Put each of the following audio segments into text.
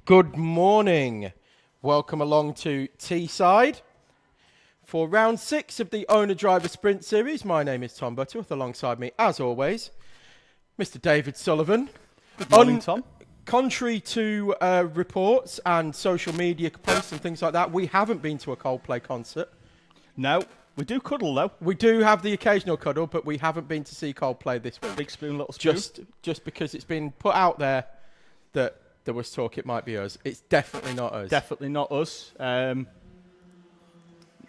Good morning. Welcome along to Teesside for round 6 of the Owner-Driver Sprint Series. My name is Tom Butterworth. Alongside me, as always, Mr. David Sullivan. Good morning, Tom. Contrary to reports and social media posts and things like that, we haven't been to a Coldplay concert. No, we do cuddle, though. We do have the occasional cuddle, but we haven't been to see Coldplay this week. Big spoon, little spoon. Just because it's been put out there that there was talk it might be us. It's definitely not us. Definitely not us. And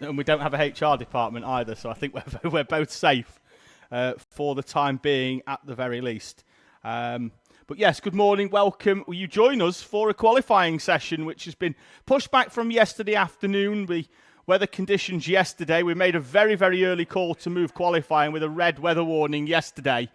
we don't have a HR department either, so I think we're both safe for the time being, at the very least. But yes, good morning, welcome. Will you join us for a qualifying session, which has been pushed back from yesterday afternoon? The weather conditions yesterday, we made a very, very early call to move qualifying with a red weather warning yesterday.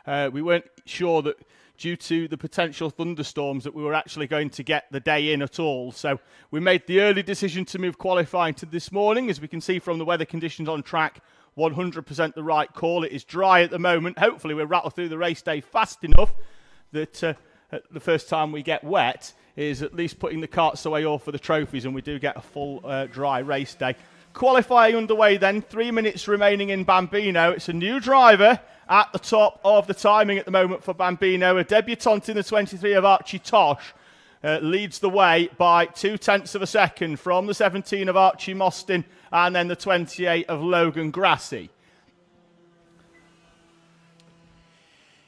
We weren't sure that due to the potential thunderstorms that we were actually going to get the day in at all. So we made the early decision to move qualifying to this morning. As we can see from the weather conditions on track, 100% the right call. It is dry at the moment. Hopefully we'll rattle through the race day fast enough that the first time we get wet is at least putting the carts away all for the trophies, and we do get a full dry race day. Qualifying underway then, 3 minutes remaining in Bambino. It's a new driver at the top of the timing at the moment for Bambino. A debutant in the 23 of Archie Tosh leads the way by 0.2 of a second from the 17 of Archie Mostyn and then the 28 of Logan Grassi.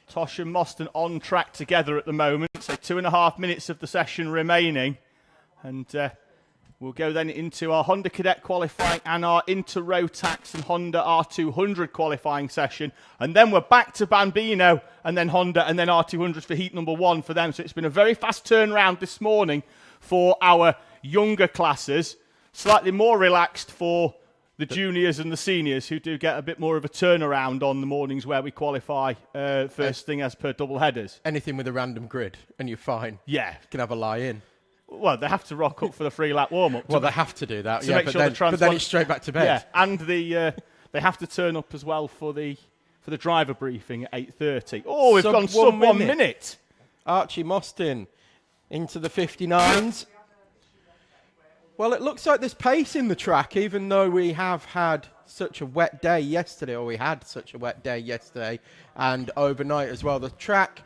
Tosh and Mostyn on track together at the moment, so 2.5 minutes of the session remaining. And we'll go then into our Honda Cadet qualifying and our into Rotax and Honda R200 qualifying session. And then we're back to Bambino and then Honda and then R200s for heat number 1 for them. So it's been a very fast turnaround this morning for our younger classes. Slightly more relaxed for the juniors and the seniors, who do get a bit more of a turnaround on the mornings where we qualify first thing as per double headers. Anything with a random grid and you're fine. Yeah. You can have a lie-in. Well, they have to rock up for the 3-lap warm-up. Well, they have to do that, to make sure but then it's straight back to bed. Yeah, and they have to turn up as well for the driver briefing at 8:30. Oh, we've gone sub 1 minute. Archie Mostyn into the 59s. Well, it looks like there's pace in the track, even though we have had such a wet day yesterday, or we had such a wet day yesterday and overnight as well. The track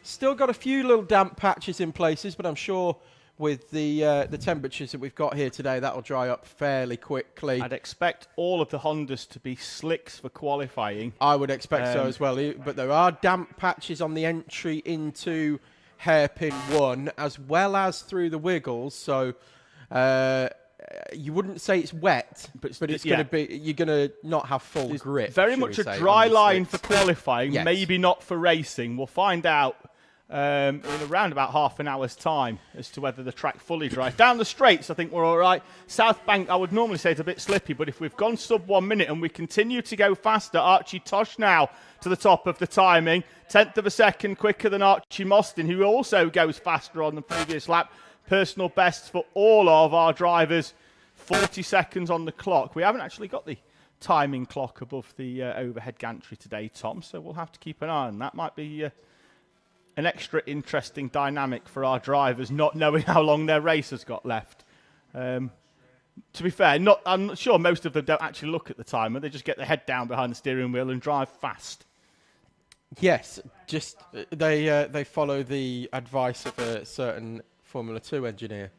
still got a few little damp patches in places, but I'm sure with the temperatures that we've got here today, that'll dry up fairly quickly. I'd expect all of the Hondas to be slicks for qualifying. I would expect so as well, but there are damp patches on the entry into hairpin 1, as well as through the wiggles, so you wouldn't say it's wet, but it's going to be, you're going to not have full grip. Very much a dry line for qualifying, yes. Maybe not for racing. We'll find out in around about half an hour's time as to whether the track fully dries. Down the straights, I think we're all right. South Bank, I would normally say it's a bit slippy, but if we've gone sub 1 minute and we continue to go faster, Archie Tosh now to the top of the timing. 1/10 of a second quicker than Archie Mostyn, who also goes faster on the previous lap. Personal best for all of our drivers, 40 seconds on the clock. We haven't actually got the timing clock above the overhead gantry today, Tom, so we'll have to keep an eye on that. Might be an extra interesting dynamic for our drivers, not knowing how long their race has got left. To be fair, I'm not sure most of them don't actually look at the timer. They just get their head down behind the steering wheel and drive fast. Yes, just they follow the advice of a certain Formula 2 engineer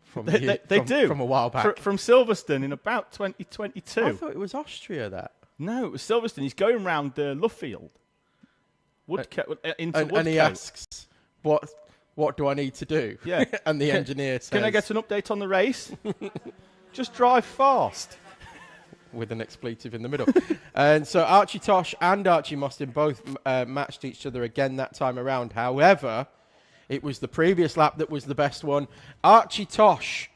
from a while back. From Silverstone in about 2022. I thought it was Austria, that. No, it was Silverstone. He's going round Luffield. And he asks, what do I need to do? Yeah. And the engineer says, can I get an update on the race? Just drive fast. With an expletive in the middle. And so Archie Tosh and Archie Mostyn both matched each other again that time around. However, it was the previous lap that was the best one. Archie Tosh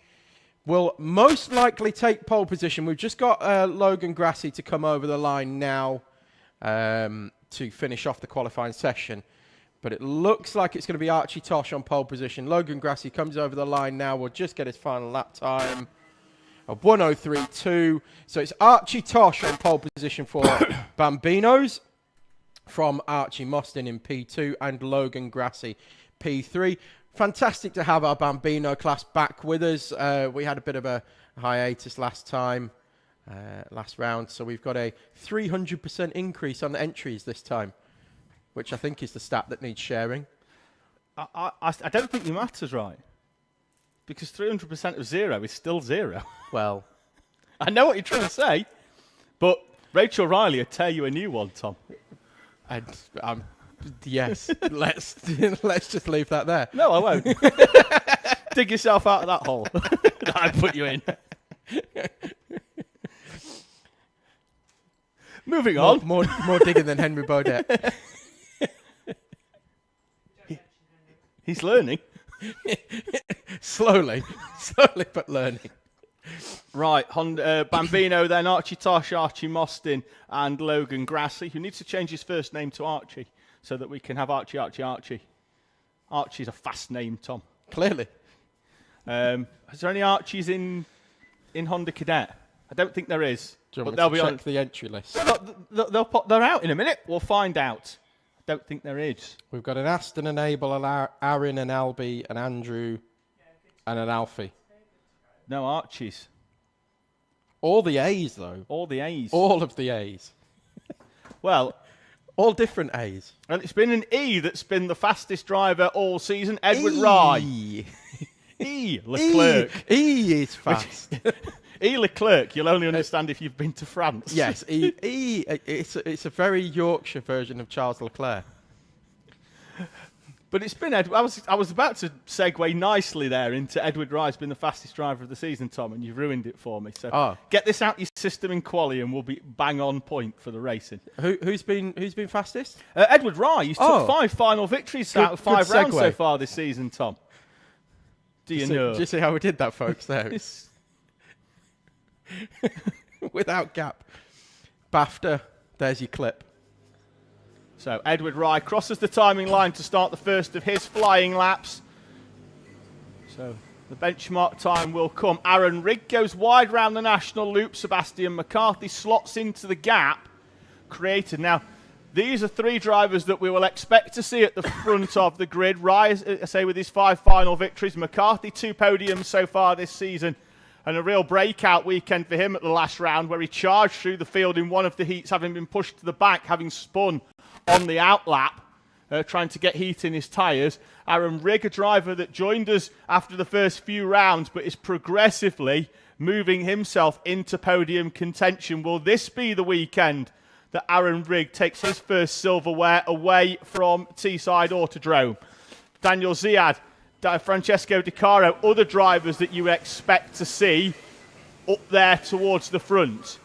will most likely take pole position. We've just got Logan Grassi to come over the line now to finish off the qualifying session. But it looks like it's going to be Archie Tosh on pole position. Logan Grassi comes over the line now. We'll just get his final lap time of 1:03.2. So it's Archie Tosh on pole position for Bambinos, from Archie Mostyn in P2 and Logan Grassi P3. fantastic to have our Bambino class back with us. We had a bit of a hiatus last round, so we've got a 300% increase on the entries this time, which I think is the stat that needs sharing. I don't think your maths is right, because 300% of 0 is still 0. Well, I know what you're trying to say, but Rachel Riley will tear you a new one, Tom. And yes, let's just leave that there. No, I won't. Dig yourself out of that hole that I put you in. Moving on. More digging than Henry Baudet. He's learning. slowly but learning. Right, Bambino, then Archie Tosh, Archie Mostyn, and Logan Grassley, who needs to change his first name to Archie so that we can have Archie. Archie's a fast name, Tom. Clearly. Is there any Archies in Honda Cadet? I don't think there is. Do you want but me they'll to be check the entry list? They're out in a minute. We'll find out. I don't think there is. We've got an Aston, an Abel, an Aaron, an Albie, an Andrew, and an Alfie. No Archies. All the A's, though. All the A's. All of the A's. Well, all different A's. And it's been an E that's been the fastest driver all season, Edward Rye. E. Leclerc. E is fast. E. Leclerc, you'll only understand if you've been to France. Yes, E. It's a very Yorkshire version of Charles Leclerc. But it's been I was about to segue nicely there into Edward Rye's been the fastest driver of the season, Tom, and you've ruined it for me. So get this out your system in quali, and we'll be bang on point for the racing. Who's been fastest? Edward Rye. He's took 5 final victories out of 5 rounds so far this season, Tom. Do you know? Did you see how we did that, folks? There. Without gap. BAFTA, there's your clip. So Edward Rye crosses the timing line to start the first of his flying laps. So the benchmark time will come. Aaron Rigg goes wide round the national loop. Sebastian McCarthy slots into the gap created. Now, these are 3 drivers that we will expect to see at the front of the grid. Rye, I say, with his 5 final victories. McCarthy, 2 podiums so far this season. And a real breakout weekend for him at the last round, where he charged through the field in one of the heats, having been pushed to the back, having spun on the outlap, trying to get heat in his tyres. Aaron Rigg, a driver that joined us after the first few rounds, but is progressively moving himself into podium contention. Will this be the weekend that Aaron Rigg takes his first silverware away from Teesside Autodrome? Daniel Ziad, Francesco Di Caro, other drivers that you expect to see up there towards the front.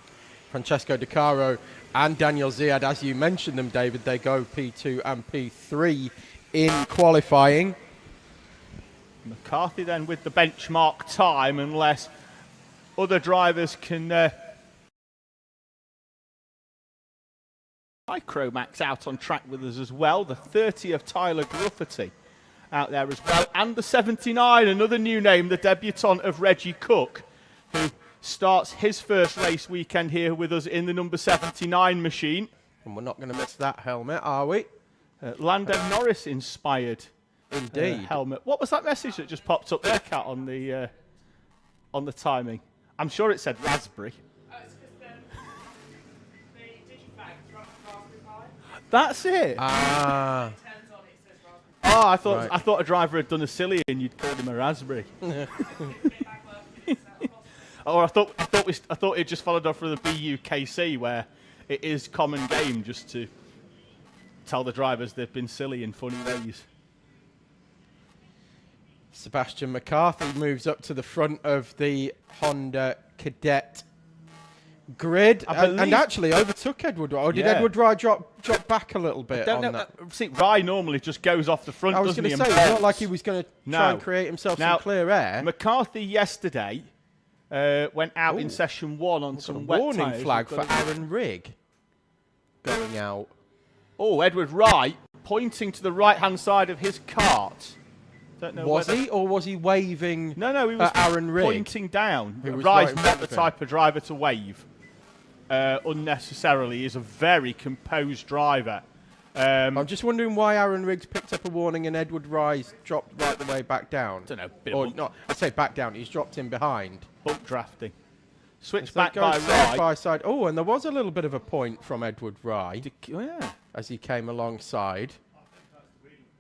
Francesco Di Caro and Daniel Ziad, as you mentioned them, David, they go P2 and P3 in qualifying. McCarthy then with the benchmark time, unless other drivers can Micromax out on track with us as well. The 30 of Tyler Grufferty out there as well. And the 79, another new name, the debutant of Reggie Cook, who starts his first race weekend here with us in the number 79 machine. And we're not going to miss that helmet, are we? Lando Norris inspired indeed helmet. What was that message that just popped up there, Kat, on the timing? I'm sure it said raspberry. It's because the digibag dropped Raspberry Pi. That's it. Ah. I thought a driver had done a silly and you'd called him a raspberry. Or I thought it just followed off from the BUKC, where it is common game just to tell the drivers they've been silly in funny ways. Sebastian McCarthy moves up to the front of the Honda Cadet grid and actually overtook Edward Rye. Or did Edward Rye drop back a little bit? I don't know. See, Rye normally just goes off the front, I was doesn't he? It's not like he was going to try and create himself some clear air. McCarthy yesterday went out in session 1 on some wet warning tyres. Flag for Aaron Rigg going out. Oh, Edward Rye pointing to the right-hand side of his cart. Don't know was he, or was he waving? No, he was Aaron Rigg, pointing down. Rye's not the type of driver to wave unnecessarily. He's a very composed driver. I'm just wondering why Aaron Riggs picked up a warning and Edward Rise dropped right the way back down. Don't know. Or not, I say back down. He's dropped him behind. Bump drafting. Switch So back it goes by side Rye. by side. Oh, and there was a little bit of a point from Edward Rye Oh, yeah. as he came alongside.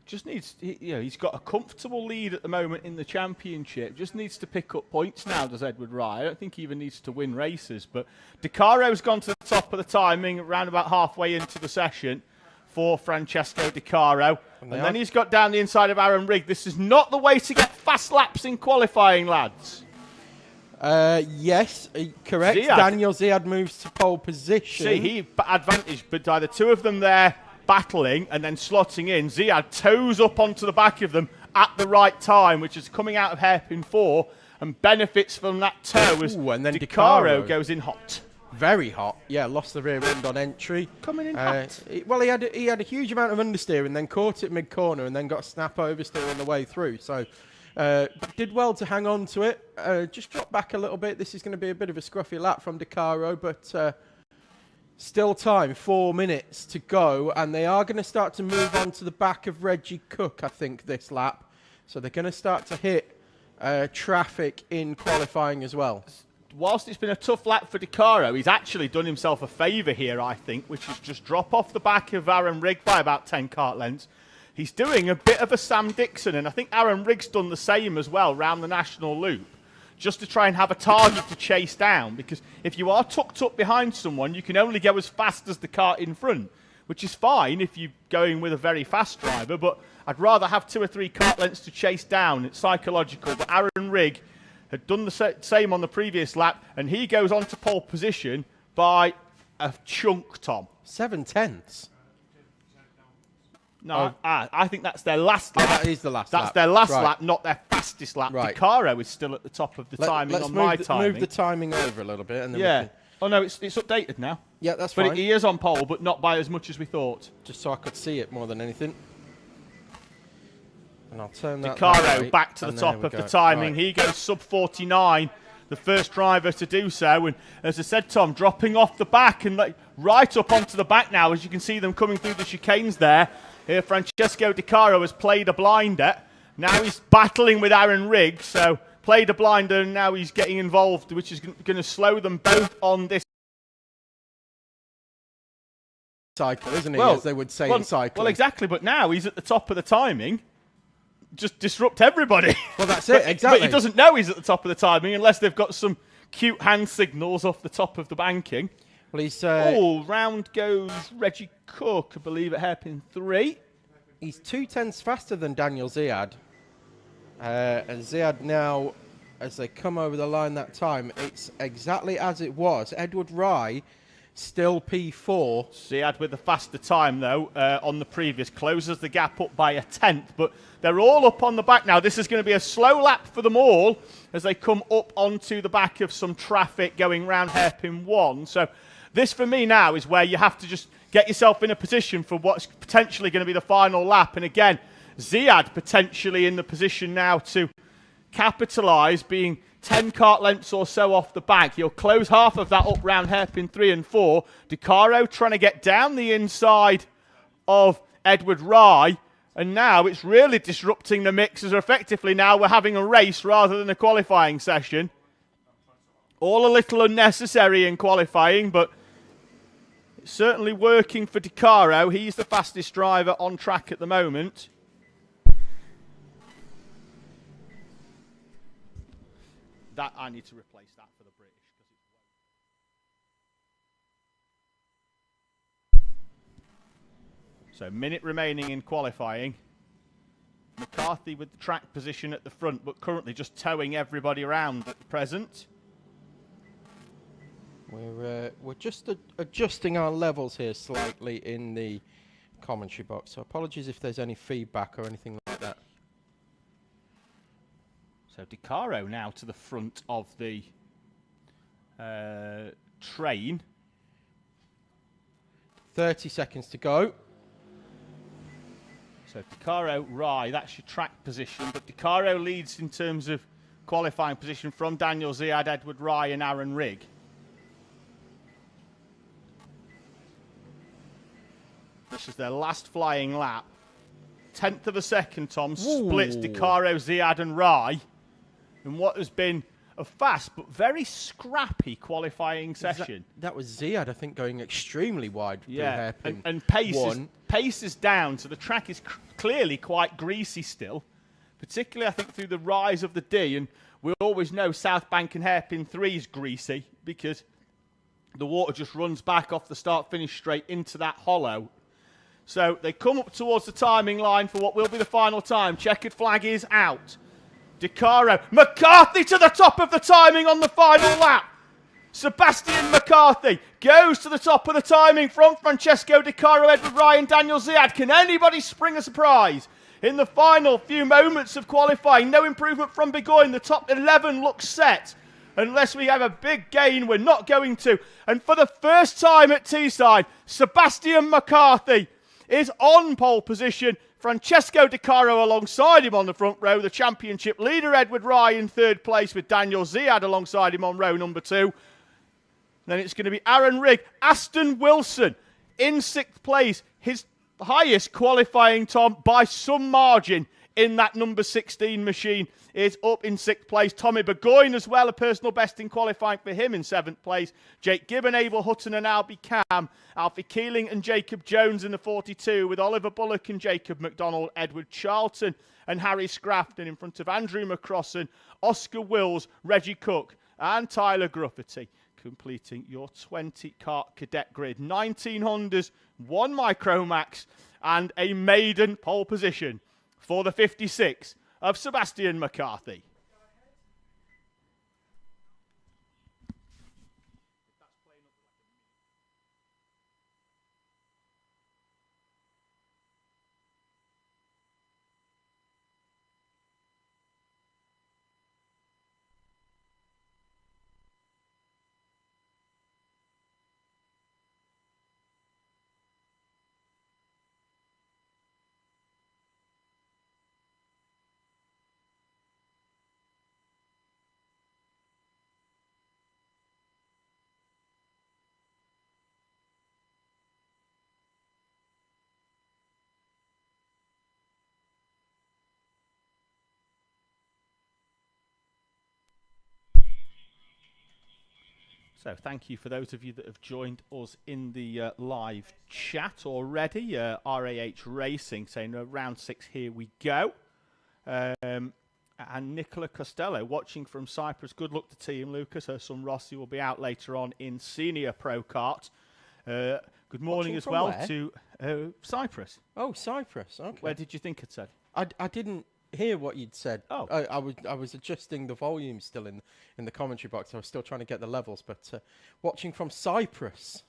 Just needs, he's got a comfortable lead at the moment in the championship. Just needs to pick up points now, does Edward Rye. I don't think he even needs to win races. But DiCaro's gone to the top of the timing around about halfway into the session for Francesco Di Caro. And then he's got down the inside of Aaron Rigg. This is not the way to get fast laps in qualifying, lads. Yes, correct. Ziad. Daniel Ziad moves to pole position. See, he advantaged, but by the two of them there battling and then slotting in, Ziad toes up onto the back of them at the right time, which is coming out of hairpin 4 and benefits from that toe as and then Di Di Caro Caro goes in hot. Very hot. Yeah, lost the rear end on entry. Coming in hot. Well, he had a huge amount of understeer and then caught it mid-corner and then got a snap oversteer on the way through. So did well to hang on to it. Just dropped back a little bit. This is going to be a bit of a scruffy lap from Di Caro, but still time, 4 minutes to go. And they are going to start to move on to the back of Reggie Cook, I think, this lap. So they're going to start to hit traffic in qualifying as well. Whilst it's been a tough lap for Di Caro, he's actually done himself a favour here, I think, which is just drop off the back of Aaron Rigg by about 10 kart lengths. He's doing a bit of a Sam Dixon, and I think Aaron Rigg's done the same as well round the national loop, just to try and have a target to chase down, because if you are tucked up behind someone, you can only go as fast as the kart in front, which is fine if you're going with a very fast driver, but I'd rather have 2 or 3 kart lengths to chase down. It's psychological, but Aaron Rigg had done the same on the previous lap, and he goes on to pole position by a chunk, Tom. 7/10. No, I think that's their last lap. That is the last lap. That's their last Right. lap, not their fastest lap. Right. Di Caro is still at the top of the timing Let's on my timing. move the timing over a little bit. And then Yeah. we can, Oh, no, it's updated now. yeah, that's But fine. he is on pole, but not by as much as we thought. Just so I could see it more than anything. And I'll turn that Caro that way, back to the and top there we of the go. timing. Right. He goes sub 49, the first driver to do so. And as I said, Tom, dropping off the back and right up onto the back now, as you can see them coming through the chicanes there. Here, Francesco Di Caro has played a blinder. Now he's battling with Aaron Rigg, so played a blinder and now he's getting involved, which is going to slow them both on this cycle, isn't he? As they would say in cycling. Well, exactly, but now he's at the top of the timing. Just disrupt everybody. Well, that's it, exactly. But he doesn't know he's at the top of the timing unless they've got some cute hand signals off the top of the banking. Well, he's round goes Reggie Cook, I believe, at hairpin 3. he's 2/10 faster than Daniel Ziad. And Ziad now, as they come over the line that time, it's exactly as it was. Edward Rye still P4. Ziad with the faster time, though, on the previous. Closes the gap up by a 10th, but they're all up on the back now. This is going to be a slow lap for them all as they come up onto the back of some traffic going round hairpin 1. So this, for me, now is where you have to just get yourself in a position for what's potentially going to be the final lap. And again, Ziad potentially in the position now to capitalise, being 10 kart lengths or so off the back. He'll close half of that up round hairpin 3 and 4. Di Caro trying to get down the inside of Edward Rye. And now it's really disrupting the mix, as effectively now we're having a race rather than a qualifying session. All a little unnecessary in qualifying, but it's certainly working for Di Caro. He's the fastest driver on track at the moment. That I need to replace that for the British. So, minute remaining in qualifying. McCarthy with the track position at the front, but currently just towing everybody around at the present. We're just adjusting our levels here slightly in the commentary box. So apologies if there's any feedback or anything like that. So Di Caro now to the front of the train. 30 seconds to go. So Di Caro, Rye, that's your track position. But Di Caro leads in terms of qualifying position from Daniel Ziad, Edward Rye and Aaron Rigg. This is their last flying lap. 10th of a second, Tom, splits Decaro, Ziad and Rai in what has been a fast but very scrappy qualifying session. That was Ziad, I think, going extremely wide. Yeah, and pace is down, so the track is clearly quite greasy still, particularly, I think, through the rise of the D. And we always know South Bank and Hairpin 3 is greasy because the water just runs back off the start-finish straight into that hollow. So they come up towards the timing line for what will be the final time. Checkered flag is out. Decaro, McCarthy to the top of the timing on the final lap. Sebastian McCarthy goes to the top of the timing from Francesco Decaro, Edward Ryan, Daniel Ziad. Can anybody spring a surprise? In the final few moments of qualifying, no improvement from Begoin. The top 11 looks set. Unless we have a big gain, we're not going to. And for the first time at Teesside, Sebastian McCarthy is on pole position. Francesco Decaro alongside him on the front row. The championship leader, Edward Rye, in third place with Daniel Ziad alongside him on row number 2. Then it's going to be Aaron Rigg. Aston Wilson in 6th place. His highest qualifying, Tom, by some margin in that number 16 machine, is up in 6th place. Tommy Burgoyne as well, a personal best in qualifying for him in 7th place. Jake Gibbon, Abel Hutton and Albie Cam. Alfie Keeling and Jacob Jones in the 42, with Oliver Bullock and Jacob McDonald, Edward Charlton and Harry Scrafton in front of Andrew McCrossan, Oscar Wills, Reggie Cook and Tyler Gruffity, completing your 20-kart cadet grid. 19 Hondas, 1 Micromax and a maiden pole position for the 56 of Sebastian McCarthy. So thank you for those of you that have joined us in the live chat already. RAH Racing saying round 6, here we go. And Nicola Costello watching from Cyprus. Good luck to Team Lucas. Her son Rossi will be out later on in Senior Pro Kart. Good morning as well to Cyprus. Oh, Cyprus. Okay. Where did you think it said? I didn't hear what you'd said. Oh. I was adjusting the volume still in the commentary box. I was still trying to get the levels, but watching from Cyprus.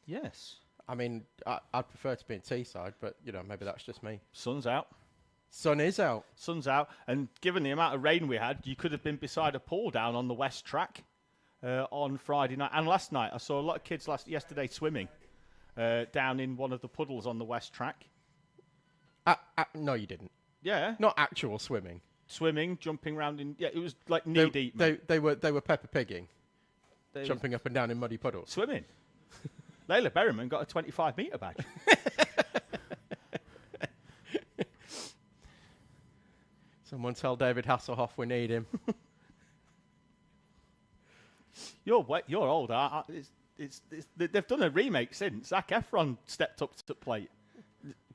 Yes. I mean, I'd prefer to be in Teesside, but maybe that's just me. Sun's out. Sun is out. Sun's out, and given the amount of rain we had, you could have been beside a pool down on the West Track on Friday night and last night. I saw a lot of kids yesterday swimming down in one of the puddles on the West Track. No, you didn't. Yeah. Not actual swimming. Swimming, jumping around in... Yeah, it was like knee-deep. They were Peppa Pigging. Jumping up and down in muddy puddles. Swimming. Layla Berryman got a 25-metre badge. Someone tell David Hasselhoff we need him. You're old. They've done a remake since. Zac Efron stepped up to the plate.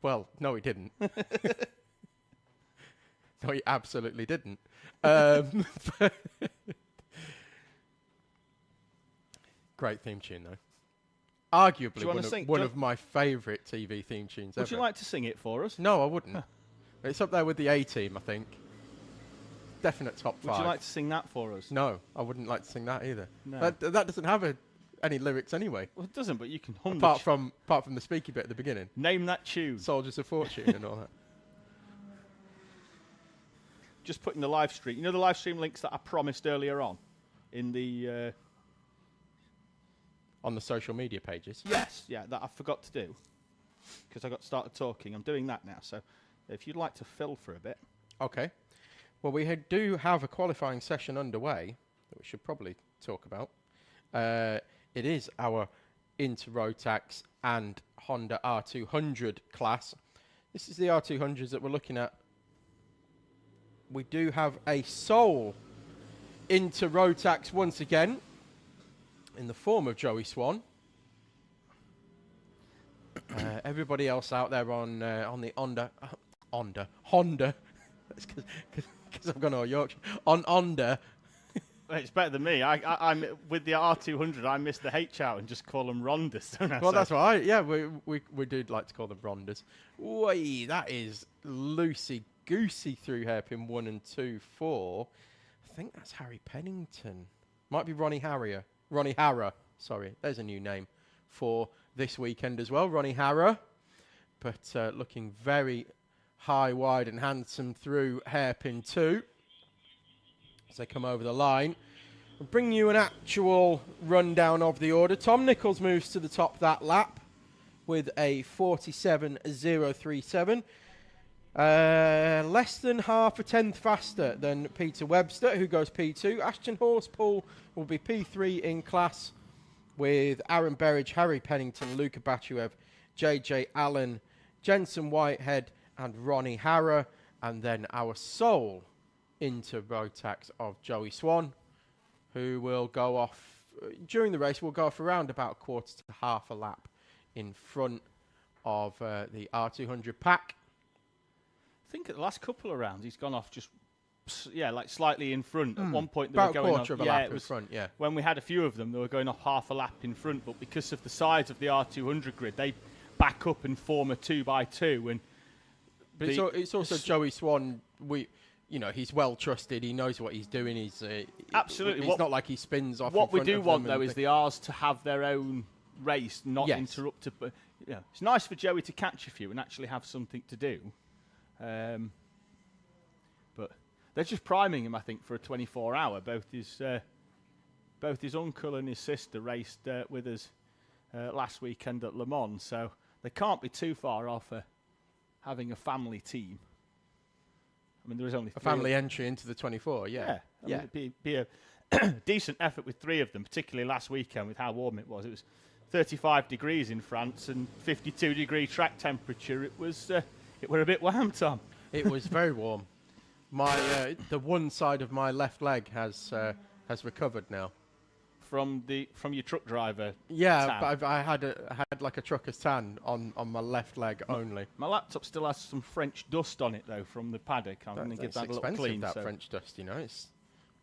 Well, no, he didn't. No, he absolutely didn't. Great theme tune, though. Arguably one of my favourite TV theme tunes ever. Would you like to sing it for us? No, I wouldn't. It's up there with the A-Team, I think. Definite top 5. Would you like to sing that for us? No, I wouldn't like to sing that either. No. That doesn't have any lyrics anyway. Well, it doesn't, but you can hum apart from the speaky bit at the beginning. Name that tune. Soldiers of Fortune and all that. Just putting the live stream. You know the live stream links that I promised earlier on in the... on the social media pages? Yes, yeah, that I forgot to do because I got started talking. I'm doing that now, so if you'd like to fill for a bit. Okay. Well, we do have a qualifying session underway that we should probably talk about. It is our Inter Rotax and Honda R200 class. This is the R200s that we're looking at. We do have a soul into Rotax once again in the form of Joey Swan. Everybody else out there on the Honda. That's because I've gone all Yorkshire. On Honda. It's better than me. I'm with the R200. I miss the H out and just call them Rondas, don't I? Well, that's right. Yeah, we do like to call them Rondas. Wait, that is loosey goosey through hairpin 1 and 2, 4. I think that's Harry Pennington. Might be Ronnie Harrer. Sorry, there's a new name for this weekend as well. Ronnie Harrer, but looking very high, wide, and handsome through hairpin 2. As they come over the line. We'll bring you an actual rundown of the order. Tom Nichols moves to the top that lap with a 47.037. Less than half a tenth faster than Peter Webster, who goes P2. Ashton Horspool will be P3 in class with Aaron Berridge, Harry Pennington, Luca Bachuev, JJ Allen, Jensen Whitehead, and Ronnie Harrer. And then our soul into Rotax of Joey Swan, who will go off during the race. Will go off around about a quarter to half a lap in front of the R200 pack. I think at the last couple of rounds he's gone off just like slightly in front. At one point they about were a going quarter off, of a lap in front. Yeah, when we had a few of them, they were going off half a lap in front. But because of the size of the R200 grid, they back up and form a 2x2. And but it's also Joey Swan. He's well trusted. He knows what he's doing. He's absolutely. It's not like he spins off. What we do want though is the R's to have their own race, not interrupted. But it's nice for Joey to catch a few and actually have something to do. But they're just priming him, I think, for a 24-hour. Both his uncle and his sister raced with us last weekend at Le Mans, so they can't be too far off having a family team. I mean, there is only a family entry into the 24. Yeah. I mean, it'd be a decent effort with 3 of them, particularly last weekend with how warm it was. It was 35 degrees in France and 52-degree track temperature. It was a bit warm, Tom. It was very warm. The one side of my left leg has recovered now. From your truck driver. Yeah, tan. but I had like a trucker's tan on my left leg only. My laptop still has some French dust on it though from the paddock. I'm going to give that a little clean. That French dust, it's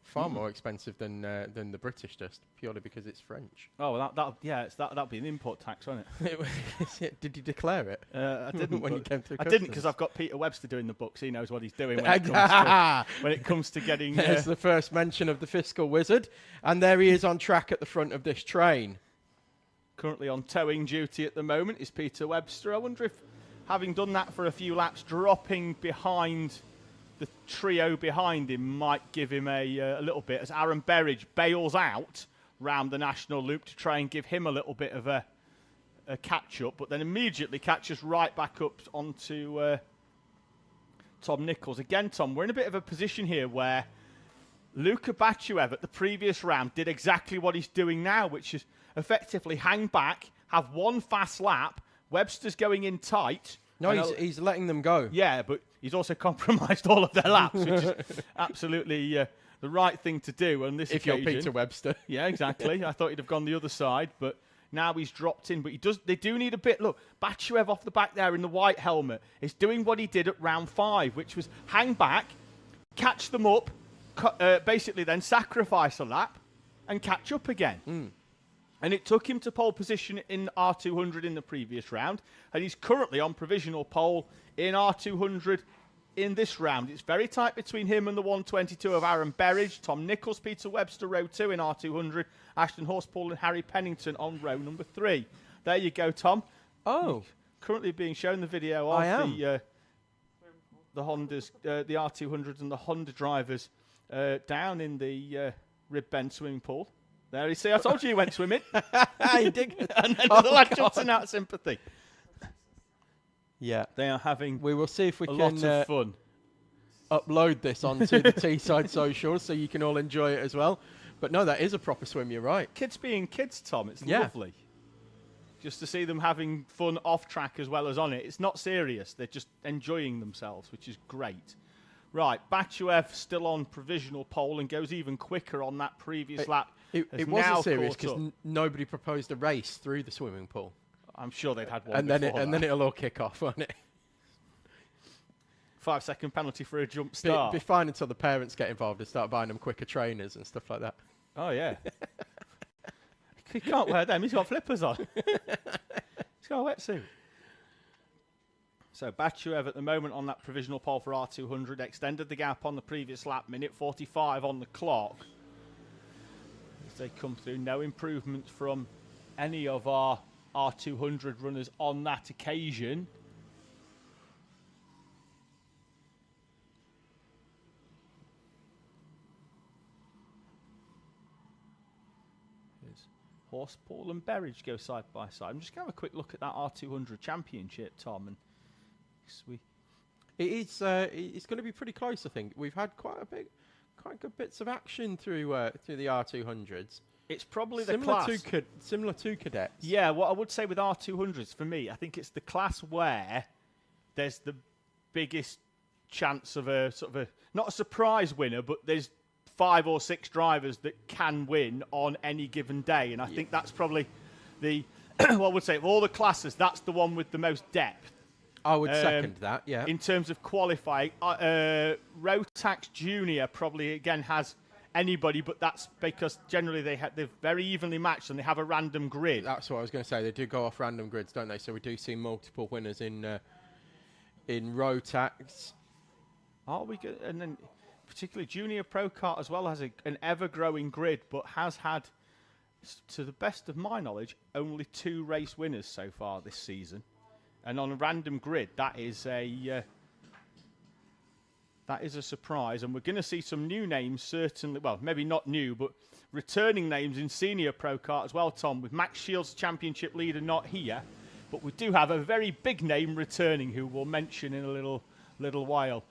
far more expensive than the British dust, purely because it's French. Oh, that'll be an import tax, won't it? Did you declare it? I didn't when you came through. I didn't because I've got Peter Webster doing the books. He knows what he's doing when it comes to getting. There's the first mention of the fiscal wizard, and there he is on track at the front of this train. Currently on towing duty at the moment is Peter Webster. I wonder if, having done that for a few laps, dropping behind the trio behind him might give him a little bit, as Aaron Berridge bails out round the national loop to try and give him a little bit of a catch-up, but then immediately catches right back up onto Tom Nichols. Again, Tom, we're in a bit of a position here where Luca Bachuev at the previous round did exactly what he's doing now, which is effectively hang back, have one fast lap. Webster's going in tight. No, he's letting them go. Yeah, but he's also compromised all of their laps, which is absolutely the right thing to do on this occasion. If you're Peter Webster. Yeah, exactly. I thought he'd have gone the other side, but now he's dropped in. But they do need a bit. Look, Bachuev off the back there in the white helmet is doing what he did at round 5, which was hang back, catch them up, basically then sacrifice a lap and catch up again. And it took him to pole position in R200 in the previous round, and he's currently on provisional pole in R200 in this round. It's very tight between him and the 122 of Aaron Berridge, Tom Nichols, Peter Webster, row 2 in R200, Ashton Horspool and Harry Pennington on row number 3. There you go, Tom. Oh. Currently being shown the video of the Hondas, the R200s and the Honda drivers down in the Rib Bend swimming pool. There you see, I told you he went swimming. He did. And then the lad jumps in out of sympathy. Yeah. They are having we will see if we a can lot of fun. Upload this onto the Teesside socials so you can all enjoy it as well. But no, that is a proper swim, you're right. Kids being kids, Tom, it's lovely. just to see them having fun off track as well as on it. It's not serious. They're just enjoying themselves, which is great. Right, Bachuev still on provisional pole and goes even quicker on that previous lap. It wasn't serious because nobody proposed a race through the swimming pool. I'm sure they'd had one and then it'll all kick off, won't it? 5-second penalty for a jump start. Be fine until the parents get involved and start buying them quicker trainers and stuff like that. Oh, yeah. He can't wear them. He's got flippers on. He's got a wetsuit. So Bachuev at the moment on that provisional pole for R200 extended the gap on the previous lap, minute 45 on the clock. As they come through, no improvement from any of our R200 runners on that occasion. Horspool and Berridge go side by side. I'm just going to have a quick look at that R200 championship, Tom. And it's going to be pretty close, I think. We've had quite good bits of action through the R200s. It's probably the class similar to cadets. Yeah, what I would say with R200s for me, I think it's the class where there's the biggest chance of a sort of not a surprise winner, but there's 5 or 6 drivers that can win on any given day, and I think that's probably the what I would say of all the classes, that's the one with the most depth. I would second that, yeah. In terms of qualifying, Rotax Junior probably again has anybody, but that's because generally they're very evenly matched and they have a random grid. That's what I was going to say. They do go off random grids, don't they? So we do see multiple winners in Rotax. Are we good? And then particularly Junior Pro Kart as well has an ever-growing grid, but has had, to the best of my knowledge, only 2 race winners so far this season. And on a random grid, that is a surprise. And we're going to see some new names, certainly. Well, maybe not new, but returning names in Senior Pro Kart as well, Tom, with Max Shields, championship leader, not here. But we do have a very big name returning, who we'll mention in a little while.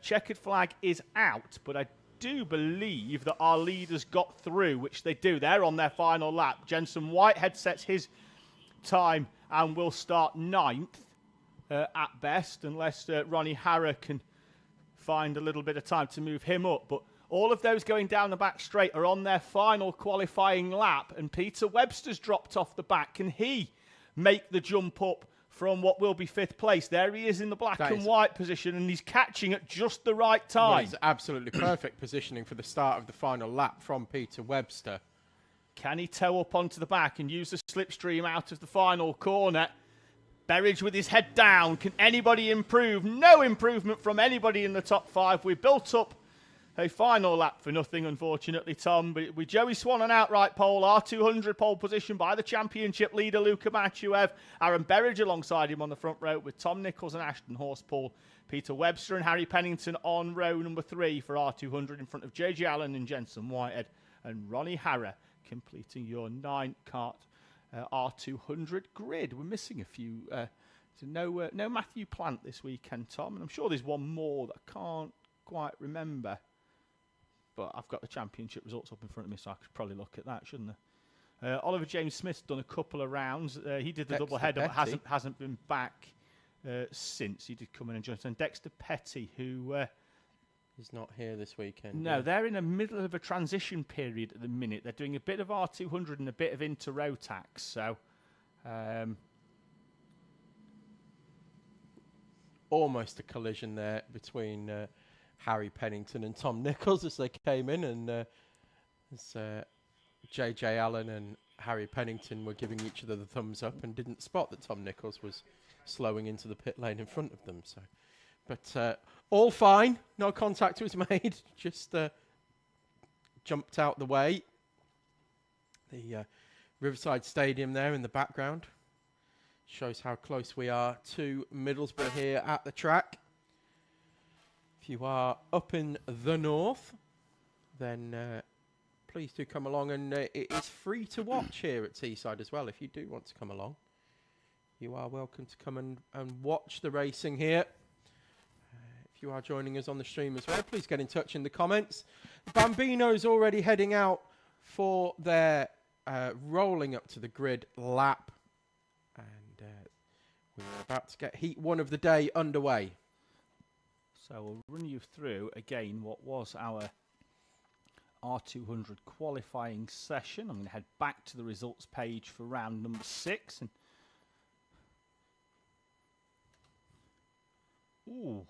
Checkered flag is out, but I do believe that our leaders got through, which they do. They're on their final lap. Jensen Whitehead sets his time and will start 9th at best, unless Ronnie Harrer can find a little bit of time to move him up. But all of those going down the back straight are on their final qualifying lap, and Peter Webster's dropped off the back. Can he make the jump up from what will be 5th place? There he is in the black and white position, and he's catching at just the right time. Well, it's absolutely perfect positioning for the start of the final lap from Peter Webster. Can he tow up onto the back and use the slipstream out of the final corner? Berridge with his head down. Can anybody improve? No improvement from anybody in the top 5. We built up a final lap for nothing, unfortunately, Tom. But with Joey Swan on outright pole, R200 pole position by the championship leader, Luka Bachuev. Aaron Berridge alongside him on the front row with Tom Nichols and Ashton Horspool. Peter Webster and Harry Pennington on row number 3 for R200 in front of JJ Allen and Jensen Whitehead. And Ronnie Harrer completing your 9-kart R200 grid. We're missing a few. So no Matthew Plant this weekend, Tom. And I'm sure there's one more that I can't quite remember. But I've got the championship results up in front of me, so I could probably look at that, shouldn't I? Oliver James Smith's done a couple of rounds. He did the double header, but hasn't been back since. He did come in and join us. And Dexter Petty, who he's not here this weekend. No, they're in the middle of a transition period at the minute. They're doing a bit of R200 and a bit of Inter Rotax. So almost a collision there between Harry Pennington and Tom Nichols as they came in, and as JJ Allen and Harry Pennington were giving each other the thumbs up and didn't spot that Tom Nichols was slowing into the pit lane in front of them. So, but all fine, no contact was made, just jumped out the way. The Riverside Stadium there in the background shows how close we are to Middlesbrough here at the track. If you are up in the north, then please do come along, and it is free to watch here at Teesside as well. If you do want to come along, you are welcome to come and watch the racing here. If you are joining us on the stream as well, please get in touch in the comments. Bambino's already heading out for their rolling up to the grid lap. We're about to get heat 1 of the day underway. So we'll run you through again what was our R200 qualifying session. I'm going to head back to the results page for round number 6. And ooh,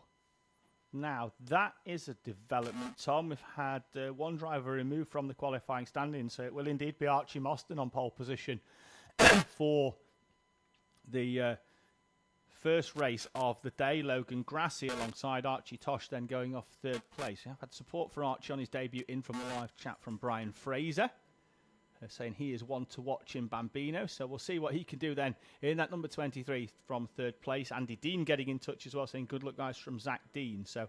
now that is a development, Tom. We've had one driver removed from the qualifying standing, so it will indeed be Archie Mostyn on pole position for the first race of the day. Logan Grassi alongside Archie Tosh then going off 3rd place. I've had support for Archie on his debut in from the live chat from Brian Fraser, saying he is one to watch in Bambino. So we'll see what he can do then in that number 23 from 3rd place. Andy Dean getting in touch as well, saying good luck guys from Zach Dean. So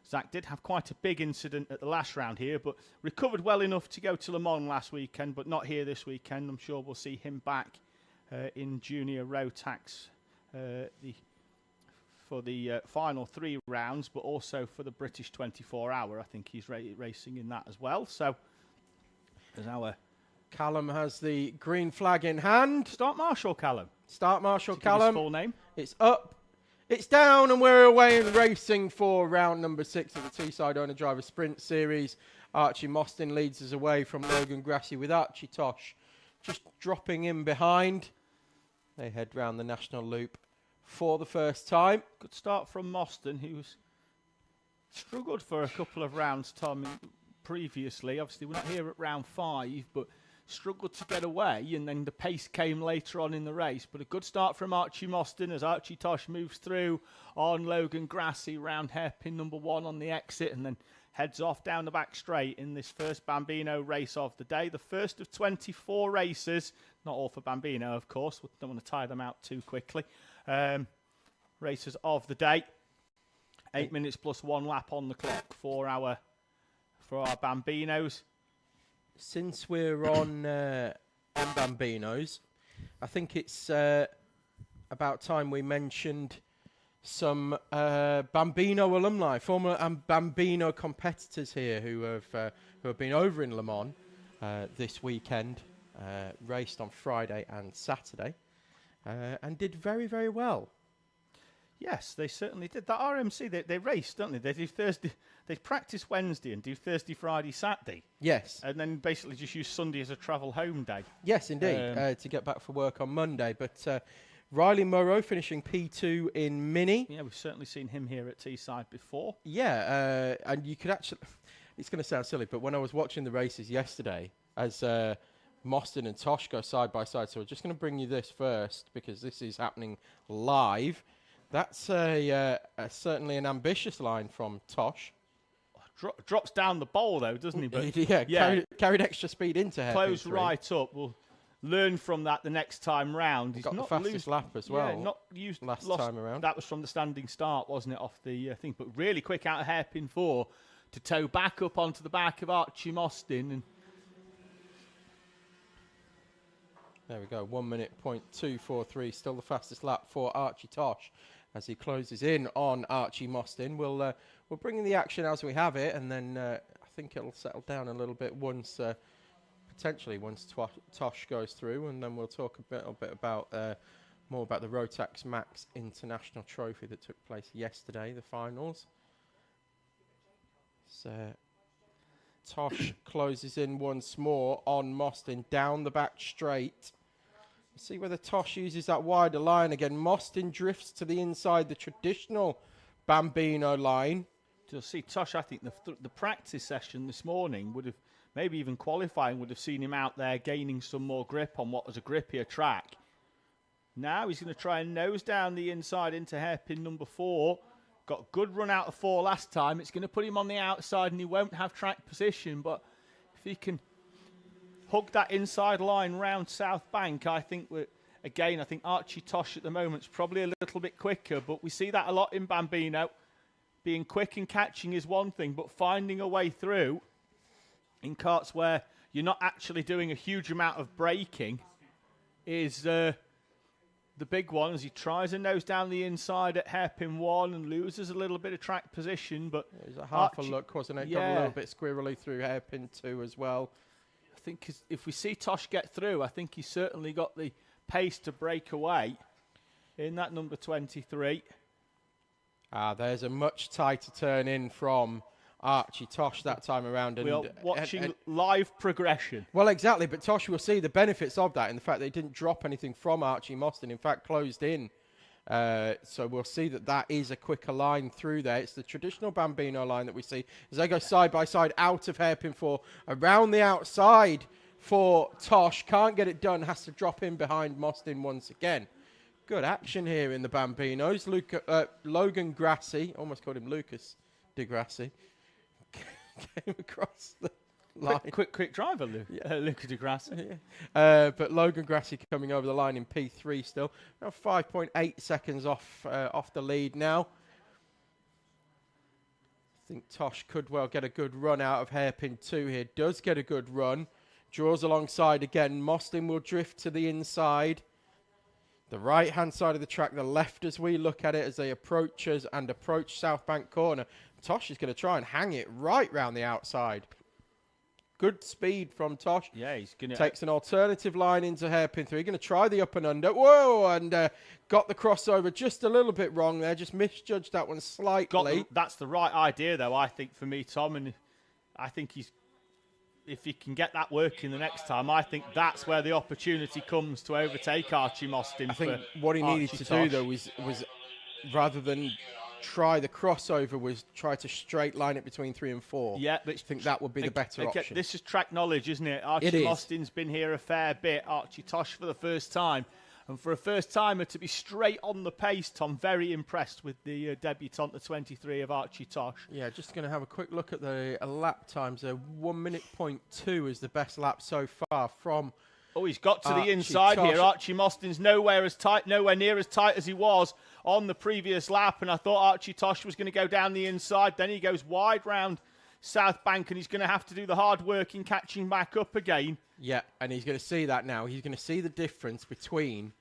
Zach did have quite a big incident at the last round here, but recovered well enough to go to Le Mans last weekend, but not here this weekend. I'm sure we'll see him back in junior Rotax for the final 3 rounds, but also for the British 24-hour. I think he's racing in that as well. So as our Callum has the green flag in hand. Start Marshal Callum. Start Marshal His Callum. full name. It's up. It's down, and we're away and racing for round number 6 of the Teesside Owner Driver Sprint Series. Archie Mostyn leads us away from Logan Grassi with Archie Tosh just dropping in behind. They head round the National Loop for the first time. Good start from Mostyn, who's struggled for a couple of rounds, Tom, previously. Obviously, we're not here at round 5, but struggled to get away, and then the pace came later on in the race. But a good start from Archie Mostyn as Archie Tosh moves through on Logan Grassi round hairpin number 1 on the exit, and then heads off down the back straight in this first Bambino race of the day. The first of 24 races, not all for Bambino, of course. We don't want to tie them out too quickly. Races of the day. 8 minutes plus 1 lap on the clock for our Bambinos. Since we're on Bambinos, I think it's about time we mentioned some Bambino alumni, former Bambino competitors here who have been over in Le Mans this weekend, raced on Friday and Saturday, and did very, very well. Yes, they certainly did. That RMC, they race, don't they? They do Thursday. They practice Wednesday and do Thursday, Friday, Saturday. Yes. And then basically just use Sunday as a travel home day. Yes, indeed, to get back for work on Monday. But Riley Moreau finishing P2 in Mini. Yeah, we've certainly seen him here at Teesside before. Yeah, and you could actually... It's going to sound silly, but when I was watching the races yesterday, as Mostyn and Tosh go side by side, so we're just going to bring you this first, because this is happening live. That's certainly an ambitious line from Tosh. Drops down the bowl, though, doesn't he? But yeah. Carried extra speed into hairpin. Closed right up. We'll learn from that the next time round. He's got not the fastest lap as well. Yeah, not used last time around. That was from the standing start, wasn't it, off the thing? But really quick out of hairpin 4 to tow back up onto the back of Archie Mostyn. And there we go. 1 minute .243. Still the fastest lap for Archie Tosh as he closes in on Archie Mostyn. We'll bring in the action as we have it, and then I think it'll settle down a little bit once, potentially once Tosh goes through, and then we'll talk a bit about more about the Rotax Max International Trophy that took place yesterday, the finals. So Tosh closes in once more on Mostyn down the back straight. See whether Tosh uses that wider line again. Mostyn drifts to the inside, the traditional Bambino line. To see Tosh, I think the practice session this morning would have, maybe even qualifying, would have seen him out there gaining some more grip on what was a grippier track. Now he's going to try and nose down the inside into hairpin number 4. Got a good run out of 4 last time. It's going to put him on the outside and he won't have track position. But if he can hug that inside line round South Bank, I think I think Archie Tosh at the moment is probably a little bit quicker. But we see that a lot in Bambino. Being quick and catching is one thing, but finding a way through in karts where you're not actually doing a huge amount of braking is the big one, as he tries a nose down the inside at hairpin 1 and loses a little bit of track position. But it was a half a look, wasn't it? Yeah. Got a little bit squirrely through hairpin 2 as well. I think if we see Tosh get through, I think he's certainly got the pace to break away. in that number 23. There's a much tighter turn in from Archie Tosh that time around. And, we are watching live progression. Well, exactly, but Tosh will see the benefits of that in the fact that he didn't drop anything from Archie Mostyn, in fact, closed in. So we'll see that is a quicker line through there. It's the traditional Bambino line that we see as they go side by side out of hairpin 4, around the outside for Tosh. Can't get it done, has to drop in behind Mostyn once again. Good action here in the Bambinos. Logan Grassi, almost called him Lucas de Grassi, came across the line. Quick driver, Luca de Grassi. Yeah. But Logan Grassi coming over the line in P3 still. Now 5.8 seconds off the lead now. I think Tosh could well get a good run out of hairpin 2 here. Does get a good run. Draws alongside again. Mostyn will drift to the inside. The right-hand side of the track, the left as we look at it as they approach us and approach South Bank Corner. Tosh is going to try and hang it right round the outside. Good speed from Tosh. Yeah, he's going to... Takes an alternative line into hairpin 3. Going to try the up and under. Whoa! And got the crossover just a little bit wrong there. Just misjudged that one slightly. That's the right idea, though, I think, for me, Tom. And I think if he can get that working the next time, I think that's where the opportunity comes to overtake Archie Mostyn. I think what he needed to do, though, was rather than try the crossover, was try to straight line it between 3 and 4. Yeah, but I think that would be the better option. This is track knowledge, isn't it? Archie Mostyn's been here a fair bit. Archie Tosh for the first time. And for a first-timer to be straight on the pace, Tom, very impressed with the debutant, the 23 of Archie Tosh. Yeah, just going to have a quick look at the lap times. 1 minute point 2 is the best lap so far from Oh, he's got to the inside here. Archie Mostyn's nowhere near as tight as he was on the previous lap. And I thought Archie Tosh was going to go down the inside. Then he goes wide round South Bank, and he's going to have to do the hard work in catching back up again. Yeah, and he's going to see that now. He's going to see the difference between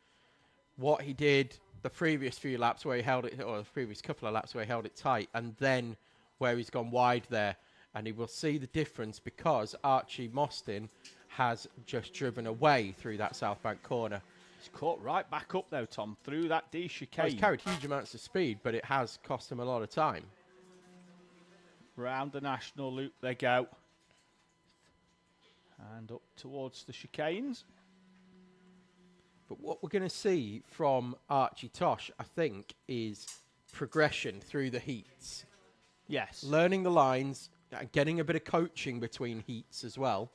what he did the previous few laps where he held it, or the previous couple of laps where he held it tight, and then where he's gone wide there. And he will see the difference because Archie Mostyn has just driven away through that South Bank corner. He's caught right back up, though, Tom, through that D chicane. He's carried huge amounts of speed, but it has cost him a lot of time. Round the national loop they go. And up towards the chicanes. But what we're going to see from Archie Tosh, I think, is progression through the heats. Yes. Learning the lines, getting a bit of coaching between heats as well.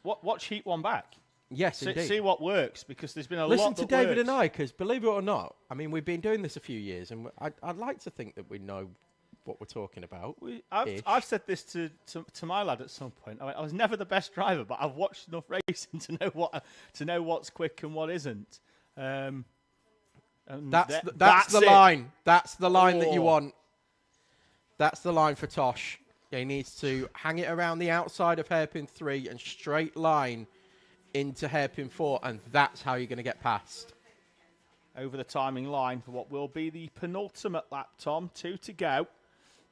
Watch Heat 1 back. Yes, indeed. See what works, because there's been a lot Listen that to David works. and I, because believe it or not, I mean, we've been doing this a few years, and I'd like to think that we know what we're talking about. I've said this to my lad at some point. I was never the best driver, but I've watched enough racing to know what's quick and what isn't. That's the line. That's the line that you want. That's the line for Tosh. He needs to hang it around the outside of hairpin 3 and straight line into hairpin 4, and that's how you're going to get past. Over the timing line for what will be the penultimate lap, Tom. 2 to go.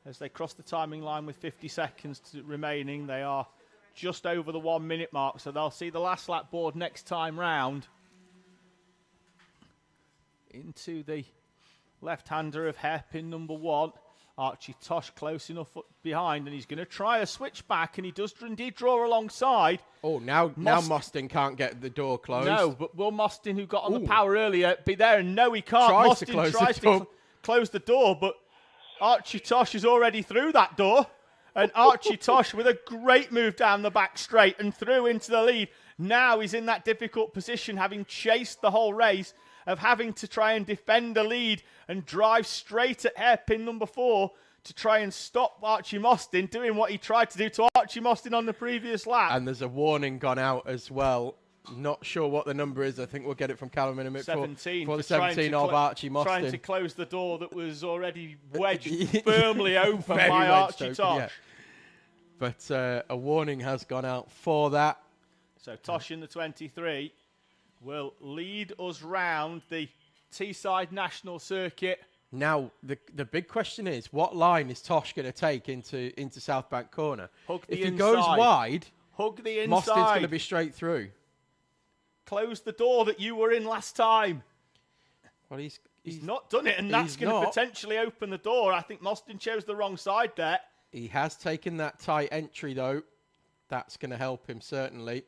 As they cross the timing line with 50 seconds remaining, they are just over the 1 minute mark, so they'll see the last lap board next time round. Into the left-hander of hairpin number 1. Archie Tosh close enough behind, and he's going to try a switch back, and he does indeed draw alongside. Oh, now Mostyn can't get the door closed. No, but will Mostyn, who got on the power earlier, be there? And no, he can't. Mostyn tries to close the door, but Archie Tosh is already through that door. And Archie Tosh with a great move down the back straight and through into the lead. Now he's in that difficult position, having chased the whole race, of having to try and defend the lead and drive straight at hairpin number 4 to try and stop Archie Mostyn doing what he tried to do to Archie Mostyn on the previous lap. And there's a warning gone out as well. Not sure what the number is. I think we'll get it from Callum in a minute. 17. For the 17 of Archie Mostyn. Trying to close the door that was already wedged firmly open by Archie Tosh. Yeah. But a warning has gone out for that. So Tosh in the 23 will lead us round the Teesside National Circuit. Now, the big question is, what line is Tosh going to take into South Bank Corner? If he goes wide, hug the inside. Mostyn's going to be straight through. Close the door that you were in last time. Well, He's not done it, and that's going to potentially open the door. I think Mostyn chose the wrong side there. He has taken that tight entry, though. That's going to help him, certainly.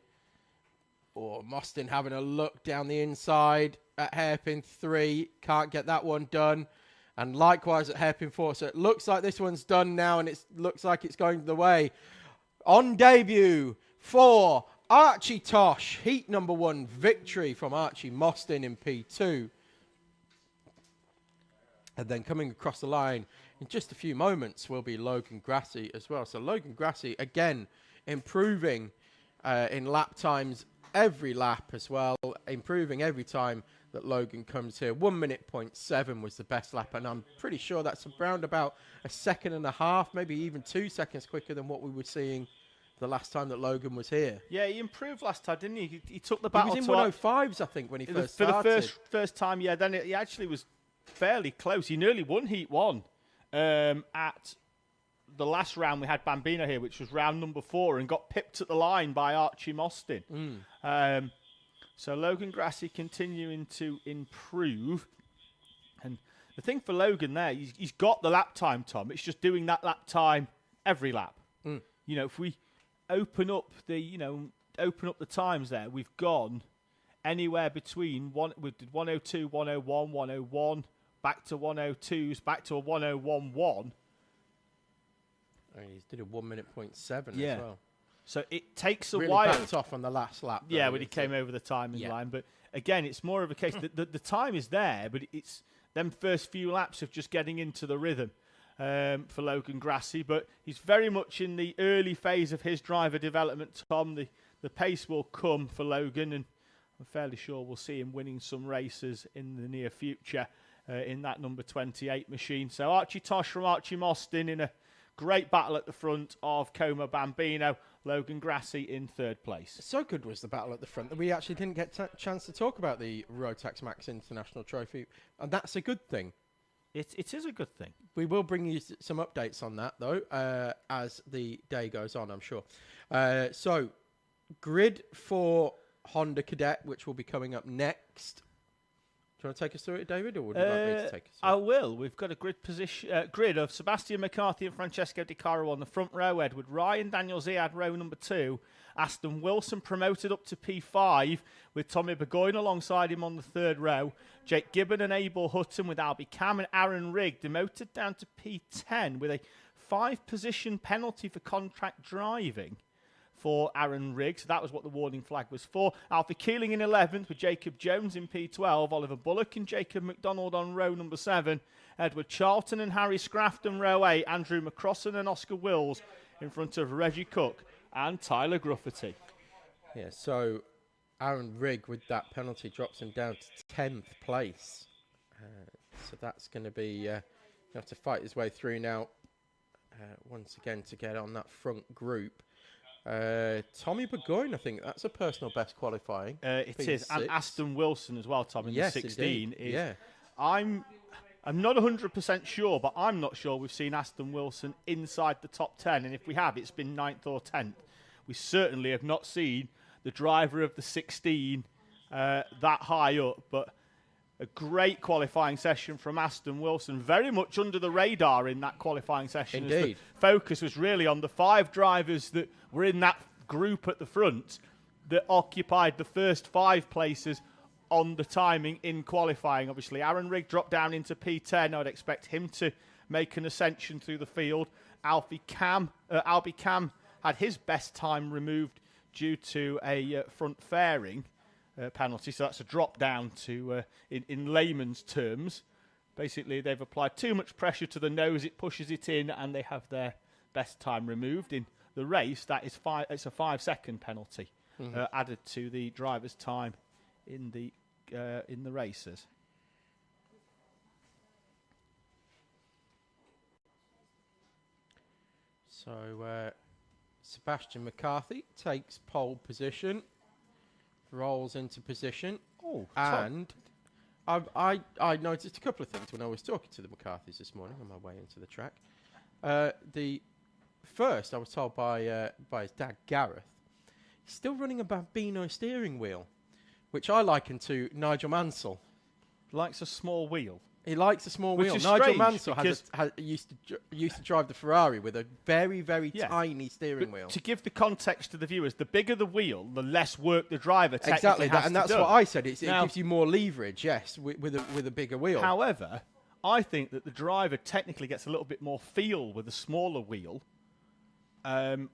Or Mostyn having a look down the inside at hairpin 3. Can't get that one done. And likewise at hairpin 4. So it looks like this one's done now, and it looks like it's going the way. On debut for Archie Tosh. Heat number 1 victory from Archie Mostyn in P2. And then coming across the line in just a few moments will be Logan Grassi as well. So Logan Grassi, again, improving in lap times every lap as well. Improving every time that Logan comes here. 1 minute 0.7 was the best lap. And I'm pretty sure that's around about a second and a half, maybe even 2 seconds quicker than what we were seeing the last time that Logan was here. Yeah, he improved last time, didn't he? He took the battle he was to... in 105s, I think, when he first started. For the first time, yeah. Then he actually was fairly close. He nearly won Heat 1 at the last round. We had Bambino here, which was round number 4, and got pipped at the line by Archie Mostyn. So Logan Grassi continuing to improve. And the thing for Logan there, he's got the lap time, Tom. It's just doing that lap time every lap. You know, if we open up the times there, we've gone anywhere between 102, 101, 101, back to 102s, back to a 101.1. He did a 1 minute 0.7 as well. So it takes a really while. Backed off on the last lap. Yeah, when he came over the timing line. But again, it's more of a case that the time is there, but it's them first few laps of just getting into the rhythm for Logan Grassi. But he's very much in the early phase of his driver development, Tom. The pace will come for Logan, and I'm fairly sure we'll see him winning some races in the near future in that number 28 machine. So Archie Tosh from Archie Mostyn in a great battle at the front of Como Bambino. Logan Grassi in 3rd place. So good was the battle at the front that we actually didn't get a chance to talk about the Rotax Max International Trophy. And that's a good thing. It is a good thing. We will bring you some updates on that, though, as the day goes on, I'm sure. So, grid for Honda Cadet, which will be coming up next. Do you want to take us through it, David, or would you like me to take us through it? I will. We've got a grid of Sebastian McCarthy and Francesco Di Caro on the front row, Edward Ryan, Daniel Ziad, row number 2, Aston Wilson promoted up to P5 with Tommy Burgoyne alongside him on the 3rd row, Jake Gibbon and Abel Hutton with Albie Cam and Aaron Rigg demoted down to P10 with a 5-position penalty for contract driving for Aaron Rigg. So that was what the warning flag was for. Alfie Keeling in 11th with Jacob Jones in P12. Oliver Bullock and Jacob McDonald on row number 7. Edward Charlton and Harry Scrafton row 8. Andrew McCrossan and Oscar Wills in front of Reggie Cook and Tyler Grufferty. Yeah, so Aaron Rigg with that penalty drops him down to 10th place. So that's going to be, you have to fight his way through now once again to get on that front group. Tommy Burgoyne, I think that's a personal best qualifying. It is, and Aston Wilson as well, Tom, in the 16. Indeed. Yeah. I'm not 100% sure, but I'm not sure we've seen Aston Wilson inside the top 10, and if we have, it's been 9th or 10th. We certainly have not seen the driver of the 16 that high up, but a great qualifying session from Aston Wilson, very much under the radar in that qualifying session. Indeed. The focus was really on the 5 drivers that were in that group at the front that occupied the first 5 places on the timing in qualifying. Obviously, Aaron Rigg dropped down into P10. I'd expect him to make an ascension through the field. Albie Cam had his best time removed due to a front fairing penalty, so that's a drop down to, in layman's terms. Basically, they've applied too much pressure to the nose, it pushes it in, and they have their best time removed. In the race, that is it's a 5-second penalty added to the driver's time in the races. So Sebastian McCarthy takes pole position, rolls into position. And I noticed a couple of things when I was talking to the McCarthys this morning on my way into the track. The first, I was told by his dad, Gareth, he's still running a Bambino steering wheel, which I liken to Nigel Mansell. Likes a small wheel. He likes a small Which wheel. is Nigel strange Mansell because- used to drive the Ferrari with a very, very Yeah. tiny steering But wheel. to give the context to the viewers, the bigger the wheel, the less work the driver technically Exactly, has and to that's do. what I said. It Now- gives you more leverage, yes, with a bigger wheel. However, I think that the driver technically gets a little bit more feel with a smaller wheel.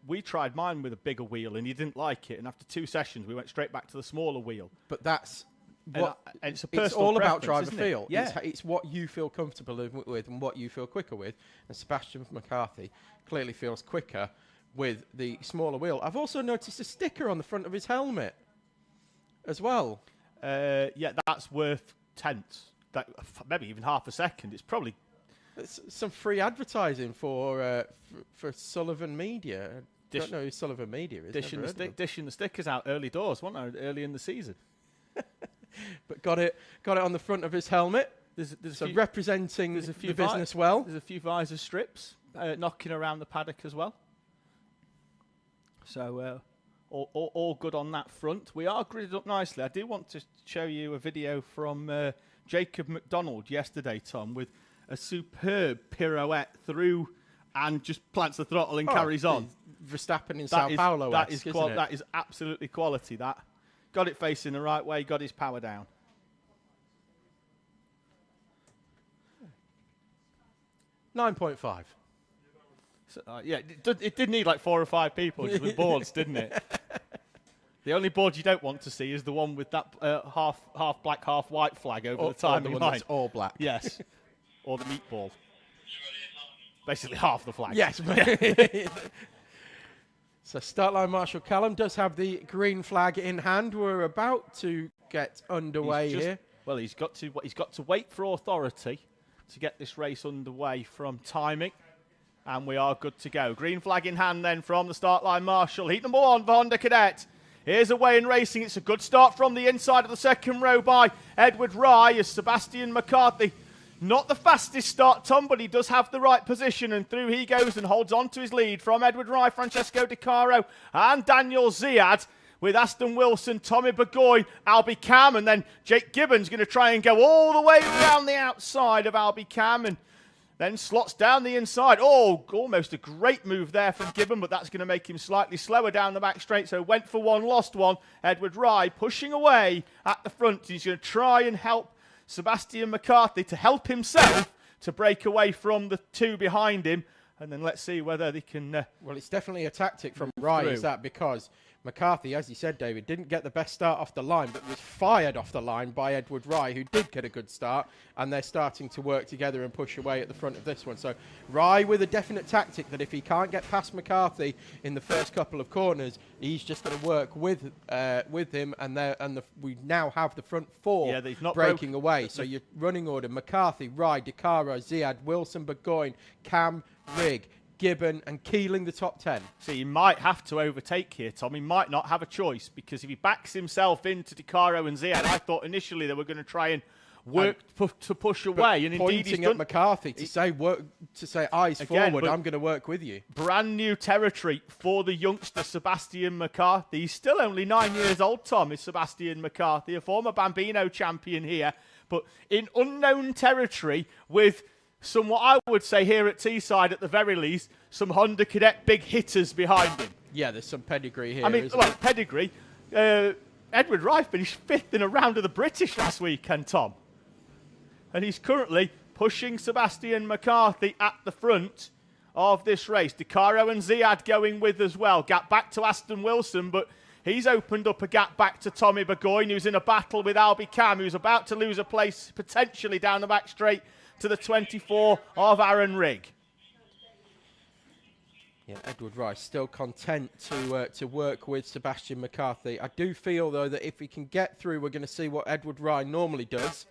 We tried mine with a bigger wheel, and he didn't like it. And after 2 sessions, we went straight back to the smaller wheel. But that's And what it's a it's personal all about preference, driver isn't it? feel. Yeah. It's what you feel comfortable with and what you feel quicker with. And Sebastian McCarthy clearly feels quicker with the smaller wheel. I've also noticed a sticker on the front of his helmet as well. Yeah, that's worth tenths. Maybe even half a second. It's probably It's some free advertising for Sullivan Media. I don't know who Sullivan Media is. dishing the stickers out early doors, wasn't it? Early in the season. But got it on the front of his helmet. There's So representing there's a few the business well. There's a few visor strips knocking around the paddock as well. So all good on that front. We are gridded up nicely. I do want to show you a video from Jacob McDonald yesterday, Tom, with a superb pirouette through and just plants the throttle and carries on. Verstappen in Sao Paulo. That is absolutely quality. That got it facing the right way. Got his power down. $9.5. So, yeah, it did need like 4 or 5 people just with boards, didn't it? The only board you don't want to see is the one with that half black, half white flag over the timing one line. that's all black. Yes, or the meatball. Basically half the flag. Yes. So start line Marshal Callum does have the green flag in hand. We're about to get underway here. Well, he's got to wait for authority to get this race underway from timing. And we are good to go. Green flag in hand then from the start line Marshal. Heat number 1 for Honda Cadet. Here's away in racing. It's a good start from the inside of the second row by Edward Rye as Sebastian McCarthy. Not the fastest start, Tom, but he does have the right position, and through he goes and holds on to his lead from Edward Rye, Francesco Di Caro and Daniel Ziad, with Aston Wilson, Tommy Burgoyne, Albie Cam, and then Jake Gibbons going to try and go all the way around the outside of Albie Cam, and then slots down the inside. Oh, almost a great move there from Gibbon, but that's going to make him slightly slower down the back straight. So went for one, lost one. Edward Rye pushing away at the front. He's going to try and help Sebastian McCarthy to help himself to break away from the 2 behind him. And then let's see whether they can... well, it's definitely a tactic from Rye, is that because McCarthy, as you said, David, didn't get the best start off the line, but was fired off the line by Edward Rye, who did get a good start, and they're starting to work together and push away at the front of this one. So Rye with a definite tactic that if he can't get past McCarthy in the first couple of corners, he's just going to work with him, and we now have the front 4 breaking away. So your running order: McCarthy, Rye, Di Caro, Ziad, Wilson, Burgoyne, Cam, Rigg, Gibbon and Keeling the top 10. So he might have to overtake here, Tom. He might not have a choice, because if he backs himself into Di Caro and Ziad, I thought initially they were going to try and work to push away. And indeed he's pointing at McCarthy to say eyes Again, forward, I'm going to work with you. Brand new territory for the youngster Sebastian McCarthy. He's still only 9 years old, Tom, is Sebastian McCarthy, a former Bambino champion here, but in unknown territory with some, what I would say here at Teesside at the very least, some Honda Cadet big hitters behind him. Yeah, there's some pedigree here. I mean, pedigree. Edward Rye finished 5th in a round of the British last weekend, Tom. And he's currently pushing Sebastian McCarthy at the front of this race. Di Caro and Ziad going with as well. Gap back to Aston Wilson, but he's opened up a gap back to Tommy Burgoyne, who's in a battle with Albie Cam, who's about to lose a place potentially down the back straight to the 24 of Aaron Rigg. Yeah, Edward Rye still content to work with Sebastian McCarthy. I do feel, though, that if he can get through, we're going to see what Edward Rye normally does,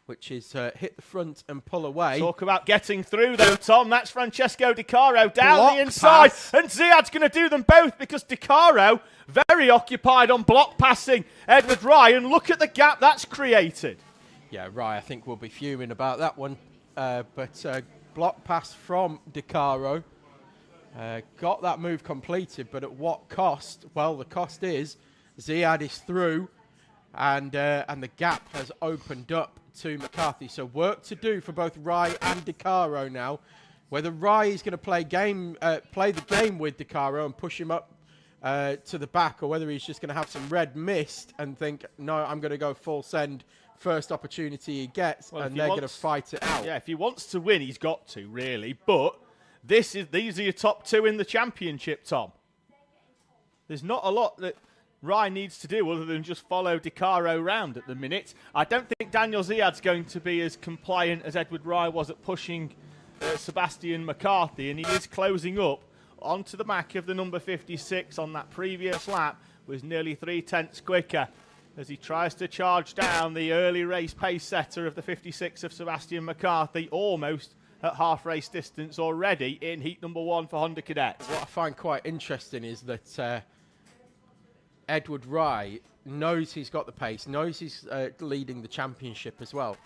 which is hit the front and pull away. Talk about getting through, though, Tom. That's Francesco Di Caro down the inside. Pass. And Ziad's going to do them both, because Di Caro very occupied on block passing Edward Rye. And look at the gap that's created. Yeah, Rye, I think, will be fuming about that one. But block pass from Di Caro. Got that move completed, but at what cost? Well, the cost is Ziad is through, and the gap has opened up to McCarthy. So work to do for both Rye and De Caro now. Whether Rye is going to play the game with De Caro and push him up to the back, or whether he's just going to have some red mist and think, no, I'm going to go full send first opportunity he gets, and they're going to fight it out. Yeah, if he wants to win, he's got to, really. But these are your top two in the championship, Tom. There's not a lot that Rye needs to do other than just follow De Caro round at the minute. I don't think Daniel Ziad's going to be as compliant as Edward Rye was at pushing Sebastian McCarthy, and he is closing up onto the back of the number 56 on that previous lap, was nearly 3/10 quicker as he tries to charge down the early race pace setter of the 56 of Sebastian McCarthy, almost at half race distance already in heat number 1 for Honda Cadet. What I find quite interesting is that Edward Rye knows he's got the pace, knows he's leading the championship as well.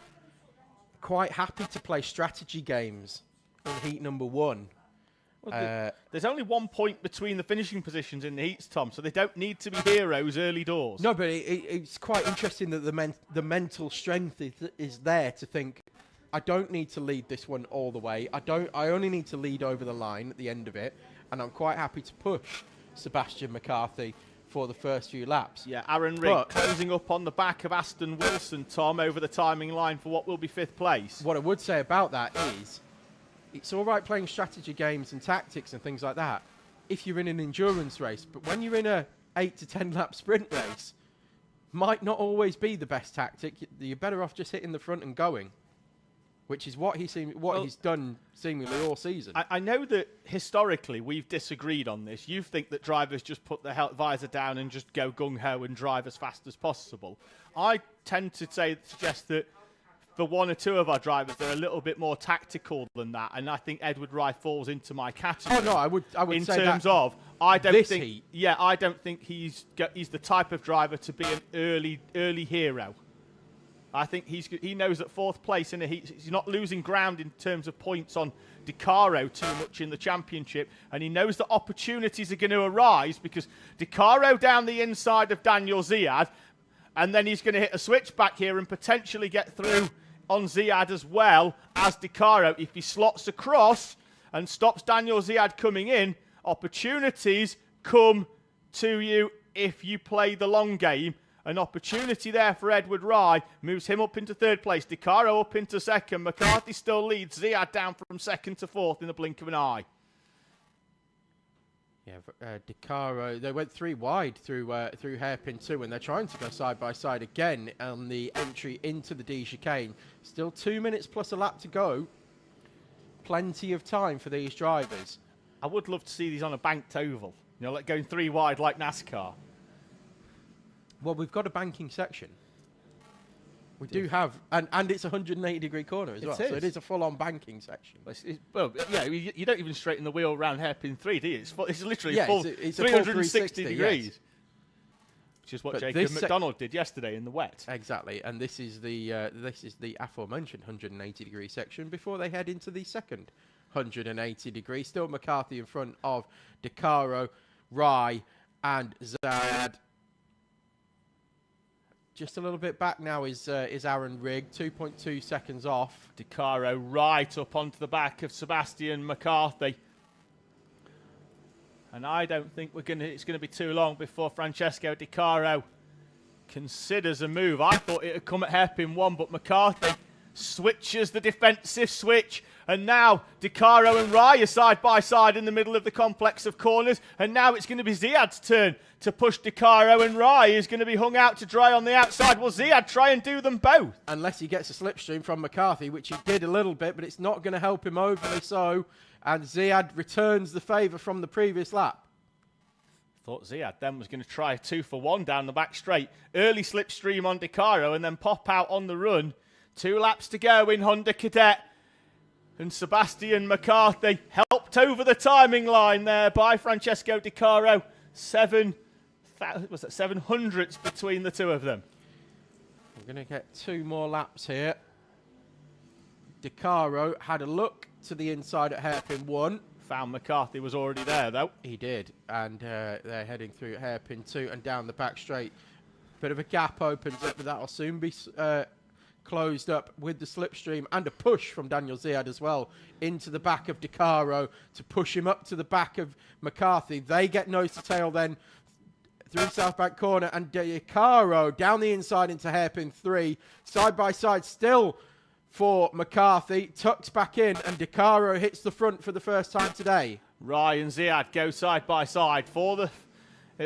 Quite happy to play strategy games in heat number 1. Well, there's only 1 point between the finishing positions in the heats, Tom, so they don't need to be heroes early doors. No, but it's quite interesting that the mental strength is there to think, I don't need to lead this one all the way. I only need to lead over the line at the end of it, and I'm quite happy to push Sebastian McCarthy for the first few laps. Yeah, Aaron Rigg closing up on the back of Aston Wilson, Tom, over the timing line for what will be 5th place. What I would say about that is, it's all right playing strategy games and tactics and things like that if you're in an endurance race, but when you're in a 8 to 10 lap sprint race, might not always be the best tactic. You're better off just hitting the front and going, which is what he's done seemingly all season. I know that historically we've disagreed on this. You think that drivers just put the visor down and just go gung-ho and drive as fast as possible. I tend to suggest that for one or two of our drivers, they're a little bit more tactical than that, and I think Edward Rye falls into my category. Oh no, I would in say terms that of I don't this think heat. Yeah, I don't think he's the type of driver to be an early hero. I think he knows that 4th place in a heat, he's not losing ground in terms of points on De Caro too much in the championship, and he knows that opportunities are going to arise because De Caro down the inside of Daniel Ziad, and then he's going to hit a switch back here and potentially get through on Ziad as well as De Caro. If he slots across and stops Daniel Ziad coming in, opportunities come to you if you play the long game. An opportunity there for Edward Rye moves him up into 3rd place. De Caro up into 2nd. McCarthy still leads. Ziad down from 2nd to 4th in the blink of an eye. Yeah, De Caro, they went 3 wide through hairpin 2, and they're trying to go side by side again on the entry into the D chicane. Still 2 minutes plus a lap to go. Plenty of time for these drivers. I would love to see these on a banked oval. Like going 3 wide like NASCAR. Well, we've got a banking section. We do have, and it's a 180-degree corner as well. So it is a full-on banking section. Well, yeah, you don't even straighten the wheel around hairpin 3, do you? It's literally it's 360 degrees. Yes. Which is what Jacob McDonald did yesterday in the wet. Exactly, and this is the aforementioned 180-degree section before they head into the second 180-degree. Still McCarthy in front of De Caro, Rye, and Ziad. Just a little bit back now is Aaron Rigg, 2.2 seconds off. De Caro right up onto the back of Sebastian McCarthy. And I don't think it's going to be too long before Francesco De Caro considers a move. I thought it had come at hairpin 1, but McCarthy switches the defensive switch. And now De Caro and Rye are side by side in the middle of the complex of corners. And now it's going to be Ziad's turn to push De Caro, and Rye is going to be hung out to dry on the outside. Will Ziad try and do them both? Unless he gets a slipstream from McCarthy, which he did a little bit, but it's not going to help him overly so. And Ziad returns the favour from the previous lap. Thought Ziad then was going to try a 2-for-1 down the back straight. Early slipstream on De Caro and then pop out on the run. 2 laps to go in Honda Cadet. And Sebastian McCarthy helped over the timing line there by Francesco De Caro. 700ths between the two of them. We're going to get 2 more laps here. De Caro had a look to the inside at hairpin 1. Found McCarthy was already there, though. He did, and they're heading through hairpin 2 and down the back straight. Bit of a gap opens up, but that'll soon be closed up with the slipstream and a push from Daniel Ziad as well into the back of De Caro to push him up to the back of McCarthy. They get nose to tail then through South Bank corner, and De Caro down the inside into hairpin 3. Side by side still for McCarthy. Tucks back in, and De Caro hits the front for the first time today. Ryan Ziad go side by side for the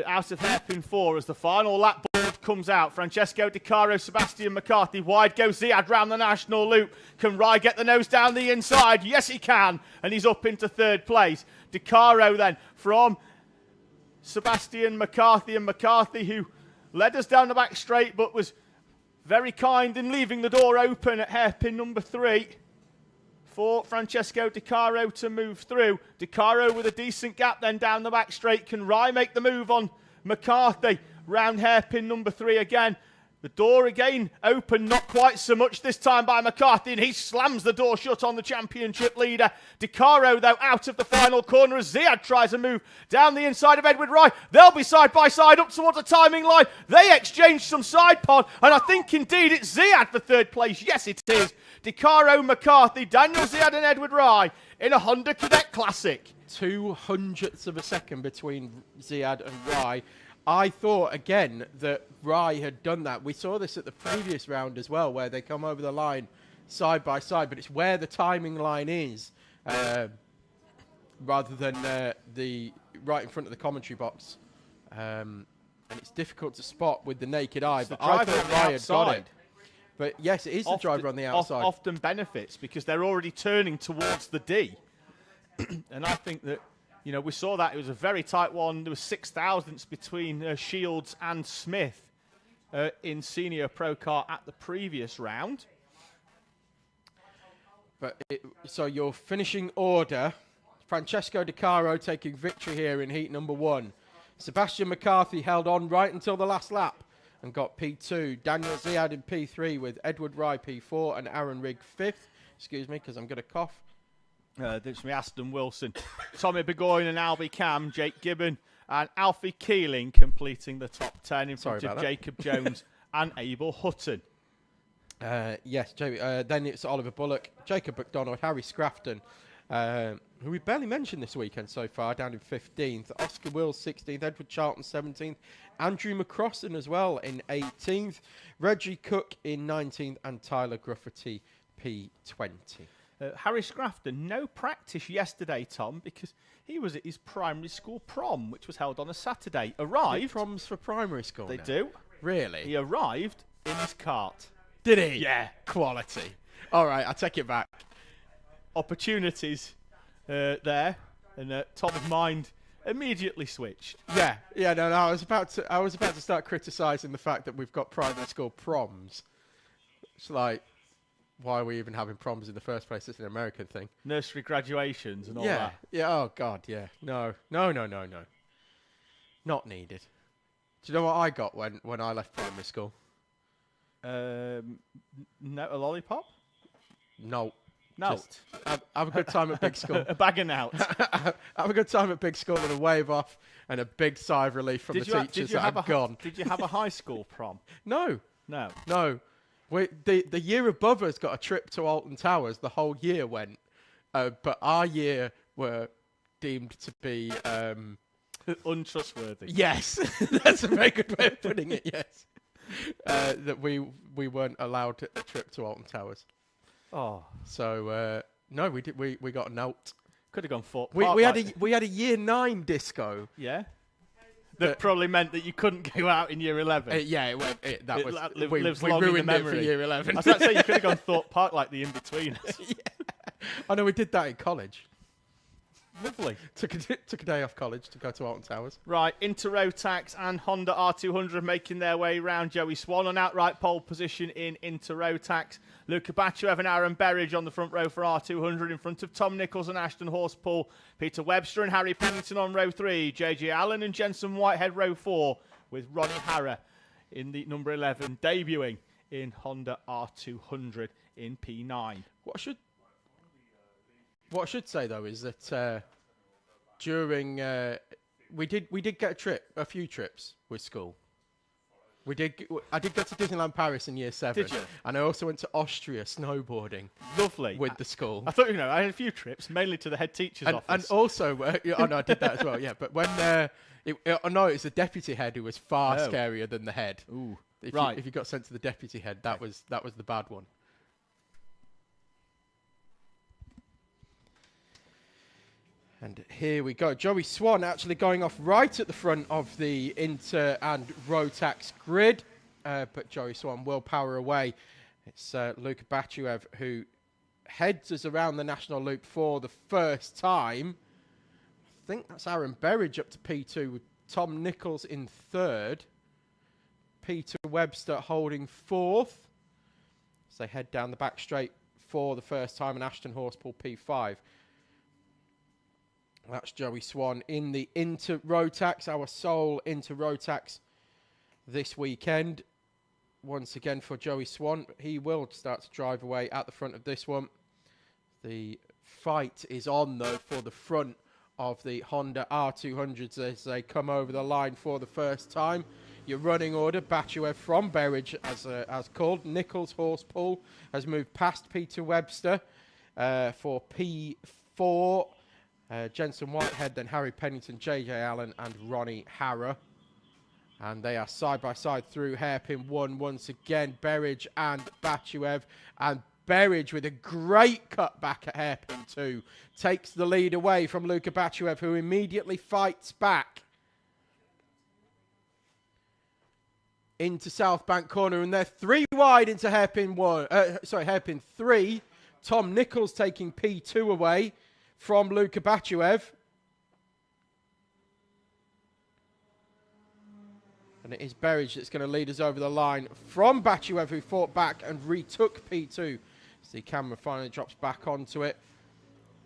out of hairpin 4 as the final lap board comes out. Francesco De Caro, Sebastian McCarthy. Wide goes Ziad round the national loop. Can Rye get the nose down the inside? Yes, he can. And he's up into 3rd place. De Caro then from Sebastian McCarthy, and McCarthy, who led us down the back straight but was very kind in leaving the door open at hairpin number 3 for Francesco De Caro to move through. De Caro with a decent gap then down the back straight. Can Rye make the move on McCarthy? Round hairpin number 3 again. The door again open, not quite so much this time by McCarthy, and he slams the door shut on the championship leader. De Caro, though, out of the final corner as Ziad tries a move down the inside of Edward Rye. They'll be side by side up towards the timing line. They exchange some side pod, and I think indeed it's Ziad for 3rd place. Yes, it is. De Caro, McCarthy, Daniel Ziad and Edward Rye in a Honda Cadet Classic. 0.02 of a second between Ziad and Rye. I thought, again, that Rye had done that. We saw this at the previous round as well, where they come over the line side by side, but it's where the timing line is, rather than the right in front of the commentary box. And it's difficult to spot with the naked eye, but I thought Rye had got it. But yes, it is the driver on the outside. Often benefits because they're already turning towards the D. And I think that, you know, we saw that it was a very tight one. There was 6 thousandths between Shields and Smith in Senior Pro Car at the previous round. But so your finishing order: Francesco De Caro taking victory here in heat number 1. Sebastian McCarthy held on right until the last lap and got P2. Daniel Ziad in P3 with Edward Rye P4 and Aaron Rigg 5th. Excuse me, because I'm going to cough. There's me Aston Wilson, Tommy Burgoyne and Albie Cam, Jake Gibbon and Alfie Keeling completing the top 10 in front of Jacob Jones and Abel Hutton. Yes, then it's Oliver Bullock, Jacob McDonald, Harry Scrafton, who we barely mentioned this weekend so far, down in 15th. Oscar Wills 16th, Edward Charlton 17th, Andrew McCrossan as well in 18th, Reggie Cook in 19th, and Tyler Grufferty P20. Harry Scrafton, no practice yesterday, Tom, because he was at his primary school prom, which was held on a Saturday. Arrived. Proms for primary school They now? do. Really? He arrived in his cart. Did he? Yeah. Quality. All right, I take it back. Opportunities there, and Tom's mind immediately switched. Yeah. No. I was about to start criticising the fact that we've got primary school proms. It's like, why are we even having proms in the first place? It's an American thing. Nursery graduations and all that. Yeah. Oh God. Yeah. No. Not needed. Do you know what I got when I left primary school? No, a lollipop? No. No. Just have a good time at big school. A bag of out. Have a good time at big school and a wave off and a big sigh of relief from the teachers that have gone. Did you have a high school prom? No. No. The year above us got a trip to Alton Towers. The whole year went. But our year were deemed to be... untrustworthy. Yes. That's a very good way of putting it, yes. That we weren't allowed a trip to Alton Towers. Oh. So, no, we did. We got a note. Could have gone for We had a year 9 disco. Yeah. That probably meant that you couldn't go out in year 11. We lives long in ruined the it memory. for year 11. I was about to say you could have gone Thorpe Park like the in-betweeners. Yeah. I know we did that in college. Lovely. Took a day off college to go to Alton Towers. Right, into Rotax and Honda R200 making their way round. Joey Swan on outright pole position in Inter Rotax. Luca Bachev and Aaron Berridge on the front row for R200 in front of Tom Nichols and Ashton Horspool. Peter Webster and Harry Pennington on row 3. JJ Allen and Jensen Whitehead row 4 with Ronnie Harrer in the number 11 debuting in Honda R200 in P9. What I should say though is that during we did get a few trips with school. I did go to Disneyland Paris in year 7. Did you? And I also went to Austria snowboarding Lovely. with the school. I thought, I had a few trips, mainly to the head teacher's office. And also, oh no, I did that as well. Yeah, but when it's the deputy head who was far scarier than the head. Ooh, If you got sent to the deputy head, that was the bad one. And here we go. Joey Swan actually going off right at the front of the Inter and Rotax grid. But Joey Swan will power away. It's Luka Batuev who heads us around the national loop for the first time. I think that's Aaron Berridge up to P2 with Tom Nichols in 3rd. Peter Webster holding 4th. As they head down the back straight for the first time, and Ashton Horspool P5. That's Joey Swan in the Inter Rotax, our sole Inter Rotax this weekend. Once again for Joey Swan, he will start to drive away at the front of this one. The fight is on though for the front of the Honda R200s as they come over the line for the first time. Your running order, Batuev from Berridge as called. Nichols Horspool has moved past Peter Webster for P4. Jensen Whitehead, then Harry Pennington, JJ Allen and Ronnie Harrer. And they are side by side through hairpin 1 once again. Berridge and Batuev. And Berridge with a great cut back at hairpin 2. Takes the lead away from Luka Batuev, who immediately fights back into South Bank corner. And they're 3 wide into hairpin 3. Tom Nichols taking P2 away from Luka Batuev. And it is Berridge that's going to lead us over the line from Batuev, who fought back and retook P2. As the camera finally drops back onto it.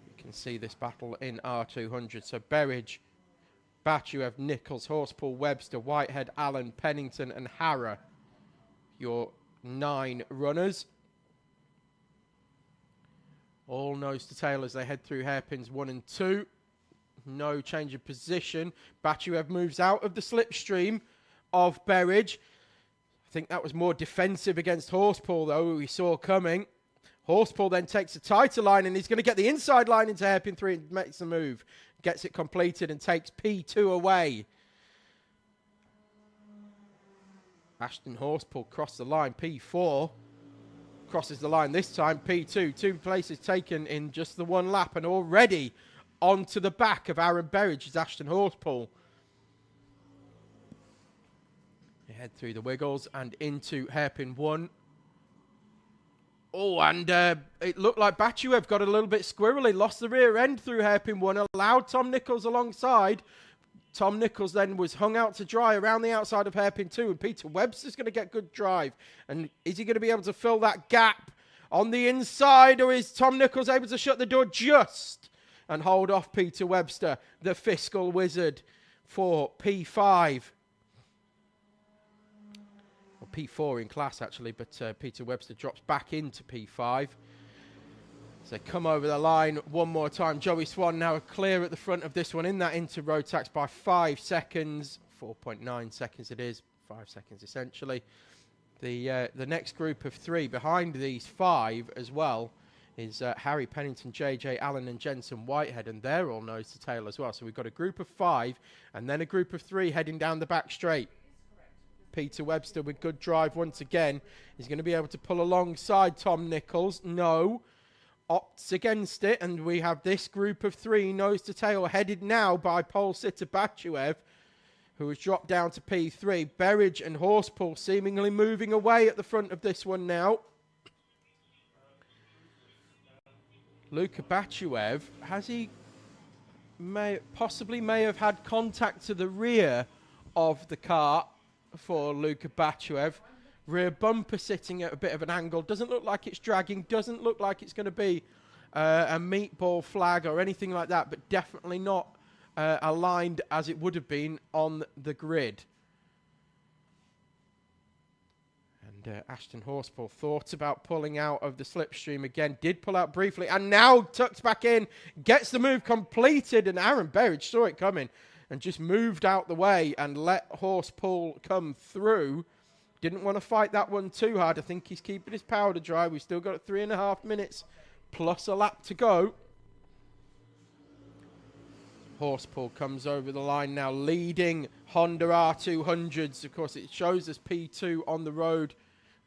You can see this battle in R200. So Berridge, Batuev, Nichols, Horspool, Webster, Whitehead, Allen, Pennington and Harrer. Your 9 runners. All nose to tail as they head through hairpins 1 and 2. No change of position. Batuev moves out of the slipstream of Berridge. I think that was more defensive against Horspool, though, we saw coming. Horspool then takes a tighter line, and he's going to get the inside line into hairpin 3 and makes the move. Gets it completed and takes P2 away. Ashton Horspool crossed the line. P4 crosses the line this time. P2, 2 places taken in just the 1 lap, and already onto the back of Aaron Berridge is Ashton Horspool. They head through the wiggles and into hairpin 1. Oh, and it looked like Batuev got a little bit squirrely, lost the rear end through hairpin 1, allowed Tom Nichols alongside. Tom Nichols then was hung out to dry around the outside of hairpin 2, and Peter Webster's going to get good drive. And is he going to be able to fill that gap on the inside, or is Tom Nichols able to shut the door just and hold off Peter Webster, the fiscal wizard, for P5? Well, P4 in class, actually, but Peter Webster drops back into P5. So come over the line one more time. Joey Swan now clear at the front of this one in that Inter Rotax by 5 seconds. 4.9 seconds it is. 5 seconds essentially. The next group of 3 behind these 5 as well is Harry Pennington, JJ Allen and Jensen Whitehead, and they're all nose to tail as well. So we've got a group of 5 and then a group of 3 heading down the back straight. Peter Webster with good drive once again. He's going to be able to pull alongside Tom Nichols. No. Opts against it, and we have this group of 3 nose to tail headed now by pole sitter Batuev, who has dropped down to P3. Berridge and Horspool seemingly moving away at the front of this one now. Luka Batuev, has he possibly may have had contact to the rear of the car for Luka Batuev. Rear bumper sitting at a bit of an angle. Doesn't look like it's dragging. Doesn't look like it's going to be a meatball flag or anything like that, but definitely not aligned as it would have been on the grid. And Ashton Horspool thought about pulling out of the slipstream again. Did pull out briefly and now tucks back in. Gets the move completed, and Aaron Berridge saw it coming and just moved out the way and let Horspool come through. didn't want to fight that one too hard. I think he's keeping his powder dry. We've still got 3.5 minutes plus a lap to go. Horspool comes over the line now, leading Honda R200s. Of course, it shows us P2 on the road,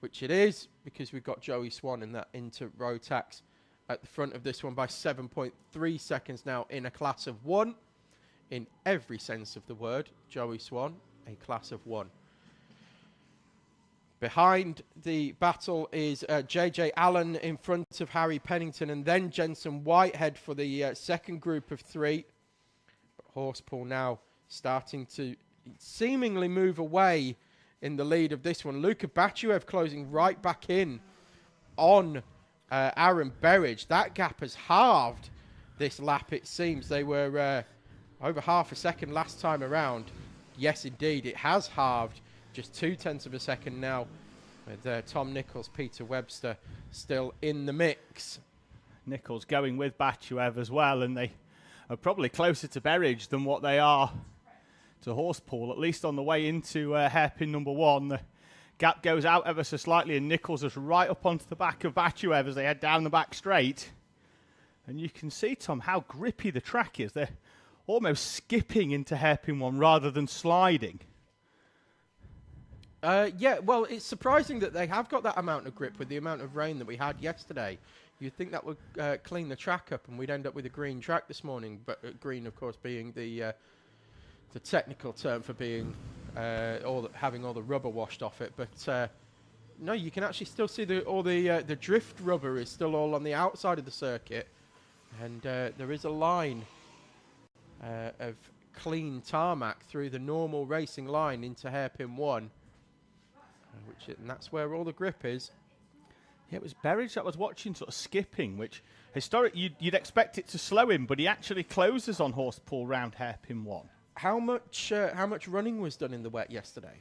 which it is, because we've got Joey Swan in that into Rotax at the front of this one by 7.3 seconds now in a class of 1. In every sense of the word, Joey Swan, a class of 1. Behind the battle is JJ Allen in front of Harry Pennington, and then Jensen Whitehead for the second group of 3. Horspool now starting to seemingly move away in the lead of this one. Luka Batuev closing right back in on Aaron Berridge. That gap has halved this lap, it seems. They were over half a second last time around. Yes, indeed, it has halved. Just 0.2 of a second now with Tom Nichols, Peter Webster still in the mix. Nichols going with Batuev as well, and they are probably closer to Berridge than what they are to Horspool, at least on the way into hairpin number 1. The gap goes out ever so slightly, and Nichols is right up onto the back of Batuev as they head down the back straight. And you can see, Tom, how grippy the track is. They're almost skipping into hairpin 1 rather than sliding. Yeah, well, it's surprising that they have got that amount of grip with the amount of rain that we had yesterday. You'd think that would clean the track up and we'd end up with a green track this morning, but green, of course, being the technical term for being having all the rubber washed off it. But no, you can actually still see the drift rubber is still all on the outside of the circuit, and there is a line of clean tarmac through the normal racing line into hairpin 1, and that's where all the grip is. Yeah, it was Berridge that was watching sort of skipping, which historically you'd expect it to slow him, but he actually closes on Horspool round hairpin 1. How much running was done in the wet yesterday?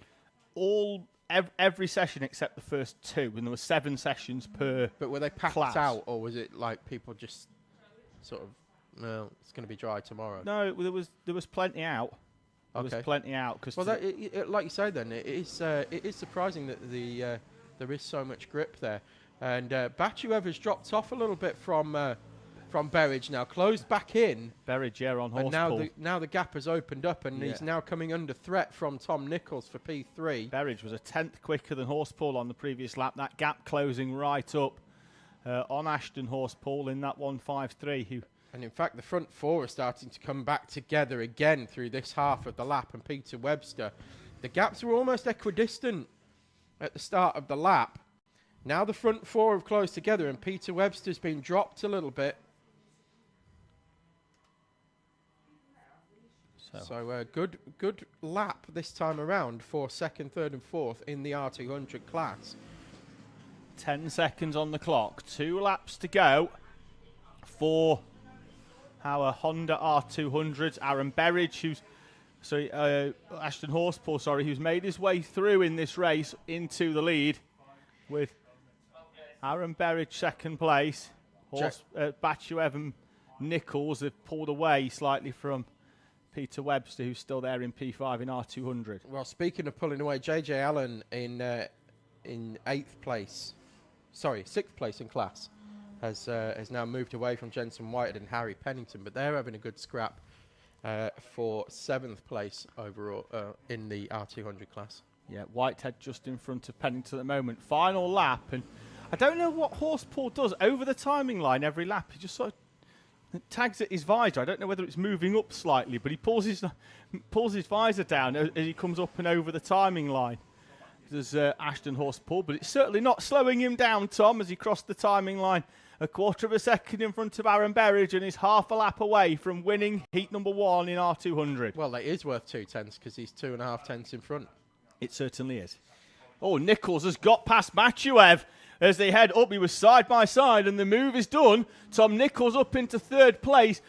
Every session except the first 2, and there were 7 sessions per. But were they packed class out, or was it like people just sort of, no, it's going to be dry tomorrow? No, there was plenty out. There was plenty out. Cause well, like you say, then it is surprising that there is so much grip there. And Batuev has dropped off a little bit from Berridge now, closed back in. Berridge, yeah, on Horspool. And now the gap has opened up, and he's now coming under threat from Tom Nichols for P3. Berridge was a 10th quicker than Horspool on the previous lap. That gap closing right up on Ashton Horspool in that 1:53. And in fact, the front 4 are starting to come back together again through this half of the lap. And Peter Webster, the gaps were almost equidistant at the start of the lap. Now the front 4 have closed together, and Peter Webster's been dropped a little bit. So good lap this time around for 2nd, 3rd and 4th in the R200 class. 10 seconds on the clock. 2 laps to go for our Honda R200s. Aaron Berridge, Ashton Horspool, who's made his way through in this race into the lead with Aaron Berridge 2nd place. Batuev and Nichols have pulled away slightly from Peter Webster, who's still there in P5 in R200. Well, speaking of pulling away, JJ Allen in 6th place in class has now moved away from Jensen Whitehead and Harry Pennington, but they're having a good scrap for 7th place overall in the R200 class. Yeah, Whitehead just in front of Pennington at the moment. Final lap, and I don't know what Horspool does over the timing line every lap. He just sort of tags at his visor. I don't know whether it's moving up slightly, but he pulls his visor down as he comes up and over the timing line. There's Ashton Horspool, but it's certainly not slowing him down, Tom, as he crossed the timing line. 1/4 of a second in front of Aaron Berridge, and is half a lap away from winning heat number 1 in R200. Well, that is worth 2 tenths because he's 2.5 tenths in front. It certainly is. Oh, Nichols has got past Batuev as they head up. He was side by side, and the move is done. Tom Nichols up into 3rd place.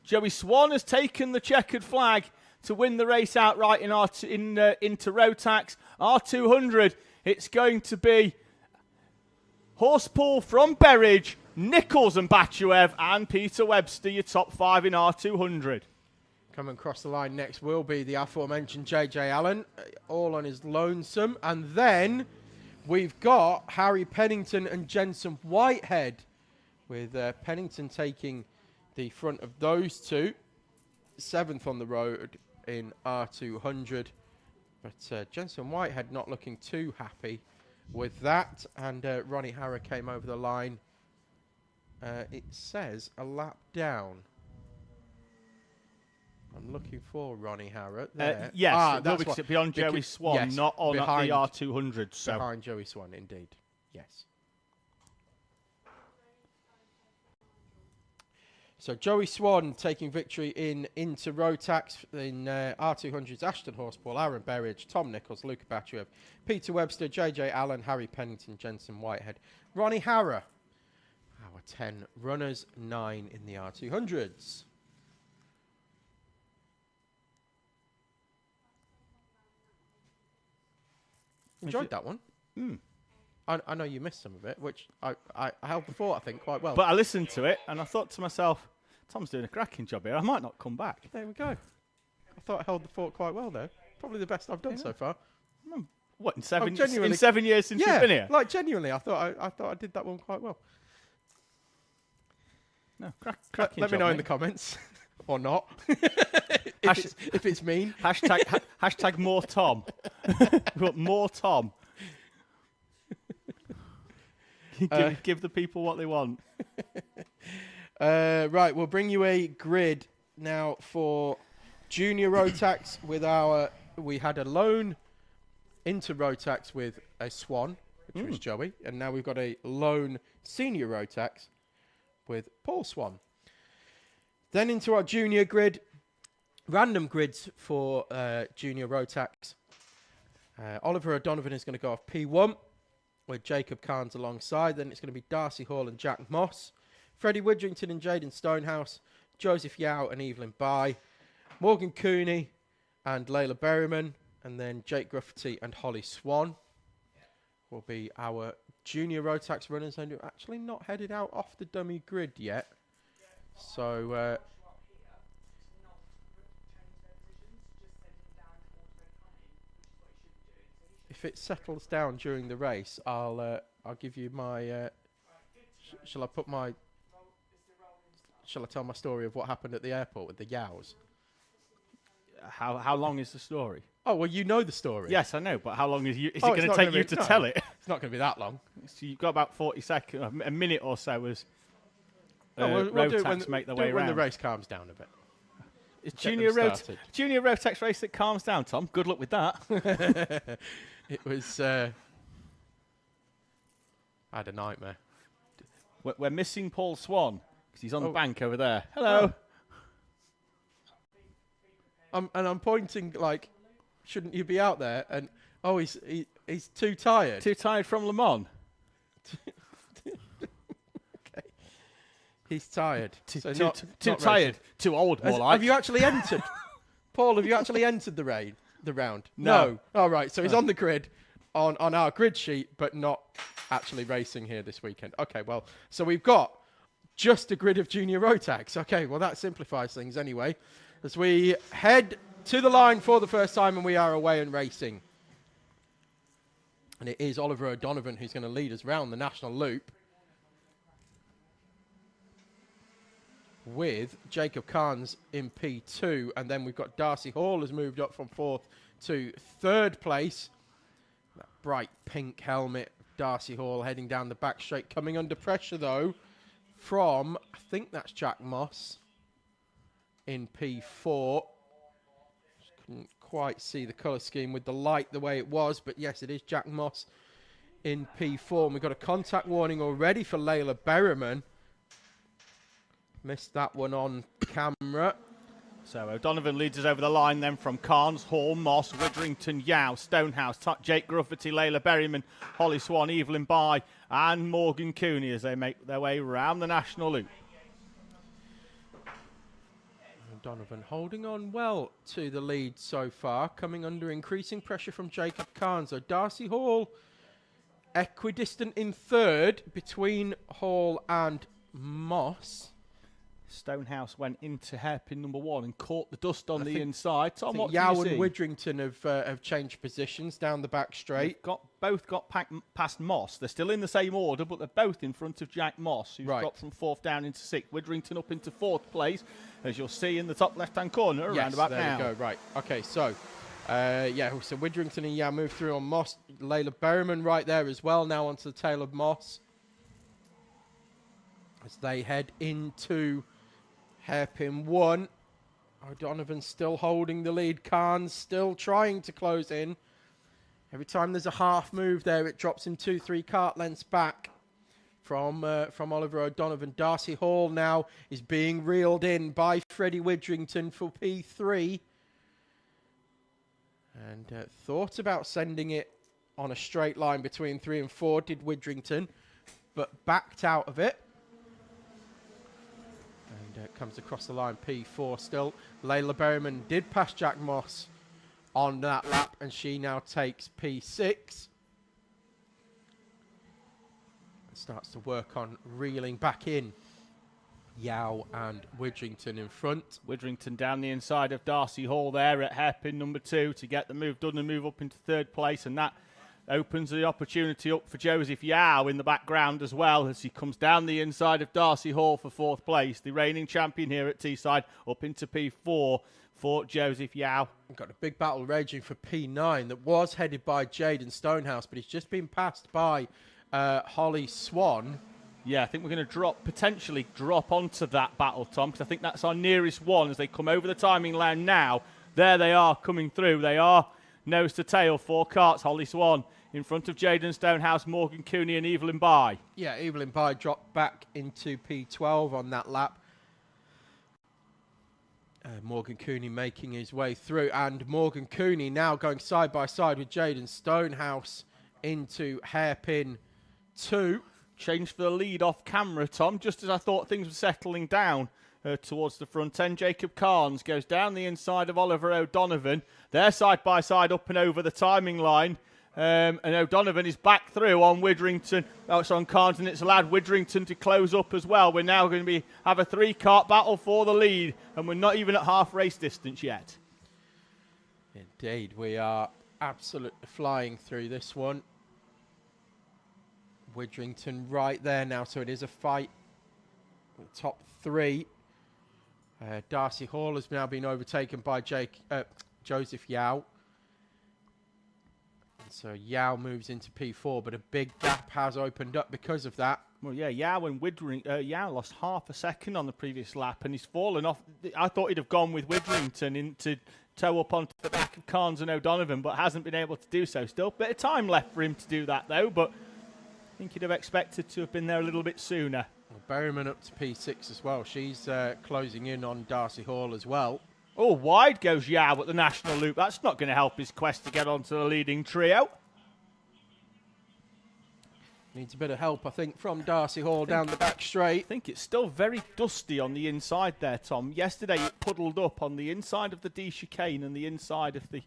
Joey Swan has taken the checkered flag to win the race outright into Rotax. R200, it's going to be Horspool from Berridge, Nichols and Batuev, and Peter Webster, your top 5 in R200. Coming across the line next will be the aforementioned JJ Allen, all on his lonesome. And then we've got Harry Pennington and Jensen Whitehead, with Pennington taking the front of those two. 7th on the road in R200. But Jensen Whitehead not looking too happy with that. And Ronnie Harrer came over the line. It says a lap down. I'm looking for Ronnie Harrer there. Yes, that's what, beyond Joey Swan, yes, not on the R200. So. Behind Joey Swan, indeed. Yes. So Joey Swan taking victory into Rotax in R200's Ashton Horseball, Aaron Berridge, Tom Nichols, Luca Batchev, Peter Webster, JJ Allen, Harry Pennington, Jensen Whitehead, Ronnie Harrer. Our 10 runners, 9 in the R200s. Enjoyed that one. I know you missed some of it, which I held the fort, I think, quite well. But I listened to it and I thought to myself, Tom's doing a cracking job here. I might not come back. There we go. I thought I held the fort quite well there. Probably the best I've done so far. What, in 7 years since you've been here? Like, genuinely, I thought I did that one quite well. No, cracking Let me job, know mate. in the comments, or not, if it's mean. Hashtag more Tom. More Tom. Give the people what they want. Right, we'll bring you a grid now for Junior Rotax with we had a lone into Rotax with a Swan, which was Joey, and now we've got a lone Senior Rotax with Paul Swan. Then into our Junior grid, random grids for Junior Rotax. Oliver O'Donovan is going to go off P1 with Jacob Carnes alongside. Then it's going to be Darcy Hall and Jack Moss, Freddie Widrington and Jaden Stonehouse, Joseph Yao and Evelyn Bai, Morgan Cooney and Layla Berryman, and then Jake Gruffity and Holly Swan will be our Junior Rotax runners, and you're actually not headed out off the dummy grid yet. So if it settles down during the race, I'll give you my. Shall I put my? Shall I tell my story of what happened at the airport with the Yows? How long is the story? Oh, well, you know the story. Yes, I know, but how long is it going to take you to tell it? It's not going to be that long. So you've got about 40 seconds, a minute or so as we'll do it when, make their way when around. the race calms down a bit. It's Junior Rotax race that calms down, Tom. Good luck with that. It was... I had a nightmare. We're missing Paul Swan, because he's on the bank over there. Hello. And I'm pointing, like, shouldn't you be out there? And, he's too tired. Too tired from Le Mans? Okay. He's tired. Too not tired. racing. Too old, more like. Have you actually entered? Paul, have you actually entered the round? No. All right, so he's on the grid, on our grid sheet, but not actually racing here this weekend. Okay, well, so we've got just a grid of Junior Rotax. Okay, well, that simplifies things anyway. As we head to the line for the first time, and we are away and racing. And it is Oliver O'Donovan who's going to lead us round the national loop, with Jacob Carnes in P2. And then we've got Darcy Hall has moved up from 4th to 3rd place. That bright pink helmet, Darcy Hall heading down the back straight, coming under pressure though from, I think that's Jack Moss in P4. Just couldn't quite see the colour scheme with the light the way it was, but yes, it is Jack Moss in P4. And we've got a contact warning already for Layla Berryman. Missed that one on camera. So O'Donovan leads us over the line then from Carnes, Hall, Moss, Widrington, Yao, Stonehouse, Jake Gruffity, Layla Berryman, Holly Swan, Evelyn Bai and Morgan Cooney as they make their way round the national loop. O'Donovan holding on well to the lead so far, coming under increasing pressure from Jacob Carnes. So Darcy Hall equidistant in 3rd between Hall and Moss. Stonehouse went into hairpin number 1 and caught the dust on the inside. Tom, what Yao do you and see? Widrington have changed positions down the back straight. Both got past Moss. They're still in the same order, but they're both in front of Jack Moss, who's got from 4th down into 6th. Widrington up into 4th place, as you'll see in the top left-hand corner around about now. There we go. Right. Okay, so, so Widrington and Yao move through on Moss. Layla Berryman right there as well, now onto the tail of Moss. As they head into hairpin 1. O'Donovan still holding the lead. Khan's still trying to close in. Every time there's a half move there, it drops him 2-3 kart lengths back from Oliver O'Donovan. Darcy Hall now is being reeled in by Freddie Widrington for P3. And thought about sending it on a straight line between 3 and 4, did Widrington, but backed out of it. And comes across the line, P4 still. Layla Berryman did pass Jack Moss on that lap, and she now takes P6. And starts to work on reeling back in Yao and Widrington in front. Widrington down the inside of Darcy Hall there at hairpin number 2 to get the move done and move up into 3rd place, and that opens the opportunity up for Joseph Yao in the background as well, as he comes down the inside of Darcy Hall for 4th place. The reigning champion here at Teesside up into P4 for Joseph Yao. We've got a big battle raging for P9 that was headed by Jaden Stonehouse, but he's just been passed by Holly Swan. Yeah, I think we're going to potentially drop onto that battle, Tom, because I think that's our nearest one as they come over the timing line now. There they are coming through. They are nose to tail, 4 karts. Holly Swan in front of Jaden Stonehouse, Morgan Cooney and Evelyn Bye. Yeah, Evelyn Bye dropped back into P12 on that lap. Morgan Cooney making his way through, and Morgan Cooney now going side by side with Jaden Stonehouse into hairpin 2. Change for the lead off camera, Tom, just as I thought things were settling down towards the front end. Jacob Carnes goes down the inside of Oliver O'Donovan. They're side by side up and over the timing line. And O'Donovan is back through on Widrington. Oh, it's on Carnes, and it's allowed Widrington to close up as well. We're now going to have a 3-kart battle for the lead, and we're not even at half race distance yet. Indeed, we are absolutely flying through this one. Widrington right there now, so it is a fight. The top 3. Darcy Hall has now been overtaken by Joseph Yao. So Yao moves into P4, but a big gap has opened up because of that. Well, yeah, Yao lost half a second on the previous lap, and he's fallen off. I thought he'd have gone with Widrington in to tow up onto the back of Carnes and O'Donovan, but hasn't been able to do so. Still a bit of time left for him to do that, though, but I think he'd have expected to have been there a little bit sooner. Well, Berryman up to P6 as well. She's closing in on Darcy Hall as well. Oh, wide goes Yao at the national loop. That's not going to help his quest to get onto the leading trio. Needs a bit of help, I think, from Darcy Hall down the back straight. I think it's still very dusty on the inside there, Tom. Yesterday it puddled up on the inside of the D chicane and the inside of the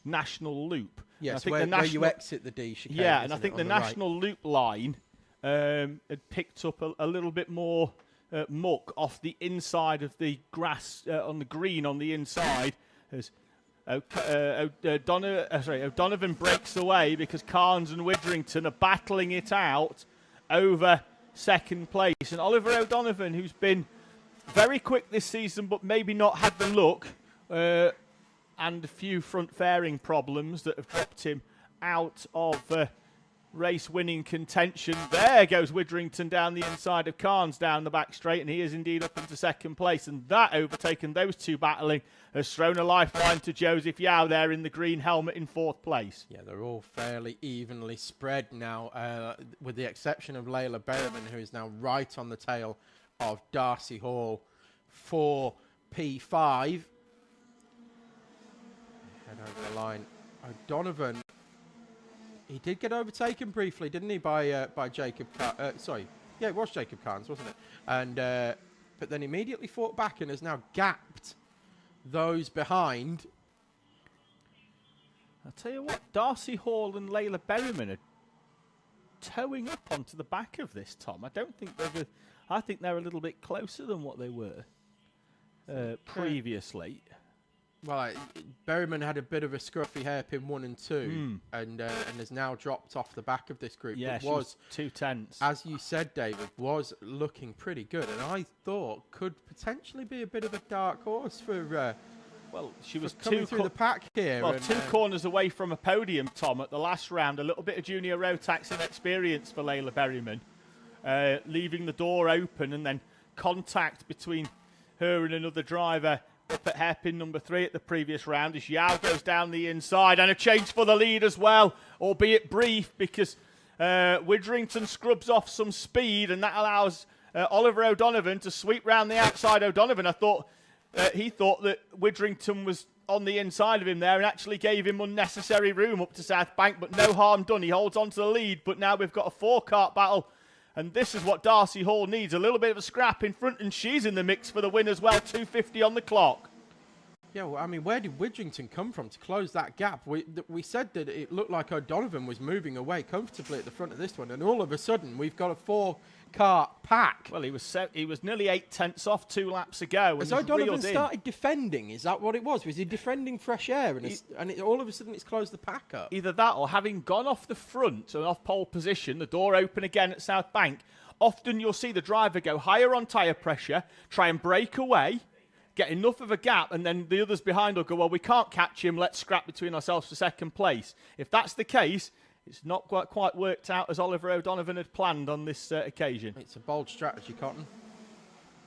national loop. Yes, where you exit the D chicane. Yeah, and I think the national loop line had picked up a little bit more muck off the inside of the grass on the green on the inside. As O'Donovan breaks away because Carnes and Widrington are battling it out over 2nd place. And Oliver O'Donovan, who's been very quick this season but maybe not had the look, and a few front fairing problems that have dropped him out of race-winning contention. There goes Widrington down the inside of Carnes down the back straight, and he is indeed up into 2nd place. And that, overtaken those two battling, has thrown a lifeline to Joseph Yao there in the green helmet in 4th place. Yeah, they're all fairly evenly spread now, with the exception of Layla Berryman, who is now right on the tail of Darcy Hall for P5. Head over the line. O'Donovan, he did get overtaken briefly, didn't he, by Jacob? Sorry, yeah, it was Jacob Carnes, wasn't it? And but then immediately fought back and has now gapped those behind. I'll tell you what, Darcy Hall and Layla Berryman are towing up onto the back of this, Tom. I don't think I think they're a little bit closer than what they were previously. Well, Berryman had a bit of a scruffy hairpin 1 and 2, and has now dropped off the back of this group. Yeah, it she was 2/10. As you said, David, was looking pretty good, and I thought could potentially be a bit of a dark horse for. Well, she was coming through the pack here. Well, and, 2 corners away from a podium, Tom, at the last round. A little bit of junior Rotax inexperience for Layla Berryman, leaving the door open, and then contact between her and another driver up at hairpin number 3 at the previous round as Yao goes down the inside, and a change for the lead as well, albeit brief, because Widrington scrubs off some speed, and that allows Oliver O'Donovan to sweep round the outside. O'Donovan, he thought that Widrington was on the inside of him there and actually gave him unnecessary room up to South Bank, but no harm done. He holds on to the lead, but now we've got a 4-kart battle, and this is what Darcy Hall needs, a little bit of a scrap in front, and she's in the mix for the win as well, 2:50 on the clock. Yeah, well, I mean, where did Widrington come from to close that gap? We said that it looked like O'Donovan was moving away comfortably at the front of this one, and all of a sudden we've got a 4-kart pack. Well, he was nearly 8/10 off 2 laps ago. Has O'Donovan started defending? Is that what it was? Was he defending fresh air, and all of a sudden it's closed the pack up? Either that, or having gone off the front and off pole position, the door open again at South Bank, often you'll see the driver go higher on tyre pressure, try and break away, get enough of a gap, and then the others behind will go, well, we can't catch him, let's scrap between ourselves for second place. If that's the case, it's not quite worked out as Oliver O'Donovan had planned on this occasion. It's a bold strategy, Cotton.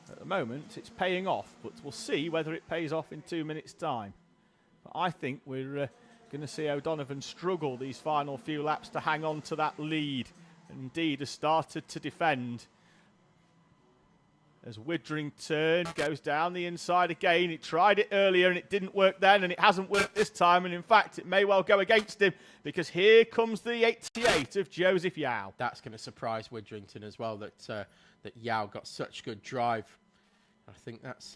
At the moment, it's paying off, but we'll see whether it pays off in 2 minutes' time. But I think we're going to see O'Donovan struggle these final few laps to hang on to that lead, and indeed has started to defend. As Widrington goes down the inside again. He tried it earlier and it didn't work then, and it hasn't worked this time. And in fact, it may well go against him, because here comes the 88 of Joseph Yao. That's going to surprise Widrington as well, that Yao got such good drive. I think that's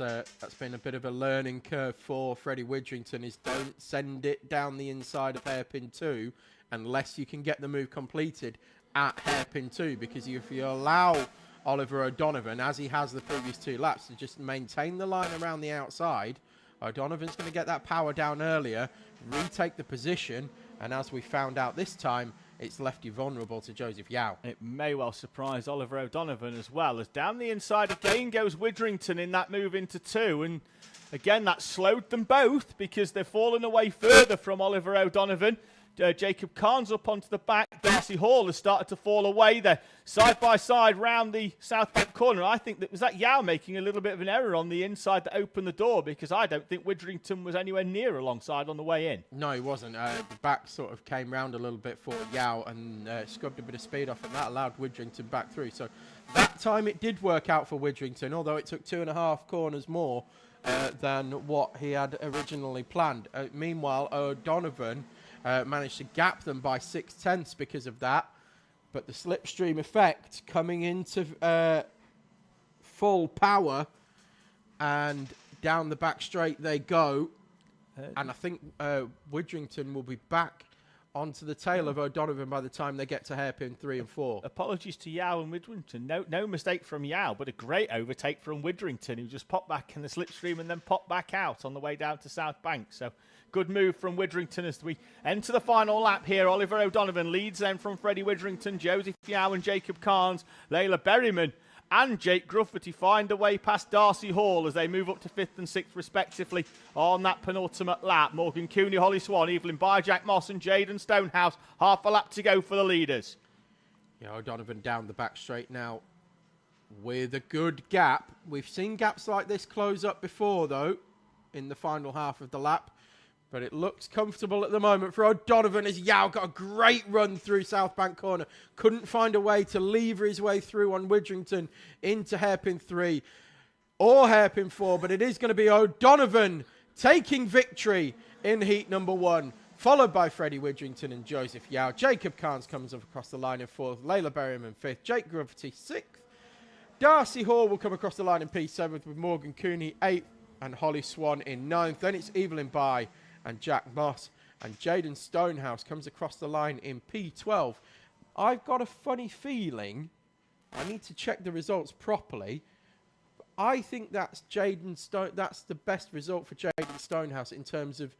been a bit of a learning curve for Freddie Widrington, is don't send it down the inside of hairpin 2 unless you can get the move completed at hairpin 2, because if you allow Oliver O'Donovan, as he has the previous 2 laps, to just maintain the line around the outside, O'Donovan's going to get that power down earlier, retake the position, and as we found out this time, it's left you vulnerable to Joseph Yao. It may well surprise Oliver O'Donovan as well, as down the inside again goes Widrington in that move into 2, and again that slowed them both because they've fallen away further from Oliver O'Donovan. Jacob Carnes up onto the back. Darcy Hall has started to fall away there, side by side round the South Bank corner. I think that was Yao making a little bit of an error on the inside that opened the door, because I don't think Widrington was anywhere near alongside on the way in. No, he wasn't. The back sort of came round a little bit for Yao and scrubbed a bit of speed off, and that allowed Widrington back through. So that time it did work out for Widrington, although it took 2.5 corners more than what he had originally planned. Meanwhile, O'Donovan managed to gap them by 0.6 because of that. But the slipstream effect coming into full power, and down the back straight they go. And I think Widrington will be back onto the tail of O'Donovan by the time they get to hairpin 3 and 4. Apologies to Yao and Widrington. No mistake from Yao, but a great overtake from Widrington, who just popped back in the slipstream and then popped back out on the way down to South Bank. So good move from Widrington as we enter the final lap here. Oliver O'Donovan leads then from Freddie Widrington, Joseph Yao and Jacob Carnes. Layla Berryman and Jake Gruffity find a way past Darcy Hall as they move up to 5th and 6th respectively on that penultimate lap. Morgan Cooney, Holly Swan, Evelyn Byer, Jack Moss and Jaden Stonehouse. Half a lap to go for the leaders. Yeah, O'Donovan down the back straight now with a good gap. We've seen gaps like this close up before, though, in the final half of the lap. But it looks comfortable at the moment for O'Donovan as Yao got a great run through South Bank corner. Couldn't find a way to lever his way through on Widrington into hairpin 3 or hairpin 4. But it is going to be O'Donovan taking victory in heat number 1, followed by Freddie Widrington and Joseph Yao. Jacob Carnes comes up across the line in 4th. Layla Berryman 5th. Jake Gruffity 6th. Darcy Hall will come across the line in P7th with Morgan Cooney 8th and Holly Swan in 9th. Then it's Evelyn Bye and Jack Moss, and Jaden Stonehouse comes across the line in P12. I've got a funny feeling I need to check the results properly. I think that's that's the best result for Jaden Stonehouse in terms of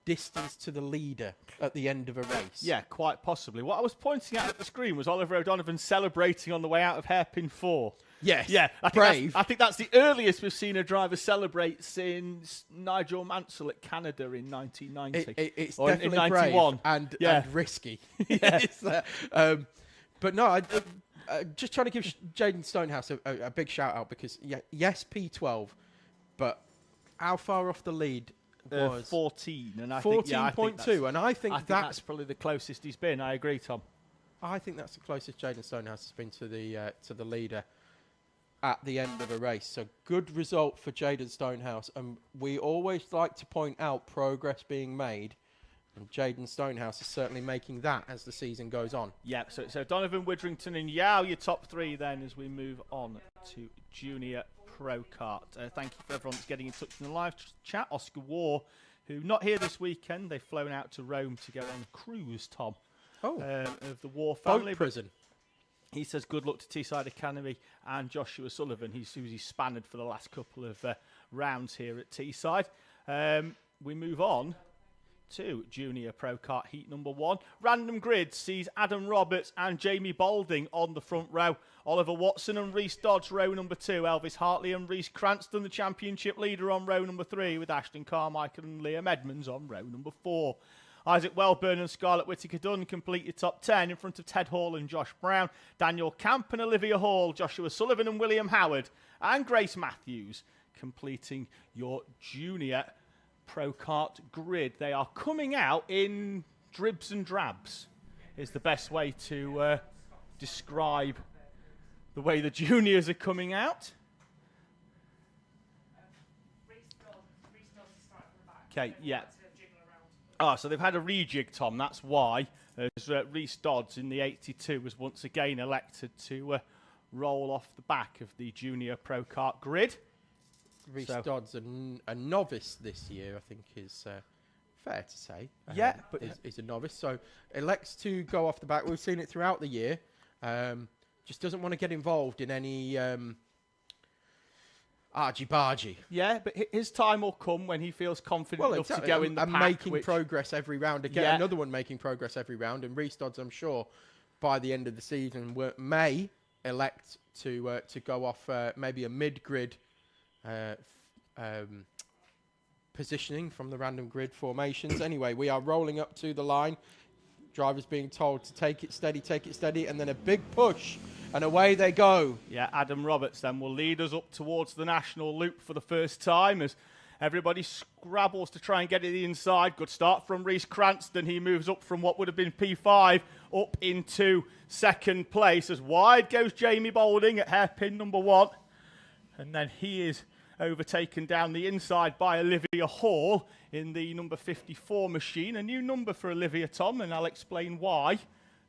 distance to the leader at the end of a race. Yeah, quite possibly. What I was pointing at the screen was Oliver O'Donovan celebrating on the way out of hairpin 4. Yes. Yeah, Brave. I think that's the earliest we've seen a driver celebrate since Nigel Mansell at Canada in 1990. It's or definitely in 91. brave and risky. Yeah. But no, just trying to give Jaden Stonehouse a big shout out because, yes, P12, but how far off the lead was 14, and I 14.2, and I think that's probably the closest he's been. I agree, Tom. I think that's the closest Jaden Stonehouse has been to the leader at the end of a race. So good result for Jaden Stonehouse, and we always like to point out progress being made, and Jaden Stonehouse is certainly making that as the season goes on. Yeah, so Donovan, Widdrington and Yao, your top 3 then as we move on to Junior Pro Kart. Thank you for everyone that's getting in touch in the live chat. Oscar War, who not here this weekend, they've flown out to Rome to go on a cruise, Tom. Of the War family. Boat prison. He says good luck to Teesside Academy and Joshua Sullivan. He's spanned for the last couple of rounds here at Teesside. We move on to Junior Pro Kart Heat number 1. Random Grid sees Adam Roberts and Jamie Balding on the front row. Oliver Watson and Reese Dodds, row number 2. Elvis Hartley and Reese Cranston, the championship leader, on row number 3, with Ashton Carmichael and Liam Edmonds on row number 4. Isaac Wellburn and Scarlett Whittaker-Dunn complete your top 10 in front of Ted Hall and Josh Brown, Daniel Camp and Olivia Hall, Joshua Sullivan and William Howard, and Grace Matthews completing your Junior Pro Kart grid. They are coming out in dribs and drabs, is the best way to describe the way the juniors are coming out. Okay, yeah. So they've had a rejig, Tom. That's why. As Reese Dodds in the 82 was once again elected to roll off the back of the Junior Pro Kart grid. Reese Dodds, a novice this year, I think is fair to say. But is a novice, so elects to go off the back. We've seen it throughout the year. Just doesn't want to get involved in any argy-bargy. Yeah, but his time will come when he feels confident enough to go in the pack. Making progress every round. Again, another one making progress every round. And Reese Dodds, I'm sure, by the end of the season, may elect to go off maybe a mid-grid positioning from the random grid formations. Anyway, we are rolling up to the line. Drivers being told to take it steady, and then a big push, and away they go. Yeah, Adam Roberts then will lead us up towards the national loop for the first time as everybody scrabbles to try and get it inside. Good start from Reese Cranston. He moves up from what would have been P5 up into second place as wide goes Jamie Balding at hairpin number 1. And then he is overtaken down the inside by Olivia Hall in the number 54 machine. A new number for Olivia, Tom, and I'll explain why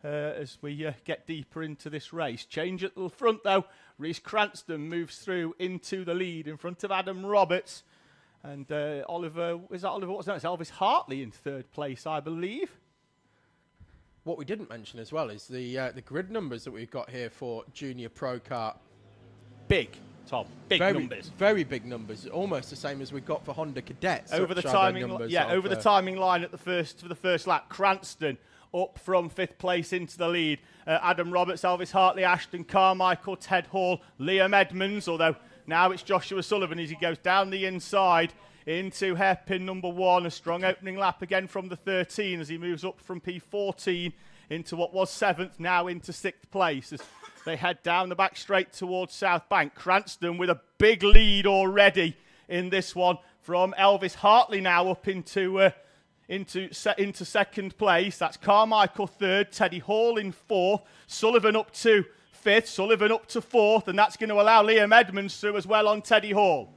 as we get deeper into this race. Change at the front, though. Reese Cranston moves through into the lead in front of Adam Roberts. And Oliver, what's that? It's Elvis Hartley in third place, I believe. What we didn't mention as well is the grid numbers that we've got here for Junior Pro Kart. Big. Tom, numbers. Very big numbers. Almost the same as we've got for Honda Cadets. Over the timing, the timing line at for the first lap. Cranston up from 5th place into the lead. Adam Roberts, Elvis Hartley, Ashton Carmichael, Ted Hall, Liam Edmonds. Although now it's Joshua Sullivan as he goes down the inside into hairpin number 1. A strong opening lap again from the 13 as he moves up from P14 into what was 7th, now into 6th place. As they head down the back straight towards South Bank. Cranston with a big lead already in this one from Elvis Hartley now up into second place. That's Carmichael 3rd, Teddy Hall in 4th, Sullivan up to 5th, Sullivan up to 4th, and that's going to allow Liam Edmonds through as well on Teddy Hall.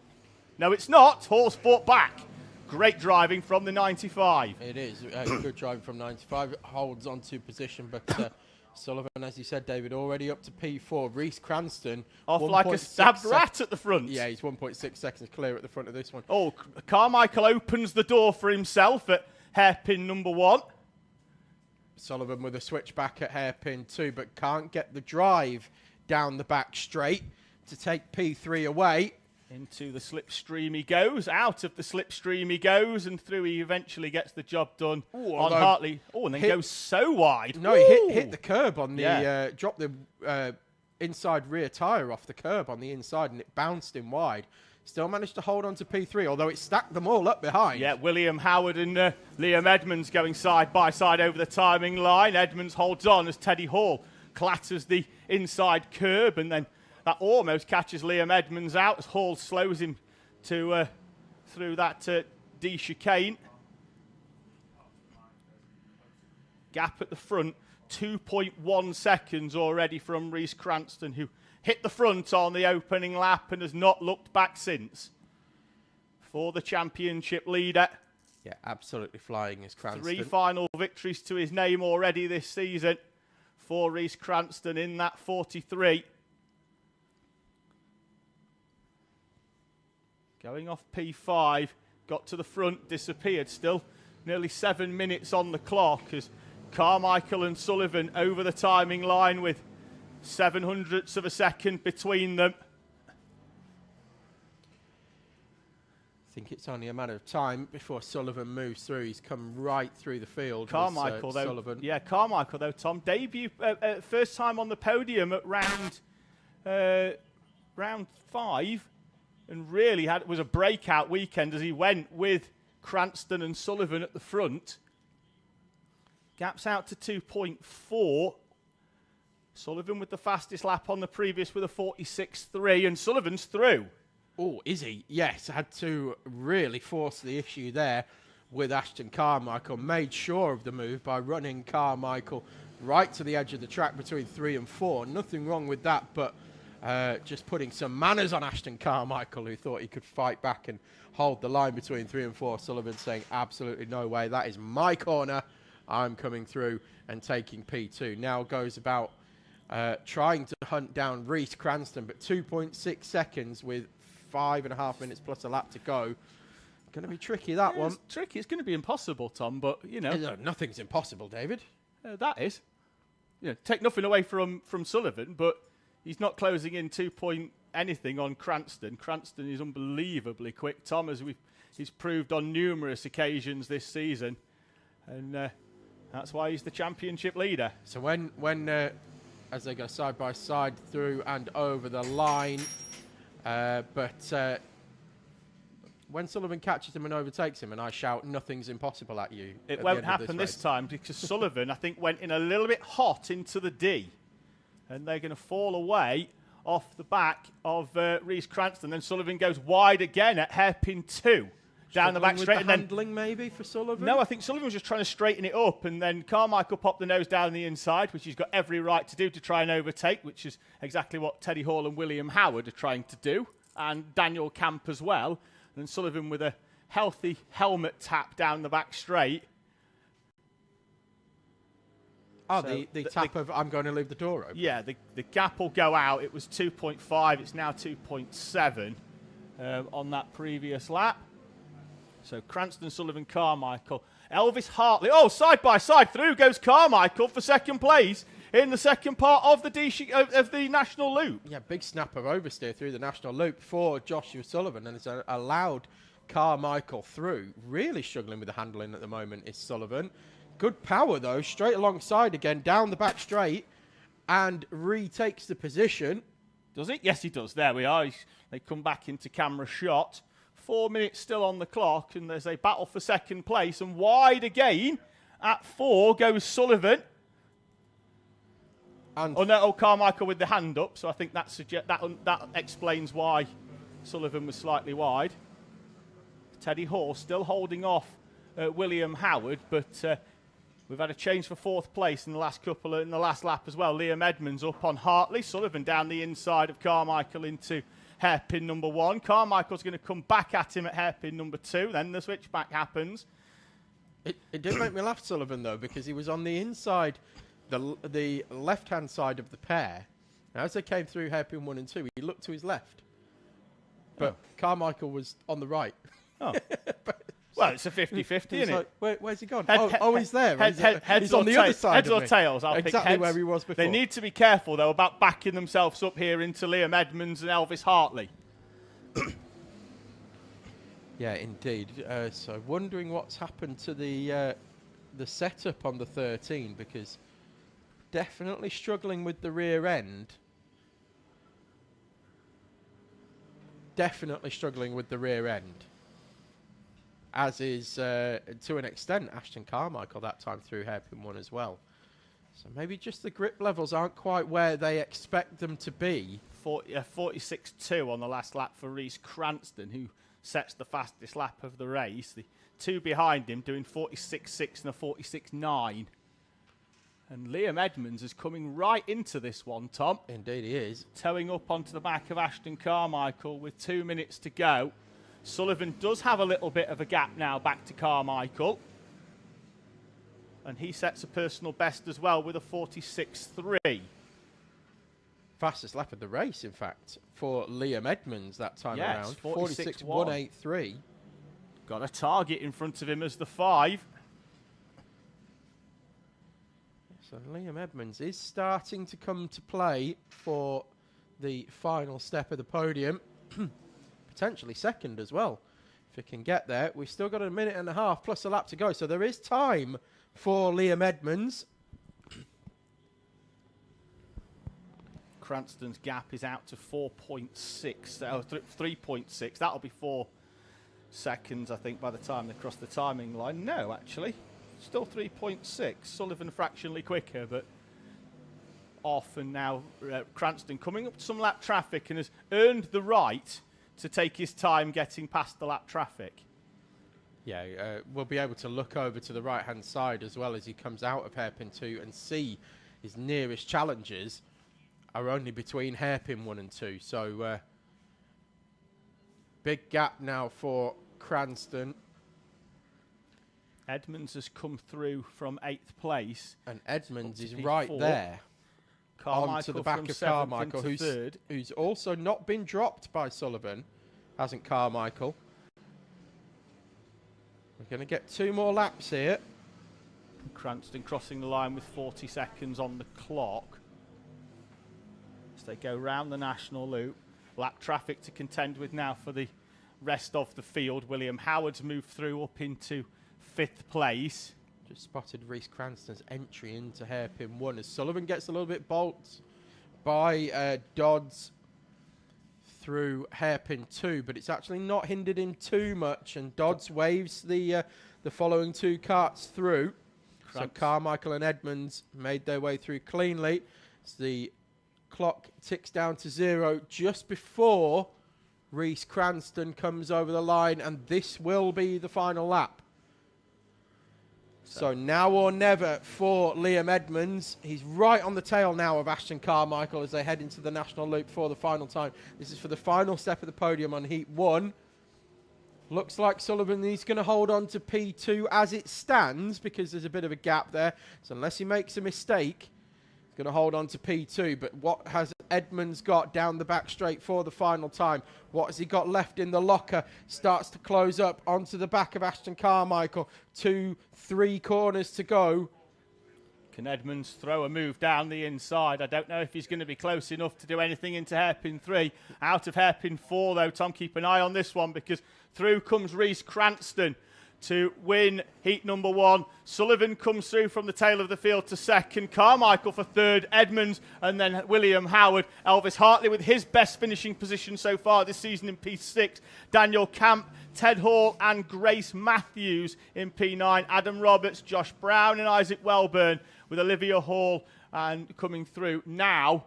No, it's not. Hall's fought back. Great driving from the 95. It is. Good driving from 95. It holds on to position, but Sullivan, as you said, David, already up to P4. Reese Cranston off like a stabbed rat at the front. Yeah, he's 1.6 seconds clear at the front of this one. Oh, Carmichael opens the door for himself at hairpin number 1. Sullivan with a switch back at hairpin 2, but can't get the drive down the back straight to take P3 away. Into the slipstream he goes, out of the slipstream he goes, and through he eventually gets the job done on Hartley. Oh, and then goes so wide. No, he hit the curb on the, dropped the inside rear tyre off the curb on the inside, and it bounced him wide. Still managed to hold on to P3, although it stacked them all up behind. Yeah, William Howard and Liam Edmonds going side by side over the timing line. Edmonds holds on as Teddy Hall clatters the inside curb, and then that almost catches Liam Edmonds out as Hall slows him to through that D chicane. Gap at the front, 2.1 seconds already from Reece Cranston, who hit the front on the opening lap and has not looked back since. For the championship leader. Yeah, absolutely flying is Cranston. 3 final victories to his name already this season for Reece Cranston in that 43. Going off P5, got to the front, disappeared. Still nearly 7 minutes on the clock as Carmichael and Sullivan over the timing line with 0.07 of a second between them. I think it's only a matter of time before Sullivan moves through. He's come right through the field. Carmichael, though. Sullivan. Yeah, Carmichael, though, Tom. Debut, first time on the podium at round 5, and really was a breakout weekend as he went with Cranston and Sullivan at the front. Gaps out to 2.4. Sullivan with the fastest lap on the previous with a 46.3, and Sullivan's through. Oh, is he? Yes, had to really force the issue there with Ashton Carmichael. Made sure of the move by running Carmichael right to the edge of the track between 3 and 4. Nothing wrong with that, but just putting some manners on Ashton Carmichael, who thought he could fight back and hold the line between 3 and 4. Sullivan saying, absolutely no way. That is my corner. I'm coming through and taking P2. Now goes about trying to hunt down Reece Cranston, but 2.6 seconds with 5.5 minutes plus a lap to go. Going to be tricky, that one. It's tricky. It's going to be impossible, Tom, but, you know. Nothing's impossible, David. That is. You know, take nothing away from Sullivan, but he's not closing in 2 point anything on Cranston. Cranston is unbelievably quick, Tom, as he's proved on numerous occasions this season. And that's why he's the championship leader. So when as they go side by side through and over the line, but when Sullivan catches him and overtakes him and I shout, nothing's impossible at you. It won't happen this time because Sullivan, I think, went in a little bit hot into the D. And they're going to fall away off the back of Reece Cranston. Then Sullivan goes wide again at hairpin 2. Down the back straight. And handling maybe for Sullivan? No, I think Sullivan was just trying to straighten it up, and then Carmichael popped the nose down the inside, which he's got every right to do to try and overtake, which is exactly what Teddy Hall and William Howard are trying to do, and Daniel Camp as well. And then Sullivan with a healthy helmet tap down the back straight. Oh, so the tap of I'm going to leave the door open. Yeah, the gap will go out. It was 2.5. It's now 2.7 on that previous lap. So Cranston, Sullivan, Carmichael. Elvis Hartley. Oh, side by side. Through goes Carmichael for second place in the second part of the National Loop. Yeah, big snap of oversteer through the National Loop for Joshua Sullivan, and it's allowed Carmichael through. Really struggling with the handling at the moment is Sullivan. Good power, though. Straight alongside again, down the back straight, and retakes the position. Does it? Yes, he does. There we are. They come back into camera shot. 4 minutes still on the clock, and there's a battle for second place. And wide again at 4 goes Sullivan. And Carmichael with the hand up. So I think that explains why Sullivan was slightly wide. Teddy Hall still holding off William Howard, but we've had a change for 4th place in the last lap as well. Liam Edmonds up on Hartley. Sullivan down the inside of Carmichael into hairpin number 1. Carmichael's going to come back at him at hairpin number 2. Then the switchback happens. It did make me laugh, Sullivan, though, because he was on the inside, the left-hand side of the pair. Now, as they came through hairpin 1 and 2, he looked to his left. But Carmichael was on the right. Oh. Well, it's a 50-50, isn't it? Like, where's he gone? Head- He's there. Heads he's on the other side heads of or me. tails. I'll pick Exactly heads. where he was before. They need to be careful, though, about backing themselves up here into Liam Edmonds and Elvis Hartley. Yeah, indeed. So wondering what's happened to the setup on the 13, because definitely struggling with the rear end. Definitely struggling with the rear end. As is, to an extent, Ashton Carmichael that time through hairpin 1 as well. So maybe just the grip levels aren't quite where they expect them to be. 46.2 on the last lap for Reece Cranston, who sets the fastest lap of the race. The two behind him doing 46.6 and a 46.9. And Liam Edmonds is coming right into this one, Tom. Indeed he is. Towing up onto the back of Ashton Carmichael with 2 minutes to go. Sullivan does have a little bit of a gap now back to Carmichael. And he sets a personal best as well with a 46.3. Fastest lap of the race, in fact, for Liam Edmonds that time around. 46.183. Got a target in front of him as the 5. So Liam Edmonds is starting to come to play for the final step of the podium. Potentially second as well, if he can get there. We've still got a minute and a half plus a lap to go, so there is time for Liam Edmonds. Cranston's gap is out to 4.6, 3.6. That'll be 4 seconds, I think, by the time they cross the timing line. No, actually, still 3.6. Sullivan fractionally quicker, but off. And now Cranston coming up to some lap traffic and has earned the right to take his time getting past the lap traffic. Yeah, we'll be able to look over to the right-hand side as well as he comes out of hairpin 2 and see his nearest challenges are only between hairpin 1 and 2. So big gap now for Cranston. Edmonds has come through from 8th place. And Edmonds is P4. right there. Carmichael Onto the back from of 7th Carmichael, into 3rd. who's also not been dropped by Sullivan, hasn't Carmichael? We're going to get 2 more laps here. Cranston crossing the line with 40 seconds on the clock. As they go round the national loop. Lap traffic to contend with now for the rest of the field. William Howard's moved through up into 5th place. Just spotted Reece Cranston's entry into hairpin 1 as Sullivan gets a little bit bolts by Dodds through hairpin 2, but it's actually not hindered him too much, and Dodds waves the following 2 carts through. So Carmichael and Edmonds made their way through cleanly. As the clock ticks down to 0 just before Reece Cranston comes over the line, and this will be the final lap. So now or never for Liam Edmonds. He's right on the tail now of Ashton Carmichael as they head into the national loop for the final time. This is for the final step of the podium on heat 1. Looks like Sullivan is going to hold on to P2 as it stands because there's a bit of a gap there. So unless he makes a mistake, he's going to hold on to P2. But what has Edmonds got down the back straight for the final time? What has he got left in the locker? Starts to close up onto the back of Ashton Carmichael. 2-3 corners to go. Can Edmonds throw a move down the inside? I don't know if he's going to be close enough to do anything into hairpin 3. Out of hairpin 4, though, Tom, keep an eye on this one because through comes Reece Cranston to win heat number 1. Sullivan comes through from the tail of the field to 2nd. Carmichael for 3rd. Edmonds and then William Howard. Elvis Hartley with his best finishing position so far this season in P6. Daniel Camp, Ted Hall and Grace Matthews in P9. Adam Roberts, Josh Brown and Isaac Welburn with Olivia Hall and coming through now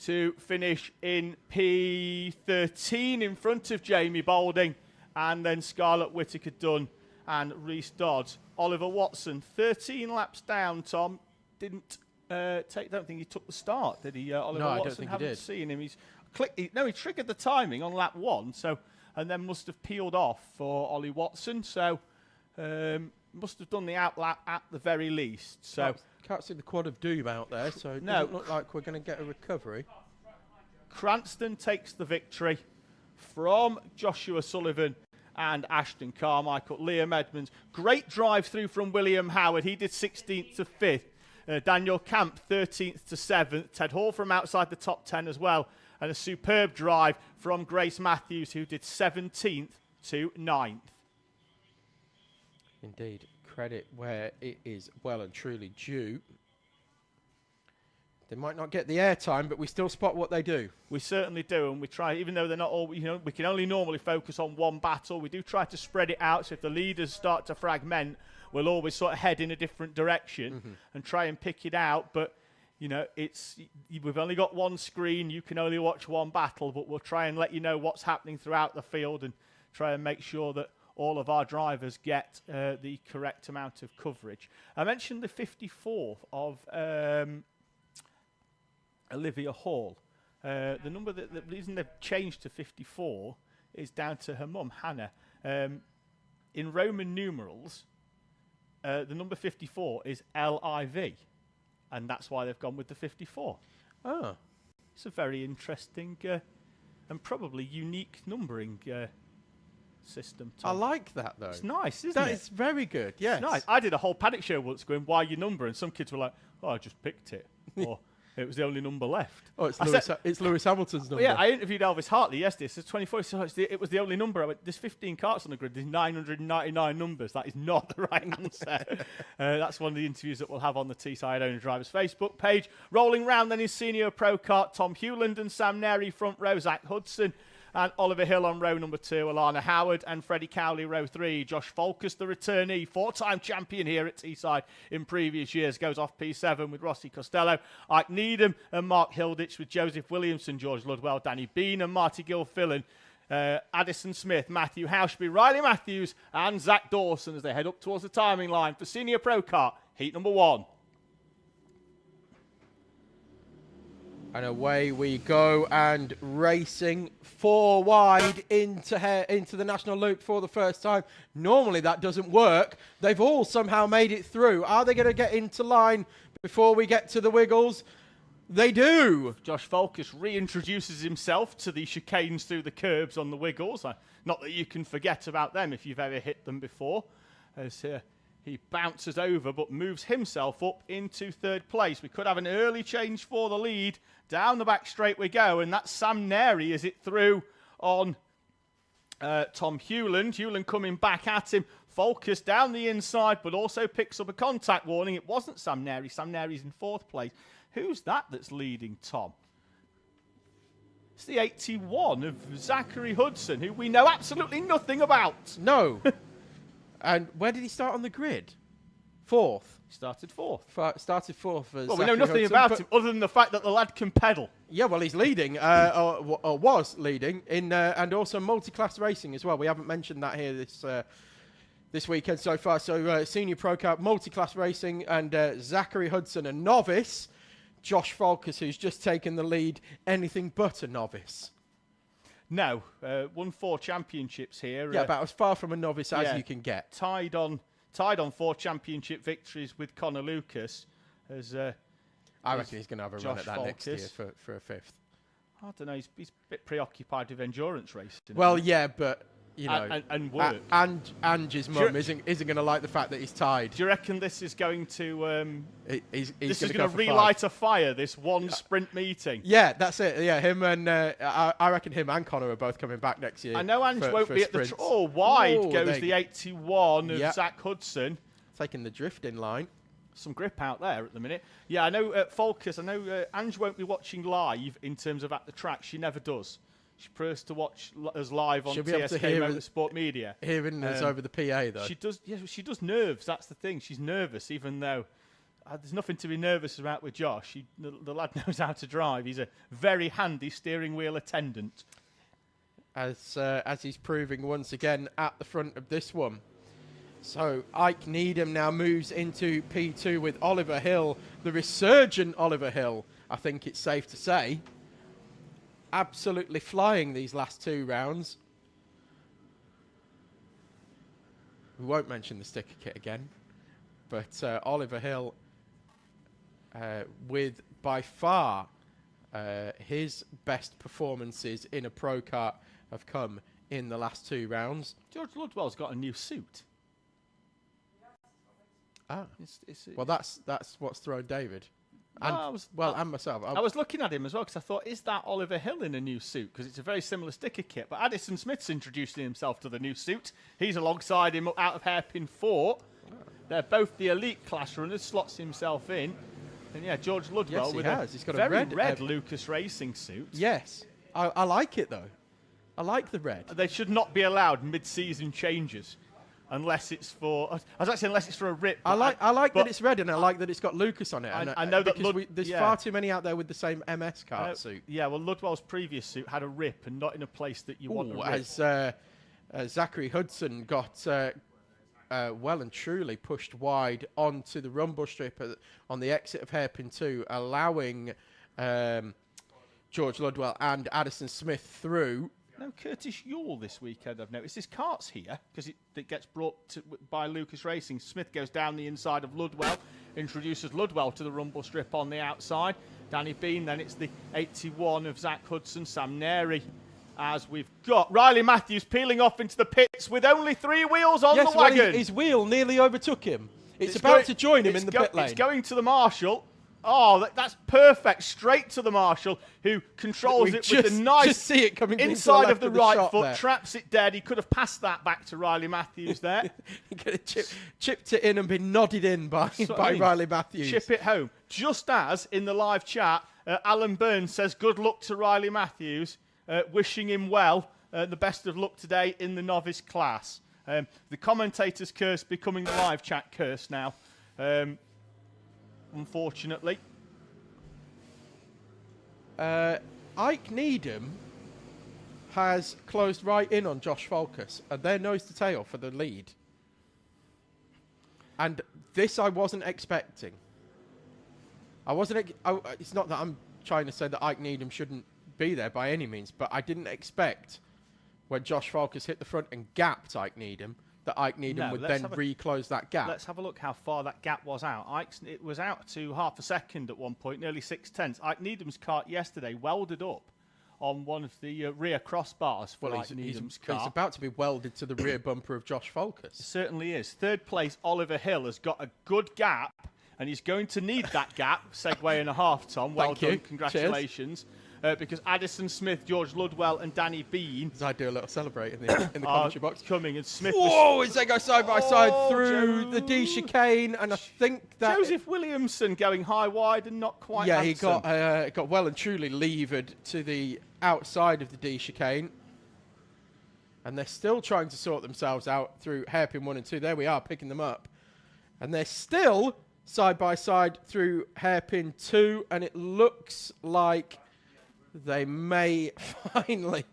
to finish in P13 in front of Jamie Balding and then Scarlett Whittaker Dunn and Reese Dodds. Oliver Watson, 13 laps down, Tom. Don't think he took the start, did he? Oliver No, Watson, I don't think he did. Seen him. He triggered the timing on lap 1, and then must have peeled off for Ollie Watson. So must have done the out lap at the very least. So can't see the quad of doom out there, so it No. doesn't look like we're going to get a recovery. Cranston takes the victory from Joshua Sullivan and Ashton Carmichael. Liam Edmonds, great drive through from William Howard. He did 16th to 5th. Daniel Camp, 13th to 7th. Ted Hall from outside the top 10 as well. And a superb drive from Grace Matthews, who did 17th to 9th. Indeed, credit where it is well and truly due. They might not get the airtime, but we still spot what they do. We certainly do, and we try, even though they're not all, we can only normally focus on one battle. We do try to spread it out, so if the leaders start to fragment, we'll always sort of head in a different direction and try and pick it out. But, we've only got one screen, you can only watch one battle, but we'll try and let you know what's happening throughout the field and try and make sure that all of our drivers get the correct amount of coverage. I mentioned the 54 of Olivia Hall. The number the reason they've changed to 54 is down to her mum, Hannah. In Roman numerals, the number 54 is LIV, and that's why they've gone with the 54. Oh. It's a very interesting and probably unique numbering system. I like that, though. It's nice, isn't it? That is very good, yes. It's nice. I did a whole paddock show once going, why your number? And some kids were like, oh, I just picked it. Or it was the only number left. Oh, it's Lewis Hamilton's number. Yeah, I interviewed Elvis Hartley yesterday. It says 24. So it was the only number. I went, there's 15 carts on the grid. There's 999 numbers. That is not the right answer. That's one of the interviews that we'll have on the Teesside Owner Drivers Facebook page. Rolling round then is Senior Pro Kart, Tom Hewland and Sam Neri, front row, Zach Hudson. And Oliver Hill on row number 2, Alana Howard and Freddie Cowley, row 3. Josh Folkus, the returnee, 4-time champion here at Teesside in previous years, goes off P7 with Rossi Costello, Ike Needham and Mark Hilditch with Joseph Williamson, George Ludwell, Danny Bean and Marty Gilfillan, Addison Smith, Matthew Hauschby, Riley Matthews and Zach Dawson as they head up towards the timing line for Senior Pro Kart, heat number 1. And away we go, and racing 4 wide into the national loop for the first time. Normally that doesn't work. They've all somehow made it through. Are they going to get into line before we get to the wiggles? They do. Josh Folkus reintroduces himself to the chicanes through the curbs on the wiggles. Not that you can forget about them if you've ever hit them before. As he bounces over but moves himself up into 3rd place. We could have an early change for the lead. Down the back straight we go, and that's Sam Neri as it through on Tom Hewland. Hewland coming back at him. Folkus down the inside, but also picks up a contact warning. It wasn't Sam Neri. Sam Neri's in 4th place. Who's that's leading Tom? It's the 81 of Zachary Hudson, who we know absolutely nothing about. No. And where did he start on the grid? 4th. He started 4th. Started 4th. Well, we know nothing about him other than the fact that the lad can pedal. Yeah, well, he's leading, or was leading, in and also multi-class racing as well. We haven't mentioned that here this weekend so far. So Senior Pro Kart, multi-class racing, and Zachary Hudson, a novice. Josh Folkus, who's just taken the lead, anything but a novice. No, won 4 championships here. Yeah, about as far from a novice as you can get. Tied on 4 championship victories with Connor Lucas. I reckon he's going to have a run at that next year for a 5th. I don't know. He's a bit preoccupied with endurance racing. Well, yeah, but and work. Angie's mum isn't going to like the fact that he's tied. Do you reckon this is going to he's this is going to relight a fire? This one sprint meeting. Yeah, that's it. Yeah, him and I reckon him and Connor are both coming back next year. I know Ange won't be at the. Wide goes the 81 of Zach Hudson, taking the drifting line. Some grip out there at the minute. Yeah, I know Folkus. I know Ange won't be watching live in terms of at the track. She never does. She prefers to watch us live on TSK-Motorsport Media. Hearing us over the PA, though. She does. Yeah, she does nerves. That's the thing. She's nervous, even though there's nothing to be nervous about with Josh. The lad knows how to drive. He's a very handy steering wheel attendant. As he's proving once again at the front of this one. So Ike Needham now moves into P2 with Oliver Hill, the resurgent Oliver Hill, I think it's safe to say. Absolutely flying these last 2 rounds. We won't mention the sticker kit again, but Oliver Hill with by far his best performances in a pro kart have come in the last 2 rounds. George Ludwell's got a new suit. Ah, It's well, that's what's thrown David. And, and myself. I was looking at him as well because I thought, is that Oliver Hill in a new suit? Because it's a very similar sticker kit. But Addison Smith's introducing himself to the new suit. He's alongside him out of hairpin 4. They're both the elite class runners, slots himself in. And yeah, George Ludwell with He's got a very red red Lucas Racing suit. Yes, I like it though. I like the red. They should not be allowed mid-season changes. Unless it's for, unless it's for a rip. I like that it's red, and I like that it's got Lucas on it. I know that there's far too many out there with the same MS kart suit. Yeah, well, Ludwell's previous suit had a rip, and not in a place that you want a rip. As Zachary Hudson got well and truly pushed wide onto the rumble strip on the exit of hairpin 2, allowing George Ludwell and Addison Smith through. No Curtis Yule this weekend, I've noticed. His cart's here because it gets brought by Lucas Racing. Smith goes down the inside of Ludwell, introduces Ludwell to the rumble strip on the outside. Danny Bean, then it's the 81 of Zach Hudson, Sam Neri. As we've got Riley Matthews peeling off into the pits with only 3 wheels on the wagon. His wheel nearly overtook him. It's about to join him in the pit lane. It's going to the marshal. Oh, that's perfect. Straight to the marshal, who controls it with a nice just see it coming inside of the right foot, there. traps it dead. He could have passed that back to Riley Matthews there. He could have chipped it in and been nodded in by Riley Matthews. Chip it home. Just as, in the live chat, Alan Burns says good luck to Riley Matthews, wishing him well, the best of luck today in the novice class. The commentator's curse becoming the live chat curse now. Unfortunately. Ike Needham has closed right in on Josh Falkus, and they're nose to tail for the lead. And this I wasn't expecting. It's not that I'm trying to say that Ike Needham shouldn't be there by any means, but I didn't expect when Josh Falkus hit the front and gapped Ike Needham, that Ike Needham would then reclose that gap. Let's have a look how far that gap was out. It was out to half a second at one point, nearly 6/10. Ike Needham's kart yesterday welded up on one of the rear crossbars for Ike Needham's car. He's about to be welded to the rear bumper of Josh Falkus. It certainly is. Third place, Oliver Hill, has got a good gap, and he's going to need that gap. Segway and a half, Tom. Well done. Congratulations. Because Addison Smith, George Ludwell, and Danny Bean. I do a little celebrate in the commentary box. Coming, and Smith. Whoa! As they go side by side through the D chicane, and I think that Joseph Williamson going high wide and not quite. Yeah, handsome. he got well and truly levered to the outside of the D chicane, and they're still trying to sort themselves out through hairpin 1 and 2. There we are, picking them up, and they're still side by side through hairpin 2, and it looks like they may finally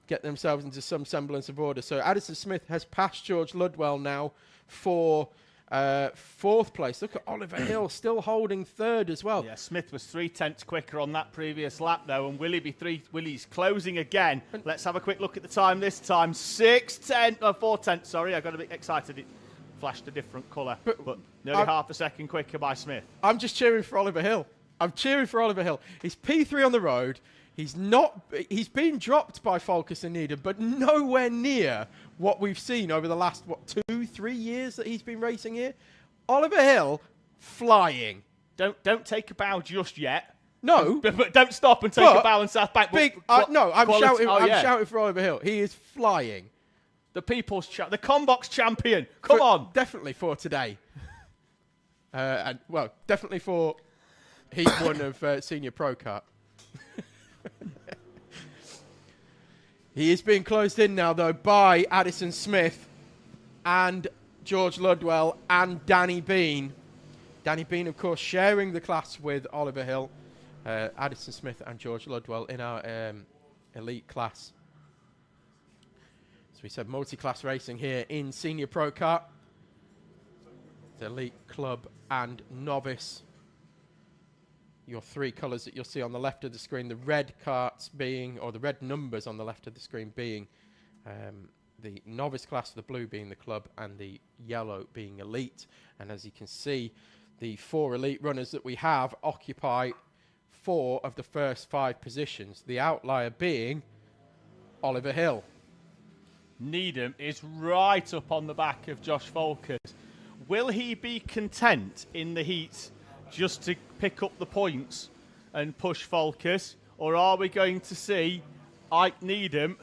get themselves into some semblance of order. So Addison Smith has passed George Ludwell now for 4th place. Look at Oliver Hill still holding 3rd as well. Yeah, Smith was 3/10 quicker on that previous lap though, and Willie's closing again. Let's have a quick look at the time this time. 4/10. Sorry, I got a bit excited. It flashed a different colour, but nearly half a second quicker by Smith. I'm just cheering for Oliver Hill. He's P3 on the road. He's been dropped by Falkus and Needham, but nowhere near what we've seen over the last, 2-3 years that he's been racing here. Oliver Hill, flying. Don't take a bow just yet. No. But don't stop and take a bow in South Bank. I'm shouting for Oliver Hill. He is flying. The people's the Combox champion. Come on. Definitely for today. Definitely for Heat 1 of Senior Pro Kart. He is being closed in now, though, by Addison Smith and George Ludwell and Danny Bean. Danny Bean, of course, sharing the class with Oliver Hill, Addison Smith and George Ludwell in our elite class. So we said multi-class racing here in Senior Pro Kart. The elite, club and novice. Your 3 colours that you'll see on the left of the screen, the red karts being, or the red numbers on the left of the screen being the novice class, the blue being the club, and the yellow being elite. And as you can see, the 4 elite runners that we have occupy 4 of the first 5 positions, the outlier being Oliver Hill. Needham is right up on the back of Josh Focus. Will he be content in the heat just to pick up the points and push Focus? Or are we going to see Ike Needham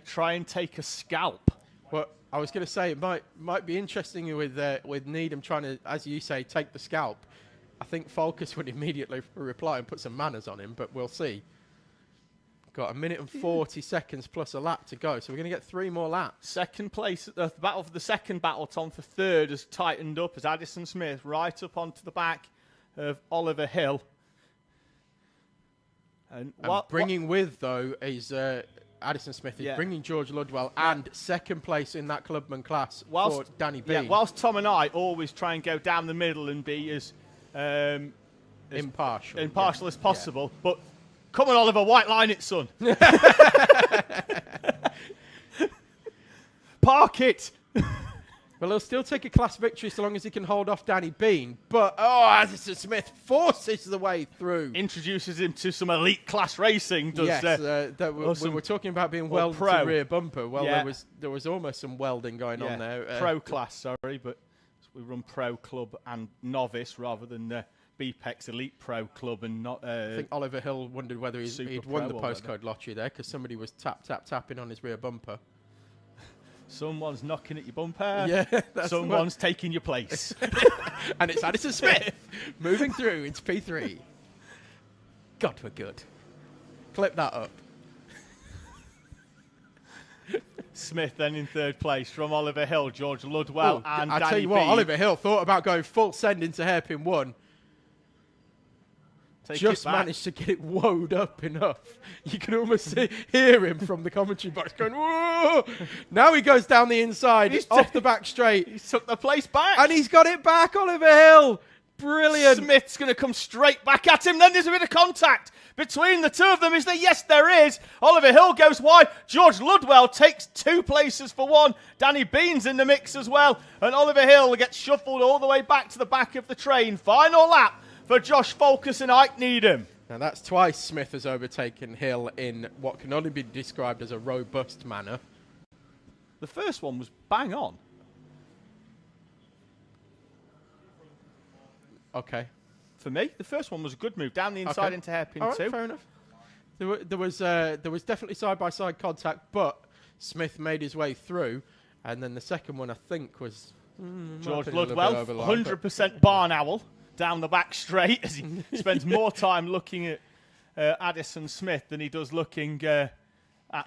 try and take a scalp? Well, I was going to say it might be interesting with Needham trying to, as you say, take the scalp. I think Focus would immediately reply and put some manners on him, but we'll see. Got 1 minute and 40 seconds plus a lap to go, so we're going to get 3 more laps. Second place, the second battle, Tom, for third has tightened up as Addison Smith right up onto the back of Oliver Hill. And bringing with, though, is Addison Smith is bringing George Ludwell and second place in that clubman class for Danny Bean. Yeah, whilst Tom and I always try and go down the middle and be as impartial as possible, but come on, Oliver, white line it, son. Park it. Well, he'll still take a class victory so long as he can hold off Danny Bean. But, Addison Smith forces the way through. Introduces him to some elite class racing. We were talking about being welded to rear bumper. Well, there was almost some welding going on there. Pro class, sorry, but we run pro club and novice rather than BPEX Elite Pro Club and not. I think Oliver Hill wondered whether he'd won the postcode lottery there because somebody was tapping on his rear bumper. Someone's knocking at your bumper. Yeah, someone's taking your place. And it's Addison Smith moving through into P3. God, we're good. Clip that up. Smith then in third place from Oliver Hill, George Ludwell and Danny I tell you Bean. what, Oliver Hill thought about going full send into hairpin 1. Just managed to get it woed up enough. You can almost hear him from the commentary box going, whoa! Now he goes down the inside, off the back straight. He's took the place back. And he's got it back, Oliver Hill. Brilliant. Smith's going to come straight back at him. Then there's a bit of contact between the two of them. Is there? Yes, there is. Oliver Hill goes wide. George Ludwell takes 2 places for 1. Danny Bean's in the mix as well. And Oliver Hill gets shuffled all the way back to the back of the train. Final lap for Josh Focus and Ike Needham. Now that's twice Smith has overtaken Hill in what can only be described as a robust manner. The first one was bang on. Okay. For me, the first one was a good move down the inside into hairpin 2. Fair enough. There was definitely side-by-side contact, but Smith made his way through, and then the second one I think was George Ludwell, 100% barn owl down the back straight as he spends more time looking at Addison Smith than he does looking at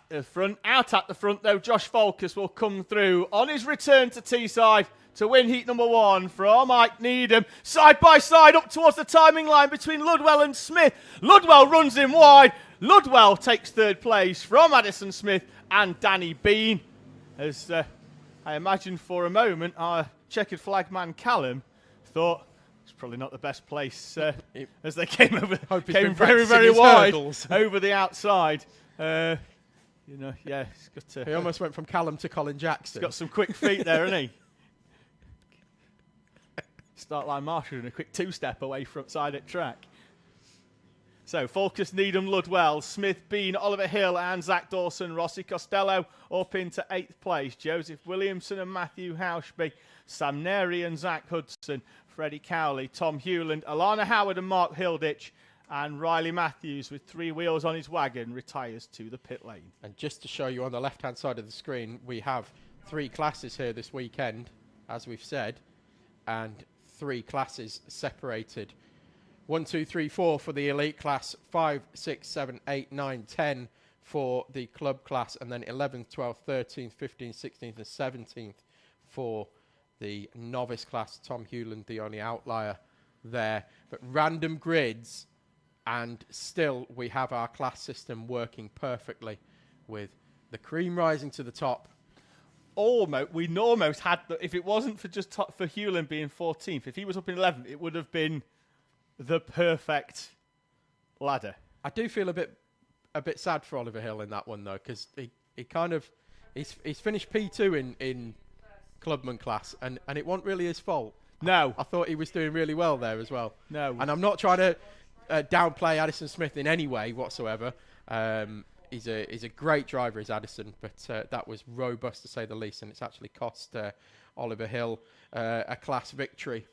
the front. Out at the front, though, Josh Focus will come through on his return to Teesside to win heat number 1 from Ike Needham. Side by side up towards the timing line between Ludwell and Smith. Ludwell runs in wide. Ludwell takes third place from Addison Smith and Danny Bean. As I imagine for a moment, our checkered flag man Callum thought it's probably not the best place as they came very, very wide over the outside. He's got to. He almost went from Callum to Colin Jackson. He's got some quick feet there, hasn't he? Start line Marshall in a quick 2-step away from side at track. So, Focus, Needham, Ludwell, Smith, Bean, Oliver Hill and Zach Dawson, Rossi Costello up into 8th place. Joseph Williamson and Matthew Hauschby, Sam Neri and Zach Hudson, Freddie Cowley, Tom Hewland, Alana Howard and Mark Hilditch, and Riley Matthews with 3 wheels on his wagon retires to the pit lane. And just to show you on the left-hand side of the screen, we have 3 classes here this weekend, as we've said, and 3 classes separated. 1, 2, 3, 4 for the elite class, 5, 6, 7, 8, 9, 10 for the club class, and then 11th, 12th, 13th, 15th, 16th, and 17th for the novice class. Tom Hewland, the only outlier there. But random grids, and still we have our class system working perfectly with the cream rising to the top. We almost had if it wasn't for for Hewland being 14th, if he was up in 11th, it would have been the perfect ladder. I do feel a bit sad for Oliver Hill in that one though, because he's finished P2 in clubman class, and it wasn't really his fault. No, I thought he was doing really well there as well. No, and I'm not trying to downplay Addison Smith in any way whatsoever. he's a great driver, is Addison, but that was robust to say the least, and it's actually cost Oliver Hill a class victory.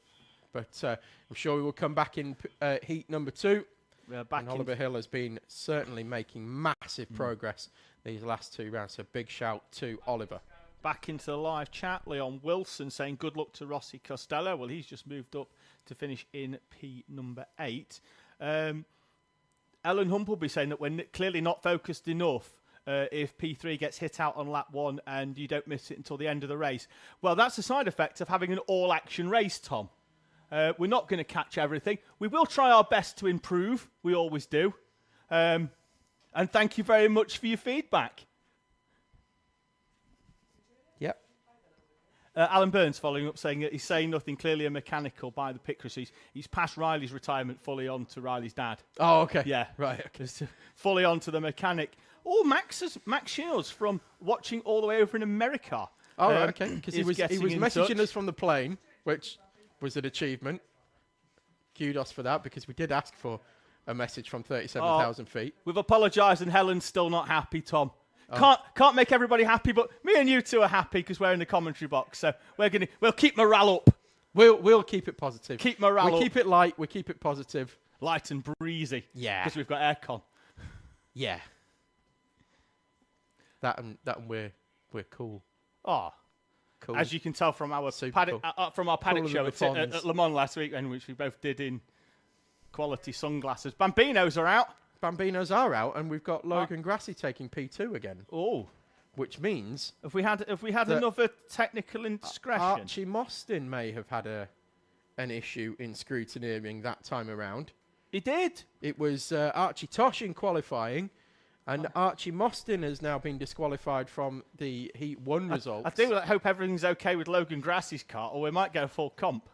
But I'm sure we will come back in heat number 2. And Oliver Hill has been certainly making massive progress these last 2 rounds. So big shout to Oliver. Back into the live chat, Leon Wilson saying good luck to Rossi Costello. Well, he's just moved up to finish in P number 8. Ellen Humpleby saying that we're clearly not focused enough if P3 gets hit out on lap 1 and you don't miss it until the end of the race. Well, that's a side effect of having an all-action race, Tom. We're not going to catch everything. We will try our best to improve. We always do. And thank you very much for your feedback. Yep. Alan Burns following up saying that he's saying nothing, clearly a mechanical by the pit crew. So he's passed Riley's retirement fully on to Riley's dad. Oh, okay. Yeah. Right, okay. Fully on to the mechanic. Oh, Max Shields from watching all the way over in America. Oh, right, okay. Because he was messaging touch. us from the plane, which was an achievement. Kudos for that, because we did ask for a message from 37,000 feet. We've apologised and Helen's still not happy, Tom. Can't make everybody happy, but me and you two are happy because we're in the commentary box. So we'll keep morale up. We'll keep it positive. Keep morale up. We keep it light. We keep it positive. Light and breezy. Yeah. Because we've got aircon. Yeah. That and we're cool. Oh. Cool. As you can tell from our paddock, Cooler show at Le Mans last week, which we both did in quality sunglasses. Bambinos are out. Bambinos are out, and we've got Logan Grassi taking P2 again. Oh. Which means... If we had another technical indiscretion... Archie Mostyn may have had an issue in scrutineering that time around. He did. It was Archie Tosh in qualifying, and Archie Mostyn has now been disqualified from the Heat 1 results. I do hope everything's okay with Logan Grassi's car, or we might get a full comp.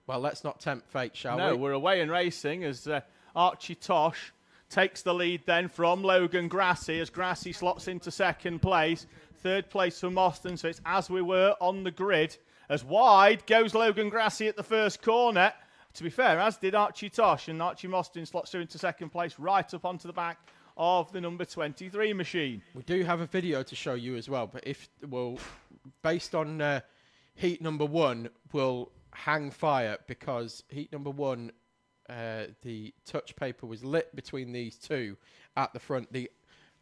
Well, let's not tempt fate, shall we? No, we're away in racing as Archie Tosh takes the lead then from Logan Grassi as Grassi slots into second place. Third place for Mostyn, so it's as we were on the grid. As wide goes Logan Grassi at the first corner. To be fair, as did Archie Tosh, and Archie Mostyn slots through into second place right up onto the back of the number 23 machine. We do have a video to show you as well, but based on heat number 1, we'll hang fire because heat number 1, the touch paper was lit between these two at the front. The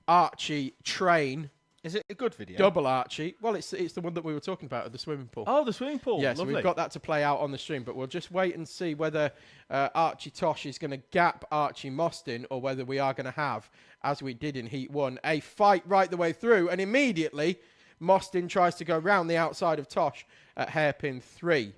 Archie train. Is it a good video? Double Archie. Well, it's the one that we were talking about at the swimming pool. Oh, the swimming pool. Yes, Lovely. we've got that to play out on the stream, but we'll just wait and see whether Archie Tosh is going to gap Archie Mostyn or whether we are going to have, as we did in Heat 1, a fight right the way through, and immediately Mostyn tries to go round the outside of Tosh at hairpin 3.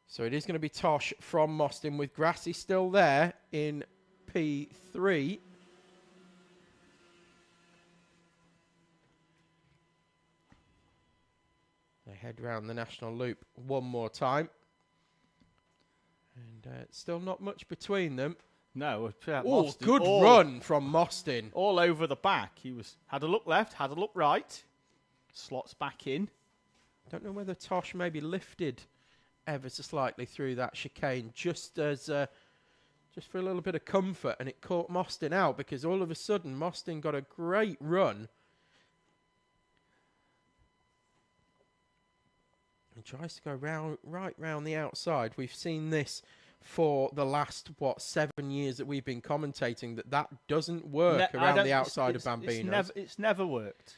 So it is going to be Tosh from Mostyn with Grassi still there in P3. They head round the national loop one more time. And still not much between them. No. Oh, good run from Mostyn. All over the back. He had a look left, had a look right. Slots back in. Don't know whether Tosh maybe lifted ever so slightly through that chicane just for a little bit of comfort, and it caught Mostyn out because all of a sudden Mostyn got a great run. He tries to go right round the outside. We've seen this for the last, 7 years that we've been commentating, that doesn't work around the outside of Bambino. It's never worked.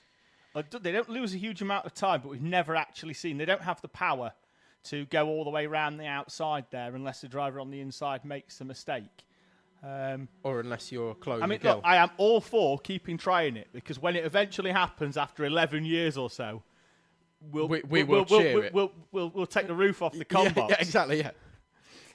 They don't lose a huge amount of time, but we've never actually seen. They don't have the power to go all the way around the outside there unless the driver on the inside makes a mistake. Or unless you're Chloe Look, McGill. I am all for keeping trying it, because when it eventually happens after 11 years or so, we'll take the roof off the combox. Yeah, exactly, yeah.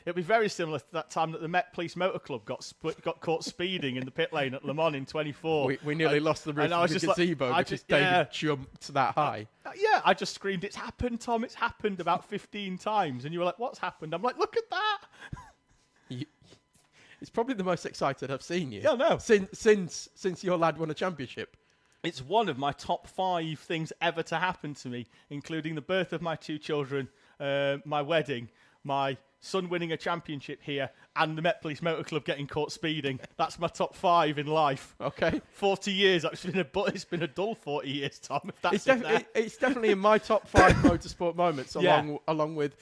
It'll be very similar to that time that the Met Police Motor Club got caught speeding in the pit lane at Le Mans in 24. We nearly lost the roof of the gazebo because David jumped that high. Yeah, I just screamed, "It's happened, Tom, it's happened," about 15 times. And you were like, "What's happened?" I'm like, "Look at that." It's probably the most excited I've seen you. Yeah, no. Since your lad won a championship. It's one of my top 5 things ever to happen to me, including the birth of my 2 children, my wedding, my Sun winning a championship here, and the Met Police Motor Club getting caught speeding. That's my top 5 in life. Okay. 40 years. It's been a dull 40 years, Tom. If that's It's definitely in my top 5 motorsport moments, Yeah. along with,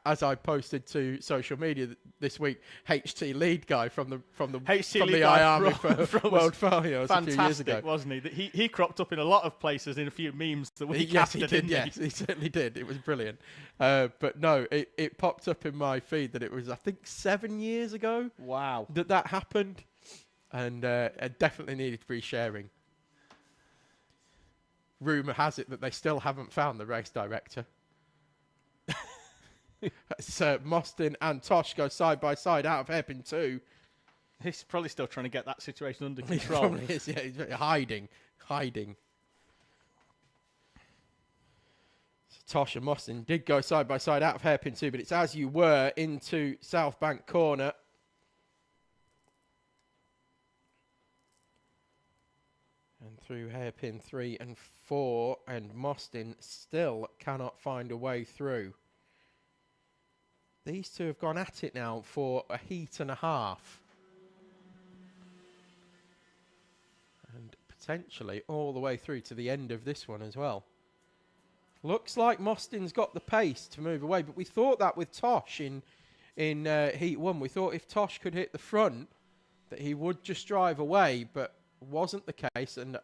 as I posted to social media this week, HT lead guy from the IARMY for World Finals a few years ago. Fantastic, wasn't he? He cropped up in a lot of places in a few memes the week Yes, after, he did. didn't Yes, he certainly did. It was brilliant. But no, it popped up in my feed that it was, I think, 7 years ago Wow. that happened, and it definitely needed to be sharing. Rumour has it that they still haven't found the race director. So Mostyn and Tosh go side by side out of hairpin 2. He's probably still trying to get that situation under He control. probably is, yeah. He's hiding. So Tosh and Mostyn did go side by side out of hairpin 2, but it's as you were into South Bank corner. And through hairpin 3 and 4, and Mostyn still cannot find a way through. These two have gone at it now for a heat and a half. And potentially all the way through to the end of this one as well. Looks like Mostyn's got the pace to move away, but we thought that with Tosh in Heat 1. We thought if Tosh could hit the front, that he would just drive away, but wasn't the case. And I'm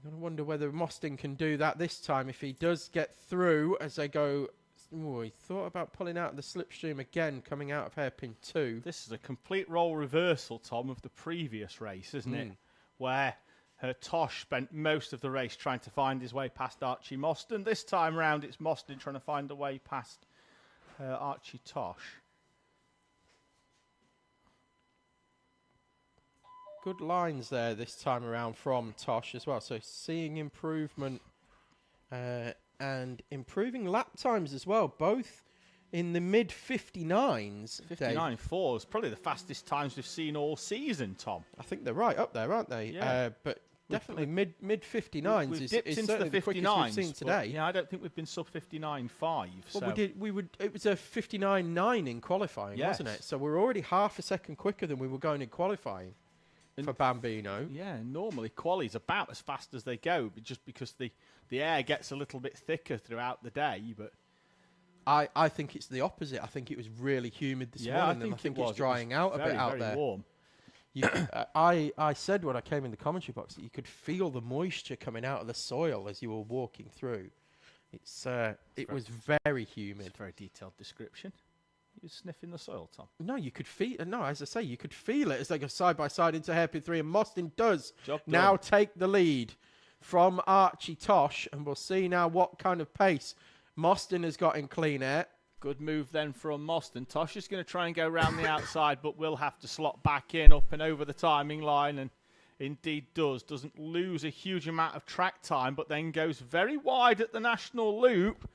going to wonder whether Mostyn can do that this time if he does get through as they go. Ooh, he thought about pulling out the slipstream again, coming out of hairpin 2. This is a complete role reversal, Tom, of the previous race, isn't it? Where Tosh spent most of the race trying to find his way past Archie Mostyn. This time round, it's Mostyn trying to find a way past Archie Tosh. Good lines there this time around from Tosh as well. So seeing improvement and improving lap times as well, both in the mid 59s. 59.4 is probably the fastest times we've seen all season, Tom. I think they're right up there, aren't they? Yeah. But definitely mid 59s We've is dipped into certainly the the quickest we've 59s seen today. Yeah, I don't think we've been sub 59.5. Well, So. it was a 59.9 in qualifying, Yes. wasn't it? So we're already half a second quicker than we were going in qualifying for Bambino. Yeah, normally quali's about as fast as they go, but just because the air gets a little bit thicker throughout the day. But I think it's the opposite. I think it was really humid this morning, and I think it's drying out a bit out there. Warm. I said when I came in the commentary box that you could feel the moisture coming out of the soil as you were walking through. It was very humid. It's a very detailed description. You sniffing the soil, Tom? No, you could feel. No, as I say, you could feel it as they go side by side into hairpin 3, and Mostyn does now take the lead from Archie Tosh, and we'll see now what kind of pace Mostyn has got in clean air. Good move then from Mostyn. Tosh is going to try and go round the outside, but will have to slot back in, up and over the timing line, and indeed does. Doesn't lose a huge amount of track time, but then goes very wide at the national loop.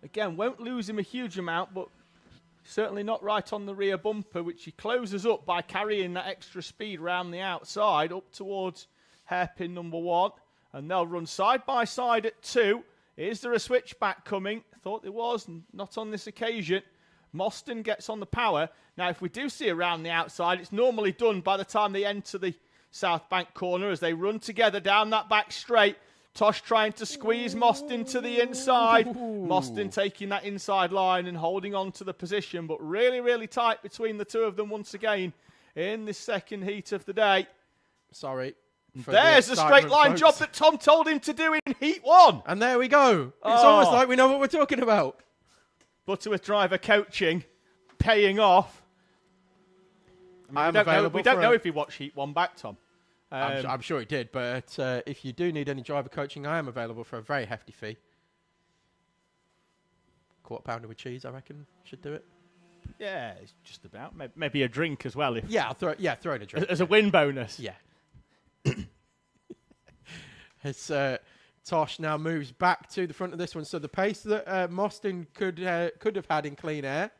Again, won't lose him a huge amount, but certainly not right on the rear bumper, which he closes up by carrying that extra speed round the outside up towards hairpin number 1. And they'll run side by side at 2. Is there a switchback coming? Thought there was, not on this occasion. Mostyn gets on the power. Now, if we do see around the outside, it's normally done by the time they enter the South Bank corner as they run together down that back straight. Tosh trying to squeeze Mostyn to the inside. Mostyn taking that inside line and holding on to the position, but really, really tight between the two of them once again in this second heat of the day. Sorry. There's the straight line job that Tom told him to do in Heat 1. And there we go. It's almost like we know what we're talking about. Butterworth driver coaching, paying off. I mean, we don't know if he watched Heat 1 back, Tom. I'm sure he did, but if you do need any driver coaching, I am available for a very hefty fee. £quarter pounder with cheese, I reckon, should do it. Yeah, it's just about. Maybe a drink as well. Yeah, throw in a drink. As a win bonus. Yeah. It's Tosh now moves back to the front of this one. So the pace that Mostyn could have had in clean air,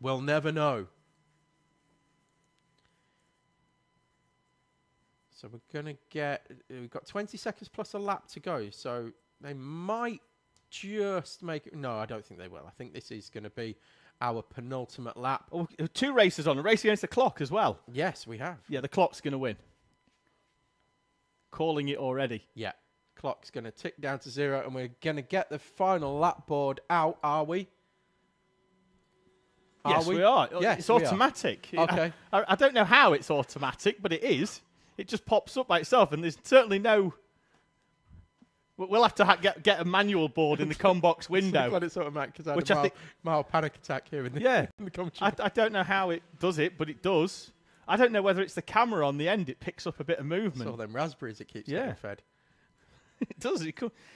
we'll never know. So we're going to we've got 20 seconds plus a lap to go. So they might just make it. No, I don't think they will. I think this is going to be our penultimate lap. Oh, 2 races on, a race against the clock as well. Yes, we have. Yeah, the clock's going to win. Calling it already. Yeah. Clock's going to tick down to 0, and we're going to get the final lap board out, are we? Yes, we are. Yes, it's automatic. Okay. I don't know how it's automatic, but it is. It just pops up by itself, and there's certainly no... We'll have to get a manual board in the combox window. I'm glad it's automatic because I Which had I a think- mild panic attack here in the, in the commentary. I don't know how it does it, but it does. I don't know whether it's the camera on the end. It picks up a bit of movement. All them raspberries it keeps getting fed. It does.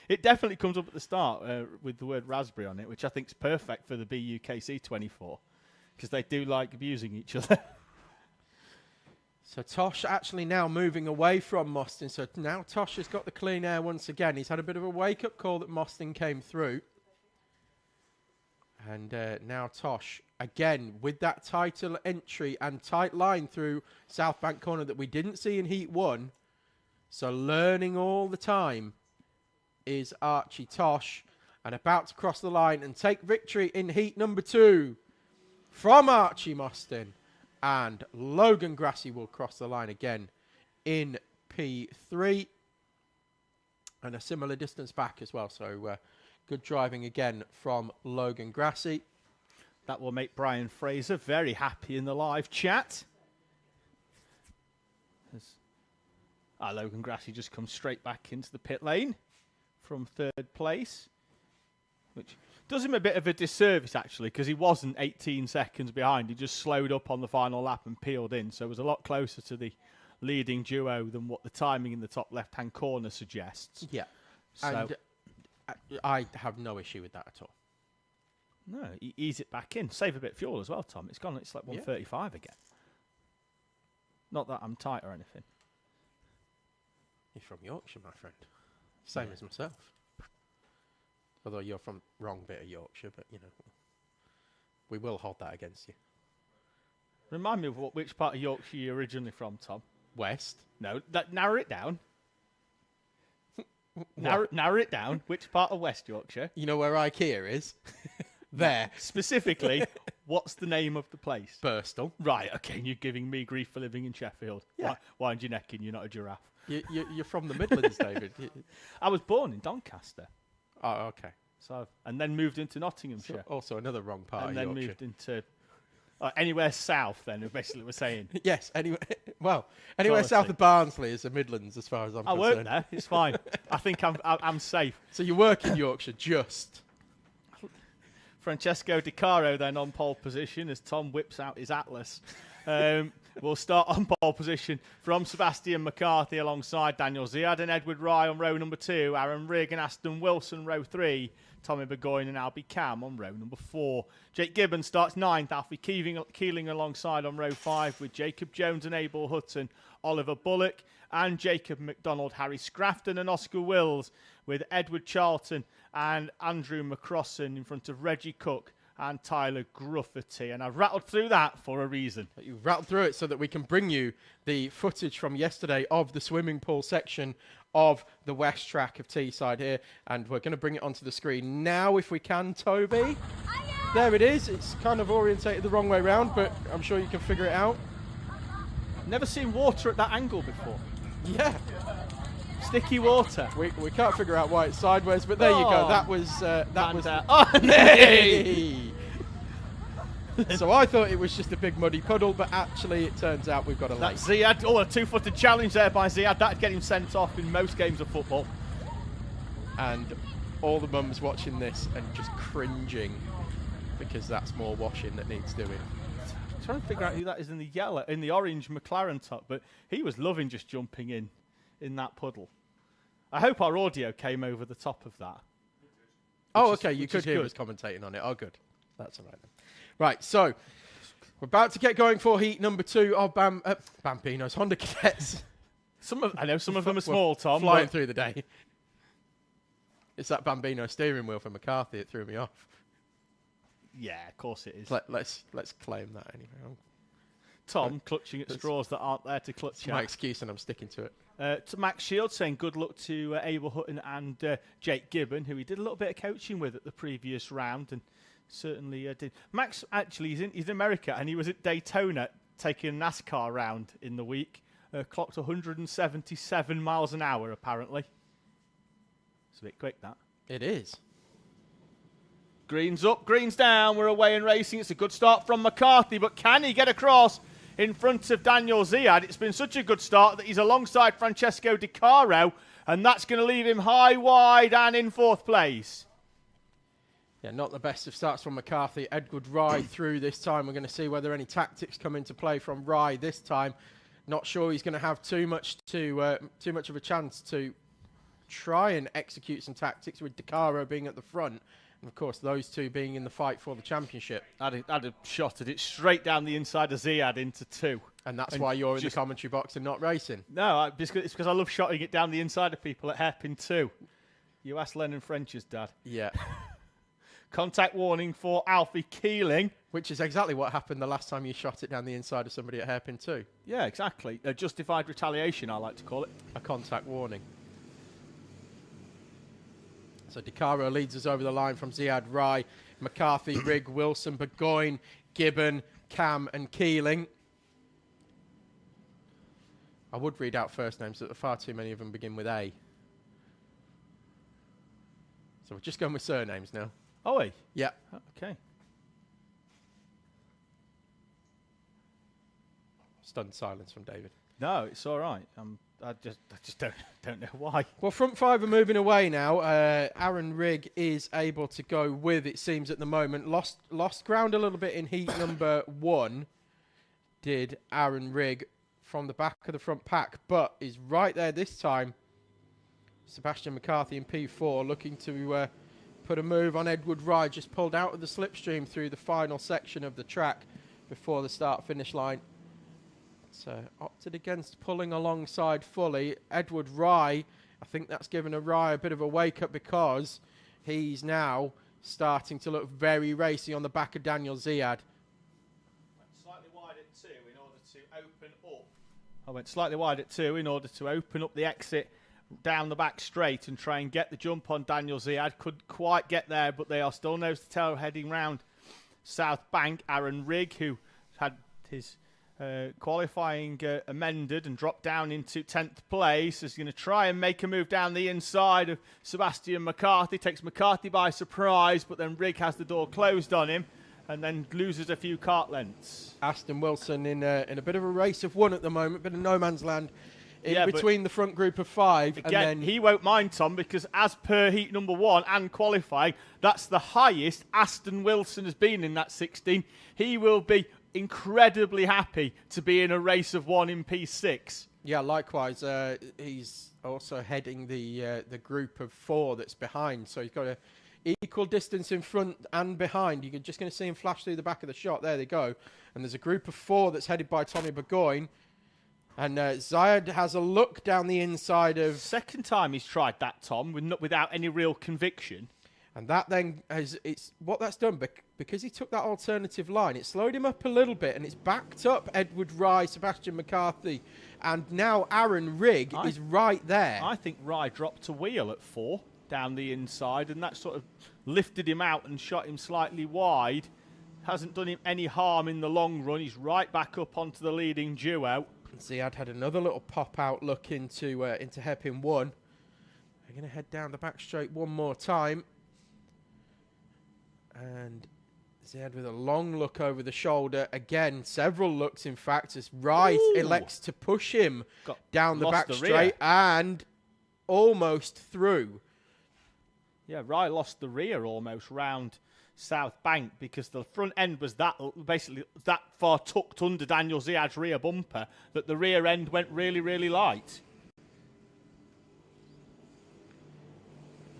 It definitely comes up at the start with the word raspberry on it, which I think is perfect for the BUKC 24 because they do like abusing each other. So Tosh actually now moving away from Mostyn. So now Tosh has got the clean air once again. He's had a bit of a wake-up call that Mostyn came through. And now Tosh, again, with that title entry and tight line through South Bank Corner that we didn't see in Heat 1. So learning all the time is Archie Tosh. And about to cross the line and take victory in Heat number 2 from Archie Mostyn. And Logan Grassi will cross the line again in P3. And a similar distance back as well. So good driving again from Logan Grassi. That will make Brian Fraser very happy in the live chat. Logan Grassi just comes straight back into the pit lane from 3rd place. Which does him a bit of a disservice, actually, because he wasn't 18 seconds behind. He just slowed up on the final lap and peeled in. So it was a lot closer to the leading duo than what the timing in the top left-hand corner suggests. Yeah. So And I have no issue with that at all. no, ease it back in. Save a bit of fuel as well, Tom. It's like 135 again. Not that I'm tight or anything. You're from Yorkshire, my friend. Same as myself. Although you're from wrong bit of Yorkshire, but, you know, we will hold that against you. Remind me of which part of Yorkshire you're originally from, Tom. West. No, narrow it down. Narrow it down. Which part of West Yorkshire? You know where IKEA is? There. Specifically, what's the name of the place? Burstall. Right, okay, and you're giving me grief for living in Sheffield. Yeah. Wind your neck in, you're not a giraffe. You're from the Midlands, David. I was born in Doncaster. Oh, okay. And then moved into Nottinghamshire. So also another wrong part And of then Yorkshire. moved into anywhere south, then, basically we're saying. Yes, anywhere Quality. south of Barnsley is the Midlands, as far as I'm I concerned. work there, it's fine. I think I'm safe. So you work in Yorkshire, just. Francesco Di Caro then on pole position as Tom whips out his atlas. We'll start on pole position from Sebastian McCarthy alongside Daniel Ziad and Edward Rye on row number 2, Aaron Rigg and Aston Wilson row 3, Tommy Burgoyne and Albie Cam on row number 4. Jake Gibbons starts 9th, Alfie Keeling alongside on row 5 with Jacob Jones and Abel Hutton, Oliver Bullock and Jacob McDonald, Harry Scrafton and Oscar Wills with Edward Charlton and Andrew McCrossan in front of Reggie Cook and Tyler Grufferty. And I've rattled through that for a reason. You rattled through it so that we can bring you the footage from yesterday of the swimming pool section of the west track of Teesside here. And we're going to bring it onto the screen now if we can, Toby. There it is. It's kind of orientated the wrong way round, but I'm sure you can figure it out. Never seen water at that angle before. Yeah. Sticky water. We can't figure out why it's sideways, but there you go. That was... Oh, Hey! So I thought it was just a big muddy puddle, but actually it turns out we've got a lake. That's Ziad. Oh, a 2-footed challenge there by Ziad. That'd get him sent off in most games of football. And all the mums watching this and just cringing because that's more washing that needs doing. I'm trying to figure out who that is in the orange McLaren top, but he was loving just jumping in that puddle. I hope our audio came over the top of that. Oh, okay, you could hear us commentating on it. Oh, good. That's all right then. Right, so we're about to get going for heat number 2 of Bambino's Honda Cadets. I know some of them are small, Tom. Flying through the day. It's that Bambino steering wheel for McCarthy. It threw me off. Yeah, of course it is. Let's claim that anyway. Tom clutching at straws that aren't there to clutch It's my at. excuse, and I'm sticking to it. To Max Shields saying good luck to Abel Hutton and Jake Gibbon, who he did a little bit of coaching with at the previous round, and certainly did. Max, actually, he's in America, and he was at Daytona taking a NASCAR round in the week. Clocked 177 miles an hour, apparently. It's a bit quick, that. It is. Green's up, green's down, we're away and racing. It's a good start from McCarthy, but can he get across in front of Daniel Ziad? It's been such a good start that he's alongside Francesco Di Caro, and that's going to leave him high, wide, and in 4th place. Yeah, not the best of starts from McCarthy. Edward Rye through this time. We're going to see whether any tactics come into play from Rye this time. Not sure he's going to have too much of a chance to try and execute some tactics, with Di Caro being at the front. And of course, those two being in the fight for the championship. I'd have shot at it straight down the inside of Ziad into 2. And that's why you're in the commentary box and not racing. No, it's because I love shotting it down the inside of people at hairpin 2. You asked Lennon French's dad. Yeah. Contact warning for Alfie Keeling. Which is exactly what happened the last time you shot it down the inside of somebody at hairpin 2. Yeah, exactly. A justified retaliation, I like to call it. A contact warning. So Di Caro leads us over the line from Ziad, Rye, McCarthy, Rigg, Wilson, Burgoyne, Gibbon, Cam and Keeling. I would read out first names, but far too many of them begin with A. So we're just going with surnames now. Oh, wait. Yeah. Okay. Stunned silence from David. No, it's all right. I just don't know why. Well, front 5 are moving away now. Aaron Rigg is able to go with, it seems at the moment. Lost ground a little bit in heat number 1, did Aaron Rigg from the back of the front pack, but is right there this time. Sebastian McCarthy in P4 looking to put a move on Edward Rye, just pulled out of the slipstream through the final section of the track before the start-finish line. So opted against pulling alongside fully. Edward Rye, I think that's given Rye a bit of a wake-up, because he's now starting to look very racy on the back of Daniel Ziad. Slightly wide at 2 in order to open up. I went slightly wide at 2 in order to open up the exit down the back straight and try and get the jump on Daniel Ziad. Couldn't quite get there, but they are still nose to tail heading round South Bank. Aaron Rigg, who had his qualifying amended and dropped down into 10th place, is going to try and make a move down the inside of Sebastian McCarthy. Takes McCarthy by surprise, but then Rigg has the door closed on him and then loses a few kart lengths. Aston Wilson in a bit of a race of 1 at the moment, bit of no man's land in between the front group of 5. Again, and then he won't mind, Tom, because as per heat number 1 and qualifying, that's the highest Aston Wilson has been in that 16. He will be incredibly happy to be in a race of 1 in P6. Yeah, likewise. He's also heading the group of 4 that's behind, so he's got a equal distance in front and behind. You're just going to see him flash through the back of the shot. There they go. And there's a group of 4 that's headed by Tommy Burgoyne. And Ziad has a look down the inside of... Second time he's tried that, Tom, without any real conviction. And that then what that's done, because he took that alternative line, it slowed him up a little bit, and it's backed up Edward Rye, Sebastian McCarthy, and now Aaron Rigg is right there. I think Rye dropped a wheel at 4 down the inside, and that sort of lifted him out and shot him slightly wide. Hasn't done him any harm in the long run. He's right back up onto the leading duo. Ziad had another little pop-out look into hairpin 1. They're going to head down the back straight one more time. And Ziad with a long look over the shoulder. Again, several looks, in fact, as Rye elects to push him down the back straight and almost through. Yeah, Rye lost the rear almost round South Bank, because the front end was basically that far tucked under Daniel Ziad's rear bumper that the rear end went really, really light.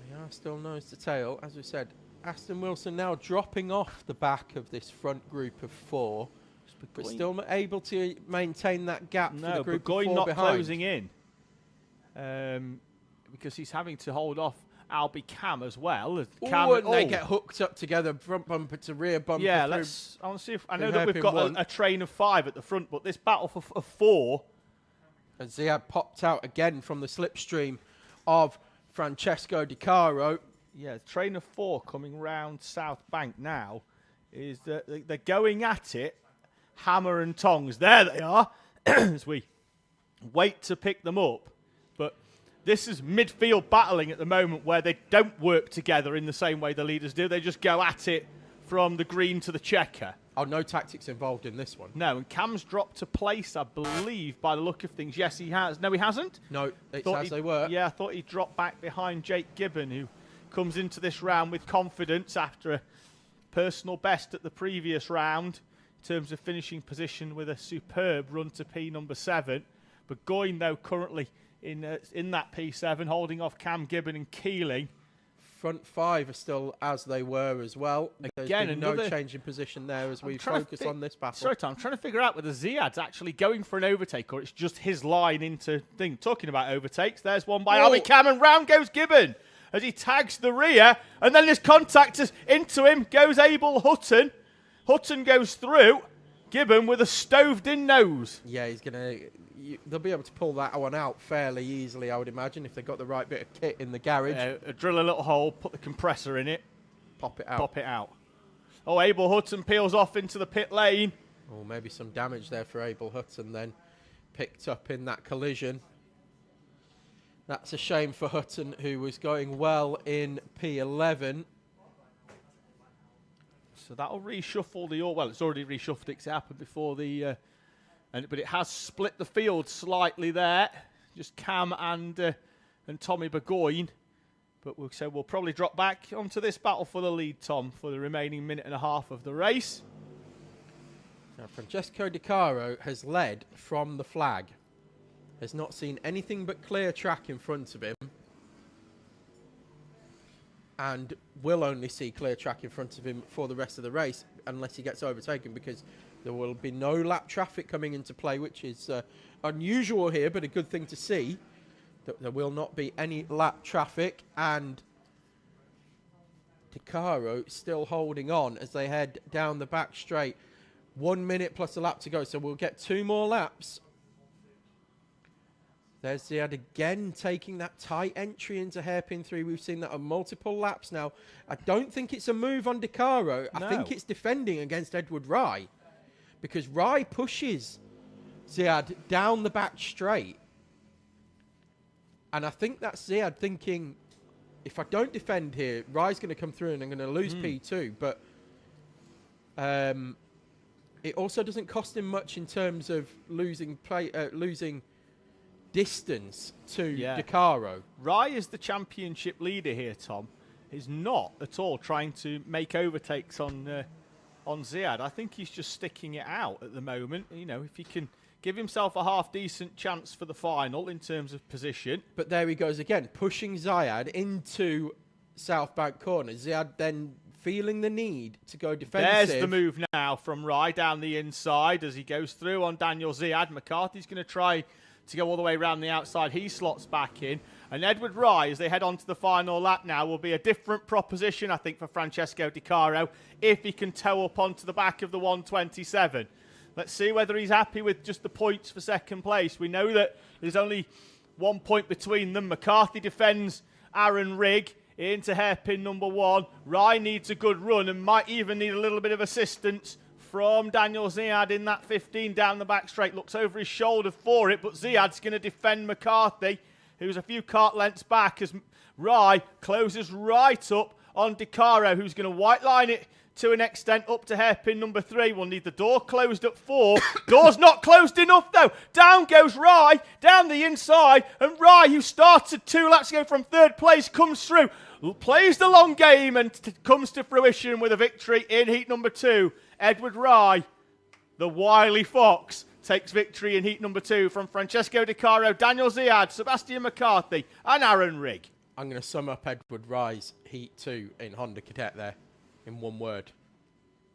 They are still nose to tail, as we said. Aston Wilson now dropping off the back of this front group of 4, but still able to maintain that gap for the group of 4 not behind. Closing in, because he's having to hold off Albie Cam as well. And they get hooked up together, front bumper to rear bumper. Yeah, I want to see if I know that we've got a train of 5 at the front, but this battle of 4. And Ziad popped out again from the slipstream of Francesco Di Caro. Yeah, train of 4 coming round South Bank now. Is that they're going at it, hammer and tongs. There they are, as we wait to pick them up. But this is midfield battling at the moment, where they don't work together in the same way the leaders do. They just go at it from the green to the checker. Oh, no tactics involved in this one. No, and Cam's dropped to place, I believe, by the look of things. Yes, he has. No, he hasn't. No, it's as they were. Yeah, I thought he dropped back behind Jake Gibbon, who comes into this round with confidence after a personal best at the previous round in terms of finishing position with a superb run to P number 7. But Goyne, though, currently in that P7, holding off Cam Gibbon and Keeling. Front 5 are still as they were as well. Again, There's been no change in position there as we focus on this battle. Sorry, Tom, I'm trying to figure out whether Ziad's actually going for an overtake or it's just his line into thing. Talking about overtakes, there's one by Albie Cam, and round goes Gibbon as he tags the rear, and then this contact is into him, goes Abel Hutton. Hutton goes through. Gibbon with a stoved-in nose. Yeah, they'll be able to pull that one out fairly easily, I would imagine, if they've got the right bit of kit in the garage. Drill a little hole, put the compressor in it. Pop it out. Pop it out. Oh, Abel Hutton peels off into the pit lane. Oh, maybe some damage there for Abel Hutton then. Picked up in that collision. That's a shame for Hutton, who was going well in P11. So that'll reshuffle the order. Well, it's already reshuffled. It's happened before the... but it has split the field slightly there. Just Cam and Tommy Burgoyne. But we'll probably drop back onto this battle for the lead, Tom, for the remaining minute and a half of the race. Now, Francesco Di Caro has led from the flag. Has not seen anything but clear track in front of him. And will only see clear track in front of him for the rest of the race unless he gets overtaken, because there will be no lap traffic coming into play, which is unusual here, but a good thing to see. There will not be any lap traffic, and Di Caro still holding on as they head down the back straight. 1 minute plus a lap to go, so we'll get 2 more laps. There's Ziad again taking that tight entry into hairpin 3. We've seen that on multiple laps now. I don't think it's a move on Di Caro. I think it's defending against Edward Rye, because Rye pushes Ziad down the back straight. And I think that's Ziad thinking, if I don't defend here, Rye's going to come through and I'm going to lose P2. But it also doesn't cost him much in terms of losing distance to Di Caro. Rye is the championship leader here, Tom. He's not at all trying to make overtakes on Ziad. I think he's just sticking it out at the moment. You know, if he can give himself a half-decent chance for the final in terms of position. But there he goes again, pushing Ziad into South Bank corner. Ziad then feeling the need to go defensive. There's the move now from Rye down the inside as he goes through on Daniel Ziad. McCarthy's going to try to go all the way around the outside. He slots back in. And Edward Rye, as they head on to the final lap now, will be a different proposition, I think, for Francesco Di Caro if he can tow up onto the back of the 127. Let's see whether he's happy with just the points for second place. We know that there's only 1 point between them. McCarthy defends Aaron Rigg into hairpin number 1. Rye needs a good run and might even need a little bit of assistance from Daniel Ziad in that 15 down the back straight. Looks over his shoulder for it, but Ziad's going to defend McCarthy, who's a few kart lengths back, as Rye closes right up on Di Caro, who's going to white line it to an extent up to hairpin number 3. We'll need the door closed at 4. Door's not closed enough, though. Down goes Rye, down the inside, and Rye, who started 2 laps ago from 3rd place, comes through, plays the long game, and comes to fruition with a victory in heat number 2. Edward Rye, the wily fox, takes victory in heat number 2 from Francesco Di Caro, Daniel Ziad, Sebastian McCarthy, and Aaron Rigg. I'm going to sum up Edward Rye's heat 2 in Honda Cadet there in one word: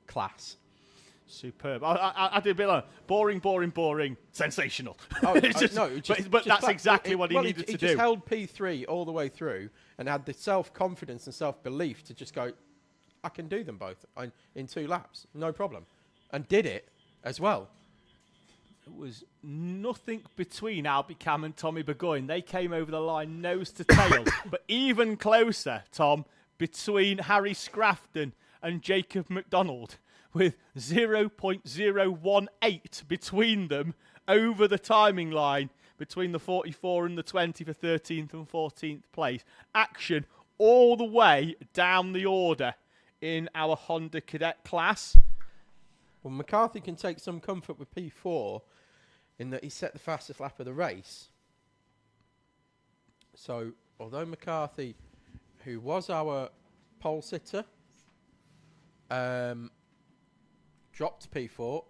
class. Superb. I did a bit like boring, sensational. Oh, It's just- no, but that's exactly what he needed to He do. just held P3 all the way through and had the self-confidence and self-belief to just go, I can do them both in 2 laps, no problem. And did it as well. It was nothing between Albie Cam and Tommy Burgoyne. They came over the line nose to tail. But even closer, Tom, between Harry Scrafton and Jacob McDonald, with 0.018 between them over the timing line between the 44 and the 20 for 13th and 14th place. Action all the way down the order in our Honda Cadet class. Well, McCarthy can take some comfort with P4 in that he set the fastest lap of the race. So, although McCarthy, who was our pole sitter, dropped to P4,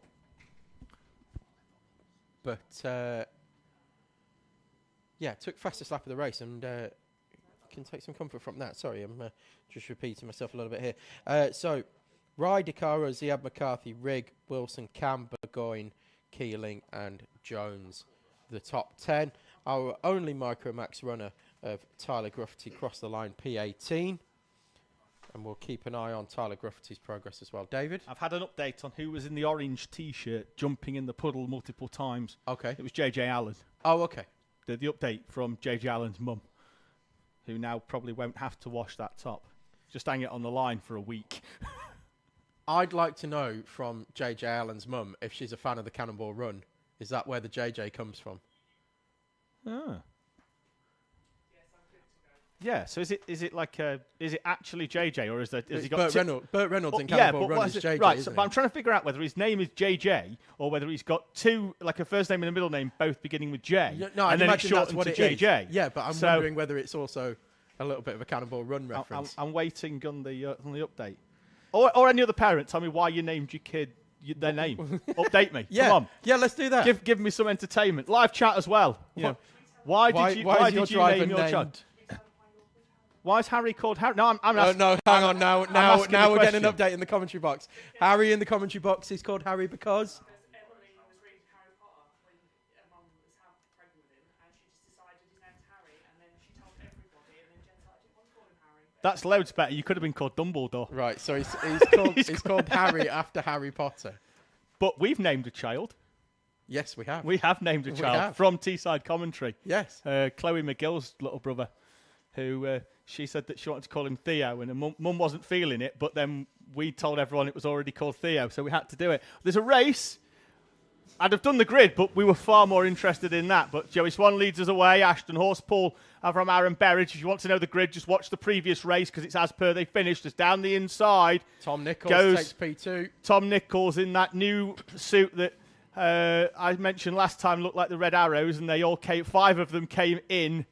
but yeah, took fastest lap of the race and can take some comfort from that. Sorry, I'm just repeating myself a little bit here. So, Ryder, Cara, Ziad, McCarthy, Rigg, Wilson, Cam, Burgoyne, Keeling and Jones. The top 10. Our only Micromax runner of Tyler Gruffity crossed the line P18. And we'll keep an eye on Tyler Gruffity's progress as well. David? I've had an update on who was in the orange T-shirt jumping in the puddle multiple times. Okay. It was JJ Allen. Oh, okay. The update from JJ Allen's mum, who now probably won't have to wash that top. Just hang it on the line for a week. I'd like to know from JJ Allen's mum if she's a fan of the Cannonball Run. Is that where the JJ comes from? Ah. Yeah, so is it like is it actually JJ or is he got Burt Reynolds in Cannonball Run is JJ, right? isn't But it? I'm trying to figure out whether his name is JJ or whether he's got two, like a first name and a middle name, both beginning with J. No, and then it's imagine that's shortened what to it JJ. is. Yeah, but I'm wondering whether it's also a little bit of a Cannonball Run reference. I'm waiting on the update. Or any other parent, tell me why you named your kid their name. Update me. Yeah. Come on. Yeah, let's do that. Give me some entertainment. Live chat as well. Yeah. Why did you name your child? Why is Harry called Harry? No, I'm asking. No, hang on. Now we're getting an question. update in the commentary box. Harry in the commentary box is called Harry because... Emily was reading Harry Potter when Mum was pregnant with him, and she just decided his name's Harry, and then she told everybody, and then Jen started, I didn't want to call him Harry. That's loads better. You could have been called Dumbledore. Right, so he's called Harry after Harry Potter. But we've named a child. Yes, we have. We have named a child from Teesside Commentary. Yes. Chloe McGill's little brother, who she said that she wanted to call him Theo, and her mum wasn't feeling it, but then we told everyone it was already called Theo, so we had to do it. There's a race. I'd have done the grid, but we were far more interested in that. But Joey Swan leads us away. Ashton Horspool from Aaron Berridge. If you want to know the grid, just watch the previous race because it's as per they finished. It's down the inside. Tom Nichols takes P2. Tom Nichols in that new suit that I mentioned last time looked like the Red Arrows, and they all came. 5 of them came in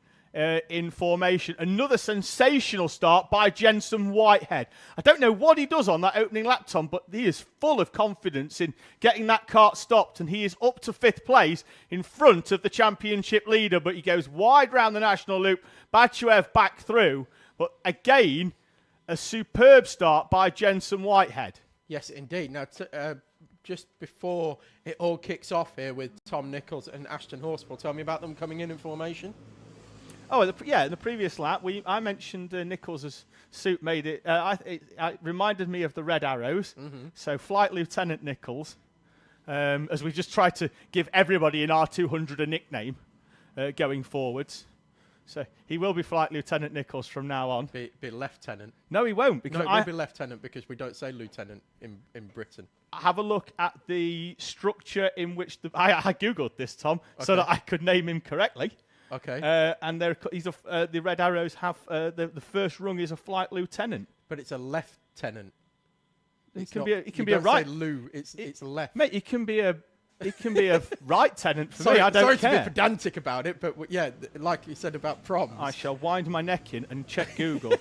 formation. Another sensational start by Jensen Whitehead. I don't know what he does on that opening lap, Tom, but he is full of confidence in getting that kart stopped, and he is up to 5th place in front of the championship leader, but he goes wide round the national loop. Bachuev back through, but again, a superb start by Jensen Whitehead. Yes, indeed. Now, just before it all kicks off here with Tom Nichols and Ashton Horspool, tell me about them coming in formation. Oh, in the previous lap, I mentioned Nichols' suit made it. It reminded me of the Red Arrows. Mm-hmm. So, Flight Lieutenant Nichols, as we just tried to give everybody in R200 a nickname going forwards. So, he will be Flight Lieutenant Nichols from now on. Be Lieutenant. No, he won't. Because no, it will be Lieutenant because we don't say Lieutenant in Britain. Have a look at the structure in which I Googled this, Tom, so that I could name him correctly. Okay. And the Red Arrows have the first rung is a Flight Lieutenant, but it's a lieutenant. It can be a right. Say Lou, it's left. Mate, it can be a right tenant for me. I don't sorry care. to be pedantic about it, but yeah, like you said about proms. I shall wind my neck in and check Google.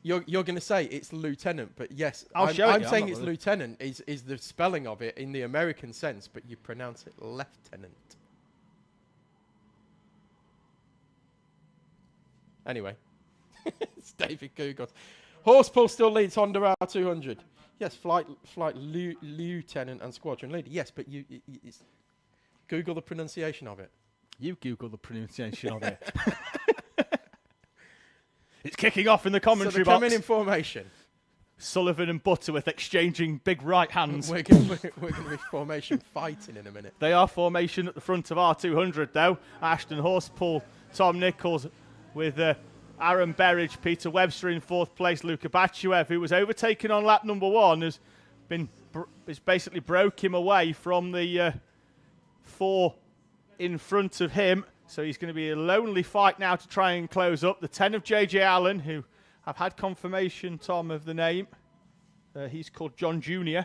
You're going to say it's lieutenant, but yes, I'm saying it's lieutenant is the spelling of it in the American sense, but you pronounce it lieutenant. Anyway, it's David Googles. Horspool still leads Honda R200. Yes, flight lieutenant and squadron leader. Yes, but it's Google the pronunciation of it. You Google the pronunciation of it. It's kicking off in the commentary so they're box. coming in formation. Sullivan and Butterworth exchanging big right hands. We're going to be formation fighting in a minute. They are formation at the front of R200 though. Ashton Horspool, Tom Nichols with Aaron Berridge, Peter Webster in fourth place. Luka Bachuev, who was overtaken on lap number 1, has basically broke him away from the 4 in front of him. So he's going to be a lonely fight now to try and close up. The 10 of JJ Allen, who I've had confirmation, Tom, of the name. He's called John Jr.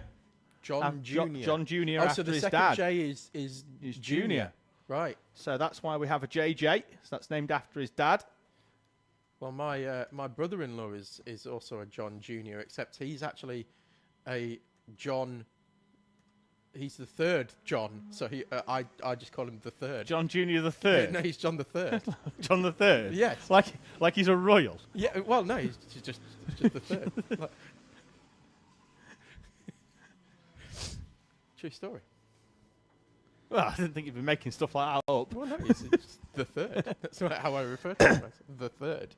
John Jr. John Jr. Oh, after so the his second dad. J is Junior. Right. So that's why we have a JJ. So that's named after his dad. Well, my brother-in-law is also a John Jr., except he's actually a John. He's the third John, so I just call him the third. John Jr. the third. No, he's John the third. John the third. Yes. Like he's a royal. Yeah. Well, no, he's just the third. True story. Well, I didn't think you'd be making stuff like that up. Well, no, it's the third. That's not how I refer to him. The third.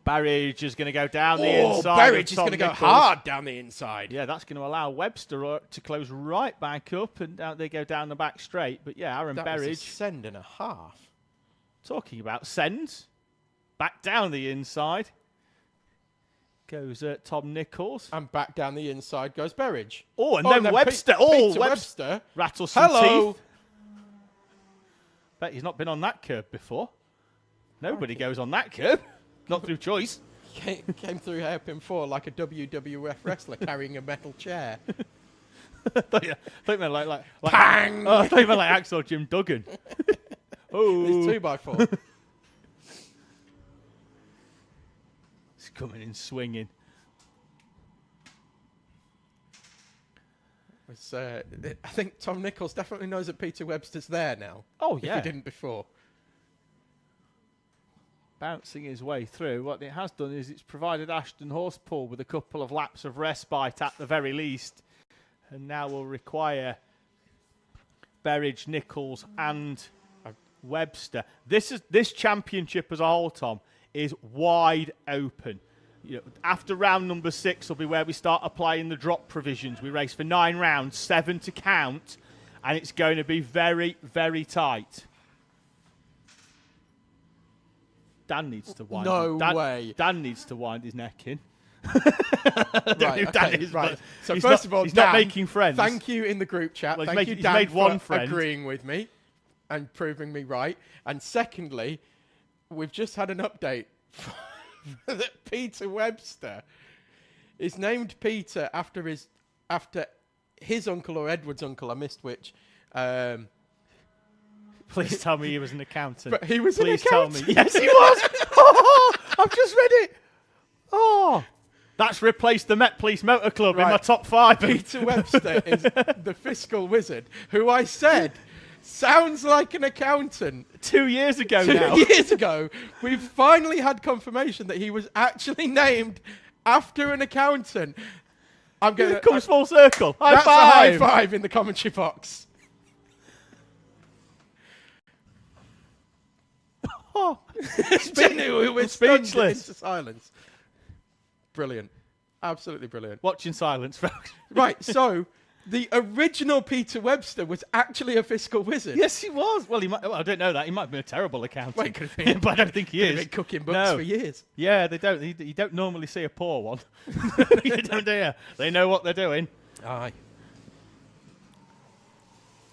Barrage is going to go down the inside. Barrage is going to go hard down the inside. Yeah, that's going to allow Webster to close right back up, and they go down the back straight. But yeah, Aaron Berridge. Was a send and a half. Talking about sends, back down the inside goes Tom Nichols. And back down the inside goes Berridge. Oh, and then Webster. Webster rattles some Hello. teeth. Bet he's not been on that curb before. Nobody goes on that curb. Not through choice. Came through hairpin 4 like a WWF wrestler carrying a metal chair. I thought you meant like Bang! Oh, I thought you meant like Axel Jim Duggan. It's 2x4. It's coming in swinging. I think Tom Nichols definitely knows that Peter Webster's there now. Oh, yeah. If he didn't before. Bouncing his way through. What it has done is it's provided Ashton Horspool with a couple of laps of respite at the very least. And now will require Berridge, Nichols and Webster. This championship as a whole, Tom, is wide open. You know, after round number 6 will be where we start applying the drop provisions. We race for 9 rounds, 7 to count, and it's going to be very, very tight. Dan needs to wind. way. Dan needs to wind his neck in. Right. So first of all, he's Dan, not making friends. Thank you in the group chat. Well, thank you, he's Dan, made one for friend. agreeing with me and proving me right. And secondly, we've just had an update that Peter Webster is named Peter after his uncle or Edward's uncle. I missed which. Please tell me he was an accountant. But he was Please an accountant. tell me. Yes, he was. Oh, I've just read it. Oh, that's replaced the Met Police Motor Club in my top 5. Peter Webster is the fiscal wizard, who I said sounds like an accountant. 2 years ago now. 2 years ago, we've finally had confirmation that he was actually named after an accountant. It comes full circle. That's a high five in the commentary box. Oh, We're speechless. into silence. Brilliant. Absolutely brilliant. Watching silence, folks. Right, so the original Peter Webster was actually a fiscal wizard. Yes, he was. Well, I don't know that. He might have been a terrible accountant. Well, he could have been. But I don't think he is. He's been cooking books for years. Yeah, they don't. You don't normally see a poor one. You don't dare. They know what they're doing. Aye.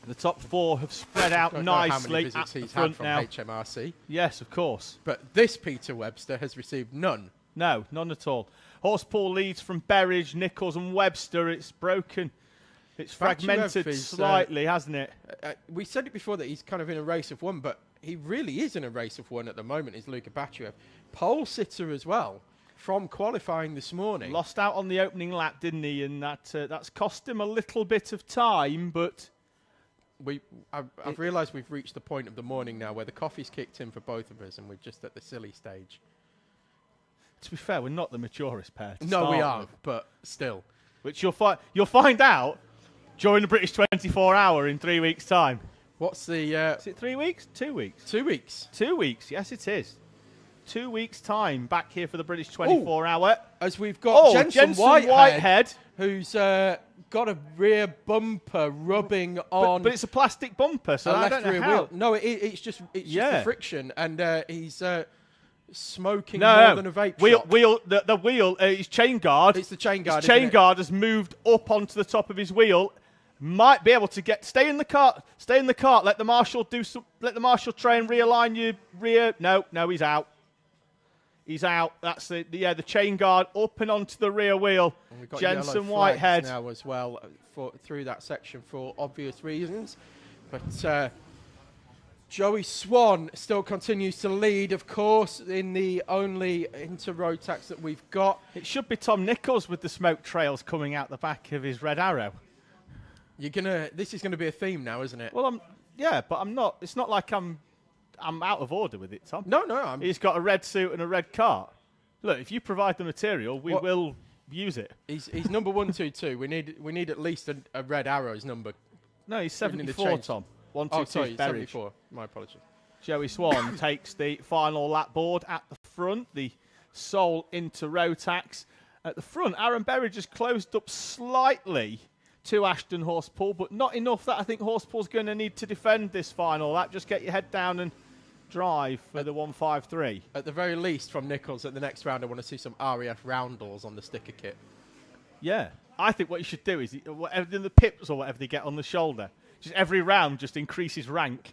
The top 4 have spread out Don't know how many nicely visits at the he's front had from now. HMRC. Yes, of course. But this Peter Webster has received none. No, none at all. Horspool leads from Berridge, Nichols and Webster. It's broken. It's fragmented slightly, hasn't it? We said it before that he's kind of in a race of one, but he really is in a race of one at the moment, is Luka Bachuev. Pole sitter as well from qualifying this morning. Lost out on the opening lap, didn't he? And that's cost him a little bit of time, but... I've realised we've reached the point of the morning now where the coffee's kicked in for both of us and we're just at the silly stage. to be fair, we're not the maturest pair. To No, we start aren't, with, but still. which you'll find out during the British 24 hour in 3 weeks' time. What's the... Is it 3 weeks? 2 weeks. 2 weeks. 2 weeks, yes it is. 2 weeks' time back here for the British 24 hour. As we've got Jensen Whitehead, who's got a rear bumper rubbing on... But it's a plastic bumper, so I don't know how. Wheel. No, it's just the friction, and he's smoking No, more than a vape shop. The wheel, his chain guard. It's the chain guard, His chain isn't it? guard has moved up onto the top of his wheel. Might be able to stay in the cart. Let the marshal let the marshal try and realign your rear. No, he's out. He's out. That's the chain guard up and onto the rear wheel. And we've got Jensen yellow Whitehead flags now as well through that section for obvious reasons. But Joey Swan still continues to lead, of course, in the only inter-Rotax that we've got. It should be Tom Nichols with the smoke trails coming out the back of his red arrow. This is gonna be a theme now, isn't it? Well, but I'm not. It's not like I'm out of order with it, Tom. No. He's got a red suit and a red cart. Look, if you provide the material, we will use it. He's number 122. We need at least a red arrow's number. No, he's 74, Tom. 122 sorry, Berridge. 74. My apologies. Joey Swan takes the final lap board at the front, the sole into Rotax. At the front, Aaron Berridge has closed up slightly to Ashton Horspool, but not enough that I think Horsepool's going to need to defend this final lap. Just get your head down and drive for the 153. At the very least, from Nichols, at the next round, I want to see some RAF roundels on the sticker kit. Yeah. I think what you should do is, whatever the pips or whatever they get on the shoulder, just every round just increases rank.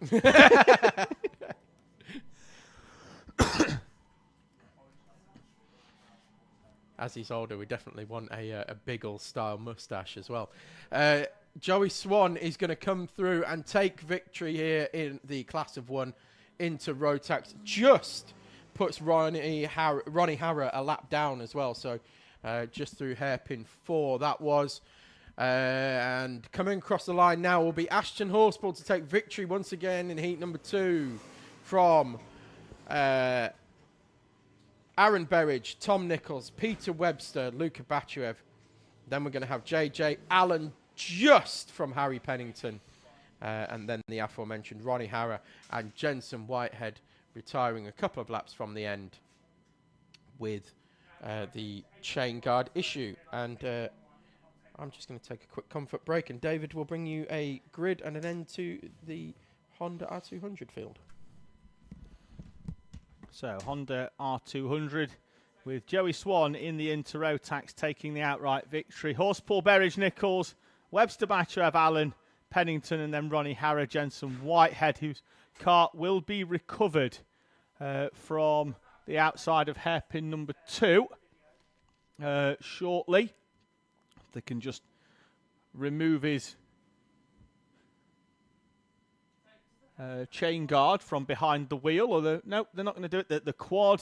As he's older, we definitely want a Biggle-style moustache as well. Joey Swan is going to come through and take victory here in the Class of 1 into Rotax. Just puts Ronnie Harrer a lap down as well. So just through hairpin 4, that was. And coming across the line now will be Ashton Horspool to take victory once again in heat number 2 from Aaron Berridge, Tom Nichols, Peter Webster, Luca Batchev. Then we're going to have JJ Allen just from Harry Pennington. And then the aforementioned Ronnie Harrer and Jensen Whitehead retiring a couple of laps from the end with the chain guard issue. And I'm just going to take a quick comfort break, and David will bring you a grid and an end to the Honda R200 field. So Honda R200 with Joey Swan in the Inter-Rotax taking the outright victory. Horspool, Berridge, Nichols, Webster, Batchev, Allen, Pennington, and then Ronnie Harrer, Jensen Whitehead, whose cart will be recovered from the outside of hairpin number 2 shortly. They can just remove his chain guard from behind the wheel. No, they're not going to do it. The quad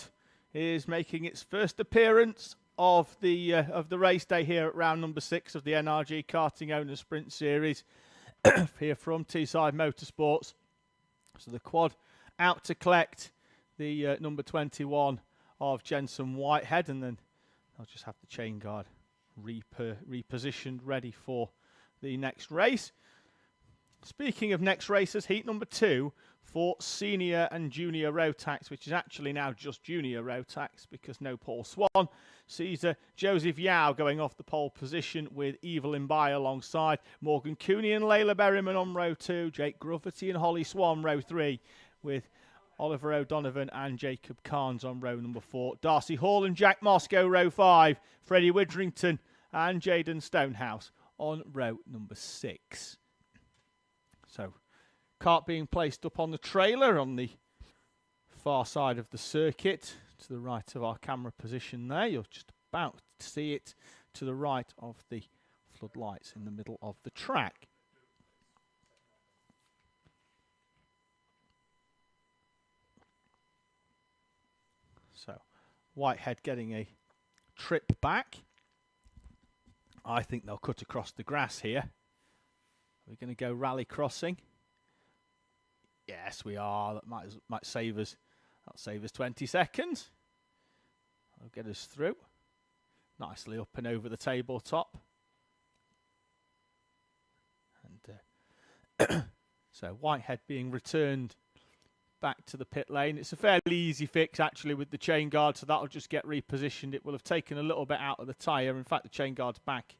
is making its first appearance of the race day here at round number 6 of the NRG Karting Owners Sprint Series here from TSK-Motorsport. So the quad out to collect the number 21 of Jensen Whitehead, and then I'll just have the chain guard repositioned, ready for the next race. Speaking of next races, heat number 2 for senior and junior Rotax, which is actually now just junior Rotax because no Paul Swan. Sees Joseph Yao going off the pole position with Evelyn By alongside Morgan Cooney and Layla Berryman on row 2, Jake Gruffety and Holly Swan row 3, with Oliver O'Donovan and Jacob Carnes on row number 4, Darcy Hall and Jack Moscow row 5, Freddie Widrington and Jaden Stonehouse on row number 6. So, kart being placed up on the trailer on the far side of the circuit, to the right of our camera position there. You're just about to see it to the right of the floodlights in the middle of the track. So, Whitehead getting a trip back. I think they'll cut across the grass here. We're going to go rally crossing. Yes, we are. That might save us. That'll save us 20 seconds. That'll get us through. Nicely up and over the tabletop. And so Whitehead being returned back to the pit lane. It's a fairly easy fix actually with the chain guard, so that'll just get repositioned. It will have taken a little bit out of the tyre. In fact, the chain guard's back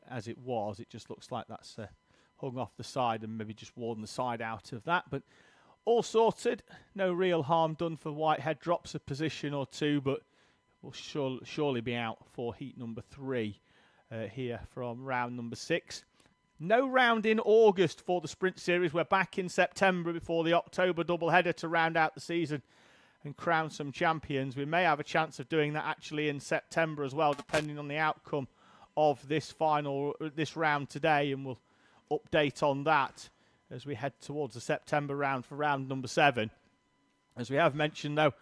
as it was. It just looks like that's hung off the side and maybe just worn the side out of that. But all sorted. No real harm done for Whitehead. Drops a position or two, but will surely be out for heat number 3 here from round number 6. No round in August for the Sprint Series. We're back in September before the October doubleheader to round out the season and crown some champions. We may have a chance of doing that actually in September as well, depending on the outcome of this round today, and we'll update on that as we head towards the September round for round number 7. As we have mentioned, though,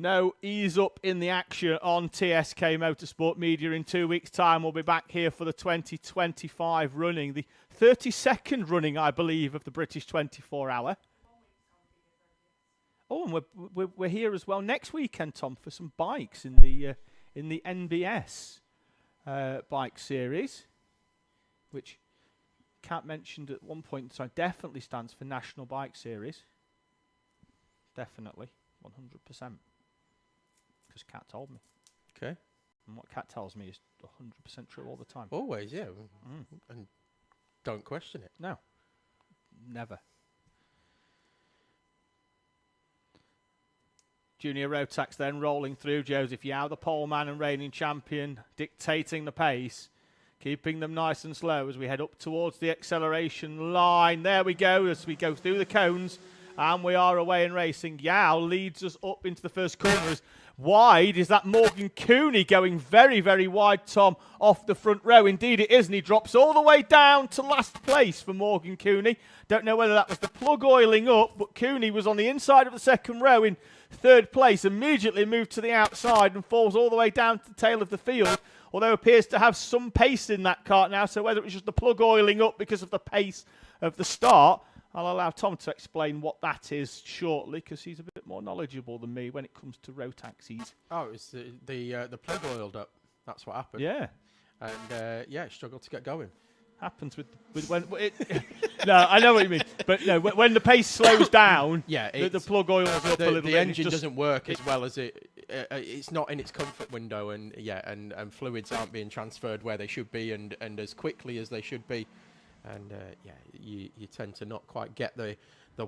no ease up in the action on TSK Motorsport Media. In 2 weeks' time, we'll be back here for the 2025 running, the 32nd running, I believe, of the British 24-hour. Oh, and we're here as well next weekend, Tom, for some bikes in the NBS bike series, which Kat mentioned at one point, so definitely stands for National Bike Series. Definitely, 100%. Because Kat told me. Okay. And what Kat tells me is 100% true all the time. Always, yeah. And don't question it. No. Never. Junior Rotax then rolling through. Joseph Yao, the pole man and reigning champion, dictating the pace, keeping them nice and slow as we head up towards the acceleration line. There we go as we go through the cones. And we are away and racing. Yao leads us up into the first corners. Wide is that Morgan Cooney going very, very wide, Tom, off the front row. Indeed it is, and he drops all the way down to last place for Morgan Cooney. Don't know whether that was the plug oiling up, but Cooney was on the inside of the second row in 3rd place, immediately moved to the outside and falls all the way down to the tail of the field, although appears to have some pace in that kart now, so whether it was just the plug oiling up because of the pace of the start, I'll allow Tom to explain what that is shortly, because he's a bit more knowledgeable than me when it comes to Rotaxis. Oh, it was the plug oiled up. That's what happened. Yeah. And, it struggled to get going. Happens with when it, no, I know what you mean, but no, when the pace slows down, the plug oils up a little bit. The engine doesn't work as well as it's not in its comfort window, and fluids aren't being transferred where they should be, and as quickly as they should be, and you tend to not quite get the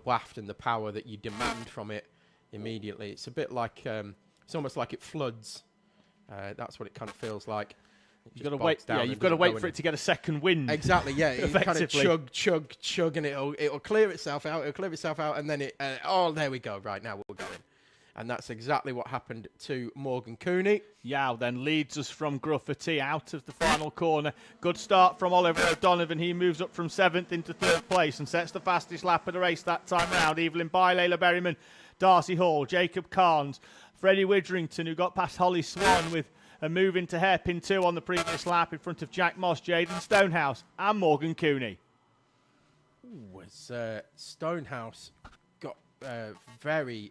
waft and the power that you demand from it immediately. It's a bit like it's almost like it floods. That's what it kind of feels like. You've got to wait. Yeah, you've got to wait for it to get a second wind. Exactly. Yeah, it kind of chug, and it'll clear itself out. It'll clear itself out, and then there we go. Right now we're going, and that's exactly what happened to Morgan Cooney. Yao then leads us from Gruffity out of the final corner. Good start from Oliver O'Donovan. He moves up from 7th into 3rd place and sets the fastest lap of the race that time round. Evelyn Bye, Layla Berryman, Darcy Hall, Jacob Carnes, Freddie Widrington, who got past Holly Swan with a move into hairpin 2 on the previous lap in front of Jack Moss, Jaden Stonehouse and Morgan Cooney. Stonehouse got very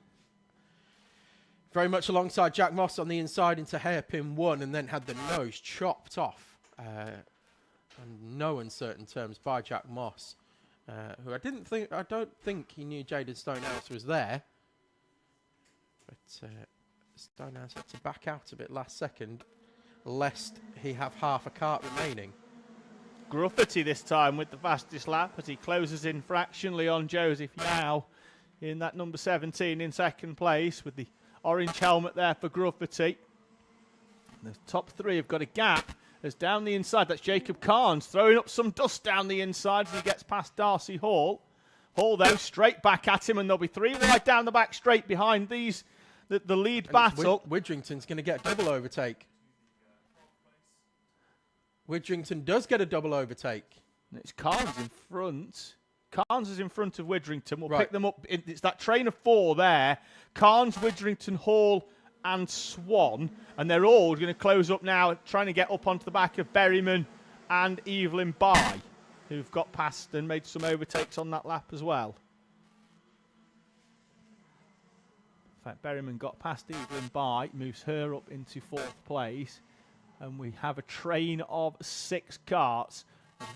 much alongside Jack Moss on the inside into hairpin 1, and then had the nose chopped off on no uncertain terms by Jack Moss, who I don't think he knew Jaden Stonehouse was there, but Stonehouse had to back out a bit last second, lest he have half a kart remaining. Gruffity this time with the fastest lap as he closes in fractionally on Joseph Yao in that number 17 in 2nd place with the orange helmet there for Gruffity. The top 3 have got a gap as down the inside, that's Jacob Carnes throwing up some dust down the inside as he gets past Darcy Hall. Hall though straight back at him, and there'll be 3 right down the back straight behind these. The lead and battle. Widrington's going to get a double overtake. Widrington does get a double overtake. And it's Carnes in front. Carnes is in front of Widrington. We'll pick them up. It's that train of 4 there. Carnes, Widrington, Hall and Swan. And they're all going to close up now, trying to get up onto the back of Berryman and Evelyn Bye, who've got past and made some overtakes on that lap as well. In fact, Berryman got past Evelyn By, moves her up into 4th place. And we have a train of 6 carts.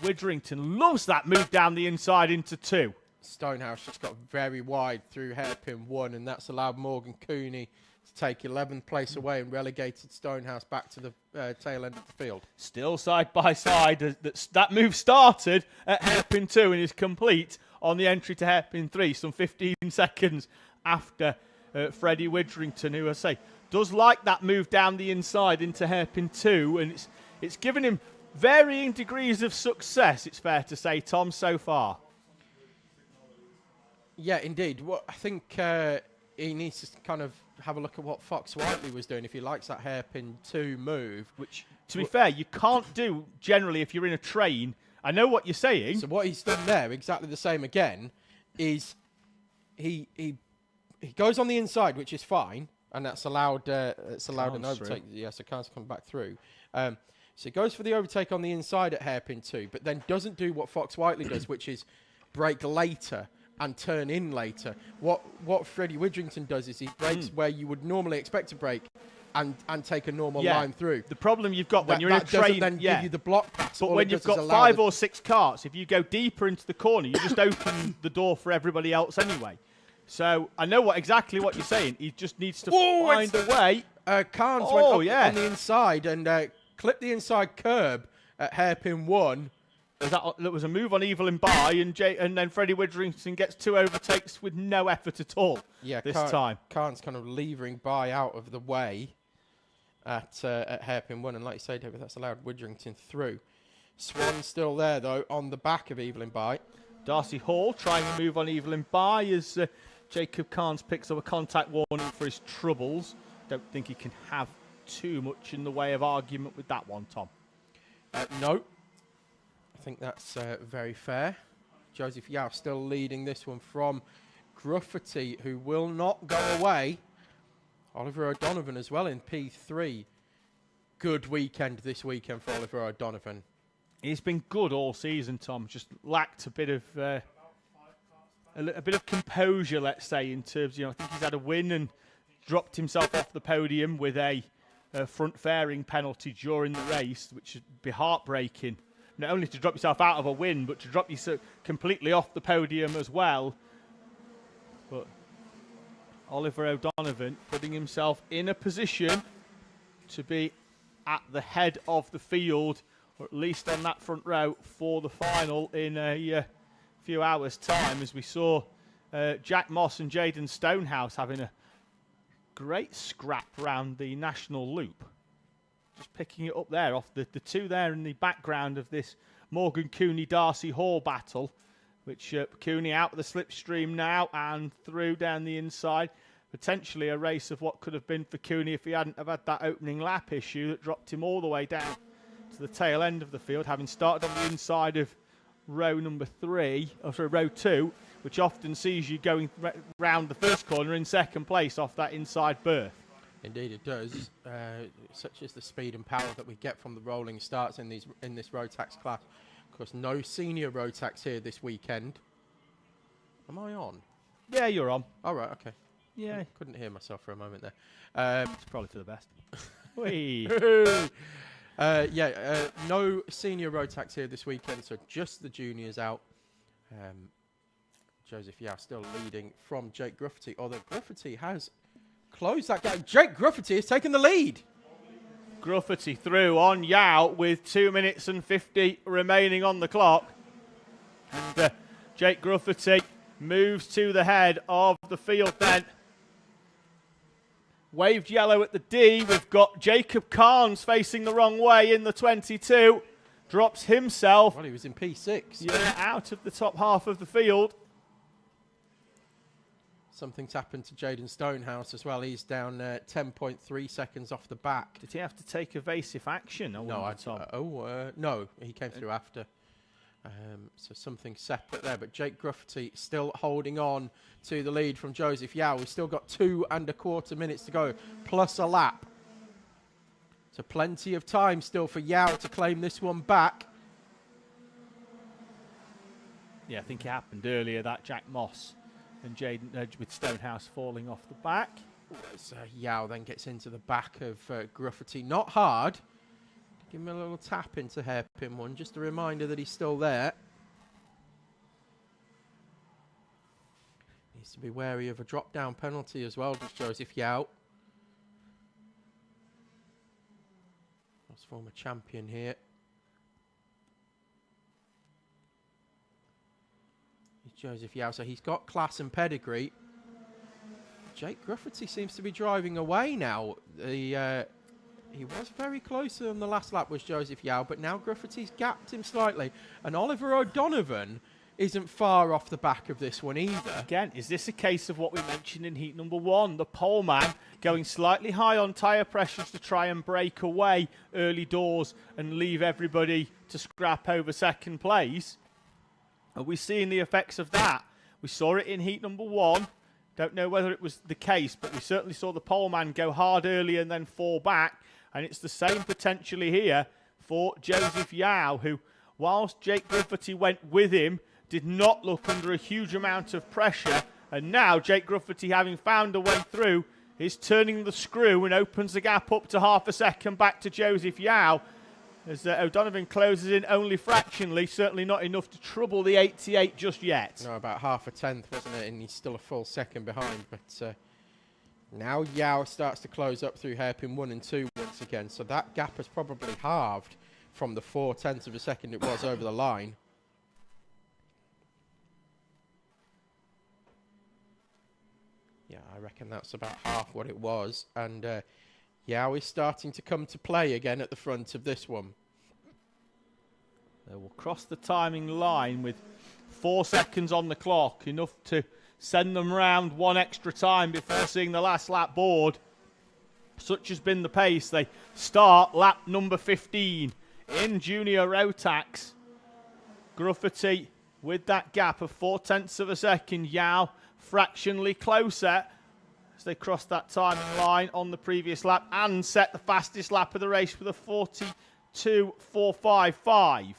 Widrington loves that move down the inside into 2. Stonehouse just got very wide through hairpin 1, and that's allowed Morgan Cooney to take 11th place away and relegated Stonehouse back to the tail end of the field. Still side by side. That move started at hairpin 2 and is complete on the entry to hairpin 3, some 15 seconds after Freddie Widrington, who I say does like that move down the inside into hairpin 2, and it's given him varying degrees of success, it's fair to say, Tom, so far. Yeah, indeed. Well, I think he needs to kind of have a look at what Fox Whiteley was doing if he likes that hairpin 2 move. Which, to be fair, you can't do generally if you're in a train. I know what you're saying. So what he's done there, exactly the same again, is he goes on the inside, which is fine, and that's allowed. It's allowed an overtake. Yes, it can't come back through. So he goes for the overtake on the inside at hairpin 2, but then doesn't do what Fox Whiteley does, which is brake later and turn in later. What Freddie Widrington does is he brakes where you would normally expect to brake and take a normal line through. The problem you've got when you're in a train, doesn't then give you the block pass. But when you've got 5 or 6 carts, if you go deeper into the corner, you just open the door for everybody else anyway. So I know exactly what you're saying. He just needs to find a way. Carnes went up on the inside and clipped the inside curb at hairpin 1. There was a move on Evelyn By, and then Freddie Widrington gets 2 overtakes with no effort at all this time. Carnes kind of levering By out of the way at hairpin 1, and like you say, David, that's allowed Widrington through. Swan still there, though, on the back of Evelyn By. Darcy Hall trying to move on Evelyn By as Jacob Carnes picks up a contact warning for his troubles. Don't think he can have too much in the way of argument with that one, Tom. No. I think that's very fair. Joseph Yao still leading this one from Gruffity, who will not go away. Oliver O'Donovan as well in P3. Good weekend this weekend for Oliver O'Donovan. He's been good all season, Tom. Just lacked a bit of composure, let's say, in terms. I think he's had a win and dropped himself off the podium with a front fairing penalty during the race, which would be heartbreaking. Not only to drop yourself out of a win, but to drop you completely off the podium as well. But Oliver O'Donovan putting himself in a position to be at the head of the field, or at least on that front row for the final in a few hours' time, as we saw Jack Moss and Jaden Stonehouse having a great scrap round the national loop. Just picking it up there off the 2 there in the background of this Morgan Cooney-Darcy Hall battle, which Cooney out of the slipstream now and through down the inside. Potentially a race of what could have been for Cooney if he hadn't have had that opening lap issue that dropped him all the way down to the tail end of the field, having started on the inside of row 2, which often sees you going round the first corner in second place off that inside berth. Indeed it does. Such is the speed and power that we get from the rolling starts in this Rotax class. Of course, no senior Rotax here this weekend. Am I on? Yeah, you're on. All right, okay. Yeah. Couldn't hear myself for a moment there. It's probably for the best. Whee. No senior Rotax here this weekend, so just the juniors out. Joseph Yao still leading from Jake Gruffity, although Gruffity has closed that gap. Jake Gruffity has taken the lead. Gruffity through on Yao with 2 minutes and 50 remaining on the clock. And Jake Gruffity moves to the head of the field then. Waved yellow at the D. We've got Jacob Carnes facing the wrong way in the 22. Drops himself. Well, he was in P6. Yeah, out of the top half of the field. Something's happened to Jaden Stonehouse as well. He's down 10.3 seconds off the back. Did he have to take evasive action? No, he came through after. So something separate there. But Jake Gruffity still holding on to the lead from Joseph Yao. We've still got 2.25 minutes to go, plus a lap. So plenty of time still for Yao to claim this one back. Yeah, I think it happened earlier, that Jack Moss and Jaden with Stonehouse falling off the back. As Yao then gets into the back of Gruffity. Not hard. Give him a little tap into hairpin 1. Just a reminder that he's still there. Needs to be wary of a drop-down penalty as well, just Joseph Yao. That's former champion here. He's Joseph Yao, so he's got class and pedigree. Jake Gruffity seems to be driving away now. He was very close on the last lap, was Joseph Yao, but now Gruffity's gapped him slightly. And Oliver O'Donovan isn't far off the back of this one either. Again, is this a case of what we mentioned in heat number 1? The pole man going slightly high on tyre pressures to try and break away early doors and leave everybody to scrap over second place. Are we seeing the effects of that? We saw it in heat number 1. Don't know whether it was the case, but we certainly saw the pole man go hard early and then fall back. And it's the same potentially here for Joseph Yao, who, whilst Jake Gruffity went with him, did not look under a huge amount of pressure. And now Jake Gruffity, having found a way through, is turning the screw and opens the gap up to half a second back to Joseph Yao. As O'Donovan closes in only fractionally, certainly not enough to trouble the 88 just yet. No, about half a tenth, wasn't it? And he's still a full second behind. But now Yao starts to close up through hairpin 1 and 2 once again. So that gap has probably halved from the 0.4 of a second it was over the line. Yeah, I reckon that's about half what it was. And Yao is starting to come to play again at the front of this one. They will cross the timing line with 4 seconds on the clock, enough to send them round one extra time before seeing the last lap board. Such has been the pace. They start lap number 15 in junior Rotax. Gruffity with that gap of 0.4 of a second. Yao fractionally closer as they cross that timing line on the previous lap and set the fastest lap of the race with a 42.455.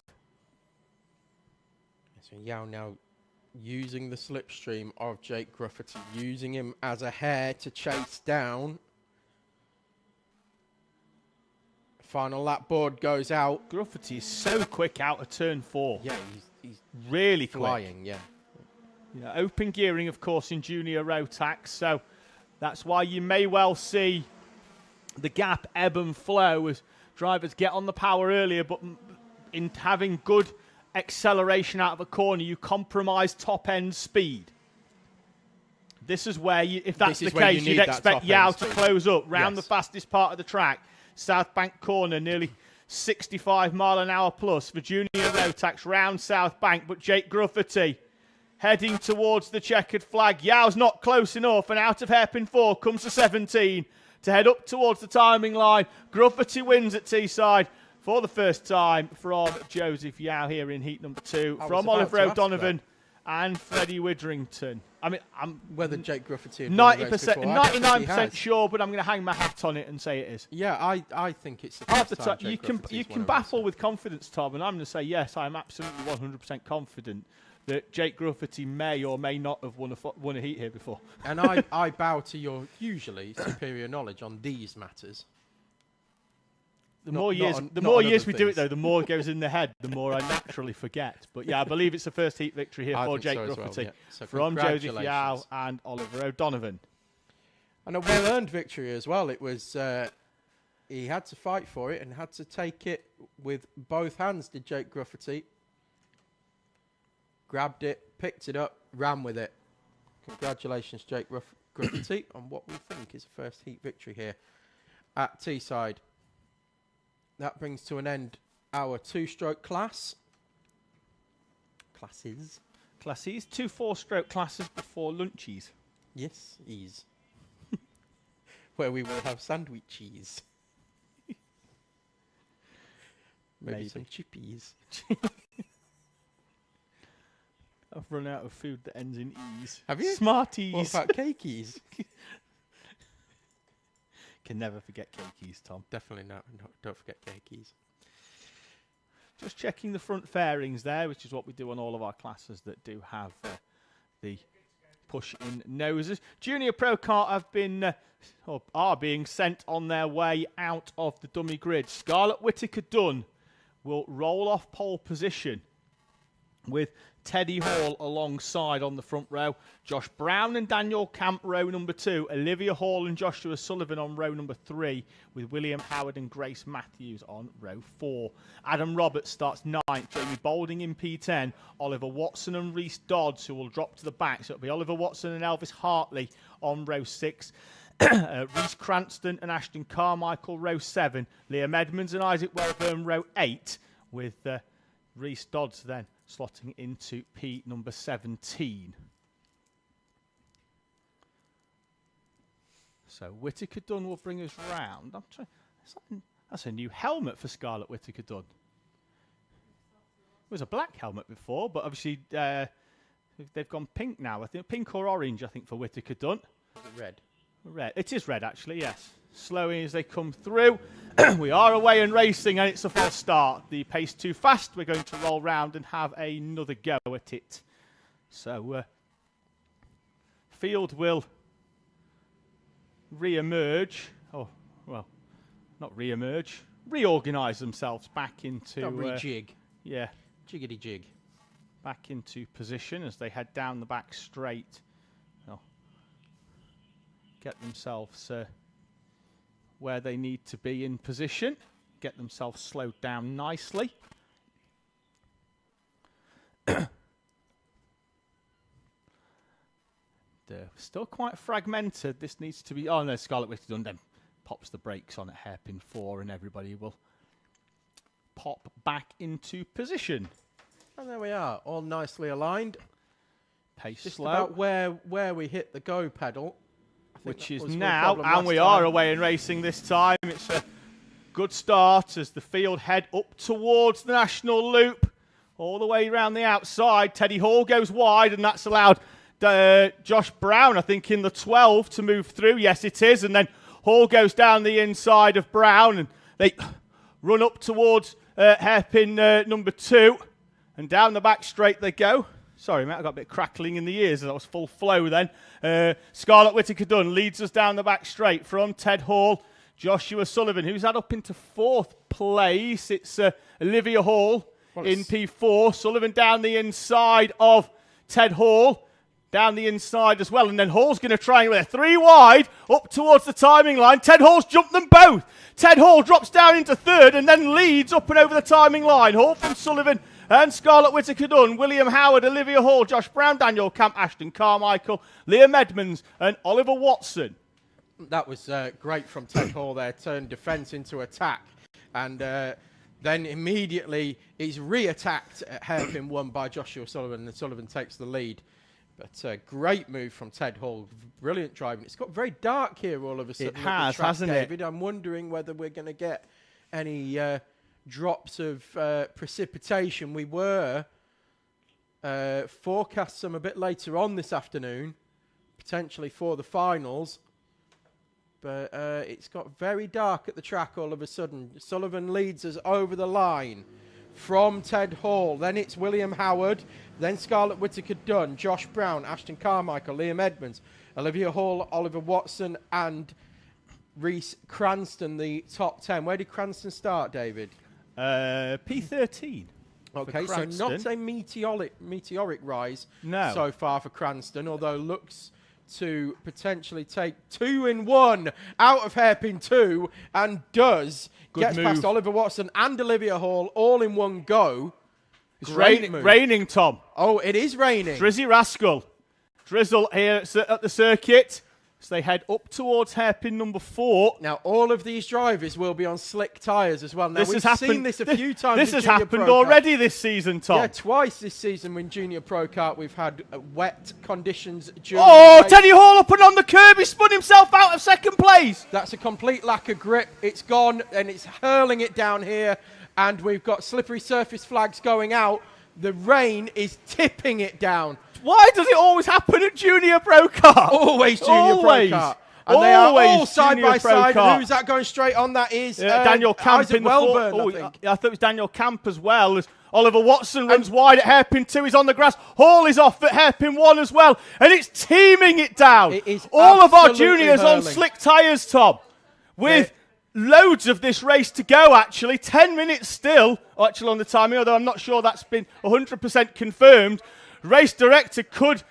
So Yao now using the slipstream of Jake Gruffity, using him as a hare to chase down. Final lap board goes out. Gruffity is so quick out of turn 4. Yeah, he's really flying, quick. yeah. Yeah, open gearing, of course, in junior Rotax, so that's why you may well see the gap ebb and flow as drivers get on the power earlier, but in having good acceleration out of a corner, you compromise top-end speed. This is where, if that's the case, you'd expect Yao to close up round the fastest part of the track. South Bank corner, nearly 65 mile an hour plus for junior Rotax round South Bank, but Jake Gruffity heading towards the checkered flag. Yao's not close enough, and out of hairpin 4 comes the 17 to head up towards the timing line. Gruffity wins at Teesside for the first time from Joseph Yao here in heat number 2, from Oliver O'Donovan and Freddie Witherington. I mean, I'm whether Jake Gruffity 90%, 99% sure, but I'm going to hang my hat on it and say it is. Yeah, I think it's the Half first the time time, Jake you Gruffity can baffle with confidence, Tom, and I'm going to say yes, I'm absolutely 100% confident that Jake Gruffity may or may not have won a heat here before. And I bow to your usually superior knowledge on these matters. The more years we do it, though, the more it goes in the head, the more I naturally forget. But yeah, I believe it's the first heat victory here for Jake Gruffity, well, yeah. So from Joseph Yao and Oliver O'Donovan. And a well-earned victory as well. It was he had to fight for it and had to take it with both hands, did Jake Gruffity. Grabbed it, picked it up, ran with it. Congratulations, Jake Gruffity, on what we think is a first heat victory here at Teesside. That brings to an end our 2-stroke class. Classes. 2 4-stroke classes before lunchies. Yes, ease. Where we will have sandwiches. Maybe some chippies. I've run out of food that ends in ease. Have you? Smarties. What about cakeys? Can never forget cakeys, Tom. Definitely not. Don't forget cakeys. Just checking the front fairings there, which is what we do on all of our classes that do have the pushing noses. Junior Pro Kart have been or are being sent on their way out of the dummy grid. Scarlett Whittaker Dunn will roll off pole position with Teddy Hall alongside on the front row. Josh Brown and Daniel Camp, row number 2. Olivia Hall and Joshua Sullivan on row number 3, with William Howard and Grace Matthews on row 4. Adam Roberts starts 9th. Jamie Boulding in P10. Oliver Watson and Reese Dodds, who will drop to the back. So it'll be Oliver Watson and Elvis Hartley on row 6. Reese Cranston and Ashton Carmichael, row 7. Liam Edmonds and Isaac Wellburn, row 8, with Reese Dodds then slotting into P number 17. So Whittaker Dunn will bring us round. That's a new helmet for Scarlett Whittaker Dunn. It was a black helmet before, but obviously they've gone pink now. I think pink or orange, I think, for Whittaker Dunn. Red. Red. It is red, actually, yes. Slowing as they come through. We are away and racing, and it's a false start. The pace too fast. We're going to roll round and have another go at it. So, field will re-emerge. Oh, well, not re-emerge. Reorganise themselves back into... rejig. Yeah. Jiggity jig. Back into position as they head down the back straight. Oh. Get themselves where they need to be in position. Get themselves slowed down nicely. They're still quite fragmented. This needs to be... Oh, no, Scarlett Whittaker Dunn then pops the brakes on at hairpin 4 and everybody will pop back into position. And there we are, all nicely aligned. Pace Just slow. about where we hit the go pedal. Which is now, and we are away and racing this time. It's a good start as the field head up towards the national loop. All the way around the outside. Teddy Hall goes wide, and that's allowed Josh Brown, I think, in the 12 to move through. Yes, it is. And then Hall goes down the inside of Brown, and they run up towards hairpin number 2. And down the back straight they go. Sorry, mate, I got a bit crackling in the ears as I was full flow then. Scarlett Whittaker Dunn leads us down the back straight from Ted Hall. Joshua Sullivan, who's had up into 4th place. It's Olivia Hall in P4. Sullivan down the inside of Ted Hall. Down the inside as well. And then Hall's going to try and with 3 wide up towards the timing line. Ted Hall's jumped them both. Ted Hall drops down into 3rd and then leads up and over the timing line. Hall from Sullivan and Scarlett Whittaker Dunn, William Howard, Olivia Hall, Josh Brown, Daniel Camp, Ashton Carmichael, Liam Edmonds and Oliver Watson. That was great from Ted Hall there, turned defence into attack. And then immediately he's re-attacked at hairpin 1 by Joshua Sullivan, and Sullivan takes the lead. But great move from Ted Hall, brilliant driving. It's got very dark here all of a sudden. It has, hasn't it? David, I'm wondering whether we're going to get any... drops of precipitation. We were forecast some a bit later on this afternoon, potentially for the finals, but it's got very dark at the track all of a sudden. Sullivan leads us over the line from Ted Hall. Then it's William Howard, then Scarlett Whittaker Dunn, Josh Brown, Ashton Carmichael, Liam Edmonds, Olivia Hall, Oliver Watson and Reese Cranston, the top 10. Where did Cranston start, David? P13. Okay, so not a meteoric rise so far for Cranston, although looks to potentially take 2 in 1 out of hairpin 2 and does. Gets past Oliver Watson and Olivia Hall all in one go. It's raining, Tom. Oh, it is raining. Drizzy Rascal. Drizzle here at the circuit. So they head up towards hairpin number 4. Now, all of these drivers will be on slick tyres as well. Now, we've seen this a few times. This has happened already this season, Tom. Yeah, twice this season in Junior Pro Kart we've had wet conditions during the race. Teddy Hall up and on the curb. He spun himself out of 2nd place. That's a complete lack of grip. It's gone and it's hurling it down here. And we've got slippery surface flags going out. The rain is tipping it down. Why does it always happen at Junior Pro Kart? Always Junior Pro Kart. And they are all side by side. Who's that going straight on? That is Daniel Camp Isaac in the Wellburn, I think. I thought it was Daniel Camp as well. Oliver Watson runs wide at hairpin 2. He's on the grass. Hall is off at hairpin 1 as well. And it's teaming it down. It is all of our absolutely juniors on hurling. slick tyres, Tom. With loads of this race to go, actually. 10 minutes still, actually, on the timing, although I'm not sure that's been 100% confirmed. Race director, could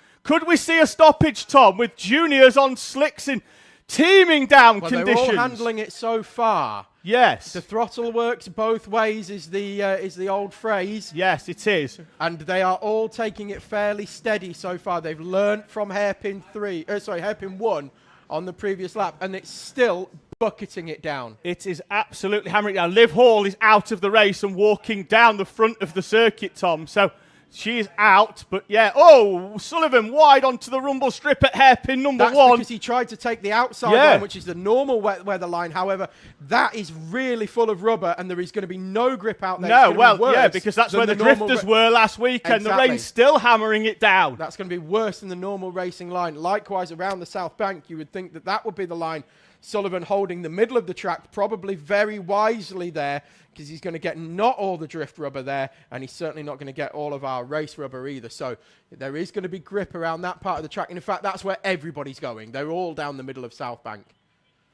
we see a stoppage, Tom, with juniors on slicks in teaming down conditions? They're all handling it so far. Yes. The throttle works both ways is the old phrase. Yes, it is. And they are all taking it fairly steady so far. They've learnt from hairpin 1 on the previous lap, and it's still bucketing it down. It is absolutely hammering it down. Liv Hall is out of the race and walking down the front of the circuit, Tom. So she is out, but yeah. Oh, Sullivan wide onto the rumble strip at hairpin number 1. That's because he tried to take the outside line, which is the normal weather line. However, that is really full of rubber, and there is going to be no grip out there. No, well, yeah, because that's where the drifters were last weekend. Exactly. The rain's still hammering it down. That's going to be worse than the normal racing line. Likewise, around the South Bank, you would think that that would be the line. Sullivan holding the middle of the track, probably very wisely there, because he's going to get not all the drift rubber there, and he's certainly not going to get all of our race rubber either. So there is going to be grip around that part of the track. And in fact, that's where everybody's going. They're all down the middle of South Bank.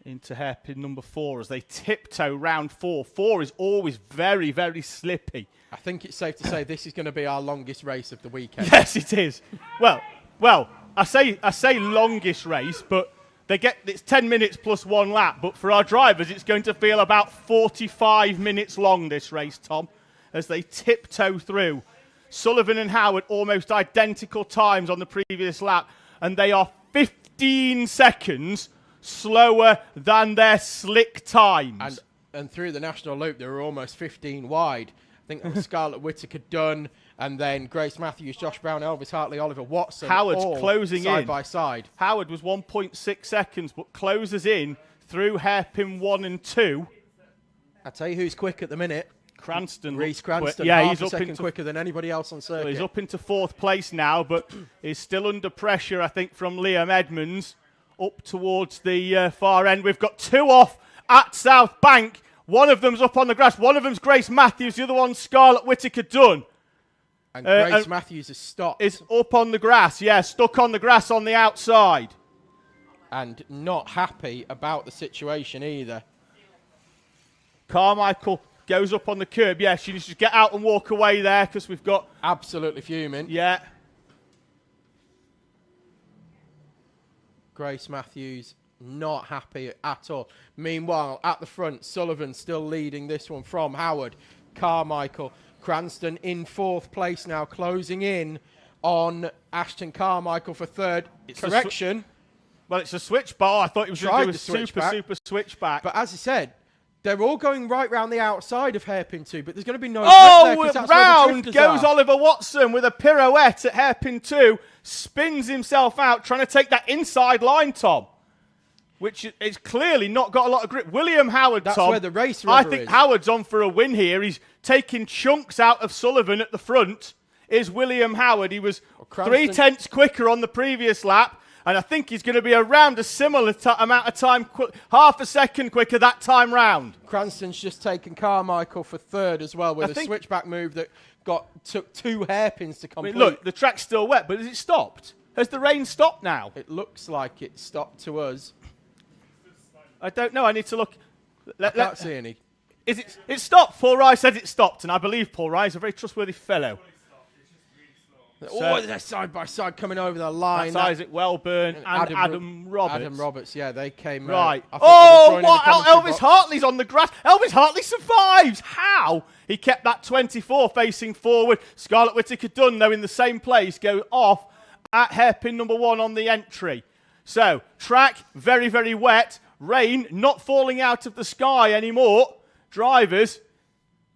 Into hairpin number 4 as they tiptoe round 4. 4 is always very, very slippy. I think it's safe to say this is going to be our longest race of the weekend. Yes, it is. Well, I say longest race, but it's 10 minutes plus 1 lap, but for our drivers, it's going to feel about 45 minutes long, this race, Tom, as they tiptoe through. Sullivan and Howard almost identical times on the previous lap, and they are 15 seconds slower than their slick times. And through the national loop, they were almost 15 wide. I think that was Scarlett Whittaker done, and then Grace Matthews, Josh Brown, Elvis Hartley, Oliver Watson. Howard's all closing side in. by side. Howard was 1.6 seconds, but closes in through hairpin 1 and 2. I'll tell you who's quick at the minute. Cranston. Reece Cranston, yeah, half he's a up second into quicker than anybody else on circuit. So he's up into 4th place now, but is still under pressure, I think, from Liam Edmonds up towards the far end. We've got 2 off at South Bank. One of them's up on the grass. One of them's Grace Matthews. The other one's Scarlett Whittaker Dunn. And Grace Matthews has stopped. Is up on the grass, yeah, stuck on the grass on the outside. And not happy about the situation either. Carmichael goes up on the curb. Yeah, she needs to get out and walk away there because we've got... Absolutely fuming. Yeah. Grace Matthews not happy at all. Meanwhile, at the front, Sullivan still leading this one from Howard. Carmichael. Cranston in 4th place now, closing in on Ashton Carmichael for 3rd. Correction. Well, it's a switch bar. I thought he was going to do a super switchback. But as I said, they're all going right round the outside of hairpin 2, but there's going to be no... Round goes Oliver Watson with a pirouette at hairpin 2, spins himself out, trying to take that inside line, Tom, which is clearly not got a lot of grip. William Howard, That's Tom. where the race rubber I think is. Howard's on for a win here. He's taking chunks out of Sullivan at the front, is William Howard. He was 3/10 quicker on the previous lap, and I think he's going to be around a similar amount of time, half a second quicker that time round. Cranston's just taken Carmichael for 3rd as well, with a switchback move that took 2 hairpins to complete. I mean, look, the track's still wet, but has it stopped? Has the rain stopped now? It looks like it stopped to us. I don't know. I need to look. I can't see any. Is it? It stopped. Paul Rye said it stopped, and I believe Paul Rye is a very trustworthy fellow. They're side by side coming over the line. That's Isaac Wellburn and Adam Roberts. Adam Roberts, yeah, they came. Right. Elvis Hartley's on the grass. Elvis Hartley survives. How? He kept that 24 facing forward. Scarlett Whittaker Dunn, though, in the same place, go off at hairpin number 1 on the entry. So, track very, very wet. Rain not falling out of the sky anymore. Drivers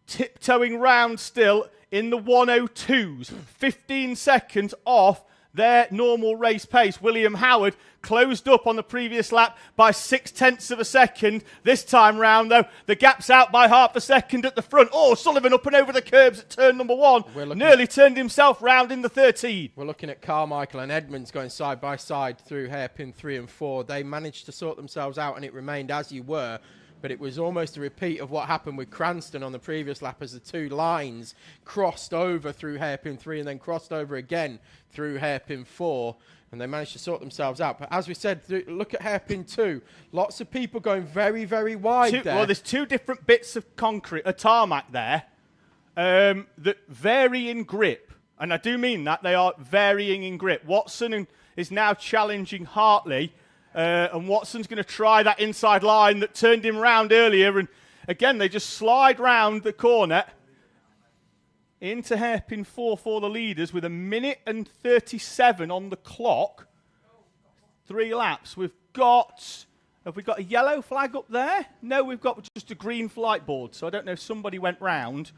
tiptoeing round still in the 102s. 15 seconds off their normal race pace. William Howard closed up on the previous lap by 0.6 of a second. This time round, though, the gap's out by half a second at the front. Oh, Sullivan up and over the curbs at turn number 1. Nearly turned himself round in the 13. We're looking at Carmichael and Edmonds going side by side through hairpin 3 and 4. They managed to sort themselves out, and it remained as you were but it was almost a repeat of what happened with Cranston on the previous lap as the two lines crossed over through hairpin 3 and then crossed over again through hairpin 4, and they managed to sort themselves out. But as we said, look at hairpin 2. Lots of people going very, very wide there. Well, there's two different bits of concrete, a tarmac there, that vary in grip. And I do mean that. They are varying in grip. Watson is now challenging Hartley, and Watson's going to try that inside line that turned him round earlier. And again, they just slide round the corner into hairpin 4 for the leaders with 1 minute and 37 on the clock. 3 laps. Have we got a yellow flag up there? No, we've got just a green flight board. So I don't know if somebody went round.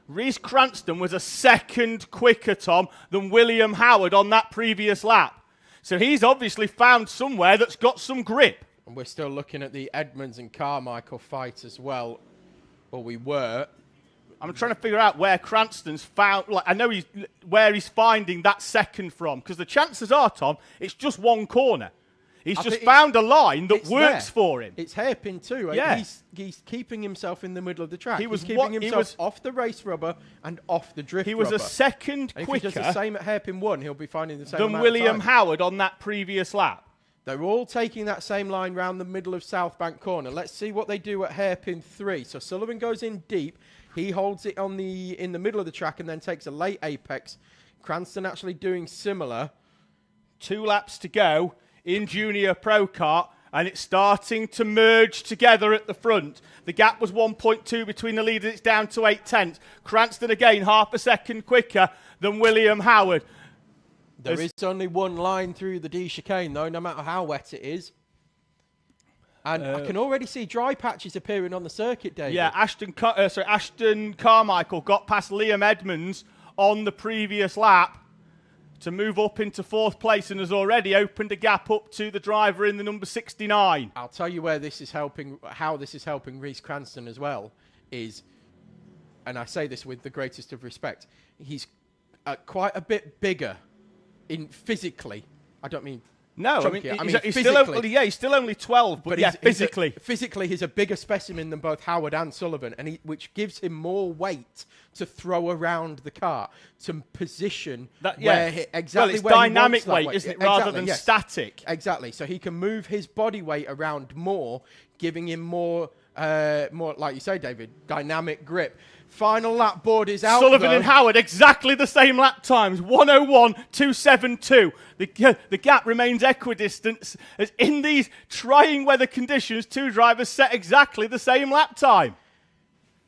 Reece Cranston was a second quicker, Tom, than William Howard on that previous lap. So he's obviously found somewhere that's got some grip. And we're still looking at the Edmonds and Carmichael fight as well. Well, we were. I'm trying to figure out where Cranston's found. Like, I know where he's finding that second from. Because the chances are, Tom, it's just one corner. He's just found a line that works for him. It's hairpin 2. Yeah. He's keeping himself in the middle of the track. He's keeping himself off the race rubber and off the drift rubber. He was a second quicker. If he does the same at hairpin 1, he'll be finding the same than amount William of time. Howard on that previous lap. They're all taking that same line round the middle of South Bank Corner. Let's see what they do at hairpin 3. So Sullivan goes in deep. He holds it in the middle of the track and then takes a late apex. Cranston actually doing similar. 2 laps to go in Junior Pro Kart, and it's starting to merge together at the front. The gap was 1.2 between the leaders. It's down to 0.8. Cranston again, half a second quicker than William Howard. There is only one line through the D chicane, though, no matter how wet it is. And I can already see dry patches appearing on the circuit, David. Yeah, Ashton Carmichael got past Liam Edmonds on the previous lap to move up into 4th place and has already opened a gap up to the driver in the number 69. I'll tell you where this is helping, how this is helping Reece Cranston as well, is, and I say this with the greatest of respect, he's quite a bit bigger physically. I don't mean no, chunky. he's still only 12, but yeah, physically. Physically, he's a bigger specimen than both Howard and Sullivan, and which gives him more weight to throw around the car, to position where exactly it's where dynamic he wants weight, isn't it, rather than static? Exactly. So he can move his body weight around more, giving him more, like you say, David, dynamic grip. Final lap board is out. Sullivan and Howard, exactly the same lap times, 101.272. The gap remains equidistant, as in these trying weather conditions, 2 drivers set exactly the same lap time.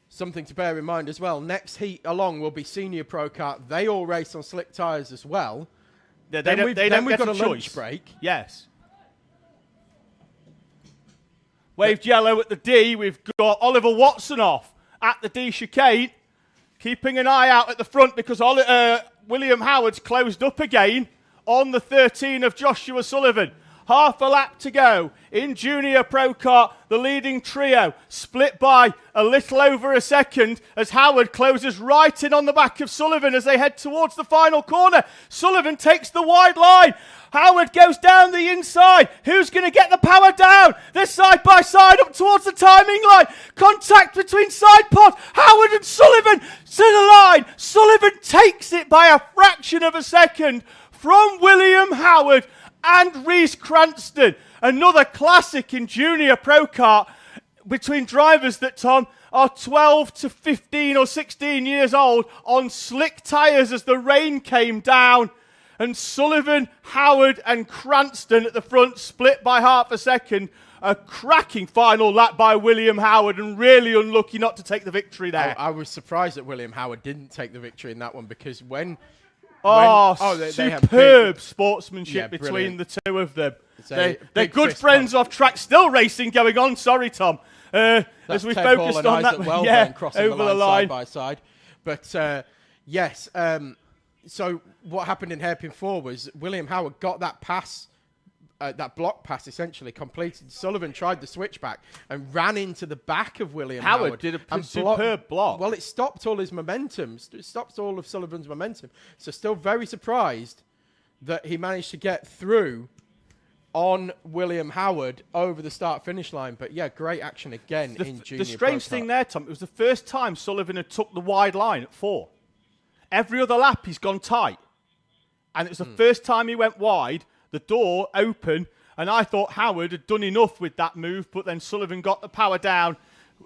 Something to bear in mind as well, next heat along will be Senior Pro Kart. They all race on slick tyres as well. Then we've got a lunch break. Yes. Waved yellow at the D. We've got Oliver Watson off at the D chicane, keeping an eye out at the front because William Howard's closed up again on the 13 of Joshua Sullivan. Half a lap to go in Junior Pro Kart. The leading trio split by a little over a second as Howard closes right in on the back of Sullivan as they head towards the final corner. Sullivan takes the wide line. Howard goes down the inside. Who's going to get the power down? They're side by side up towards the timing line. Contact between side pods. Howard and Sullivan to the line. Sullivan takes it by a fraction of a second from William Howard and Reece Cranston. Another classic in Junior Pro Kart between drivers that, Tom, are 12 to 15 or 16 years old on slick tyres as the rain came down. And Sullivan, Howard and Cranston at the front split by half a second. A cracking final lap by William Howard and really unlucky not to take the victory there. I was surprised that William Howard didn't take the victory in that one because superb sportsmanship between the two of them. They're good friends off track. Still racing going on. Sorry, Tom. As we focused on that, crossing over the line side by side. But yes, so what happened in hairpin 4 was William Howard got that pass, that block pass essentially completed. Sullivan tried the switchback and ran into the back of William Howard. Howard did a superb block. Well, it stopped all his momentum. It stopped all of Sullivan's momentum. So still very surprised that he managed to get through on William Howard over the start-finish line. But yeah, great action again in junior. The strange thing there, Tom, it was the first time Sullivan had took the wide line at 4. Every other lap he's gone tight. And it was the first time he went wide, the door open, and I thought Howard had done enough with that move, but then Sullivan got the power down.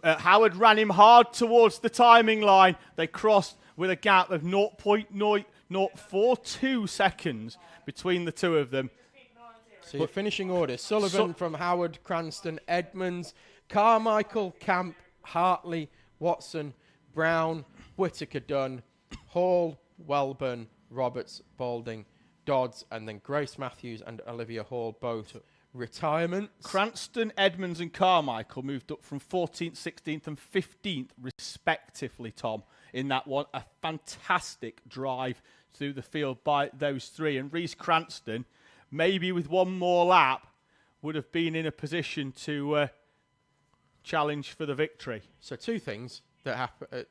Howard ran him hard towards the timing line. They crossed with a gap of 0.042 seconds between the two of them. So your finishing order: Sullivan from Howard, Cranston, Edmonds, Carmichael, Camp, Hartley, Watson, Brown, Whittaker, Dunn, Hall, Welburn, Roberts, Balding, Dodds, and then Grace Matthews and Olivia Hall, both retirements. Cranston, Edmonds and Carmichael moved up from 14th, 16th and 15th respectively, Tom, in that one. A fantastic drive through the field by those three. And Reece Cranston, maybe with one more lap, would have been in a position to challenge for the victory. So two things that happen,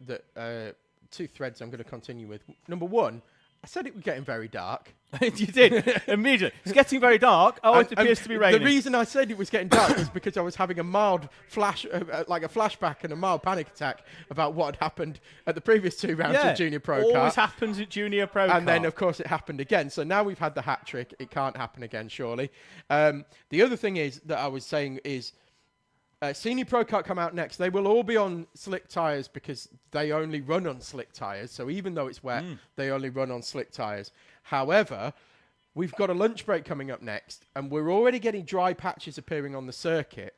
two threads I'm going to continue with. Number one, I said it was getting very dark. You did, immediately. It's getting very dark. Oh, it appears to be raining. The reason I said it was getting dark was because I was having a mild flash, like a flashback and a mild panic attack about what had happened at the previous 2 rounds of Junior Pro Kart. Always happens at Junior Pro Kart. And then, of course, it happened again. So now we've had the hat trick. It can't happen again, surely. The other thing is that I was saying is Senior Pro Kart come out next. They will all be on slick tyres because they only run on slick tyres. So even though it's wet, they only run on slick tyres. However, we've got a lunch break coming up next, and we're already getting dry patches appearing on the circuit.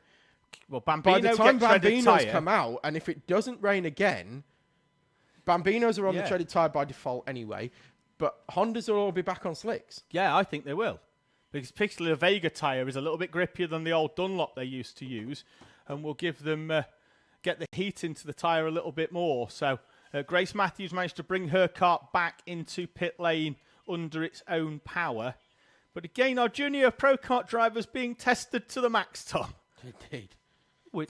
Well, Bambino by the time gets Bambinos come out, and if it doesn't rain again, Bambinos are on the treaded tyre by default anyway, but Hondas will all be back on slicks. Yeah, I think they will. Because particularly the Vega tyre is a little bit grippier than the old Dunlop they used to use, and will give them, get the heat into the tyre a little bit more. So Grace Matthews managed to bring her kart back into pit lane under its own power. But again, our Junior Pro Kart drivers being tested to the max, Tom. Indeed.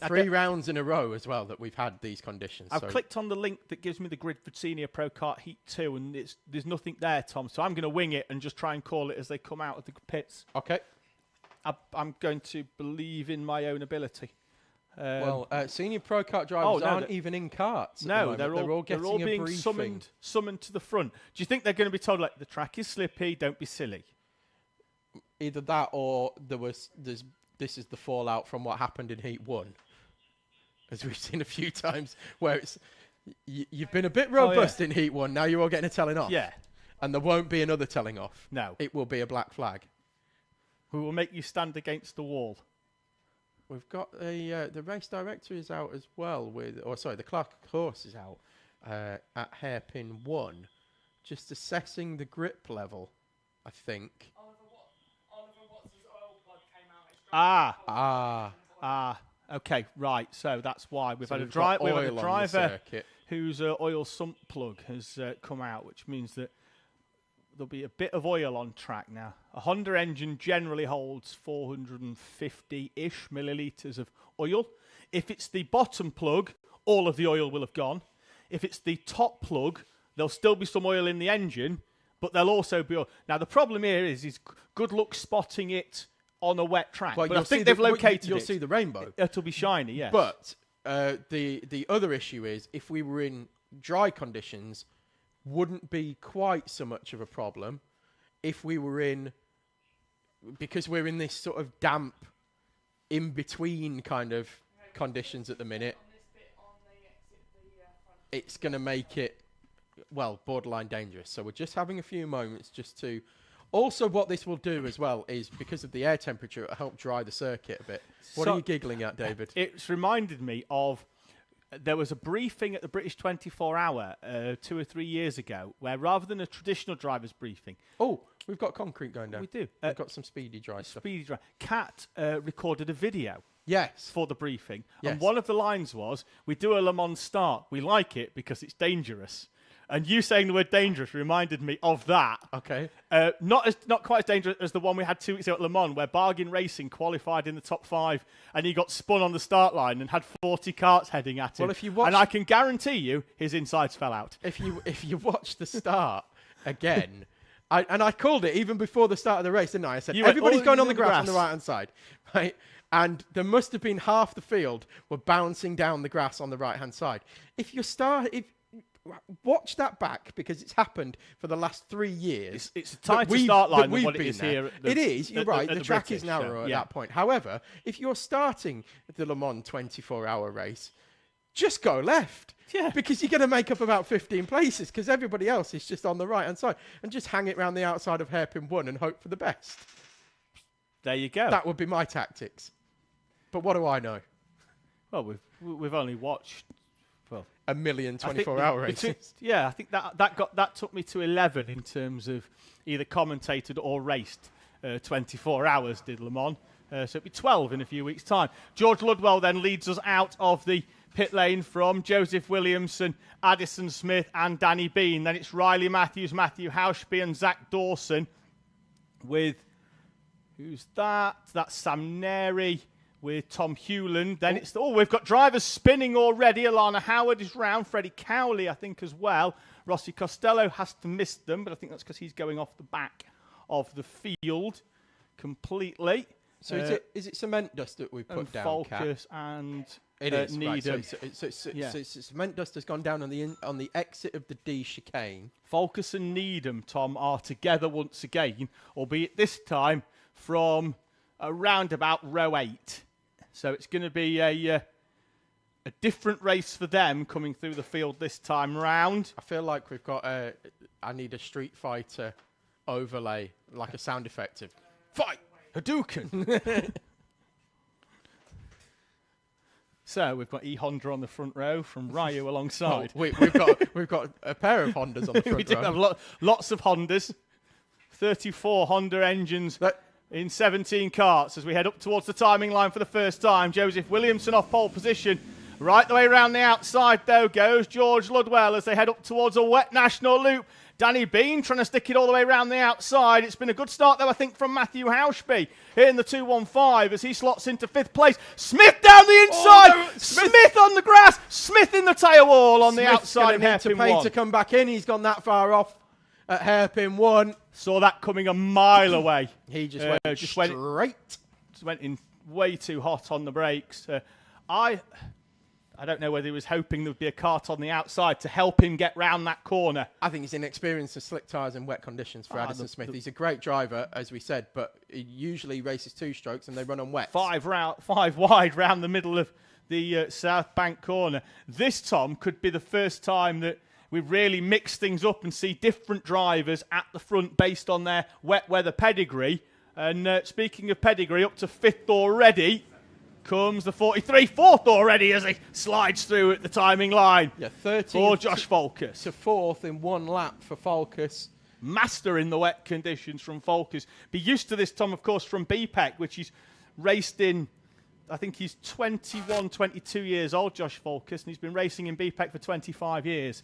3 rounds in a row as well that we've had these conditions. I've clicked on the link that gives me the grid for Senior Pro Kart Heat 2, and there's nothing there, Tom. So I'm going to wing it and just try and call it as they come out of the pits. Okay. I'm going to believe in my own ability. Senior Pro Kart drivers aren't even in karts. No, they're all being summoned to the front. Do you think they're going to be told, like, the track is slippy, don't be silly? Either that or this is the fallout from what happened in Heat 1. As we've seen a few times where it's you've been a bit robust in Heat 1, now you're all getting a telling off. Yeah. And there won't be another telling off. No. It will be a black flag. Who will make you stand against the wall. We've got the race director is out as well the Clark course is out at hairpin 1, just assessing the grip level, I think. Oliver Watts' oil plug came out. Okay, right. So that's why we've had a driver whose oil sump plug has come out, which means that there'll be a bit of oil on track now. A Honda engine generally holds 450-ish millilitres of oil. If it's the bottom plug, all of the oil will have gone. If it's the top plug, there'll still be some oil in the engine, but there'll also be oil. Now, the problem here is good luck spotting it on a wet track. Well, but I think they've located it. You'll see the rainbow. It'll be shiny, yes. But the other issue is if we were in dry conditions, wouldn't be quite so much of a problem. If we were because we're in this sort of damp, in-between kind of conditions at the minute, it's going to make it, borderline dangerous. So we're just having a few moments just to... Also, what this will do as well is, because of the air temperature, it'll help dry the circuit a bit. What are you giggling at, David? It's reminded me of... There was a briefing at the British 24-hour 2 or 3 years ago where rather than a traditional driver's briefing... Oh, we've got concrete going down. We do. We've got some speedy dry stuff. Kat recorded a video. Yes. For the briefing. Yes. And one of the lines was, we do a Le Mans start. We like it because it's dangerous. And you saying the word dangerous reminded me of that. Okay. Not quite as dangerous as the one we had 2 weeks ago at Le Mans, where Bargain Racing qualified in the top 5, and he got spun on the start line and had 40 karts heading at him. Well, if you watch, and I can guarantee you, his insides fell out. If you watch the start again, I called it even before the start of the race, didn't I? I said, everybody's going on the grass on the right-hand side, right? And there must have been half the field were bouncing down the grass on the right-hand side. Watch that back, because it's happened for the last 3 years. It's a tighter start line than what it is here. It is, you're right. The track is narrower at that point. However, if you're starting the Le Mans 24-hour race, just go left. Yeah. Because you're going to make up about 15 places, because everybody else is just on the right-hand side. And just hang it round the outside of hairpin 1 and hope for the best. There you go. That would be my tactics. But what do I know? Well, we've only watched... Well, a million 24-hour races. I think that took me to 11 in terms of either commentated or raced 24 hours, did Le Mans. So it'll be 12 in a few weeks' time. George Ludwell then leads us out of the pit lane from Joseph Williamson, Addison Smith and Danny Bean. Then it's Riley Matthews, Matthew Hauschby and Zach Dawson with... Who's that? That's Sam Neri with Tom Hewland. Then we've got drivers spinning already. Alana Howard is round. Freddie Cowley, I think, as well. Rossi Costello has to miss them, but I think that's because he's going off the back of the field completely. So is it cement dust that we put down, Falkus and it is Needham. Right. So cement dust has gone down on the exit of the D chicane. Falkus and Needham, Tom, are together once again, albeit this time from around about row 8. So it's going to be a different race for them coming through the field this time round. I feel like we've got I need a Street Fighter overlay, like a sound effect of fight Hadouken. So we've got E-Honda on the front row from Ryu alongside. We've got a pair of Hondas on the front we do row. have lots of Hondas. 34 Honda engines in 17 karts as we head up towards the timing line for the first time. Joseph Williamson off pole position. Right the way around the outside, though, goes George Ludwell as they head up towards a wet national loop. Danny Bean trying to stick it all the way around the outside. It's been a good start, though, I think, from Matthew Hauschby here in the 215 as he slots into 5th place. Smith down the inside. Smith on the grass. Smith in the tail wall on the outside in hairpin 1. To come back in. He's gone that far off at hairpin 1. Saw that coming a mile away. He just went straight. Just went in way too hot on the brakes. I don't know whether he was hoping there would be a kart on the outside to help him get round that corner. I think he's inexperienced in slick tyres and wet conditions for Addison Smith. He's a great driver, as we said, but he usually races 2 strokes and they run on wet. 5 wide round the middle of the South Bank corner. This, Tom, could be the first time that we really mix things up and see different drivers at the front based on their wet weather pedigree. And speaking of pedigree, up to 5th already comes the 43, 4th already as he slides through at the timing line. Yeah, 13 for Josh Falkus. To 4th in 1 lap for Falkus. Master in the wet conditions from Falkus. Be used to this, Tom, of course, from BPEC, which he's raced in. I think he's 21, 22 years old, Josh Falkus, and he's been racing in BPEC for 25 years.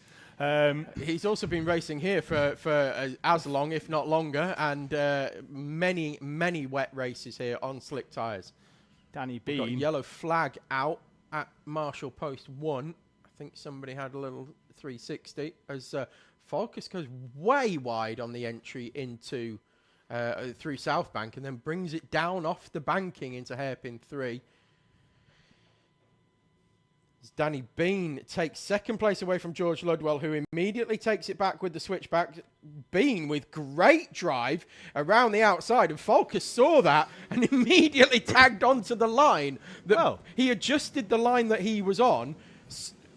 He's also been racing here for as long, if not longer, and many, many wet races here on slick tyres. Danny Bean. Got a yellow flag out at Marshall Post 1. I think somebody had a little 360 as Falkus goes way wide on the entry into through South Bank and then brings it down off the banking into hairpin 3. As Danny Bean takes 2nd place away from George Ludwell, who immediately takes it back with the switchback. Bean with great drive around the outside, and Falkus saw that and immediately tagged onto the line. He adjusted the line that he was on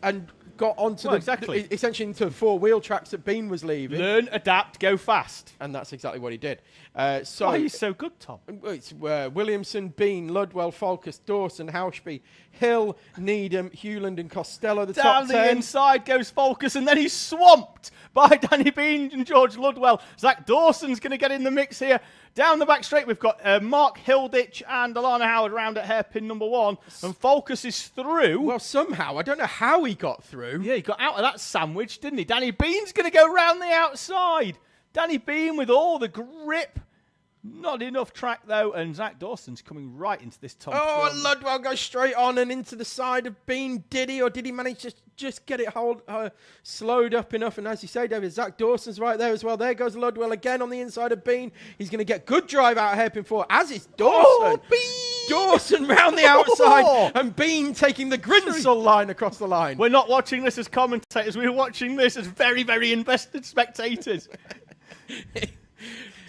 and got onto essentially into 4-wheel tracks that Bean was leaving. Learn, adapt, go fast. And that's exactly what he did. Why are you so good, Tom? It's Williamson, Bean, Ludwell, Falkus, Dawson, Hauschby, Hill, Needham, Hewland and Costello, the top 10. Down the inside goes Falkus, and then he's swamped by Danny Bean and George Ludwell. Zach Dawson's going to get in the mix here. Down the back straight, we've got Mark Hilditch and Alana Howard round at hairpin number 1. And Falkus is through. Well, somehow. I don't know how he got through. Yeah, he got out of that sandwich, didn't he? Danny Bean's going to go round the outside. Danny Bean with all the grip. Not enough track, though, and Zach Dawson's coming right into this Tom. Oh, Ludwell goes straight on and into the side of Bean. Did he, or did he manage to just get it slowed up enough? And as you say, David, Zach Dawson's right there as well. There goes Ludwell again on the inside of Bean. He's going to get good drive out of hairpin 4, as is Dawson. Dawson round the outside, and Bean taking the Grinsell line across the line. We're not watching this as commentators. We're watching this as very, very invested spectators.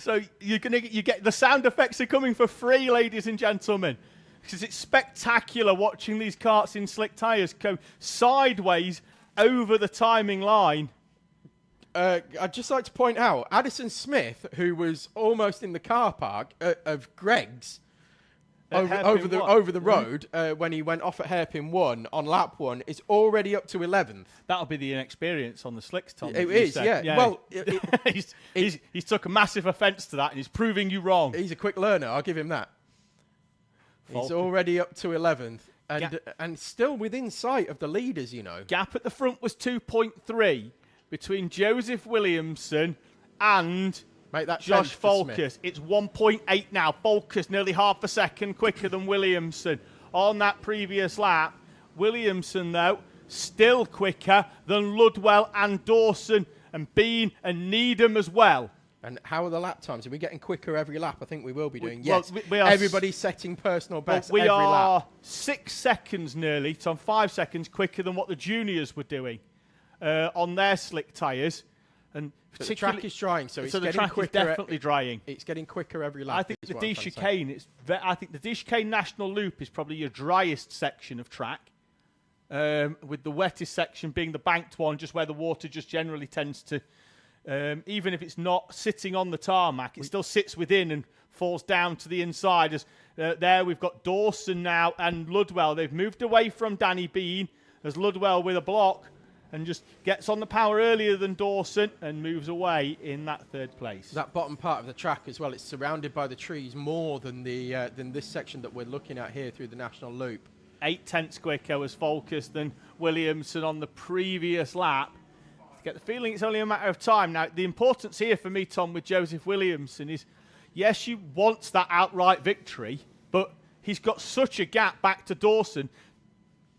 So you get the sound effects are coming for free, ladies and gentlemen, because it's spectacular watching these karts in slick tyres go sideways over the timing line. I'd just like to point out, Addison Smith, who was almost in the car park of Greg's over the road when he went off at hairpin 1 on lap 1, is already up to 11th. That'll be the inexperience on the slicks, Tom. It is, yeah. Well, he's took a massive offence to that, and he's proving you wrong. He's a quick learner, I'll give him that. He's already up to 11th, and still within sight of the leaders, you know. Gap at the front was 2.3 between Joseph Williamson and Make that Josh 10th for Folkus. Smith. It's 1.8 now. Folkus nearly half a second quicker than Williamson on that previous lap. Williamson, though, still quicker than Ludwell and Dawson and Bean and Needham as well. And how are the lap times? Are we getting quicker every lap? I think we will be doing. Well, Yes. we are Everybody's setting personal best we every are lap. 6 seconds nearly, so 5 seconds quicker than what the juniors were doing on their slick tyres. And But the track is drying, so it's the getting track quicker. is definitely drying. It's getting quicker every lap. I think is the what I'm D trying to say. chicane. I think the D chicane National Loop is probably your driest section of track, with the wettest section being the banked one, just where the water just generally tends to, even if it's not sitting on the tarmac, it still sits within and falls down to the inside. As there we've got Dawson now and Ludwell. They've moved away from Danny Bean as Ludwell with a block, and just gets on the power earlier than Dawson and moves away in that 3rd place. That bottom part of the track as well, it's surrounded by the trees more than than this section that we're looking at here through the National Loop. 0.8 quicker was Folkus than Williamson on the previous lap. I get the feeling it's only a matter of time. Now, the importance here for me, Tom, with Joseph Williamson is, yes, he wants that outright victory, but he's got such a gap back to Dawson.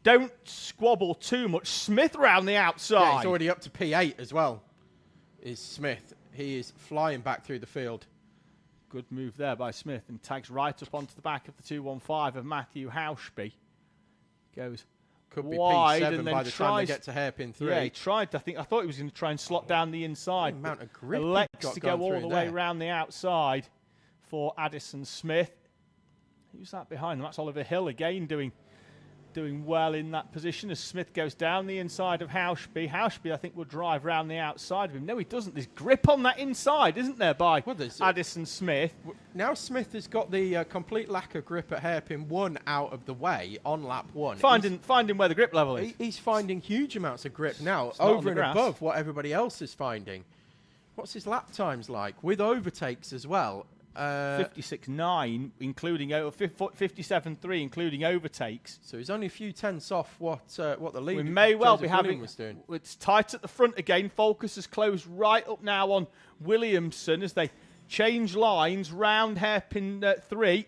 Don't squabble too much. Smith round the outside. Yeah, he's already up to P8 as well, is Smith. He is flying back through the field. Good move there by Smith, and tags right up onto the back of the 215 of Matthew Hauschby. Goes Could be wide P7 and then by the time they tries, get to hairpin 3. Yeah, he tried. I thought he was going to try and slot down the inside. The amount of grip elects got to gone go all through the there. way around the outside for Addison Smith. Who's that behind them? That's Oliver Hill again doing well in that position as Smith goes down the inside of Hauschby. Hauschby, I think, will drive round the outside of him. No, he doesn't. There's grip on that inside, isn't there, by Addison Smith? Now Smith has got the complete lack of grip at hairpin 1 out of the way on lap 1. Finding where the grip level is. He's finding huge amounts of grip now, not on over the and grass. above what everybody else is finding. What's his lap times like? With overtakes as well. 56.9, including 57.3, including overtakes. So he's only a few tenths off what the lead. We may well Joseph be having. was doing. It's tight at the front again. Folkus has closed right up now on Williamson as they change lines round hairpin 3.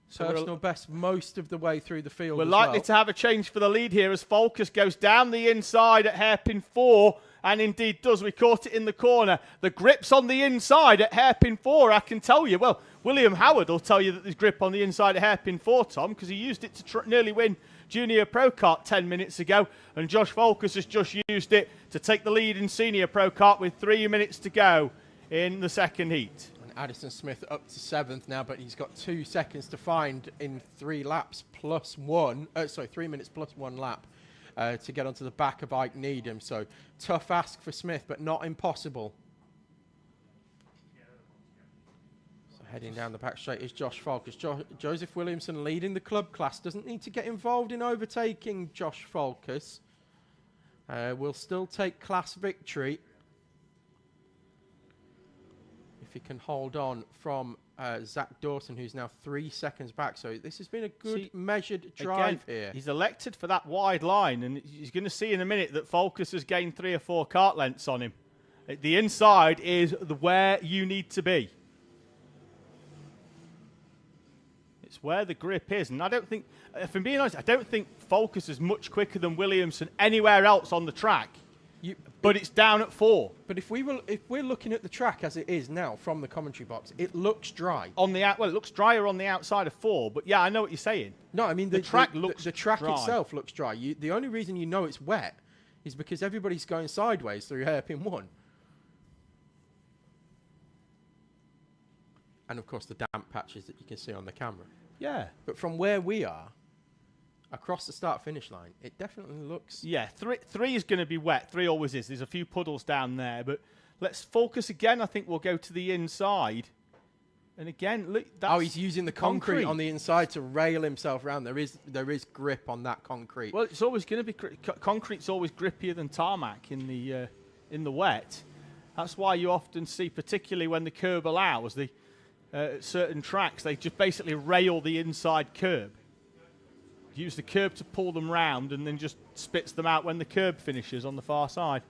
So Personal best most of the way through the field. We're as likely well. to have a change for the lead here as Folkus goes down the inside at hairpin 4, and indeed does. We caught it in the corner. The grip's on the inside at hairpin 4, I can tell you. Well, William Howard will tell you that there's grip on the inside at hairpin 4, Tom, because he used it to nearly win Junior Pro Kart 10 minutes ago, and Josh Folkus has just used it to take the lead in Senior Pro Kart with 3 minutes to go in the second heat. Addison Smith up to 7th now, but he's got 2 seconds to find in 3 laps plus 1. 3 minutes plus 1 lap to get onto the back of Ike Needham. So tough ask for Smith, but not impossible. So heading down the back straight is Josh Folkus. Joseph Williamson leading the club class. Doesn't need to get involved in overtaking Josh Folkus. Will still take class victory if he can hold on from Zach Dawson, who's now 3 seconds back. So this has been a good measured drive here. He's elected for that wide line, and he's going to see in a minute that Folkus has gained 3 or 4 kart lengths on him. The inside is where you need to be. It's where the grip is. And I don't think, if I'm being honest, I don't think Focus is much quicker than Williamson anywhere else on the track. But it's down at 4. But if we're looking at the track as it is now from the commentary box, it looks dry. Well, it looks drier on the outside of 4. But yeah, I know what you're saying. No, I mean the track dry. Itself looks dry. The only reason you know it's wet is because everybody's going sideways through hairpin 1. And of course the damp patches that you can see on the camera. Yeah. But from where we are, across the start-finish line, it definitely looks... Yeah, 3 is going to be wet. 3 always is. There's a few puddles down there. But let's focus again. I think we'll go to the inside. And again, look, that's he's using the concrete on the inside to rail himself around. There is grip on that concrete. Well, it's always going to be... Concrete's always grippier than tarmac in the wet. That's why you often see, particularly when the curb allows, certain tracks, they just basically rail the inside curb. Use the curb to pull them round and then just spits them out when the curb finishes on the far side.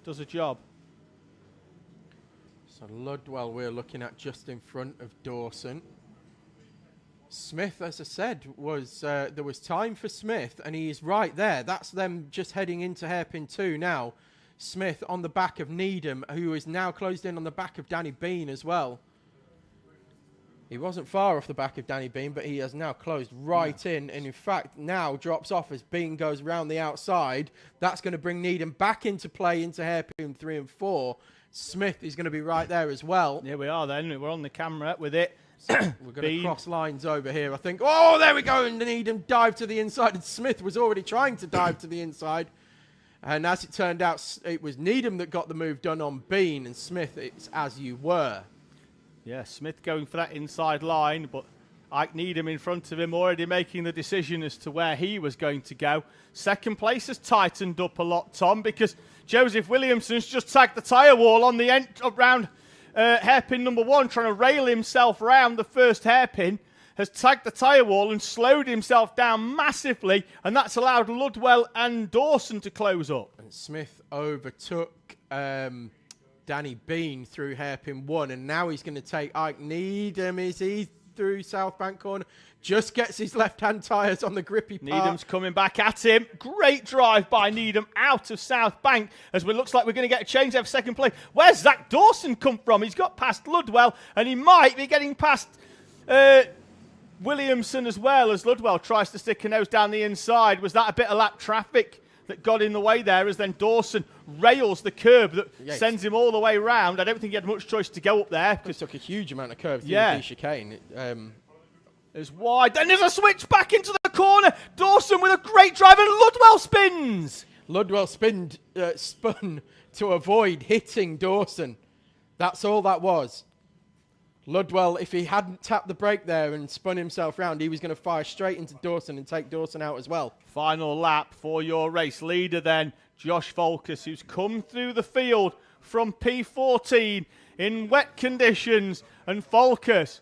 Does a job. So Ludwell we're looking at just in front of Dawson. Smith, as I said, was there was time for Smith, and he is right there. That's them just heading into hairpin 2 now. Smith on the back of Needham, who is now closed in on the back of Danny Bean as well. He wasn't far off the back of Danny Bean, but he has now closed right in, and in fact now drops off as Bean goes around the outside. That's going to bring Needham back into play into hairpin 3 and 4. Smith is going to be right there as well. Here we are then. We're on the camera with it. So we're going to cross lines over here, I think. Oh, there we go, and Needham dived to the inside, and Smith was already trying to dive to the inside. And as it turned out, it was Needham that got the move done on Bean, and Smith, it's as you were. Yeah, Smith going for that inside line, but Ike Needham in front of him already making the decision as to where he was going to go. Second place has tightened up a lot, Tom, because Joseph Williamson's just tagged the tyre wall on the end around hairpin number 1, trying to rail himself round the first hairpin, has tagged the tyre wall and slowed himself down massively, and that's allowed Ludwell and Dawson to close up. And Smith overtook Danny Bean through hairpin 1, and now he's going to take Ike Needham. Is he through South Bank corner? Just gets his left-hand tyres on the grippy part. Needham's coming back at him. Great drive by Needham out of South Bank, as it looks like we're going to get a change there for second place. Where's Zach Dawson come from? He's got past Ludwell, and he might be getting past Williamson as well, as Ludwell tries to stick a nose down the inside. Was that a bit of lap traffic that got in the way there, as then Dawson rails the curb that sends him all the way round? I don't think he had much choice to go up there. It took a huge amount of curve through the chicane. It's wide. Then there's a switch back into the corner. Dawson with a great drive, and Ludwell spins. Ludwell spun to avoid hitting Dawson. That's all that was. Ludwell, if he hadn't tapped the brake there and spun himself round, he was going to fire straight into Dawson and take Dawson out as well. Final lap for your race leader then, Josh Focus, who's come through the field from P14 in wet conditions. And Focus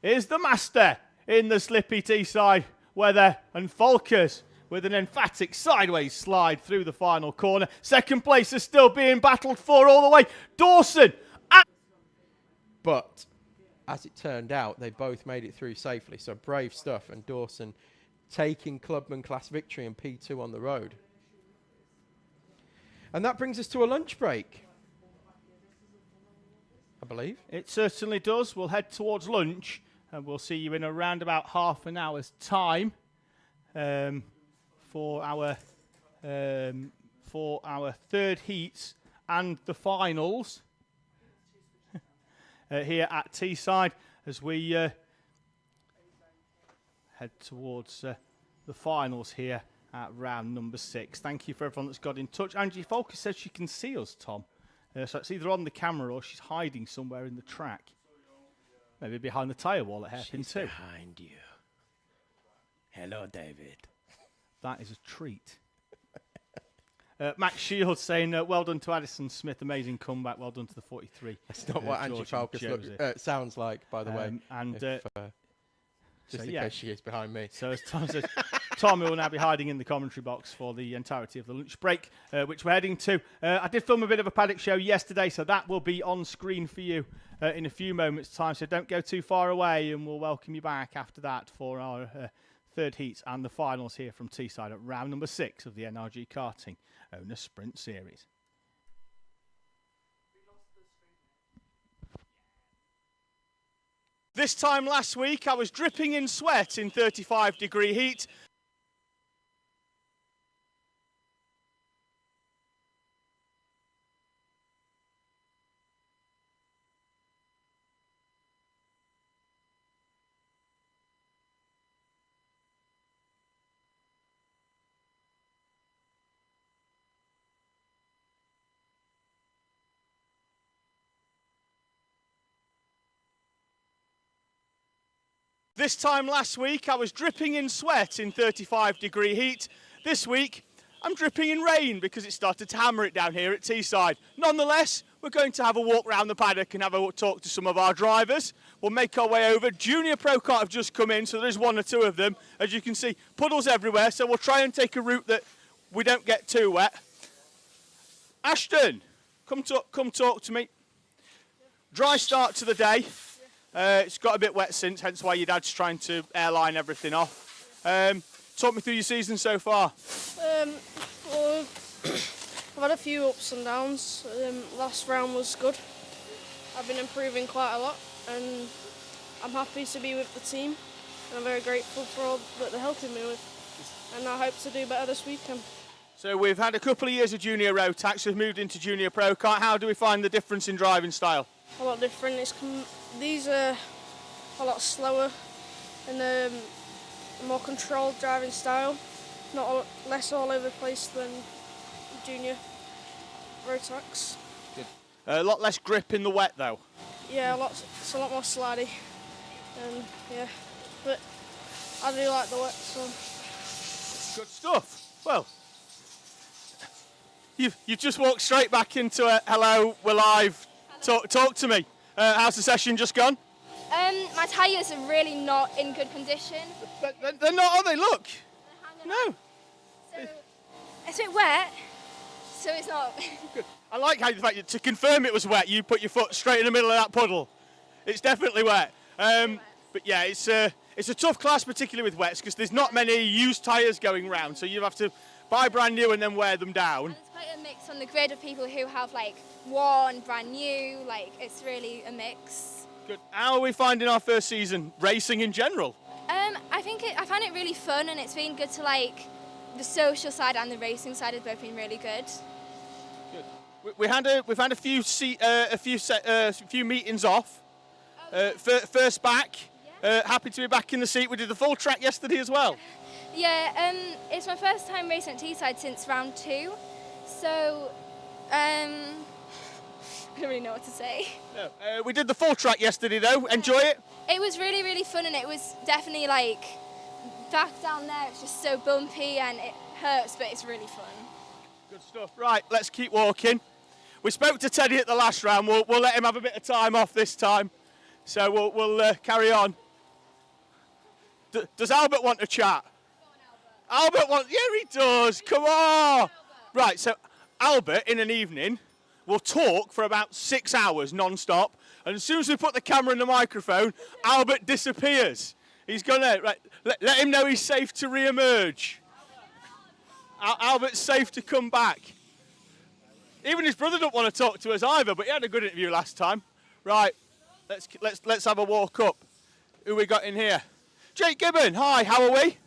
is the master in the slippy T-side weather. And Focus with an emphatic sideways slide through the final corner. Second place is still being battled for all the way. Dawson. But as it turned out, they both made it through safely. So brave stuff. And Dawson taking Clubman class victory in P2 on the road. And that brings us to a lunch break, I believe. It certainly does. We'll head towards lunch, and we'll see you in around about half an hour's time for our third heats and the finals here at Teesside, as we head towards the finals here at round number 6. Thank you for everyone that's got in touch. Angie Focus says she can see us, Tom. So it's either on the camera or she's hiding somewhere in the track. Maybe behind the tyre wall at hairpin 2. Behind you. Hello, David. That is a treat. Max Shields saying, well done to Addison Smith, amazing comeback, well done to the 43. That's not what Angie Focus sounds like, by the way. And just in case she is behind me. So as Tom says, Tom, who will now be hiding in the commentary box for the entirety of the lunch break, which we're heading to. I did film a bit of a paddock show yesterday, so that will be on screen for you in a few moments' time. So don't go too far away, and we'll welcome you back after that for our third heats and the finals here from Teesside at round number 6 of the NRG Karting Owner Sprint Series. This time last week, I was dripping in sweat in 35-degree heat. This time last week, I was dripping in sweat in 35-degree heat. This week, I'm dripping in rain because it started to hammer it down here at Teesside. Nonetheless, we're going to have a walk around the paddock and have a talk to some of our drivers. We'll make our way over. Junior Pro Kart have just come in, so there's 1 or 2 of them. As you can see, puddles everywhere, so we'll try and take a route that we don't get too wet. Ashton, come talk to me. Dry start to the day. It's got a bit wet since, hence why your dad's trying to airline everything off. Talk me through your season so far. Well, I've had a few ups and downs. Last round was good. I've been improving quite a lot, and I'm happy to be with the team. And I'm very grateful for all that they're helping me with. And I hope to do better this weekend. So we've had a couple of years of junior Rotax, we've moved into junior Pro Kart. How do we find the difference in driving style? A lot different. These are a lot slower and a more controlled driving style. Less all over the place than junior Rotax. Good. A lot less grip in the wet though. Yeah, it's a lot more slidey. And yeah, but I do like the wet, so. Good stuff. Well, you've just walked straight back into it. Hello, we're live. Talk to me. How's the session just gone? My tyres are really not in good condition. They're not, are they? Look. No. So it's a bit wet, so it's not. Good. I like how the fact that to confirm it was wet, you put your foot straight in the middle of that puddle. It's definitely wet. But yeah, it's a tough class, particularly with wets, because there's not many used tyres going round, so you have to buy brand new and then wear them down. And it's quite a mix on the grid of people who have like worn brand new. Like it's really a mix. Good. How are we finding our first season racing in general? I found it really fun, and it's been good to like the social side and the racing side have both been really good. Good. We've had a few meetings off. First back. Yeah. Happy to be back in the seat. We did the full track yesterday as well. Yeah, it's my first time racing at Teesside since round 2, so I don't really know what to say. No. We did the full track yesterday though. Enjoy it? It was really, really fun, and it was definitely like back down there. It's just so bumpy and it hurts, but it's really fun. Good stuff. Right, let's keep walking. We spoke to Teddy at the last round. We'll let him have a bit of time off this time, so we'll carry on. Does Albert want to chat? Albert wants. Yeah, he does. Come on. Right, so Albert in an evening will talk for about 6 hours non-stop, and as soon as we put the camera and the microphone, Albert disappears. He's gonna let him know he's safe to re-emerge. Albert's safe to come back. Even his brother don't want to talk to us either, but he had a good interview last time. Right, let's have a walk up. Who we got in here? Jake Gibbon. Hi, how are we?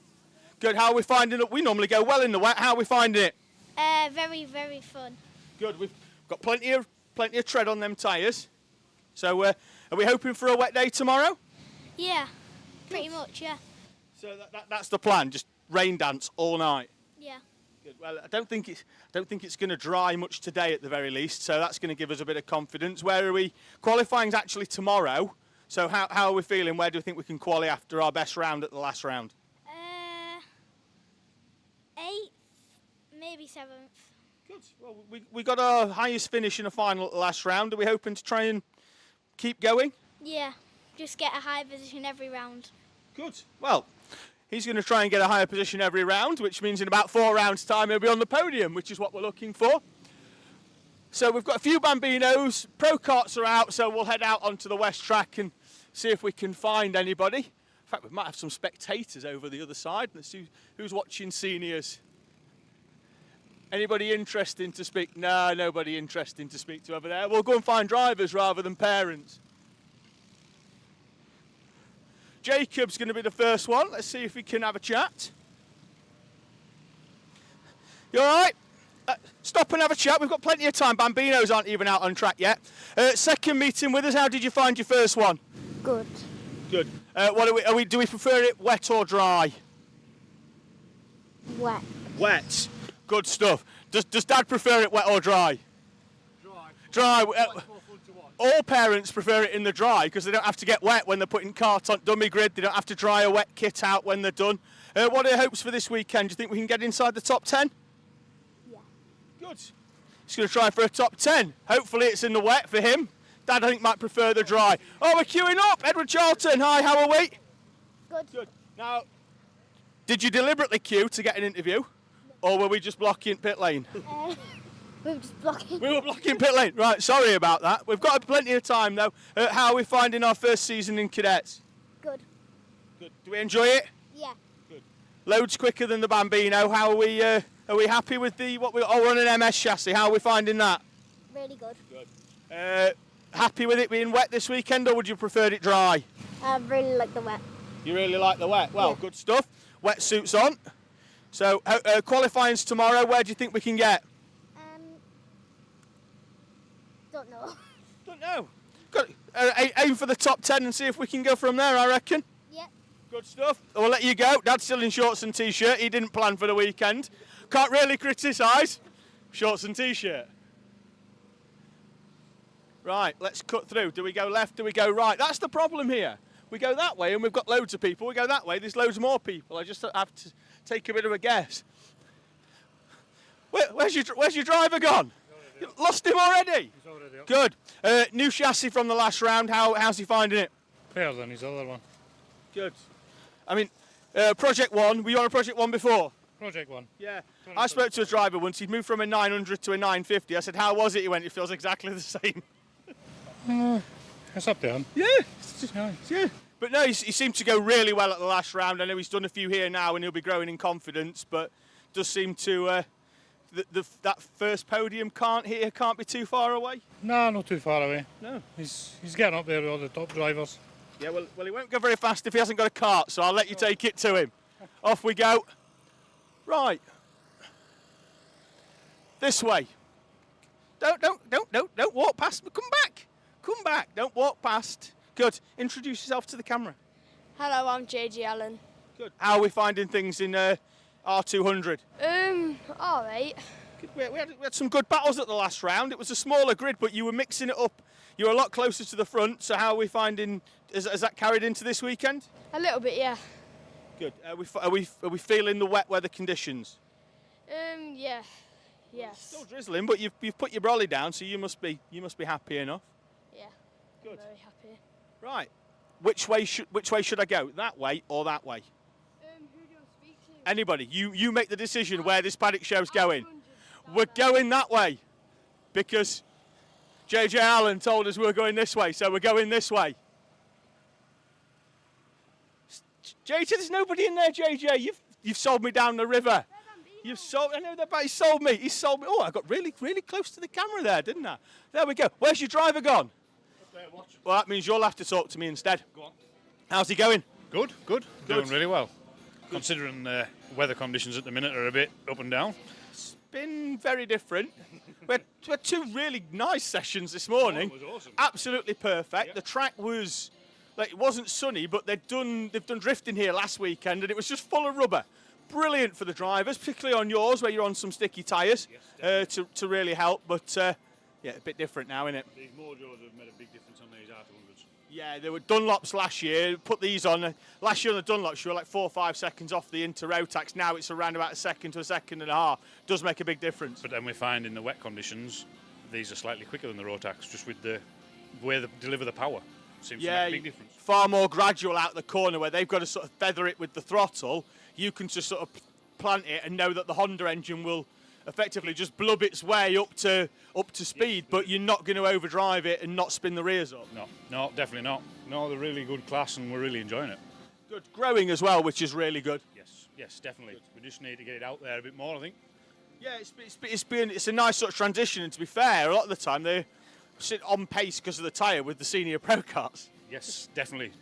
Good. How are we finding it? We normally go well in the wet. How are we finding it? Very, very fun. Good. We've got plenty of tread on them tyres. So are we hoping for a wet day tomorrow? Yeah, pretty much, yeah. So that's the plan. Just rain dance all night. Yeah. Good. Well, I don't think it's going to dry much today at the very least. So that's going to give us a bit of confidence. Where are we? Qualifying's actually tomorrow. So how are we feeling? Where do we think we can qualify after our best round at the last round? 8th, maybe 7th. Good. Well, we got our highest finish in a final at the last round. Are we hoping to try and keep going? Yeah, just get a high position every round. Good. Well, He's going to try and get a higher position every round, which means in about 4 rounds' time he'll be on the podium, which is what we're looking for. So we've got a few Bambinos. Pro karts are out, so we'll head out onto the west track and see if we can find anybody. In fact, we might have some spectators over the other side. Let's see who's watching seniors. Anybody interesting to speak? No, nobody interesting to speak to over there. We'll go and find drivers rather than parents. Jacob's going to be the first one. Let's see if we can have a chat. You all right? Stop and have a chat. We've got plenty of time. Bambinos aren't even out on track yet. Second meeting with us. How did you find your first one? Good. Good. Do we prefer it wet or dry? Wet. Wet. Good stuff. Does Dad prefer it wet or dry? Dry. All parents prefer it in the dry because they don't have to get wet when they're putting karts on dummy grid. They don't have to dry a wet kit out when they're done. What are your hopes for this weekend? Do you think we can get inside the top 10? Yeah. Good. He's going to try for a top 10. Hopefully it's in the wet for him. Dad, I think, might prefer the dry. Oh, we're queuing up. Edward Charlton, hi, how are we? Good. Good. Now, did you deliberately queue to get an interview? Or were we just blocking pit lane? We were just blocking. We were blocking pit lane. Right, sorry about that. We've got plenty of time, though. How are we finding our first season in cadets? Good. Good. Do we enjoy it? Yeah. Good. Loads quicker than the Bambino. How are we? Are we happy with what we? Oh, we're on an MS chassis. How are we finding that? Really good. Good. Happy with it being wet this weekend, or would you prefer it dry? I really like the wet. You really like the wet. Well, Yeah. good stuff. Wetsuits on. So qualifying's tomorrow. Where do you think we can get? Don't know. Don't know. Good. Aim for the top 10 and see if we can go from there, I reckon. Yep. Good stuff. We'll let you go. Dad's still in shorts and t-shirt. He didn't plan for the weekend. Can't really criticise. Shorts and t-shirt. Right, let's cut through. Do we go left? Do we go right? That's the problem here. We go that way and we've got loads of people. We go that way, there's loads more people. I just have to take a bit of a guess. Where's your driver gone? You lost him already? He's already up. Good. New chassis from the last round. How's he finding it? Better than his other one. Good. I mean, Project 1, were you on a Project 1 before? Project 1. Yeah. I spoke to a driver once. He'd moved from a 900 to a 950. I said, how was it? He went, it feels exactly the same. It's up there. Yeah. Yeah. But no, he seemed to go really well at the last round. I know he's done a few here now and he'll be growing in confidence, but does seem to... that first podium can't be too far away. No, not too far away. No. He's getting up there with all the top drivers. Yeah, well, he won't go very fast if he hasn't got a kart, so I'll let you take it to him. Off we go. Right. This way. Don't walk past me. Come back. Come back. Don't walk past. Good. Introduce yourself to the camera. Hello, I'm JJ Allen. Good. How are we finding things in R200? All right. We had some good battles at the last round. It was a smaller grid, but you were mixing it up. You were a lot closer to the front. So how are we finding? Has that carried into this weekend? A little bit, yeah. Good. Are we feeling the wet weather conditions? Yeah. Yes. Still drizzling, but you've put your brolly down, so you must be happy enough. Yeah. Good. I'm very happy. Right. Which way should I go? That way or that way? Who do you want to speak to? Anybody. You make the decision where this paddock show's going. We're going that way because JJ Allen told us we were going this way, so we're going this way. JJ, there's nobody in there, JJ. You've sold me down the river. You've sold. I know that, but he sold me. He sold me. Oh, I got really close to the camera there, didn't I? There we go. Where's your driver gone? Well, that means you'll have to talk to me instead. Go on. How's he going? Good. Doing really well. Considering weather conditions at the minute are a bit up and down. It's been very different. We had two really nice sessions this morning. Oh, it was awesome. Absolutely perfect. Yeah. The track was, it wasn't sunny, but they've done drifting here last weekend, and it was just full of rubber. Brilliant for the drivers, particularly on yours where you're on some sticky tyres, to really help. But a bit different now, isn't it? These Mojos have made a big difference on these R200s. Yeah, there were Dunlops last year. Put these on. Last year on the Dunlops, you were like 4 or 5 seconds off the Inter Rotax. Now it's around about a second to a second and a half. Does make a big difference. But then we find in the wet conditions, these are slightly quicker than the Rotax, just with the way they deliver the power. seems to make a big difference. Far more gradual out the corner where they've got to sort of feather it with the throttle. You can just sort of plant it and know that the Honda engine will effectively just blub its way up to speed, but you're not going to overdrive it and not spin the rears up. No, definitely not. No, they're really good class and we're really enjoying it. Good. Growing as well, which is really good. Yes, definitely. Good. We just need to get it out there a bit more, I think. Yeah, it's a nice sort of transition, and to be fair, a lot of the time they sit on pace because of the tyre with the senior pro cars. Yes, definitely.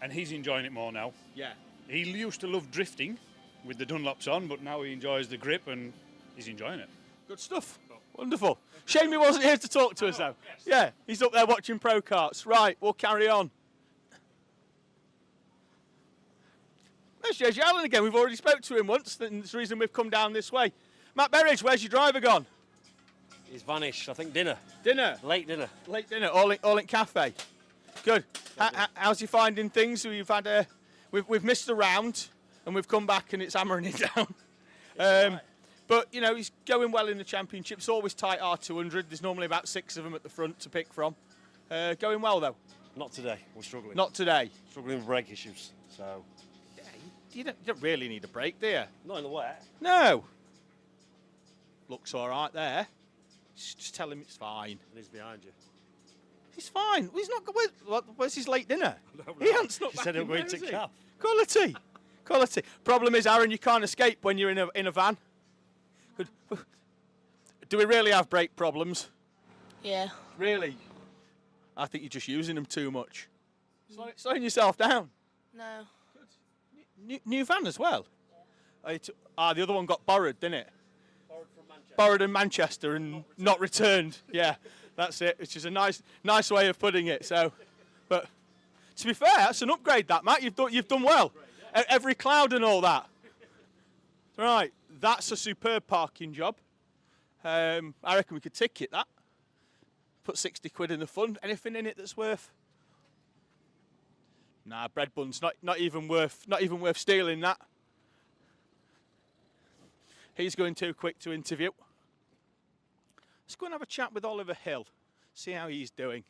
And he's enjoying it more now. Yeah. He used to love drifting with the Dunlops on, but now he enjoys the grip and he's enjoying it. Good stuff. Wonderful. Shame he wasn't here to talk to us, though. Yeah, he's up there watching pro karts. Right, we'll carry on. There's JJ Allen again. We've already spoke to him once, and it's the reason we've come down this way. Matt Berridge, where's your driver gone? He's vanished. I think dinner. Dinner? Late dinner. Late dinner, all in cafe. Good. How's he finding things? We've had we've missed a round, and we've come back and it's hammering it down. But, you know, he's going well in the championship. It's always tight R200. There's normally about 6 of them at the front to pick from. Going well, though? Not today. We're struggling. Not today? Struggling with brake issues, so... Yeah, you don't really need a brake, do you? Not in the wet. No. Looks all right there. Just tell him it's fine. And he's behind you. He's fine. Well, he's not. Where's his late dinner? He hasn't snuck He back said he'll in go there, into has he? cap. Quality. Problem is, Aaron, you can't escape when you're in a van. Do we really have brake problems? Yeah. Really? I think you're just using them too much. Slowing yourself down. No. New van as well? Yeah. The other one got borrowed, didn't it? Borrowed from Manchester. Borrowed in Manchester and not returned. Yeah, that's it. Which is a nice way of putting it. So, but to be fair, that's an upgrade, that Matt. You've done well. Every cloud and all that. Right, that's a superb parking job. I reckon we could ticket that. Put 60 quid in the fund. Anything in it that's worth? Nah, bread bun's not even worth stealing that. He's going too quick to interview. Let's go and have a chat with Oliver Hill, see how he's doing.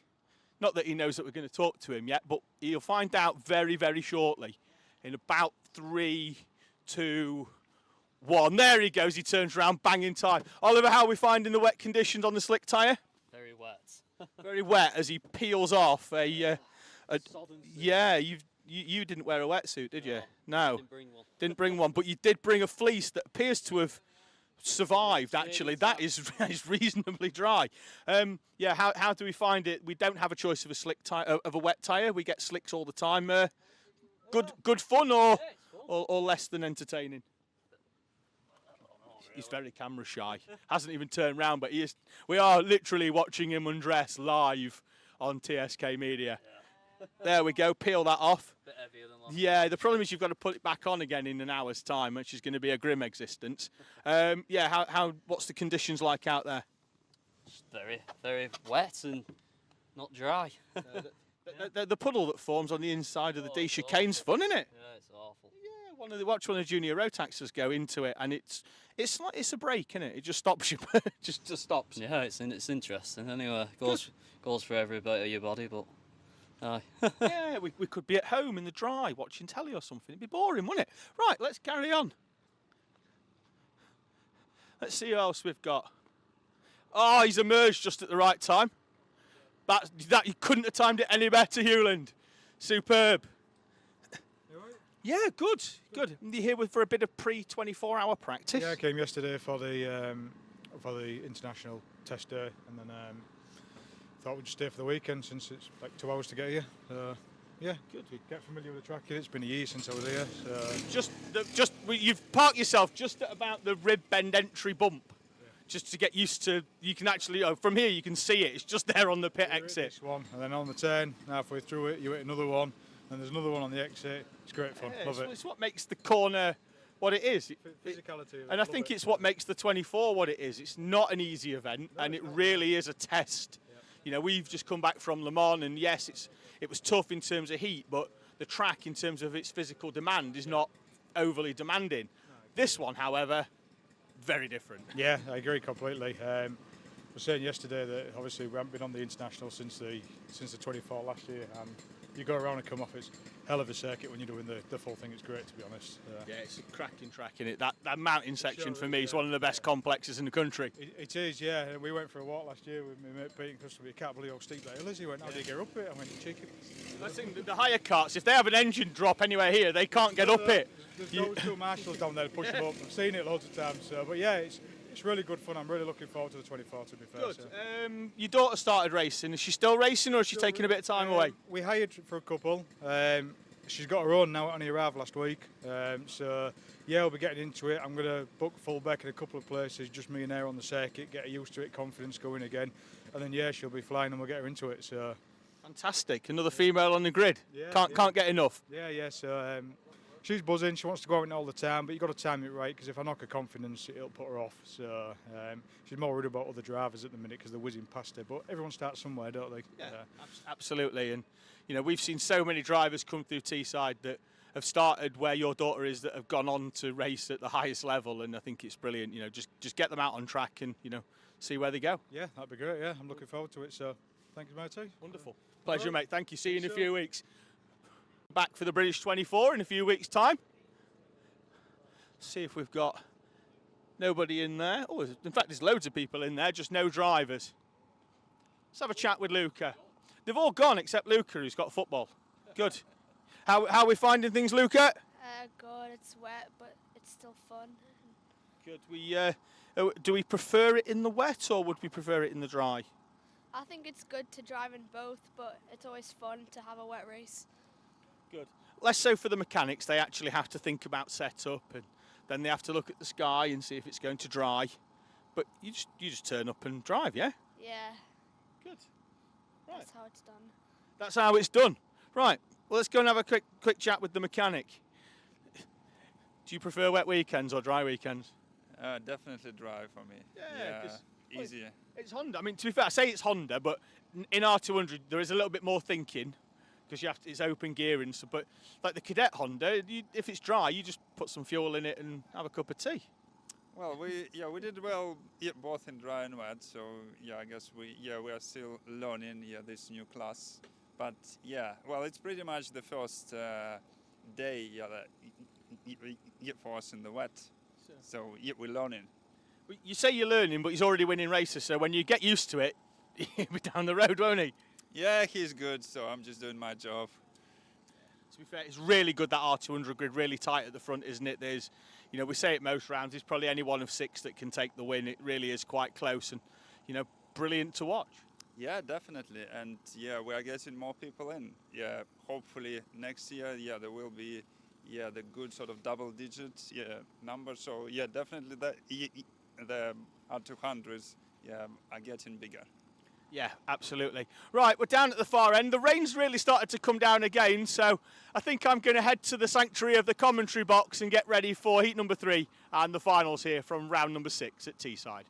Not that he knows that we're going to talk to him yet, but he'll find out very, very shortly. In about 3, 2, 1. There he goes. He turns around, banging time. Oliver, how are we finding the wet conditions on the slick tyre? Very wet. Very wet as he peels off yeah, you didn't wear a wetsuit, did you? No. Didn't bring one, but you did bring a fleece that appears to have survived, actually. That is reasonably dry. Yeah, how do we find it? We don't have a choice of a slick tyre, of a wet tyre. We get slicks all the time. Good fun or less than entertaining? He's very camera shy. Hasn't even turned round, but we are literally watching him undress live on TSK-Media. There we go, peel that off. Bit heavier than last. Yeah, the problem is you've got to put it back on again in an hour's time, which is going to be a grim existence. Yeah, what's the conditions like out there? It's very, very wet and not dry. The puddle that forms on the inside of the D chicane's fun, isn't it? Yeah, it's awful. Yeah, watch one of the junior Rotaxers go into it, and it's a break, isn't it? It just stops you, just stops. Yeah, it's interesting. Anyway, goes for every bit of your body, but aye. Yeah, we could be at home in the dry watching telly or something. It'd be boring, wouldn't it? Right, let's carry on. Let's see who else we've got. Oh, he's emerged just at the right time. That you couldn't have timed it any better, Hewland. Superb. You all right? Yeah, good. You here for a bit of pre-24-hour practice? Yeah, I came yesterday for the international test day, and then thought we'd just stay for the weekend since it's like 2 hours to get here. Yeah, good. We get familiar with the track. It's been a year since I was here. So. You've parked yourself just at about the rib bend entry bump. Just to get used to, you can actually, from here you can see it, it's just there on the pit exit. This one, and then on the turn, halfway through it, you hit another one, and there's another one on the exit. It's great fun, love it. It's what makes the corner what it is. Physicality. And I think it's what makes the 24 what it is. It's not an easy event, and it really is a test. Yeah. You know, we've just come back from Le Mans, and yes, it was tough in terms of heat, but the track in terms of its physical demand is not overly demanding. This one, however, very different. Yeah, I agree completely. was saying yesterday that obviously we haven't been on the international since the 24 last year, and you go around and come off, it's hell of a circuit when you're doing the full thing. It's great, to be honest. Yeah, it's a cracking track, isn't it? That mountain section sure for me is, is one of the best complexes in the country. It is, yeah. We went for a walk last year with my mate Pete, because we can't believe how steep that hill is. He went, how do you get up it? I went, cheeky. I think the higher carts, if they have an engine drop anywhere here, they can't get up it. There's those two marshals down there to push them up. I've seen it loads of times. So, but yeah, it's really good fun. I'm really looking forward to the 24, to be fair. Good. So. Your daughter started racing. Is she still racing, or is she taking a bit of time away? We hired for a couple. She's got her own now. It only arrived last week. So yeah, we'll be getting into it. I'm going to book fullback in a couple of places, just me and her on the circuit, get her used to it, confidence going again, and then yeah, she'll be flying and we'll get her into it. So fantastic, another female on the grid. Yeah, Can't get enough. Yeah. So she's buzzing. She wants to go out all the time, but you've got to time it right, because if I knock her confidence, it'll put her off. So she's more worried about other drivers at the minute because they're whizzing past her. But everyone starts somewhere, don't they? Yeah, absolutely. And you know, we've seen so many drivers come through Teesside that have started where your daughter is, that have gone on to race at the highest level, and I think it's brilliant. You know, just get them out on track and, you know, see where they go. Yeah, that'd be great. Yeah, I'm looking forward to it. So thank you, matey. Wonderful. Pleasure, mate. Thank you. See you in a few weeks. Back for the British 24 in a few weeks' time. See if we've got nobody in there. Oh, in fact, there's loads of people in there, just no drivers. Let's have a chat with Luca. They've all gone except Luca, who's got football. Good. How are we finding things, Luca? Good. It's wet, but it's still fun. Good. Do we prefer it in the wet, or would we prefer it in the dry? I think it's good to drive in both, but it's always fun to have a wet race. Good. Less so for the mechanics. They actually have to think about setup, and then they have to look at the sky and see if it's going to dry. But you just turn up and drive, yeah? Yeah. Good. Right. That's how it's done. That's how it's done. Right. Well, let's go and have a quick chat with the mechanic. Do you prefer wet weekends or dry weekends? Definitely dry for me. Yeah, easier. It's Honda. I mean, to be fair, I say it's Honda, but in R200 there is a little bit more thinking, because it's open gearing. So, but like the Cadet Honda, if it's dry, you just put some fuel in it and have a cup of tea. Well, we did well both in dry and wet. So yeah, I guess we are still learning this new class. But yeah, well, it's pretty much the first day for us in the wet. So yeah, we're learning. You say you're learning, but he's already winning races. So when you get used to it, he'll be down the road, won't he? Yeah, he's good. So I'm just doing my job. To be fair, it's really good, that R200 grid, really tight at the front, isn't it? There's, you know, we say it most rounds, there's probably any one of 6 that can take the win. It really is quite close and, you know, brilliant to watch. Yeah, definitely. And yeah, we are getting more people in. Yeah, hopefully next year, there will be, the good sort of double digits, number. So yeah, definitely the R200s, are getting bigger. Yeah, absolutely. Right, we're down at the far end. The rain's really started to come down again, so I think I'm going to head to the sanctuary of the commentary box and get ready for heat number 3 and the finals here from round number 6 at Teesside.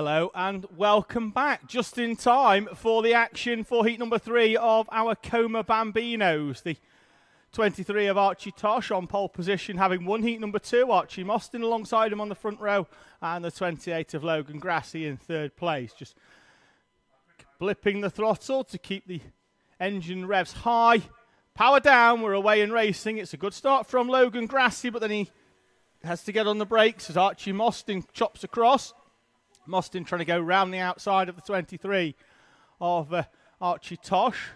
Hello and welcome back. Just in time for the action for heat number 3 of our Coma Bambinos. The 23 of Archie Tosh on pole position, having won heat number 2. Archie Mostyn alongside him on the front row, and the 28 of Logan Grassie in third place. Just blipping the throttle to keep the engine revs high. Power down, we're away and racing. It's a good start from Logan Grassie, but then he has to get on the brakes as Archie Mostyn chops across. Mostyn trying to go round the outside of the 23 of Archie Tosh.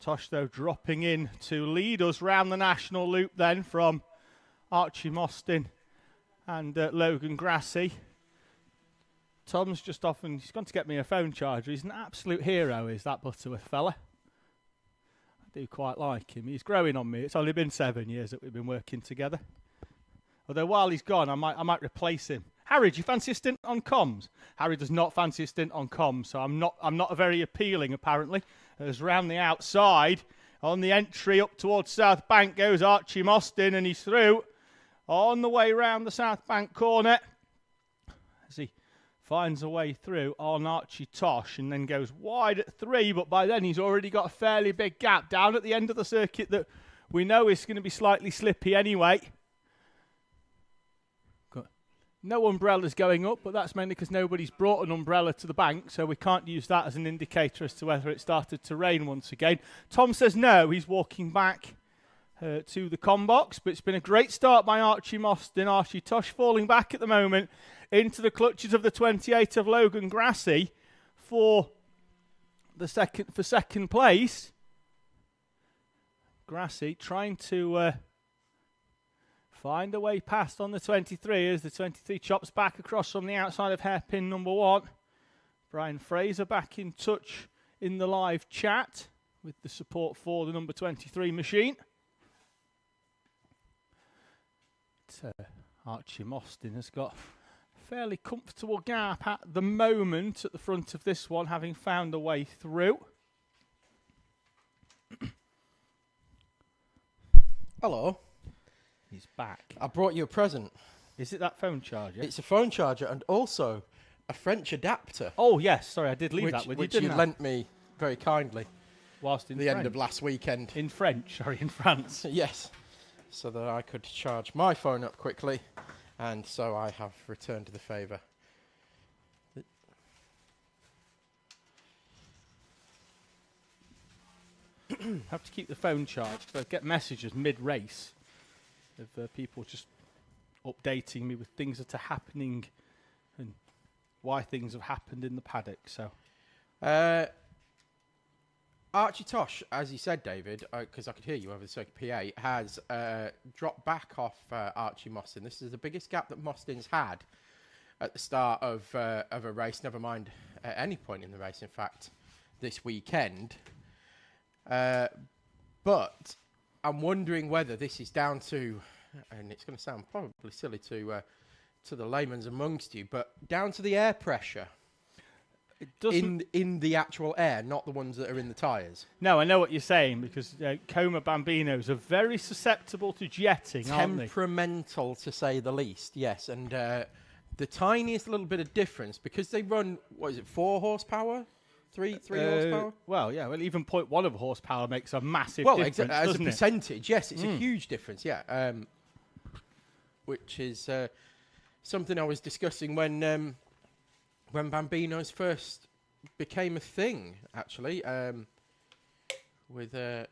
Tosh, though, dropping in to lead us round the national loop then from Archie Mostyn and Logan Grassie. Tom's just off and he's gone to get me a phone charger. He's an absolute hero, is that Butterworth fella. I do quite like him. He's growing on me. It's only been 7 years that we've been working together. Although while he's gone, I might replace him. Harry, do you fancy a stint on comms? Harry does not fancy a stint on comms, so I'm not very appealing, apparently. As round the outside, on the entry up towards South Bank goes Archie Mostyn, and he's through on the way round the South Bank corner as he finds a way through on Archie Tosh and then goes wide at 3, but by then he's already got a fairly big gap down at the end of the circuit that we know is going to be slightly slippy anyway. No umbrellas going up, but that's mainly because nobody's brought an umbrella to the bank, so we can't use that as an indicator as to whether it started to rain once again. Tom says no, he's walking back to the comm box, but it's been a great start by Archie Mostyn. Archie Tosh falling back at the moment into the clutches of the 28 of Logan Grassie for second place. Grassie trying to find a way past on the 23 as the 23 chops back across from the outside of hairpin number 1. Brian Fraser back in touch in the live chat with the support for the number 23 machine. Archie Mostyn has got a fairly comfortable gap at the moment at the front of this one, having found a way through. Hello. He's back. I brought you a present. Is it that phone charger? It's a phone charger and also a French adapter. Oh, yes. Sorry, I did leave that with you, which didn't you I? lent me very kindly. Whilst in the French. end of last weekend. In French, sorry, in France. Yes. So that I could charge my phone up quickly. And so I have returned the favour. Have to keep the phone charged. I get messages mid-race of people just updating me with things that are happening and why things have happened in the paddock. So, Archie Tosh, as you said, David, because I could hear you over the circuit PA, has dropped back off Archie Mostyn. This is the biggest gap that Mostyn's had at the start of a race, never mind at any point in the race, in fact, this weekend. But I'm wondering whether this is down to, and it's going to sound probably silly to the layman's amongst you, but down to the air pressure in the actual air, not the ones that are in the tyres. No, I know what you're saying, because Coma Bambinos are very susceptible to jetting, aren't they? Temperamental, to say the least, yes. And the tiniest little bit of difference, because they run, 4 horsepower? 3 horsepower? Well, yeah. Well, even 0.1 of horsepower makes a massive difference, as a doesn't percentage, yes, it's a huge difference, yeah. Which is something I was discussing when Bambinos first became a thing, actually, with a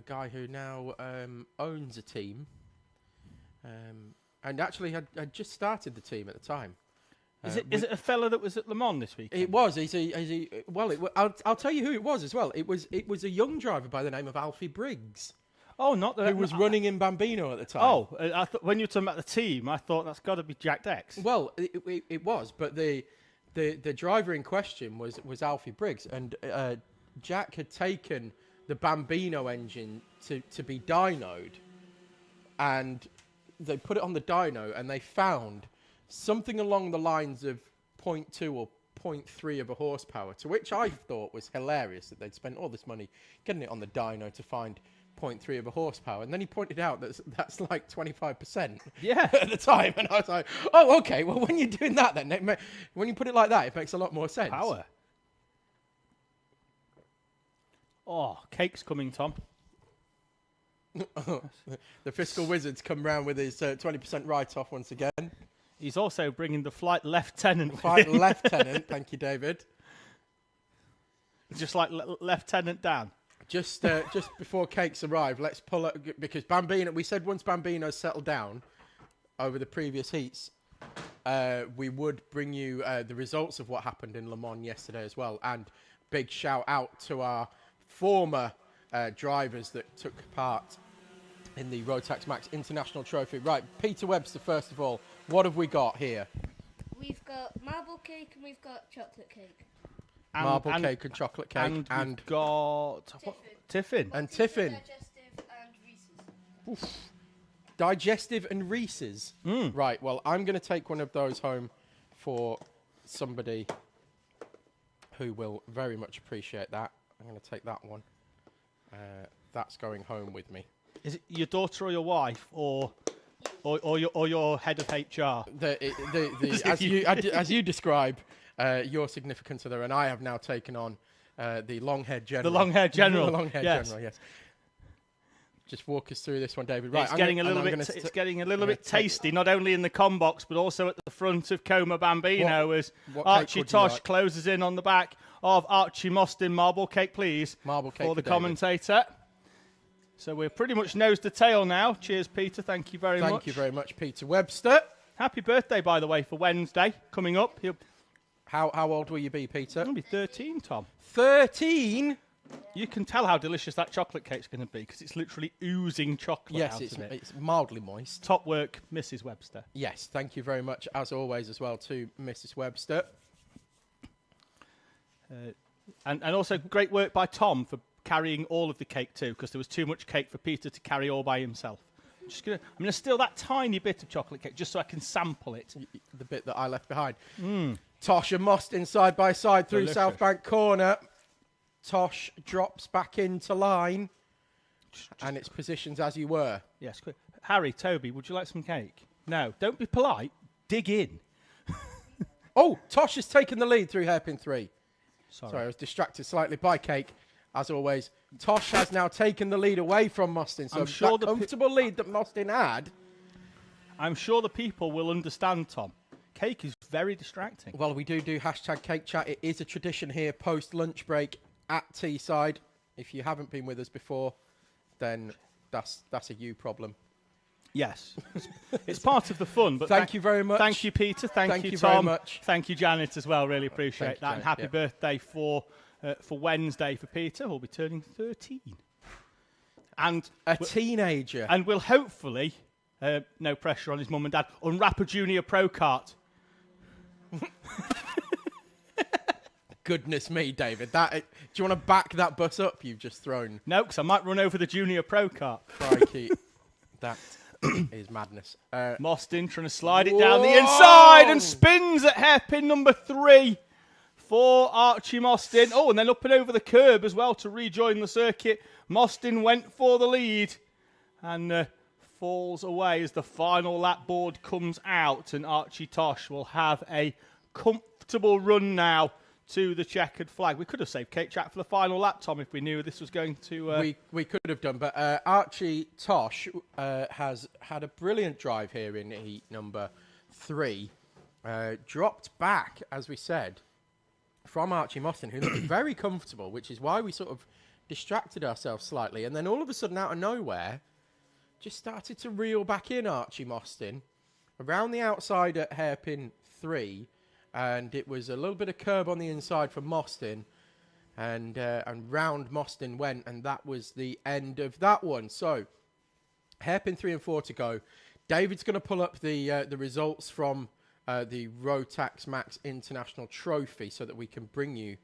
guy who now owns a team, and actually had just started the team at the time. Is it a fella that was at Le Mans this week? It was. I'll tell you who it was as well. It was a young driver by the name of Alfie Briggs. Oh, not that. Who was running in Bambino at the time. Oh, I thought when you were talking about the team, I thought that's got to be Jack Dex. Well, it was, but the driver in question was Alfie Briggs, and Jack had taken the Bambino engine to be dynoed, and they put it on the dyno, and they found something along the lines of 0.2 or 0.3 of a horsepower, to which I thought was hilarious that they'd spent all this money getting it on the dyno to find 0.3 of a horsepower, and then he pointed out that that's like 25% Yeah. at the time, and I was like, oh, okay, well, when you're doing that then, when you put it like that, it makes a lot more sense. Power. Oh, cake's coming, Tom. The fiscal wizards come round with his 20% write-off once again. He's also bringing the flight lieutenant. Flight lieutenant, thank you, David. Just like Lieutenant Dan. Just before cakes arrive, let's pull up, because Bambino, we said once Bambino settled down over the previous heats, we would bring you the results of what happened in Le Mans yesterday as well. And big shout out to our former drivers that took part in the Rotax Max International Trophy. Right, Peter Webster, first of all, what have we got here? We've got marble cake and we've got chocolate cake. Marble cake and chocolate cake. And we've got Tiffin. And Tiffin. Digestive and Reese's. Oof. Digestive and Reese's. Right, well, I'm going to take one of those home for somebody who will very much appreciate that. I'm going to take that one. That's going home with me. Is it your daughter or your wife, or your head of HR? As you describe your significant other, and I have now taken on the long-haired general. The long-haired general. The long-haired general, yes. Just walk us through this one, David. Right, it's getting a little bit tasty, not only in the com box, but also at the front of Coma Bambino, as Archie Tosh closes in on the back of Archie Mostyn. Marble cake, please. Marble cake for the commentator. So we're pretty much nose to tail now. Cheers, Peter. Thank you very much. Thank you very much, Peter Webster. Happy birthday, by the way, for Wednesday coming up. How old will you be, Peter? I'll be 13, Tom. 13? You can tell how delicious that chocolate cake's going to be because it's literally oozing chocolate out of it. Yes, it's mildly moist. Top work, Mrs. Webster. Yes, thank you very much, as always, as well, to Mrs. Webster. And also great work by Tom for carrying all of the cake too, because there was too much cake for Peter to carry all by himself. I'm going to steal that tiny bit of chocolate cake just so I can sample it. The bit that I left behind. Tosh and Mostyn side by side through South Bank corner. Tosh drops back into line, and it's positions as you were. Yes, quick. Harry, Toby, would you like some cake? No, don't be polite. Dig in. Oh, Tosh has taken the lead through hairpin 3. Sorry, I was distracted slightly by cake. As always, Tosh has now taken the lead away from Mostyn. So that comfortable lead that Mostyn had. I'm sure the people will understand, Tom. Cake is very distracting. Well, we do hashtag cake chat. It is a tradition here post lunch break at Teesside. If you haven't been with us before, then that's a you problem. Yes, it's part of the fun. But thank you very much. Thank you, Peter. Thank you, Tom. Very much. Thank you, Janet, as well. Really appreciate that. Janet, and happy birthday for Wednesday for Peter, who'll be turning 13. And a teenager. And will hopefully, no pressure on his mum and dad, unwrap a junior pro kart. Goodness me, David. Do you want to back that bus up you've just thrown? No, because I might run over the junior pro kart. Crikey. That is madness. Mostyn trying to slide it down the inside and spins at hairpin number 3 for Archie Mostyn. Oh, and then up and over the curb as well to rejoin the circuit. Mostyn went for the lead and falls away as the final lap board comes out, and Archie Tosh will have a comfortable run now to the checkered flag. We could have saved cake chat for the final lap, Tom, if we knew this was going to... We could have done, but Archie Tosh has had a brilliant drive here in heat number 3. Dropped back, as we said, from Archie Mostyn, who looked very comfortable, which is why we sort of distracted ourselves slightly. And then all of a sudden, out of nowhere, just started to reel back in Archie Mostyn around the outside at hairpin 3. And it was a little bit of curb on the inside for Mostyn, and round Mostyn went, and that was the end of that one. So, hairpin 3 and 4 to go. David's going to pull up the results from the Rotax Max International Trophy so that we can bring you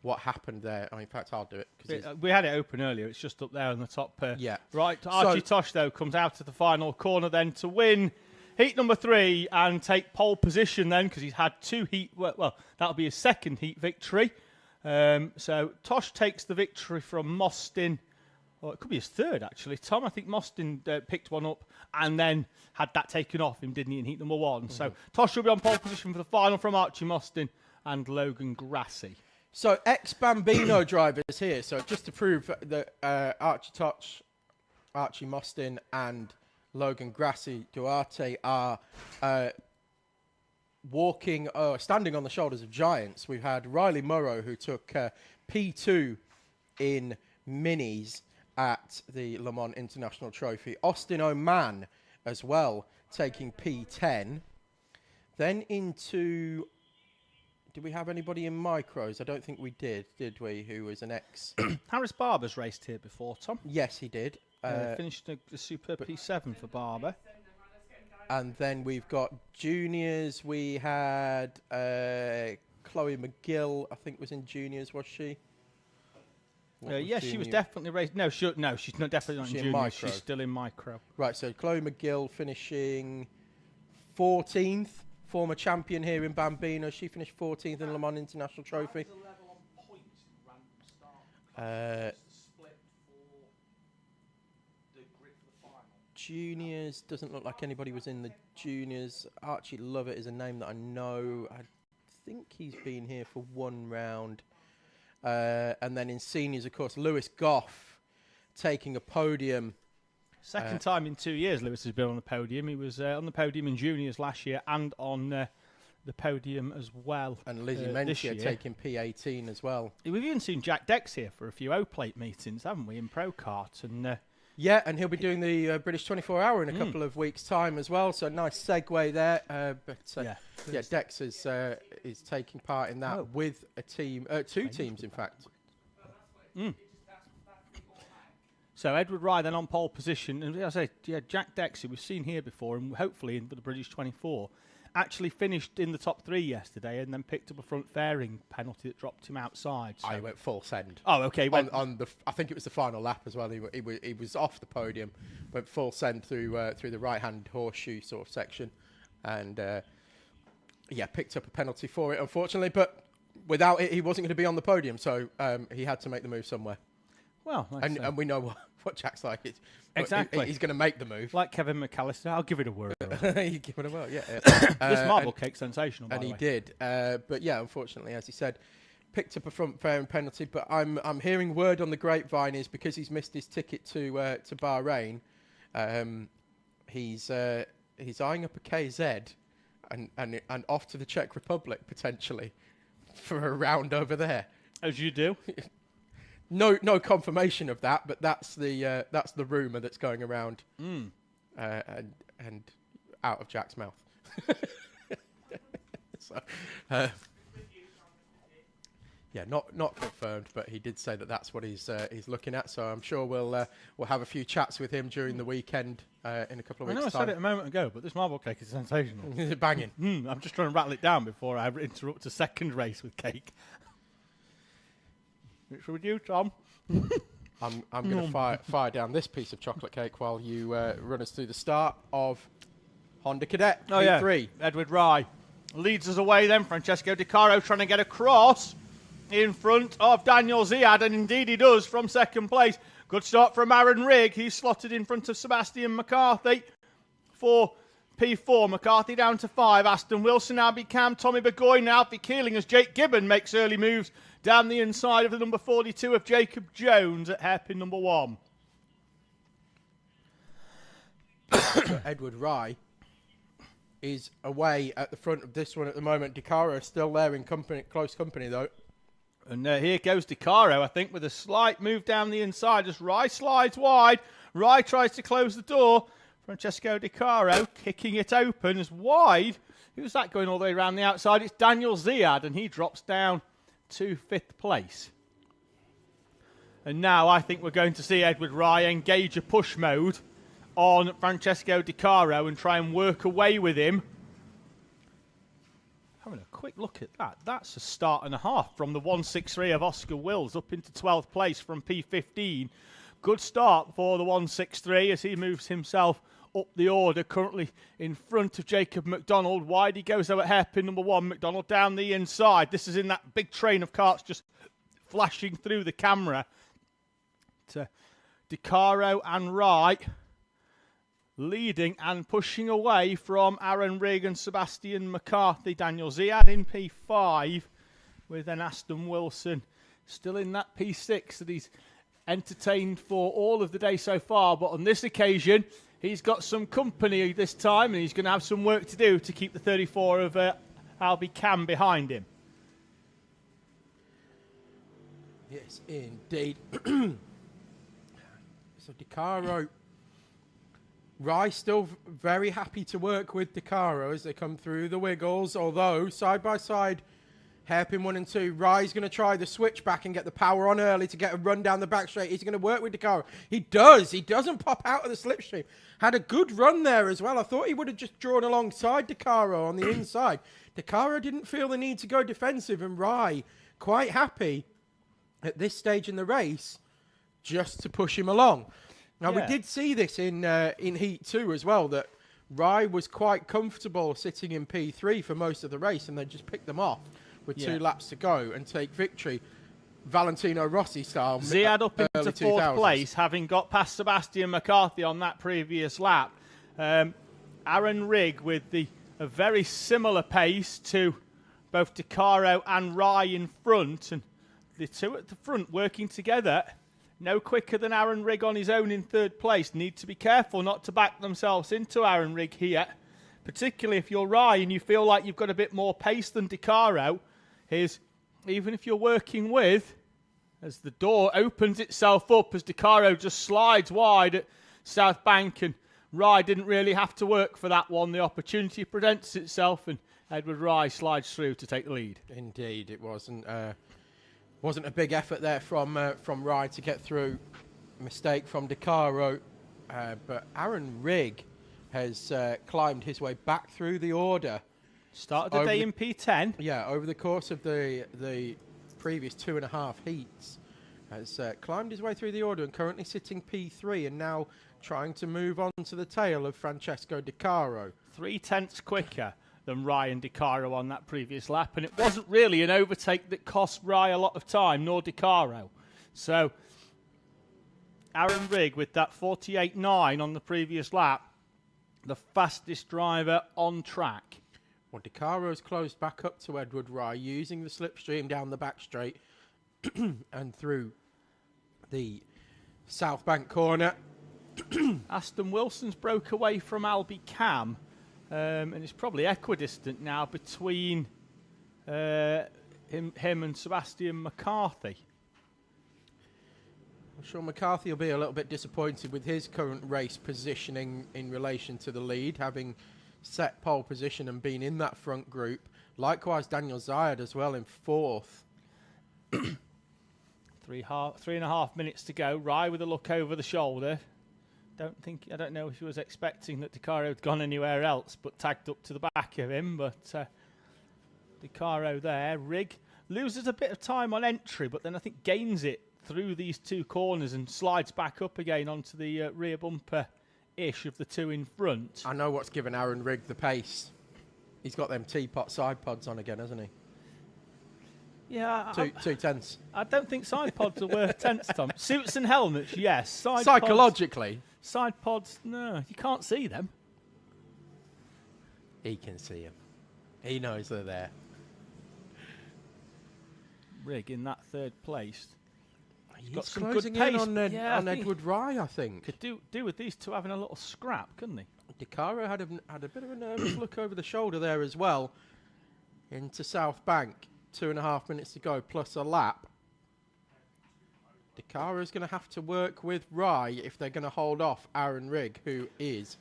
what happened there. In fact, I'll do it. We had it open earlier. It's just up there on the top. Yeah. Right. Archie Tosh, though, comes out of the final corner then to win heat number 3 and take pole position then, because he's had 2 heat... Well, that'll be his second heat victory. So Tosh takes the victory from Mostyn or it could be his third actually. Tom, I think Mostyn picked one up and then had that taken off him, didn't he, in heat number 1. So Tosh will be on pole position for the final from Archie Mostyn and Logan Grassi. So ex-Bambino drivers here. So just to prove that Archie Tosh, Archie Mostyn and Logan Grassi Duarte are standing on the shoulders of giants. We've had Riley Morrow, who took P2 in minis at the Le Mans International Trophy. Austin Oman as well, taking P10. Then into... Did we have anybody in micros? I don't think we did we? Who was an ex... Harris Barber's raced here before, Tom. Yes, he did. Finished a superb P7 for Barber. And then we've got juniors. We had Chloe McGill, I think, was in juniors, was she? Yes, she was definitely raced. No, she's not definitely not in juniors. She's still in micro. Right, so Chloe McGill finishing 14th. Former champion here in Bambino. She finished 14th in Le Mans International Trophy. Juniors, doesn't look like anybody was in the juniors. Archie Lovett is a name that I know. I think he's been here for one round. And then in seniors, of course, Lewis Goff taking a podium. Second time in 2 years Lewis has been on the podium. He was on the podium in juniors last year and on the podium as well. And Lizzie Mencia taking P18 as well. We've even seen Jack Dex here for a few O-plate meetings, haven't we, in Pro Kart? And yeah, and he'll be doing the British 24 Hour in a couple of weeks' time as well. So nice segue there. Dex is taking part in that with a team, two teams, in fact. So Edward Rye then on pole position, and as I say, Jack Dex, who we've seen here before, and hopefully in the British 24, actually finished in the top 3 yesterday, and then picked up a front fairing penalty that dropped him outside. So. I went full send. Oh, okay. I think it was the final lap as well. He was off the podium, went full send through the right-hand horseshoe sort of section, and picked up a penalty for it, unfortunately. But without it, he wasn't going to be on the podium, so he had to make the move somewhere. Well, and we know what Jack's like. Exactly. He's going to make the move. Like Kevin McAllister, I'll give it a whirl. You give it a whirl, yeah. This marble cake's sensational, and he did. But yeah, unfortunately, as he said, picked up a front fairing penalty. But I'm hearing word on the grapevine is because he's missed his ticket to Bahrain, he's eyeing up a KZ and off to the Czech Republic potentially for a round over there. As you do. No confirmation of that, but that's the rumor that's going around, and out of Jack's mouth. So, not confirmed, but he did say that's what he's looking at. So I'm sure we'll have a few chats with him during the weekend in a couple of weeks' time. I said it a moment ago, but this marble cake is sensational. Is it banging? I'm just trying to rattle it down before I interrupt a second race with cake. Which would you, Tom? I'm going to fire down this piece of chocolate cake while you run us through the start of Honda Cadet. Oh, yeah. 3. Edward Rye leads us away then. Francesco Di Caro trying to get across in front of Daniel Ziad, and indeed he does from second place. Good start from Aaron Rigg. He's slotted in front of Sebastian McCarthy for P4. McCarthy down to 5. Aston Wilson now become Tommy Burgoyne now. Alfie Keeling as Jake Gibbon makes early moves down the inside of the number 42 of Jacob Jones at hairpin number 1. So Edward Rye is away at the front of this one at the moment. Di Caro is still there in close company though. And here goes Di Caro, I think, with a slight move down the inside as Rye slides wide. Rye tries to close the door. Francesco Di Caro kicking it open as wide. Who's that going all the way around the outside? It's Daniel Ziad, and he drops down to 5th place. And now I think we're going to see Edward Rye engage a push mode on Francesco Di Caro and try and work away with him. Having a quick look at that. That's a start and a half from the 163 of Oscar Wills up into 12th place from P15. Good start for the 163 as he moves himself up the order, currently in front of Jacob McDonald. Wide he goes though at hairpin number 1. McDonald down the inside. This is in that big train of karts just flashing through the camera to De Caro and Rye leading and pushing away from Aaron Rigg and Sebastian McCarthy. Daniel Ziad in P5 with then Aston Wilson still in that P6 that he's entertained for all of the day so far. But on this occasion, he's got some company this time and he's going to have some work to do to keep the 34 of Albie Cam behind him. Yes, indeed. So De Caro, Rye still very happy to work with De Caro as they come through the wiggles, although side by side, hairpin 1 and 2, Rye's going to try the switchback and get the power on early to get a run down the back straight. He's going to work with De Caro. He does. He doesn't pop out of the slipstream. Had a good run there as well. I thought he would have just drawn alongside De Caro on the inside. De Caro didn't feel the need to go defensive, and Rye quite happy at this stage in the race just to push him along. Now, we did see this in Heat 2 as well, that Rye was quite comfortable sitting in P3 for most of the race, and they just picked them off with 2 laps to go and take victory, Valentino Rossi style. Ziad up into 4th place, having got past Sebastian McCarthy on that previous lap. Aaron Rigg with a very similar pace to both De Caro and Rye in front, and the two at the front working together. No quicker than Aaron Rigg on his own in 3rd place. Need to be careful not to back themselves into Aaron Rigg here, particularly if you're Rye and you feel like you've got a bit more pace than De Caro. Even if you're working with, as the door opens itself up, as De Caro just slides wide at South Bank, and Rye didn't really have to work for that one. The opportunity presents itself, and Edward Rye slides through to take the lead. Indeed, it wasn't a big effort there from Rye to get through. Mistake from De Caro, but Aaron Rigg has climbed his way back through the order. Started the day in P10. Yeah, over the course of the previous 2.5 heats, has climbed his way through the order and currently sitting P3 and now trying to move on to the tail of Francesco De Caro. 0.3 quicker than Rye and De Caro on that previous lap, and it wasn't really an overtake that cost Rye a lot of time, nor De Caro. So Aaron Rigg with that 48.9 on the previous lap, the fastest driver on track. Well, De Caro's closed back up to Edward Rye using the slipstream down the back straight and through the South Bank corner. Aston Wilson's broke away from Albie Cam, and it's probably equidistant now between him and Sebastian McCarthy. I'm sure McCarthy will be a little bit disappointed with his current race positioning in relation to the lead, having set pole position and been in that front group. Likewise, Daniel Ziad as well in 4th. 3.5 minutes to go. Rye with a look over the shoulder. I don't know if he was expecting that De Caro had gone anywhere else, but tagged up to the back of him. But De Caro there. Rigg loses a bit of time on entry, but then I think gains it through these 2 corners and slides back up again onto the rear bumper-ish of the 2 in front. I know what's given Aaron Rigg the pace. He's got them teapot side pods on again, hasn't he? Yeah. 2 tenths. I don't think side pods are worth tenths, Tom. Suits and helmets, yes. Psychologically. Side pods, no. You can't see them. He can see them. He knows they're there. Rigg in that 3rd place. He's got some closing good pace. in on Edward Rye, I think. Could do with these 2 having a little scrap, couldn't he? De Caro had a bit of a nervous look over the shoulder there as well into South Bank. 2.5 minutes to go plus a lap. De Caro's going to have to work with Rye if they're going to hold off Aaron Rigg, who is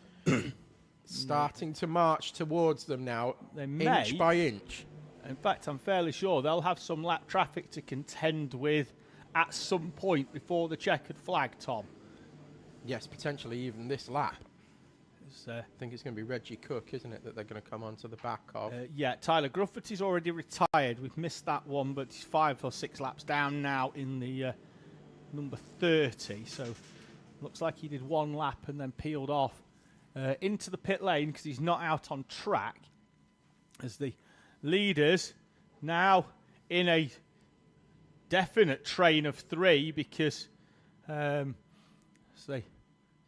starting to march towards them now, inch by inch. In fact, I'm fairly sure they'll have some lap traffic to contend with at some point before the checkered flag, Tom. Yes, potentially even this lap. I think it's going to be Reggie Cook, isn't it, that they're going to come onto the back of? Yeah, Tyler Grufford already retired. We've missed that one, but he's 5 or 6 laps down now in the number 30. So looks like he did 1 lap and then peeled off into the pit lane because he's not out on track. As the leaders now in a definite train of 3 because So they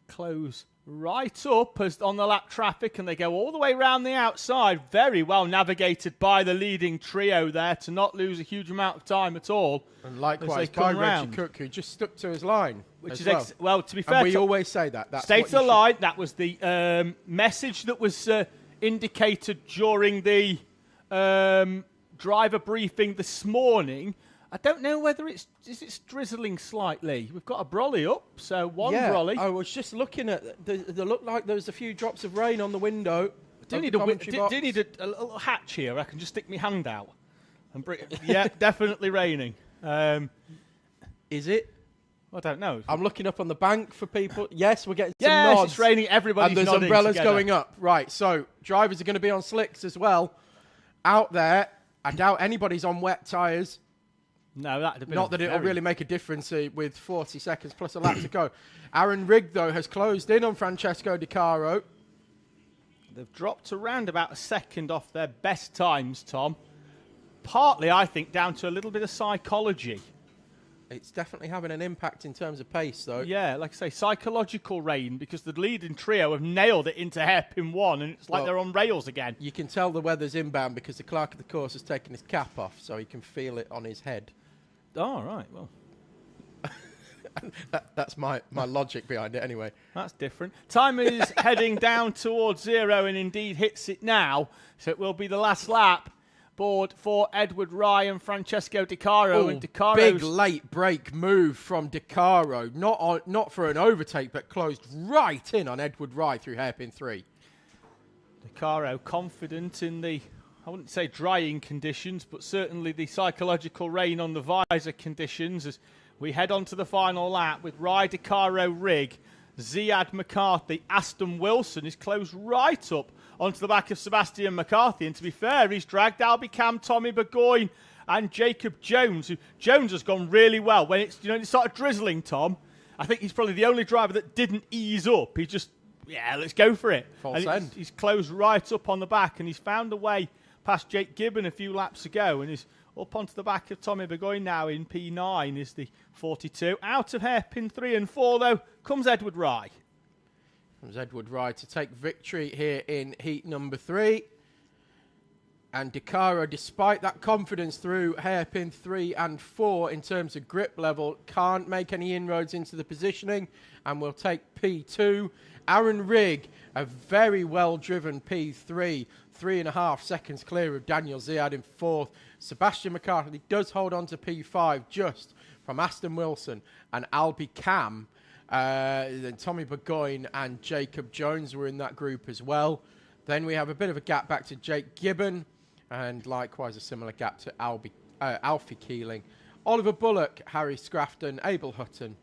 close right up as on the lap traffic, and they go all the way around the outside. Very well navigated by the leading trio there to not lose a huge amount of time at all. And likewise by Reggie Cook, who just stuck to his line. Which is well, to be fair, and we always say that. That's stay to the line. That was the message that was indicated during the driver briefing this morning. I don't know whether it's drizzling slightly. We've got a brolly up, so one brolly. I was just looking at. There looked like there was a few drops of rain on the window. Do need a little hatch here? I can just stick my hand out. And yeah, definitely raining. Is it? I don't know. I'm looking up on the bank for people. Yes, we're getting some yes, nods. it's raining. Everybody's nodding. And there's umbrellas together. going up. Right, so drivers are going to be on slicks as well. Out there, I doubt anybody's on wet tyres. No, that'd have been not that it'll really make a difference with 40 seconds plus a lap to go. Aaron Rigg, though, has closed in on Francesco Di Caro. They've dropped around about a second off their best times, Tom. Partly, I think, down to a little bit of psychology. It's definitely having an impact in terms of pace, though. Yeah, like I say, psychological rain, because the leading trio have nailed it into hairpin one, and it's like they're on rails again. You can tell the weather's inbound because the clerk of the course has taken his cap off, so he can feel it on his head. Oh, right, well. That's my logic behind it, anyway. That's different. Time is heading down towards zero, and indeed hits it now, so it will be the last lap. Board for Edward Rye and Francesco Di Caro. And Di Caro's big late break move from Di Caro. Not for an overtake, but closed right in on Edward Rye through hairpin 3. Di Caro confident in the, I wouldn't say drying conditions, but certainly the psychological rain on the visor conditions as we head on to the final lap with Rye, Di Caro, Rigg, Ziad McCarthy. Aston Wilson is closed right up onto the back of Sebastian McCarthy. And to be fair, he's dragged Albie Cam, Tommy Burgoyne and Jacob Jones. Jones has gone really well. When it started drizzling, Tom, I think he's probably the only driver that didn't ease up. He just, let's go for it. False end. He's closed right up on the back, and he's found a way past Jake Gibbon a few laps ago, and is up onto the back of Tommy Burgoyne now in P9 is the 42. Out of hairpin 3 and 4, though, comes Edward Rye. Comes Edward Rye to take victory here in heat number 3. And Di Caro, despite that confidence through hairpin 3 and 4 in terms of grip level, can't make any inroads into the positioning and will take P2. Aaron Rigg, a very well-driven P3, 3.5 seconds clear of Daniel Ziad in 4th. Sebastian McCarthy does hold on to P5 just from Aston Wilson and Albie Cam. Then Tommy Burgoyne and Jacob Jones were in that group as well. Then we have a bit of a gap back to Jake Gibbon, and likewise a similar gap to Alfie Keeling. Oliver Bullock, Harry Scrafton, Abel Hutton,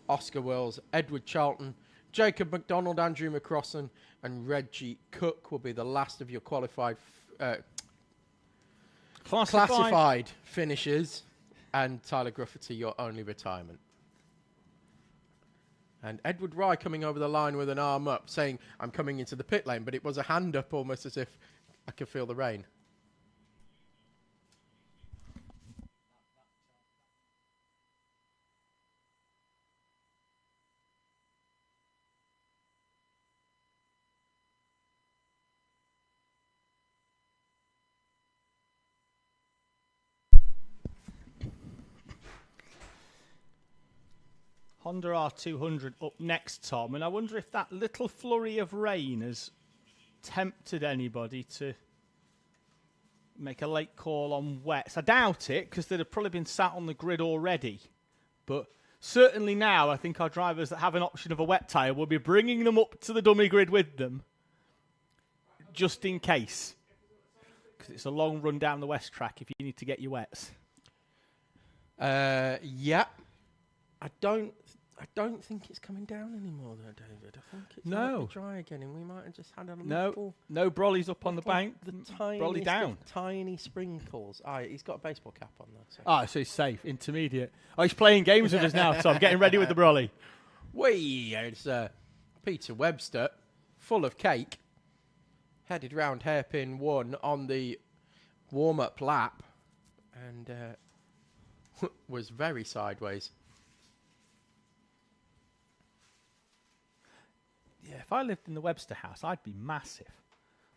Oscar Wills, Edward Charlton, Jacob McDonald, Andrew McCrossan, and Reggie Cook will be the last of your classified finishes, and Tyler Grufferty, your only retirement. And Edward Rye coming over the line with an arm up, saying, I'm coming into the pit lane, but it was a hand up almost as if I could feel the rain. Honda R200 up next, Tom, and I wonder if that little flurry of rain has tempted anybody to make a late call on wets. I doubt it, because they'd have probably been sat on the grid already. But certainly now, I think our drivers that have an option of a wet tyre will be bringing them up to the dummy grid with them, just in case. Because it's a long run down the west track if you need to get your wets. Yeah. I don't think it's coming down anymore, though, David. I think it's might be dry again, and we might have just had a little... No brollies up on the bank. The tiny down. Tiny sprinkles. He's got a baseball cap on, though. So he's safe. Intermediate. He's playing games with us now, Tom. Getting ready with the brolly. It's Peter Webster, full of cake, headed round hairpin 1 on the warm-up lap, and was very sideways. Yeah, if I lived in the Webster house, I'd be massive.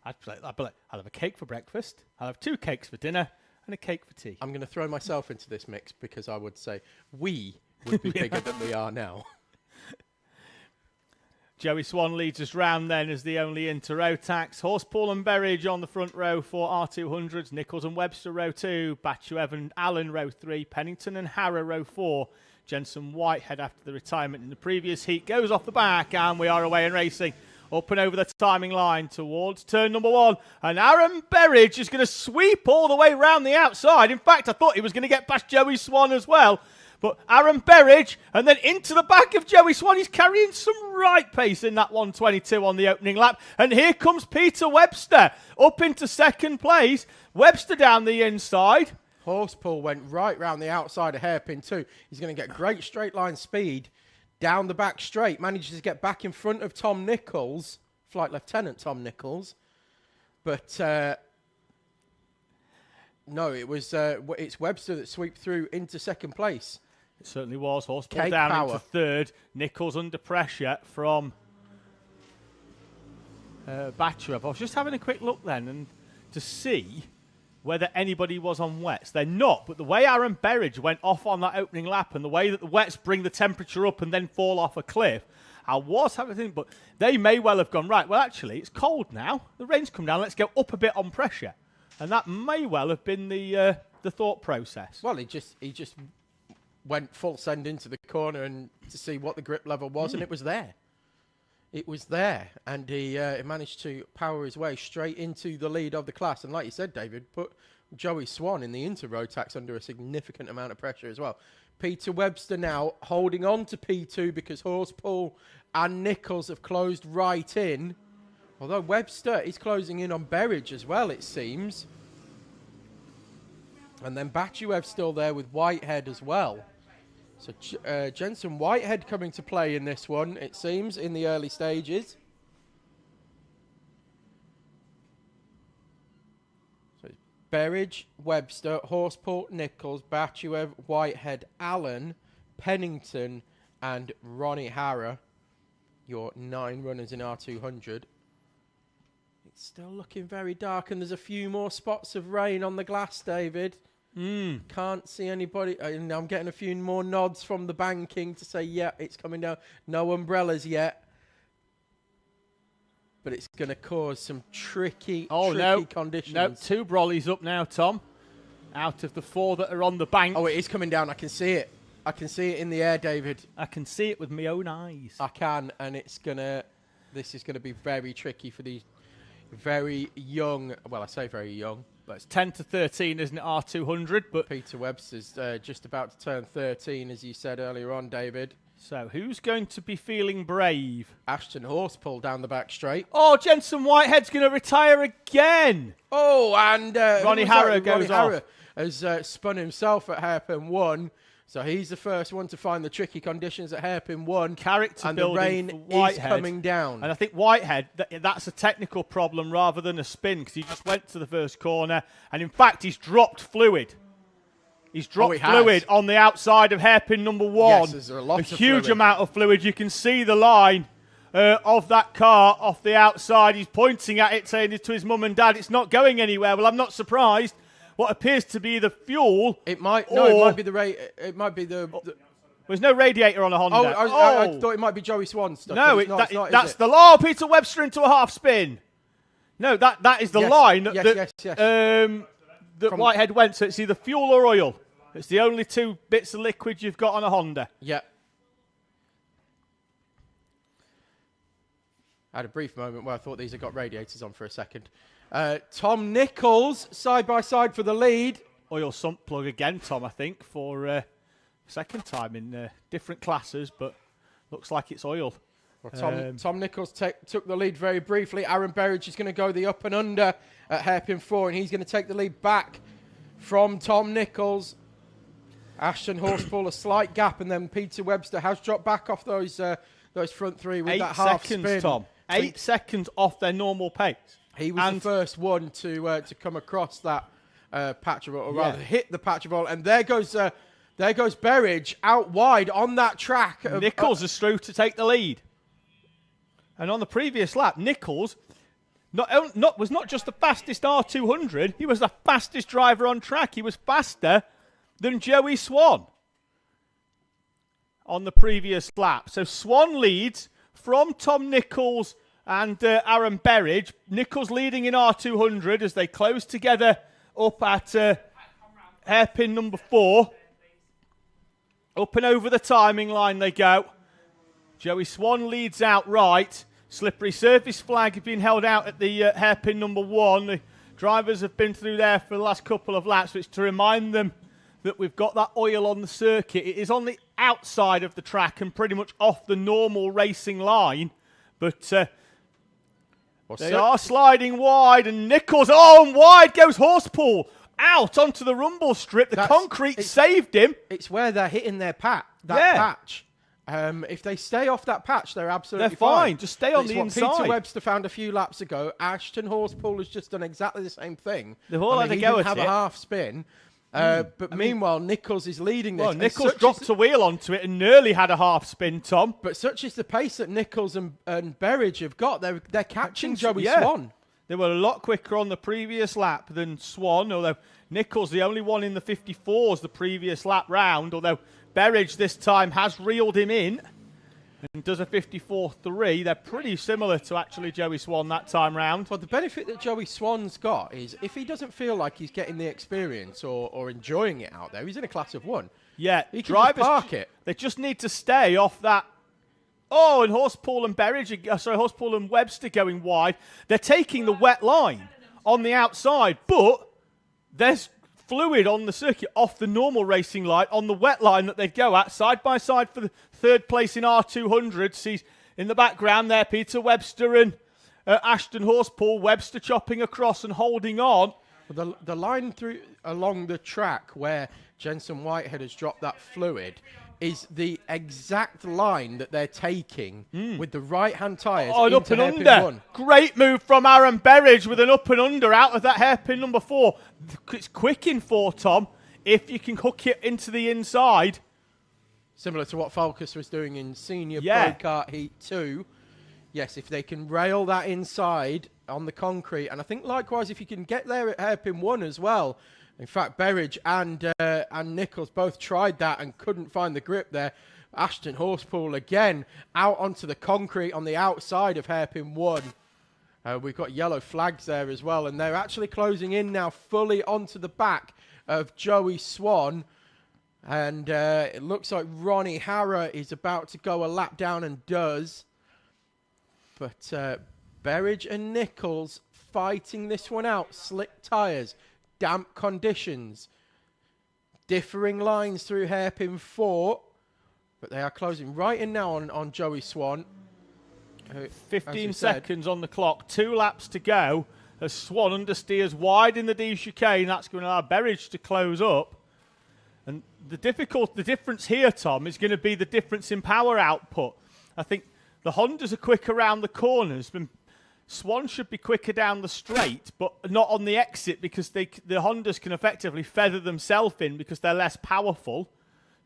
I'd be like, I'll have a cake for breakfast, I'll have 2 cakes for dinner, and a cake for tea. I'm going to throw myself into this mix because I would say we would be bigger than we are now. Joey Swan leads us round then as the only into Rotax. Horspool and Berridge on the front row for R200s. Nichols and Webster row 2. Batchev and Allen row 3. Pennington and Harrow row 4. Jensen Whitehead, after the retirement in the previous heat, goes off the back, and we are away and racing. Up and over the timing line towards turn number 1. And Aaron Berridge is going to sweep all the way round the outside. In fact, I thought he was going to get past Joey Swan as well. But Aaron Berridge, and then into the back of Joey Swan. He's carrying some right pace in that 122 on the opening lap. And here comes Peter Webster up into second place. Webster down the inside. Horspool went right round the outside of hairpin 2. He's going to get great straight line speed down the back straight. Manages to get back in front of Tom Nichols, Flight Lieutenant Tom Nichols. But no, it's Webster that swept through into second place. It certainly was. Horspool down into third. Nichols under pressure from Batchev. I was just having a quick look then and to see whether anybody was on wets. They're not, but the way Aaron Berridge went off on that opening lap and the way that the wets bring the temperature up and then fall off a cliff, I was having to think, but they may well have gone, right, well, actually, it's cold now. The rain's come down. Let's go up a bit on pressure. And that may well have been the thought process. Well, he just went full send into the corner and to see what the grip level was, and it was there. It was there, and he managed to power his way straight into the lead of the class. And like you said, David, put Joey Swan in the Inter-Rotax under a significant amount of pressure as well. Peter Webster now holding on to P2 because Horspool and Nichols have closed right in. Although Webster is closing in on Berridge as well, it seems. And then Batchewev's still there with Whitehead as well. So Jensen Whitehead coming to play in this one, it seems, in the early stages. So it's Berridge, Webster, Horspool, Nichols, Batchev, Whitehead, Allen, Pennington, and Ronnie Harrow. Your 9 runners in R200. It's still looking very dark, and there's a few more spots of rain on the glass, David. Can't see anybody. I'm getting a few more nods from the banking to say, yeah, it's coming down. No umbrellas yet. But it's going to cause some tricky conditions. No, 2 brollies up now, Tom. Out of the 4 that are on the bank. Oh, it is coming down. I can see it. I can see it in the air, David. I can see it with my own eyes. I can, and this is going to be very tricky for these very young, well, I say very young. But it's 10 to 13, isn't it, R200? But Peter Webster's just about to turn 13, as you said earlier on, David. So who's going to be feeling brave? Ashton Horspool down the back straight. Oh, Jensen Whitehead's going to retire again. Oh, and Ronnie Harrow goes off. Has spun himself at hairpin 1. So he's the first one to find the tricky conditions at hairpin 1. Character and building the rain for Whitehead. is coming down. And I think Whitehead, that's a technical problem rather than a spin because he just went to the first corner. And in fact, he's dropped fluid. He's dropped fluid on the outside of hairpin number 1. Yes, there's a huge amount of fluid. You can see the line of that car off the outside. He's pointing at it, saying to his mum and dad, it's not going anywhere. Well, I'm not surprised. What appears to be the fuel. It might be the There's no radiator on a Honda. I thought it might be Joey Swan stuff. No, that's the law. Peter Webster into a half spin. No, that is the line that Whitehead went. So it's either fuel or oil. It's the only 2 bits of liquid you've got on a Honda. Yeah. I had a brief moment where I thought these had got radiators on for a second. Tom Nichols, side by side for the lead. Oil sump plug again, Tom, I think, for second time in different classes, but looks like it's oil. Well, Tom Nichols took the lead very briefly. Aaron Berridge is going to go the up and under at hairpin 4, and he's going to take the lead back from Tom Nichols. Ashton Horspool, a slight gap, and then Peter Webster has dropped back off those front 3 with that half spin. 8 seconds, Tom. 8 seconds off their normal pace. He was the first one to come across that patch of oil, or rather hit the patch of oil. And there goes Berridge out wide on that track. Nichols is through to take the lead. And on the previous lap, Nichols was not just the fastest R200, he was the fastest driver on track. He was faster than Joey Swan on the previous lap. So Swan leads from Tom Nichols and Aaron Berridge. Nichols leading in R200 as they close together up at hairpin number 4. Up and over the timing line they go. Joey Swan leads out right. Slippery surface flag has been held out at the hairpin number 1. The drivers have been through there for the last couple of laps, which to remind them that we've got that oil on the circuit. It is on the outside of the track and pretty much off the normal racing line. But they are sliding wide, and Nichols, and wide goes Horsepool. Out onto the rumble strip. The concrete saved him. It's where they're hitting their patch. If they stay off that patch, they're absolutely fine. Just stay on the inside. Peter Webster found a few laps ago. Ashton Horsepool has just done exactly the same thing. They've all had a go at it. He didn't have a half spin. But meanwhile, Nichols is leading this. Well, Nichols dropped a wheel onto it and nearly had a half spin, Tom. But such is the pace that Nichols and Berridge have got. They're catching Joey Swan. They were a lot quicker on the previous lap than Swan, although Nichols the only one in the 54s the previous lap round, although Berridge this time has reeled him in and does a 54.3. They're pretty similar to actually Joey Swan that time round. Well, the benefit that Joey Swan's got is if he doesn't feel like he's getting the experience or enjoying it out there, he's in a class of 1. Yeah, he can just park it. They just need to stay off that. Oh, and Horsepool and Horsepool and Webster going wide. They're taking the wet line on the outside, but there's fluid on the circuit off the normal racing line on the wet line that they'd go at, side by side for the 3rd place in R200. See in the background there, Peter Webster and Ashton Horsepool. Webster chopping across and holding on. The line through along the track where Jensen Whitehead has dropped that fluid is the exact line that they're taking with the right-hand tyres into up and under. hairpin 1. Great move from Aaron Berridge with an up and under out of that hairpin number 4. It's quick in 4, Tom, if you can hook it into the inside. Similar to what Falkus was doing in Senior Pro Kart Heat 2. Yes, if they can rail that inside on the concrete, and I think likewise if you can get there at hairpin 1 as well. In fact, Berridge and Nichols both tried that and couldn't find the grip there. Ashton Horsepool again out onto the concrete on the outside of hairpin 1. We've got yellow flags there as well, and they're actually closing in now fully onto the back of Joey Swan. And it looks like Ronnie Harrer is about to go a lap down and does. But Berridge and Nichols fighting this one out. Slick tyres. Damp conditions, differing lines through hairpin 4, but they are closing right in now on Joey Swan. 15 seconds on the clock, 2 laps to go as Swan understeers wide in the D chicane. That's going to allow Berridge to close up. And the difference here, Tom, is going to be the difference in power output. I think the Hondas are quick around the corners, but Swan should be quicker down the straight, but not on the exit because the Hondas can effectively feather themselves in because they're less powerful.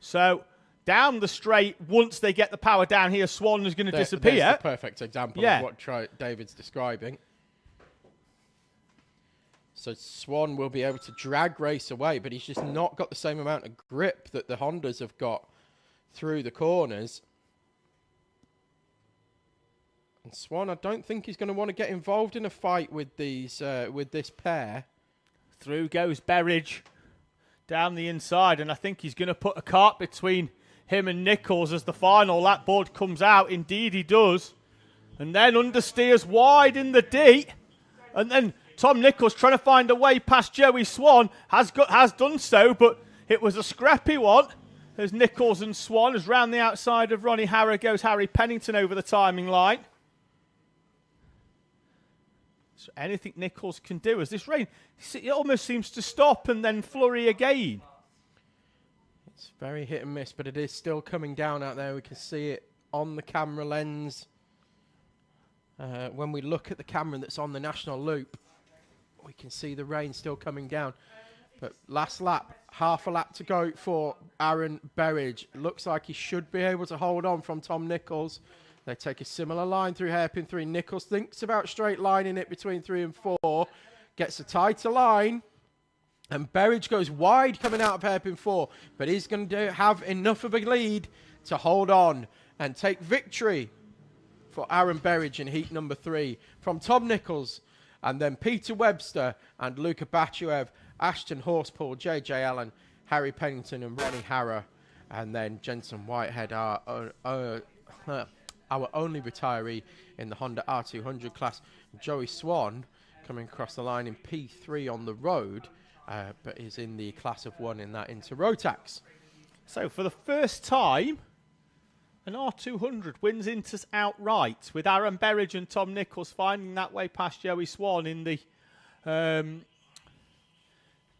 So down the straight, once they get the power down here, Swan is going to disappear. There's the perfect example of what David's describing. So Swan will be able to drag race away, but he's just not got the same amount of grip that the Hondas have got through the corners. And Swan, I don't think he's going to want to get involved in a fight with these with this pair. Through goes Berridge down the inside, and I think he's going to put a cart between him and Nichols as the final lap board comes out. Indeed, he does. And then understeers wide in the D. And then Tom Nichols trying to find a way past Joey Swan has done so, but it was a scrappy one. As Nichols and Swan, as round the outside of Ronnie Harrer goes Harry Pennington over the timing line. So anything Nichols can do as this rain, it almost seems to stop and then flurry again. It's very hit and miss, but it is still coming down out there. We can see it on the camera lens. When we look at the camera that's on the national loop, we can see the rain still coming down. But last lap, half a lap to go for Aaron Berridge. Looks like he should be able to hold on from Tom Nichols. They take a similar line through hairpin 3. Nichols thinks about straight lining it between 3 and 4. Gets a tighter line. And Berridge goes wide coming out of hairpin 4. But he's going to have enough of a lead to hold on and take victory for Aaron Berridge in heat number 3. From Tom Nichols and then Peter Webster and Luca Bachuev, Ashton Horsepool, JJ Allen, Harry Pennington and Ronnie Harrer. And then Jensen Whitehead, our only retiree in the Honda R200 class. Joey Swan coming across the line in P3 on the road, but is in the class of 1 in that into Rotax. So for the first time, an R200 wins Inters outright, with Aaron Berridge and Tom Nichols finding that way past Joey Swan in the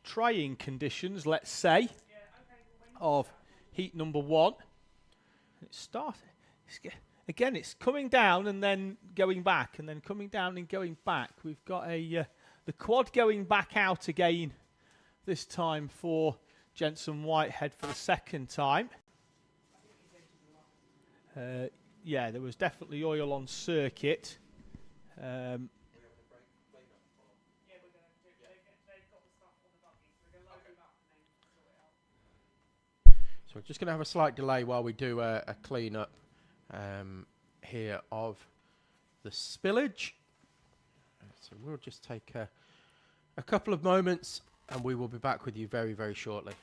trying conditions, let's say, of heat number 1. It started. Again, it's coming down and then going back, and then coming down and going back. We've got the quad going back out again, this time for Jensen Whitehead for the second time. Yeah, there was definitely oil on circuit. So we're just going to have a slight delay while we do a clean-up here of the spillage. So we'll just take a couple of moments and we will be back with you very, very shortly.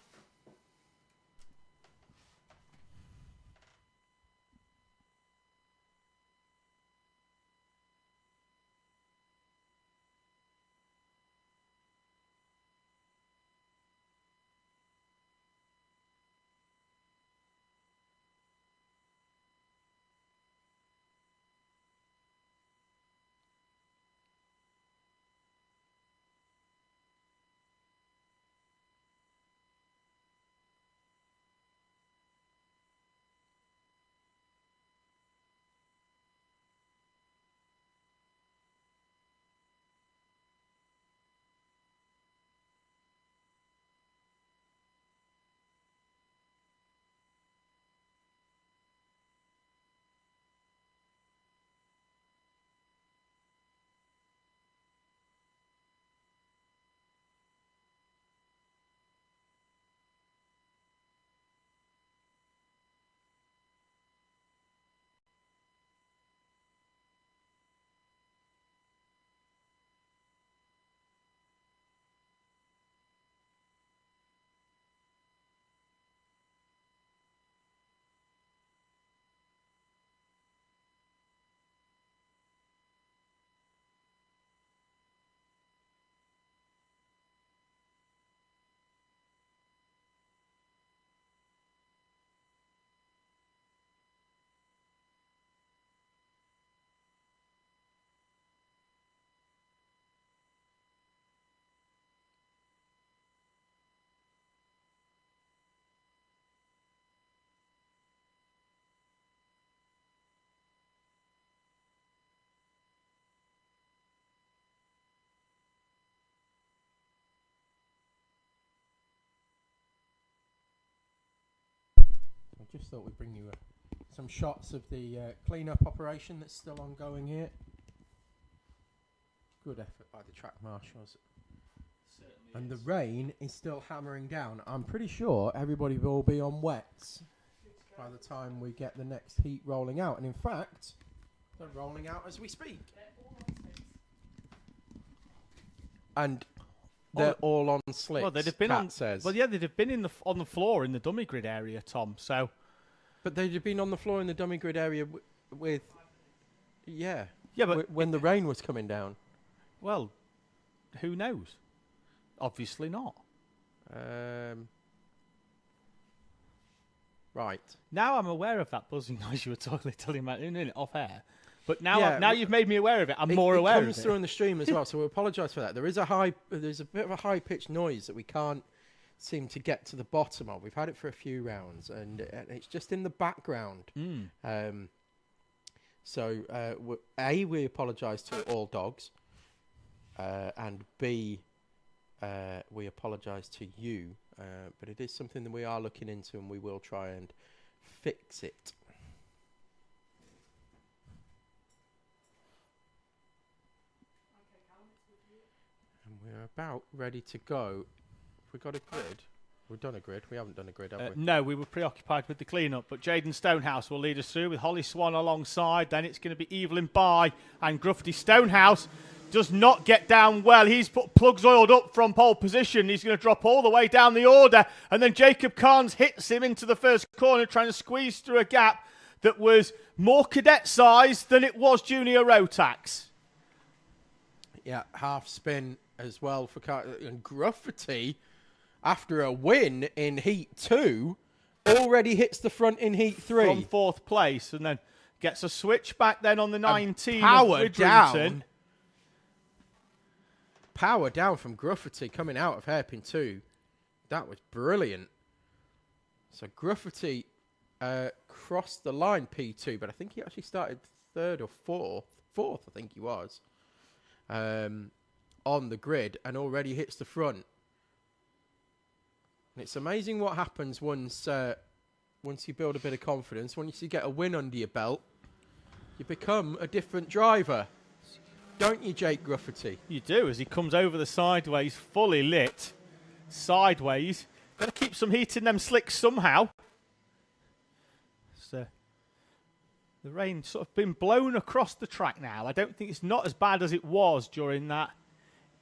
I just thought we'd bring you some shots of the clean-up operation that's still ongoing here. Good effort by the track marshals. And the rain is still hammering down. I'm pretty sure everybody will be on wets by the time we get the next heat rolling out. And in fact, they're rolling out as we speak. And they're all on slicks. Well, they'd have been Kat on. says. Well, yeah, they'd have been on the floor in the dummy grid area, Tom. So, but they'd have been on the floor in the dummy grid area with yeah, but when the rain was coming down. Well, who knows? Obviously not. Right. Now I'm aware of that buzzing noise you were telling about in it off air. But now, Yeah, now you've made me aware of it. I'm more aware of it. It comes through on the stream as well, so we apologise for that. There's a bit of a high-pitched noise that we can't seem to get to the bottom of. We've had it for a few rounds, and it's just in the background. So, A, we apologise to all dogs, and B, we apologise to you, but it is something that we are looking into, and we will try and fix it. And we're about ready to go. Have we got a grid? We've done a grid. We haven't done a grid, have we? No, we were preoccupied with the clean-up, but Jaden Stonehouse will lead us through with Holly Swan alongside. Then it's going to be Evelyn Bye and Gruffity. Stonehouse does not get down well. He's put plugs oiled up from pole position. He's going to drop all the way down the order. And then Jacob Carnes hits him into the first corner, trying to squeeze through a gap that was more cadet size than it was junior Rotax. Yeah, half spin as well for and Gruffity, after a win in Heat 2, already hits the front in Heat 3. From 4th place, and then gets a switch back then on the 19. Power down. Power down from Gruffity coming out of hairpin 2. That was brilliant. So Gruffity crossed the line P2, but I think he actually started 3rd or 4th. 4th, I think he was. On the grid, and already hits the front. And it's amazing what happens once you build a bit of confidence. Once you get a win under your belt, you become a different driver. Don't you, Jake Gruffity? You do, as he comes over the sideways, fully lit. Sideways. Got to keep some heat in them slicks somehow. So, the rain's sort of been blown across the track now. I don't think it's not as bad as it was during that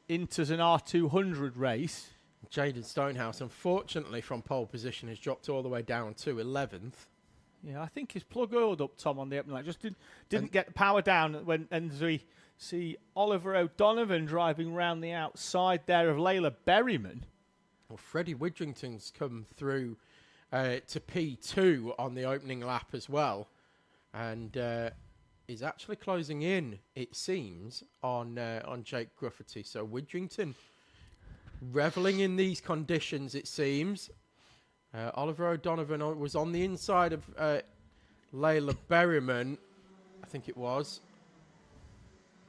Inters and R200 race. Jaden Stonehouse, unfortunately, from pole position, has dropped all the way down to 11th. Yeah, I think his plug oiled up, Tom, on the opening line. Just didn't get the power down when, and we see Oliver O'Donovan driving round the outside there of Layla Berryman. Well, Freddie Widrington's come through to P2 on the opening lap as well. And is actually closing in, it seems, on Jake Gruffity. So Widrington reveling in these conditions, it seems. Oliver O'Donovan was on the inside of Layla Berryman, I think it was,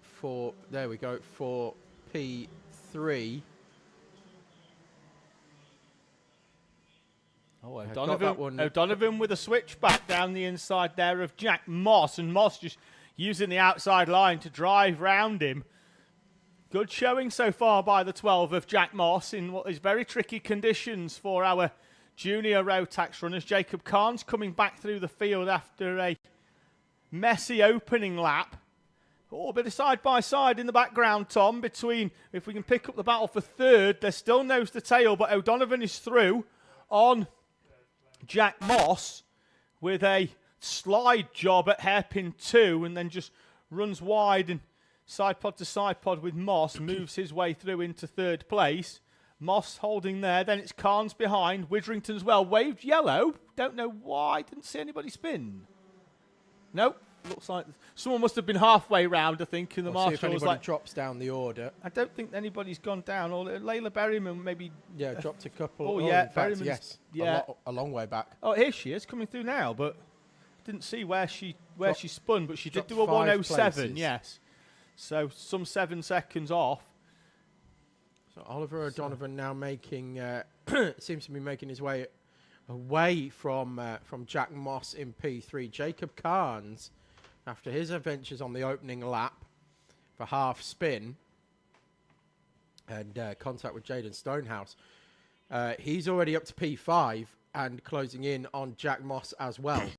for P3. Oh, O'Donovan with a switch back down the inside there of Jack Moss, and Moss just using the outside line to drive round him. Good showing so far by the 12 of Jack Moss in what is very tricky conditions for our junior Rotax runners. Jacob Carnes coming back through the field after a messy opening lap. Oh, a bit of side-by-side in the background, Tom, between, if we can pick up the battle for 3rd, they're still nose to tail, but O'Donovan is through on Jack Moss with a slide job at hairpin 2, and then just runs wide and side pod to side pod with Moss, moves his way through into 3rd place. Moss holding there, then it's Carnes behind. Widrington's well waved yellow. Don't know why, didn't see anybody spin. Nope, looks like someone must have been halfway round, I think, and the marshal see if was anybody like, drops down the order. I don't think anybody's gone down. Or Layla Berryman maybe. Yeah, dropped a couple. Oh, yeah, in fact, Berryman's, yes, yeah, a long way back. Oh, here she is coming through now, but didn't see where she spun, but she did do a 5 107. places. Yes, so some 7 seconds off. So Oliver O'Donovan now making seems to be making his way away from Jack Moss in P3. Jacob Carnes, after his adventures on the opening lap for half spin and contact with Jaden Stonehouse, he's already up to P5 and closing in on Jack Moss as well.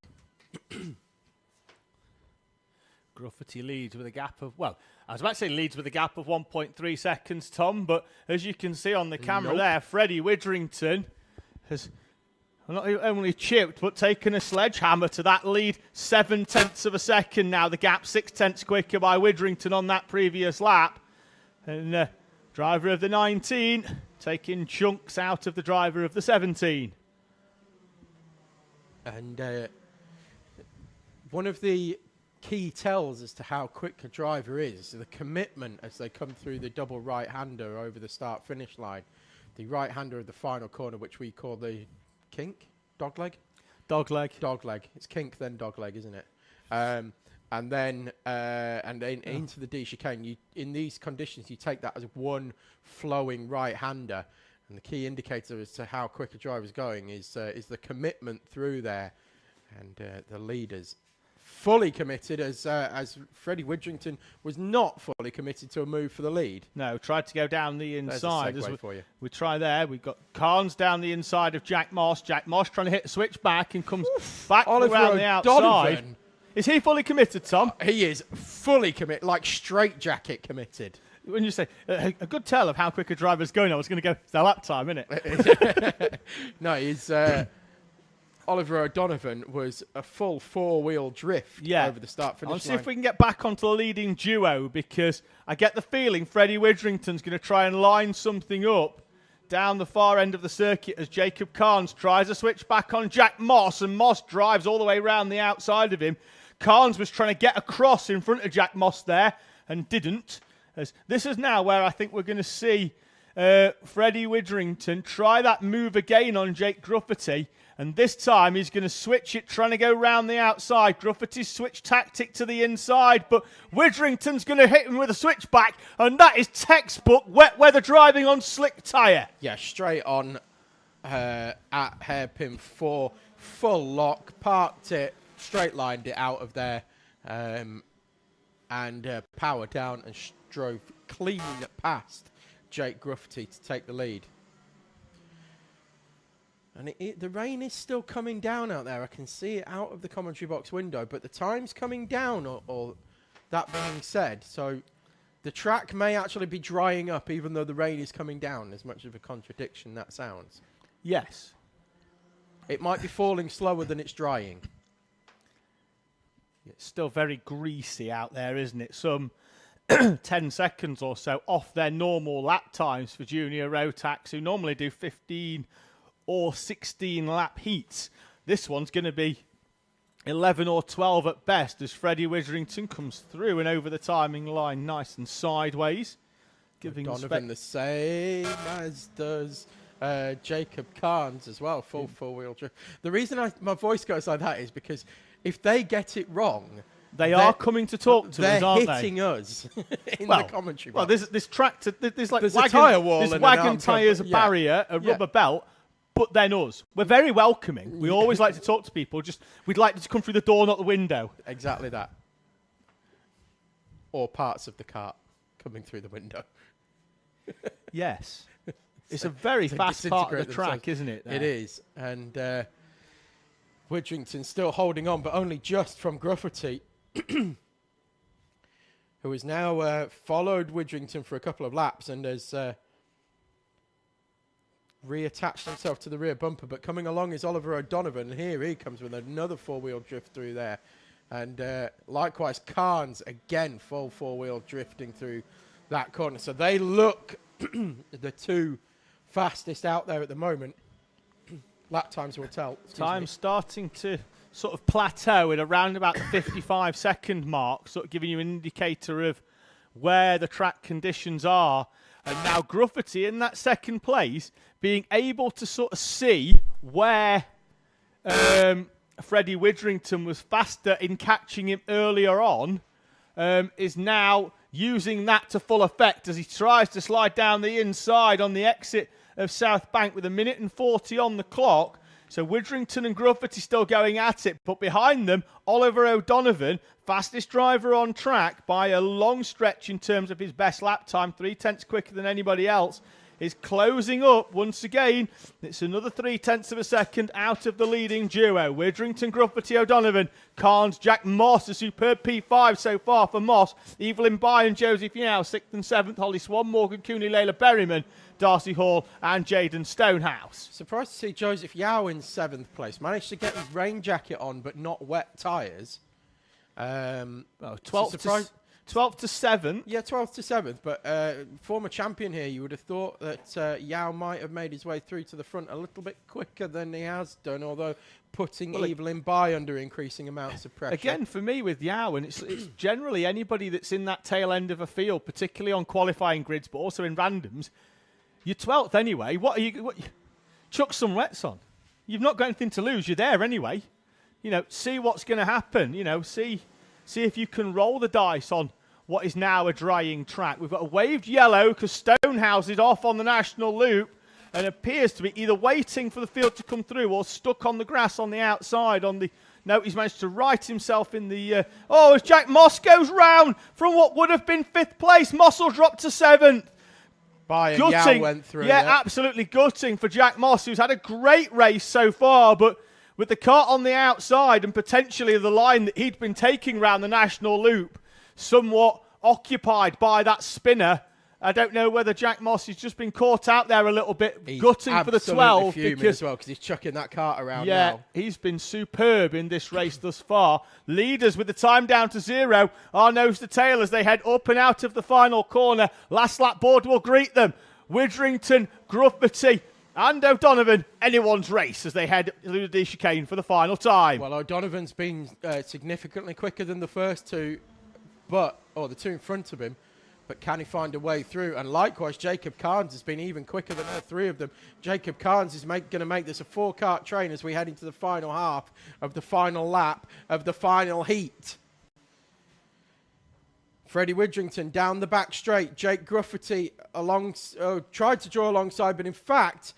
Gruffity leads with a gap of, well, I was about to say leads with a gap of 1.3 seconds, Tom, but as you can see on the camera there, Freddie Widrington has not only chipped, but taken a sledgehammer to that lead 0.7 of a second now. The gap 0.6 quicker by Widrington on that previous lap. And driver of the 19 taking chunks out of the driver of the 17. And one of the key tells as to how quick a driver is the commitment as they come through the double right-hander over the start-finish line. The right-hander of the final corner, which we call the kink? Dogleg? Dogleg. It's kink, then dogleg, isn't it? And then into the D chicane. In these conditions, you take that as one flowing right-hander. And the key indicator as to how quick a driver's going is the commitment through there. And the leaders fully committed, as Freddie Widrington was not fully committed to a move for the lead. No, tried to go down the inside. There's a segue for you. We try there. We've got Carnes down the inside of Jack Moss. Jack Moss trying to hit a switch back and comes back Oliver around the outside. O'Donovan. Is he fully committed, Tom? He is fully committed, like straight jacket committed. When you say a good tell of how quick a driver's going, I was going to go, it's their lap time, isn't it? No, he's Oliver O'Donovan was a full four-wheel drift over the start-finish line. Let's see if we can get back onto the leading duo, because I get the feeling Freddie Widrington's going to try and line something up down the far end of the circuit as Jacob Carnes tries a switch back on Jack Moss, and Moss drives all the way around the outside of him. Carnes was trying to get across in front of Jack Moss there and didn't. As this is now where I think we're going to see Freddie Widrington try that move again on Jake Gruffety, and this time he's going to switch it, trying to go round the outside. Gruffety's switch tactic to the inside, but Widrington's going to hit him with a switchback, and that is textbook wet weather driving on slick tyre. Yeah, straight on at hairpin 4, full lock, parked it, straight lined it out of there, and power down and drove clean past Jake Gruffety to take the lead. And the rain is still coming down out there. I can see it out of the commentary box window, but the time's coming down, or that being said. So the track may actually be drying up even though the rain is coming down, as much of a contradiction that sounds. Yes. It might be falling slower than it's drying. It's still very greasy out there, isn't it? Some 10 seconds or so off their normal lap times for junior Rotax, who normally do 15 or 16 lap heats. This one's going to be 11 or 12 at best as Freddie Widrington comes through and over the timing line nice and sideways. Giving Donovan the same as does Jacob Carnes as well, full four-wheel drift. The reason my voice goes like that is because if they get it wrong, they are coming to talk to us, aren't they? They're hitting us in the commentary box. Well, this tractor, there's like a tyre wall, there's wagon tyres, a barrier, a rubber belt, but then us. We're very welcoming. We always like to talk to people. We'd like to come through the door, not the window. Exactly that. Or parts of the cart coming through the window. Yes. It's a very fast part of the track, isn't it? It is. And Widrington still holding on, but only just from Gruffety, who has now followed Widrington for a couple of laps and has reattached himself to the rear bumper. But coming along is Oliver O'Donovan, and here he comes with another four-wheel drift through there. And likewise, Carnes, again, full four-wheel drifting through that corner. So they look the two fastest out there at the moment. Lap times will tell. Time's starting to sort of plateau at around about the 55-second mark, sort of giving you an indicator of where the track conditions are. And now Gruffety in that second place, being able to sort of see where Freddie Widrington was faster in catching him earlier on, is now using that to full effect as he tries to slide down the inside on the exit of South Bank with 1:40 on the clock. So Widrington and Gruffety still going at it, but behind them, Oliver O'Donovan, fastest driver on track by a long stretch in terms of his best lap time, 3/10 quicker than anybody else, is closing up once again. It's another 3/10 of a second out of the leading duo. Widrington, Gruffety, O'Donovan, Carnes, Jack Moss, a superb P5 so far for Moss. Evelyn By and Josie Fiau, 6th and 7th. Holly Swan, Morgan Cooney, Layla Berryman, Darcy Hall and Jaden Stonehouse. Surprised to see Joseph Yao in 7th place. Managed to get his rain jacket on, but not wet tyres. 12th to 7th. Yeah, 12th to 7th. But former champion here, you would have thought that Yao might have made his way through to the front a little bit quicker than he has done, although putting Evelyn By under increasing amounts of pressure. Again, for me with Yao, and it's generally anybody that's in that tail end of a field, particularly on qualifying grids, but also in randoms, you're 12th anyway. Chuck some wets on. You've not got anything to lose. You're there anyway. See what's going to happen. See if you can roll the dice on what is now a drying track. We've got a waved yellow because Stonehouse is off on the national loop and appears to be either waiting for the field to come through or stuck on the grass on the outside on the No, he's managed to right himself in the... as Jack Moss goes round from what would have been 5th place. Moss will drop to 7th. Yao went through. Yeah, absolutely gutting for Jack Moss, who's had a great race so far, but with the cart on the outside and potentially the line that he'd been taking round the national loop, somewhat occupied by that spinner, I don't know whether Jack Moss has just been caught out there a little bit, gutting for the 12 because he's chucking that cart around now. He's been superb in this race thus far. Leaders with the time down to 0 are nose to tail as they head up and out of the final corner. Last lap board will greet them. Widrington, Gruffity and O'Donovan, anyone's race as they head through the chicane for the final time. Well, O'Donovan's been significantly quicker than the first two, the two in front of him. But can he find a way through? And likewise, Jacob Carnes has been even quicker than all 3 of them. Jacob Carnes is going to make this a 4-cart train as we head into the final half of the final lap of the final heat. Freddie Widrington down the back straight. Jake Gruffity tried to draw alongside, but in fact,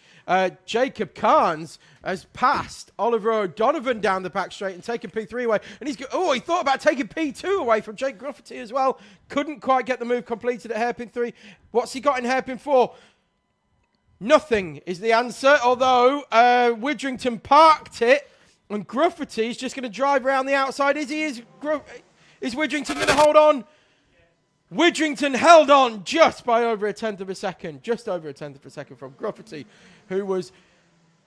Jacob Carnes has passed Oliver O'Donovan down the back straight and taken P3 away. And he thought about taking P2 away from Jake Gruffity as well. Couldn't quite get the move completed at hairpin 3. What's he got in hairpin 4? Nothing is the answer, although Widrington parked it, and Gruffity is just going to drive around the outside. Is Widrington going to hold on? Widrington held on just by over a 10th of a second, just over a 10th of a second from Gruffity, who was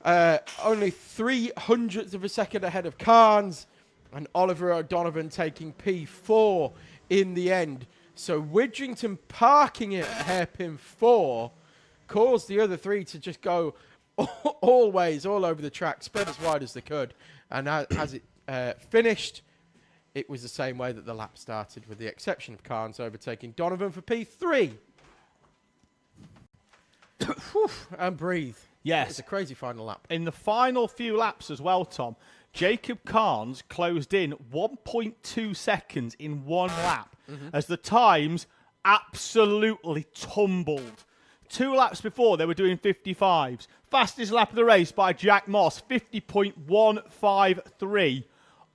only 0.03 of a second ahead of Carnes, and Oliver O'Donovan taking P4 in the end. So Widrington parking it at hairpin 4 caused the other 3 to just go all over the track, spread as wide as they could, and as it finished, it was the same way that the lap started, with the exception of Carnes overtaking Donovan for P3. And breathe. Yes. It's a crazy final lap. In the final few laps as well, Tom, Jacob Carnes closed in 1.2 seconds in one lap as the times absolutely tumbled. 2 laps before, they were doing 55s. Fastest lap of the race by Jack Moss, 50.153.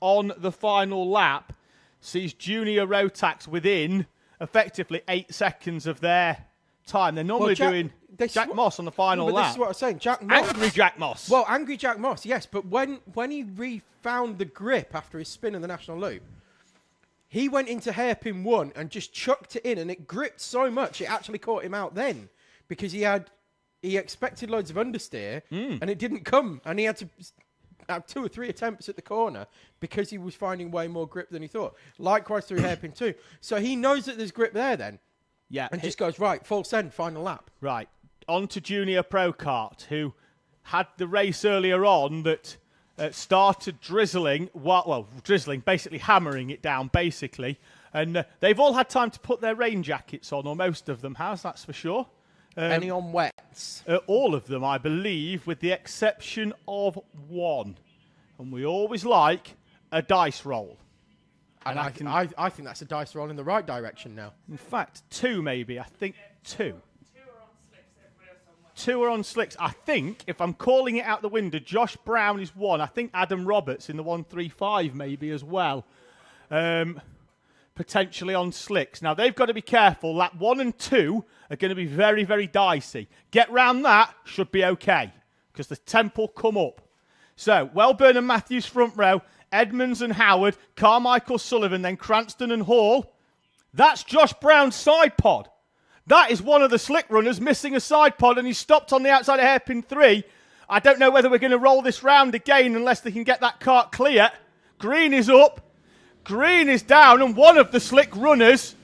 On the final lap, sees Junior Rotax within effectively 8 seconds of their time. They're normally doing Jack Moss on the final lap. This is what I was saying. Jack Moss. Angry Jack Moss. Well, angry Jack Moss, yes. But when he refound the grip after his spin in the national loop, he went into hairpin 1 and just chucked it in, and it gripped so much it actually caught him out then, because he expected loads of understeer and it didn't come, and he had to have 2 or 3 attempts at the corner because he was finding way more grip than he thought. Likewise through hairpin 2. So he knows that there's grip there then. Yeah. And just goes, right, full send, final lap. Right. On to Junior Pro Kart, who had the race earlier on that started drizzling, basically hammering it down, basically. And they've all had time to put their rain jackets on, or most of them has, that's for sure. Any on wets? All of them, I believe, with the exception of 1. And we always like a dice roll. And I think that's a dice roll in the right direction now. In fact, 2 maybe. I think 2. 2 are on slicks. I think, if I'm calling it out the window, Josh Brown is 1. I think Adam Roberts in the 135 maybe as well. Potentially on slicks. Now, they've got to be careful. Lap 1 and 2 are going to be very, very dicey. Get round that, should be okay, because the temp will come up. So, Welburn and Matthews front row, Edmonds and Howard, Carmichael, Sullivan, then Cranston and Hall. That's Josh Brown's side pod. That is one of the slick runners missing a side pod, and he's stopped on the outside of hairpin 3. I don't know whether we're going to roll this round again unless they can get that cart clear. Green is up. Green is down, and one of the slick runners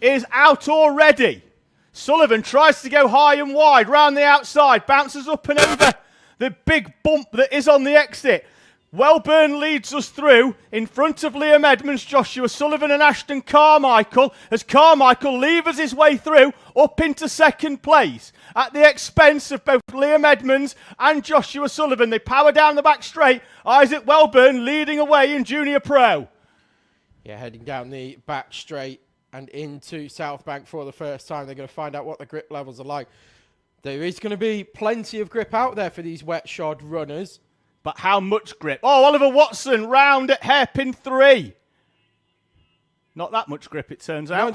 is out already. Sullivan tries to go high and wide, round the outside, bounces up and over the big bump that is on the exit. Welburn leads us through in front of Liam Edmonds, Joshua Sullivan and Ashton Carmichael, as Carmichael levers his way through up into second place at the expense of both Liam Edmonds and Joshua Sullivan. They power down the back straight. Isaac Welburn leading away in Junior Pro. Yeah, heading down the back straight and into South Bank for the first time. They're going to find out what the grip levels are like. There is going to be plenty of grip out there for these wet shod runners, But how much grip? Oh, Oliver Watson round at hairpin 3. Not that much grip, it turns out.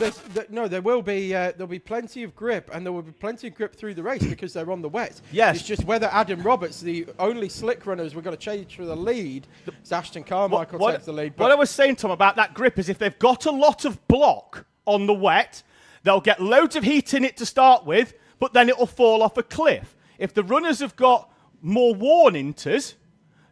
There will be there'll be plenty of grip, and there will be plenty of grip through the race because they're on the wet. Yes. It's just whether Adam Roberts, the only slick runners we're going to change for the lead, it's Ashton Carmichael takes the lead. What I was saying, Tom, about that grip is if they've got a lot of block on the wet, they'll get loads of heat in it to start with, but then it'll fall off a cliff. If the runners have got more worn inters,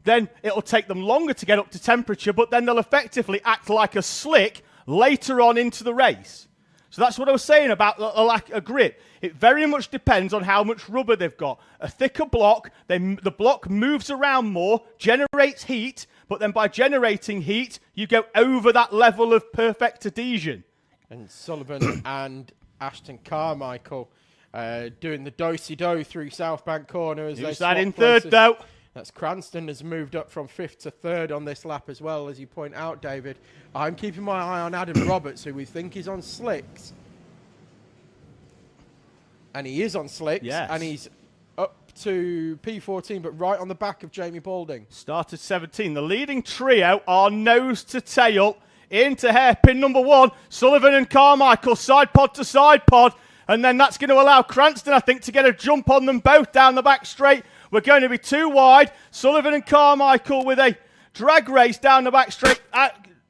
then it'll take them longer to get up to temperature, but then they'll effectively act like a slick later on into the race. So that's what I was saying about a lack of grip. It very much depends on how much rubber they've got. A thicker block, the block moves around more, generates heat, but then by generating heat, you go over that level of perfect adhesion. And Sullivan and Ashton Carmichael doing the do-si-do through South Bank Corner. As Who's they that in swap places. third, though? That's Cranston has moved up from 5th to 3rd on this lap as well, as you point out, David. I'm keeping my eye on Adam Roberts, who we think is on slicks. And he is on slicks. Yes. And he's up to P14, but right on the back of Jamie Balding. Started 17. The leading trio are nose to tail into hairpin number 1. Sullivan and Carmichael, side pod to side pod. And then that's going to allow Cranston, I think, to get a jump on them both down the back straight. We're going to be too wide. Sullivan and Carmichael with a drag race down the back straight.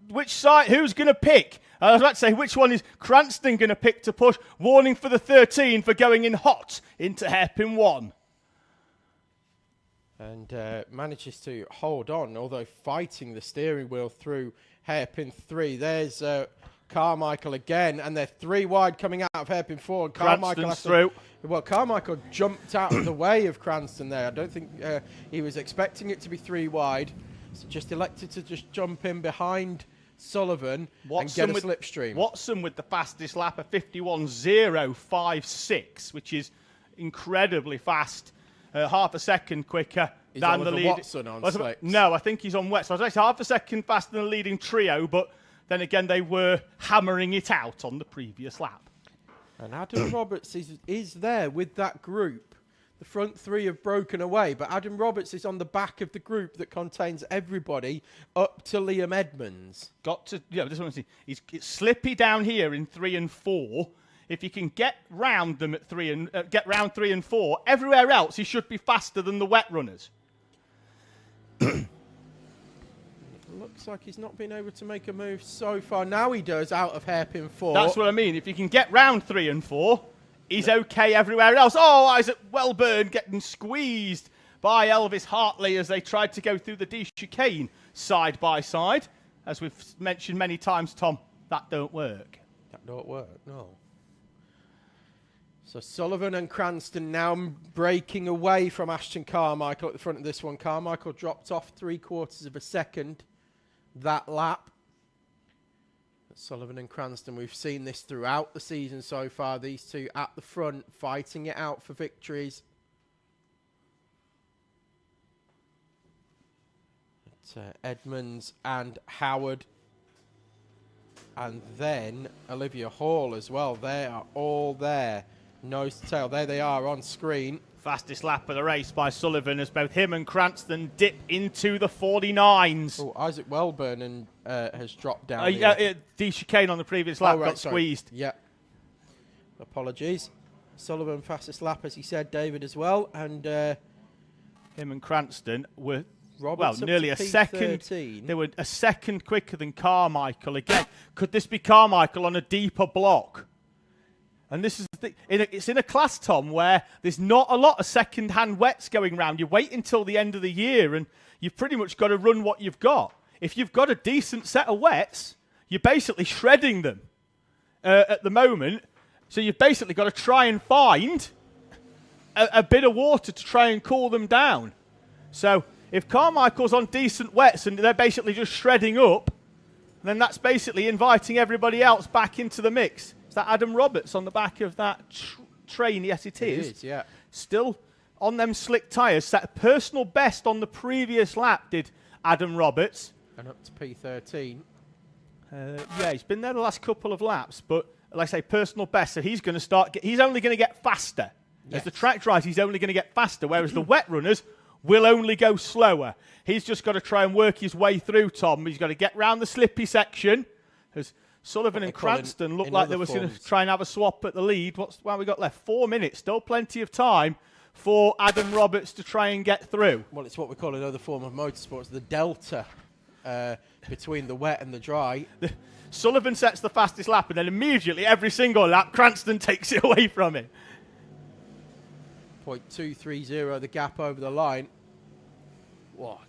Which side? Who's going to pick? I was about to say, which one is Cranston going to pick to push? Warning for the 13 for going in hot into hairpin 1. And manages to hold on, although fighting the steering wheel through hairpin 3. There's Carmichael again, and they're 3 wide coming out of hairpin 4. And Carmichael through. Well, Carmichael jumped out of the way of Cranston there. I don't think he was expecting it to be 3 wide. So just elected to just jump in behind Sullivan and get a slipstream. Watson with the fastest lap of 51.056, which is incredibly fast. Half a second quicker Is than Oliver the lead. Watson on slicks? No, I think he's on wet. So I was actually half a second faster than the leading trio, but then again, they were hammering it out on the previous lap. And Adam Roberts is there with that group. The front 3 have broken away, but Adam Roberts is on the back of the group that contains everybody up to Liam Edmonds. This one, it's slippy down here in 3 and 4. If you can get round them at 3 and get round 3 and 4, everywhere else he should be faster than the wet runners. Looks like he's not been able to make a move so far. Now he does out of hairpin 4. That's what I mean. If you can get round 3 and 4, he's okay everywhere else. Oh, Isaac Welburn getting squeezed by Elvis Hartley as they tried to go through the D chicane side by side. As we've mentioned many times, Tom, that don't work. That don't work, no. So Sullivan and Cranston now breaking away from Ashton Carmichael at the front of this one. Carmichael dropped off 3/4 of a second that lap. Sullivan and Cranston, we've seen this throughout the season so far. These two at the front, fighting it out for victories. It's Edmonds and Howard. And then Olivia Hall as well. They are all there. Nose to tail. There they are on screen. Fastest lap of the race by Sullivan as both him and Cranston dip into the 49s. Oh, Isaac Welburn has dropped down. The chicane on the previous lap got squeezed. Yeah. Apologies. Sullivan fastest lap, as he said, David as well. And him and Cranston were Roberts nearly a second. 13. They were a second quicker than Carmichael again. Could this be Carmichael on a deeper block? And this is the thing. It's in a class, Tom, where there's not a lot of second-hand wets going round. You wait until the end of the year, and you've pretty much got to run what you've got. If you've got a decent set of wets, you're basically shredding them at the moment. So you've basically got to try and find a bit of water to try and cool them down. So if Carmichael's on decent wets and they're basically just shredding up, then that's basically inviting everybody else back into the mix. Is that Adam Roberts on the back of that train? Yes, it is. It is, yeah. Still on them slick tyres. Set a personal best on the previous lap, did Adam Roberts. And up to P13. Yeah, he's been there the last couple of laps, but like I say, personal best. So he's going to start. He's only going to get faster. Yes. As the track dries, he's only going to get faster. Whereas the wet runners will only go slower. He's just got to try and work his way through, Tom. He's got to get round the slippy section. As Sullivan and Cranston looked like they were going to try and have a swap at the lead. What have we got left? 4 minutes. Still plenty of time for Adam Roberts to try and get through. Well, it's what we call another form of motorsports, the delta between the wet and the dry. Sullivan sets the fastest lap, and then immediately, every single lap, Cranston takes it away from him. 0.230, the gap over the line. What?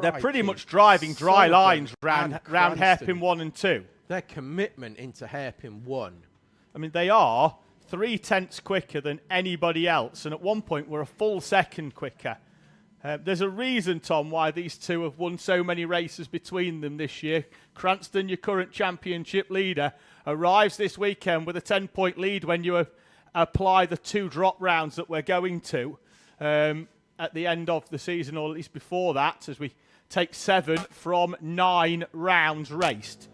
They're pretty much driving dry lines round hairpin 1 and 2. Their commitment into hairpin 1. I mean, they are 0.3 quicker than anybody else, and at one point were a full second quicker. There's a reason, Tom, why these two have won so many races between them this year. Cranston, your current championship leader, arrives this weekend with a 10-point lead when you apply the 2 drop rounds that we're going to at the end of the season, or at least before that, as we take 7 from 9 rounds raced.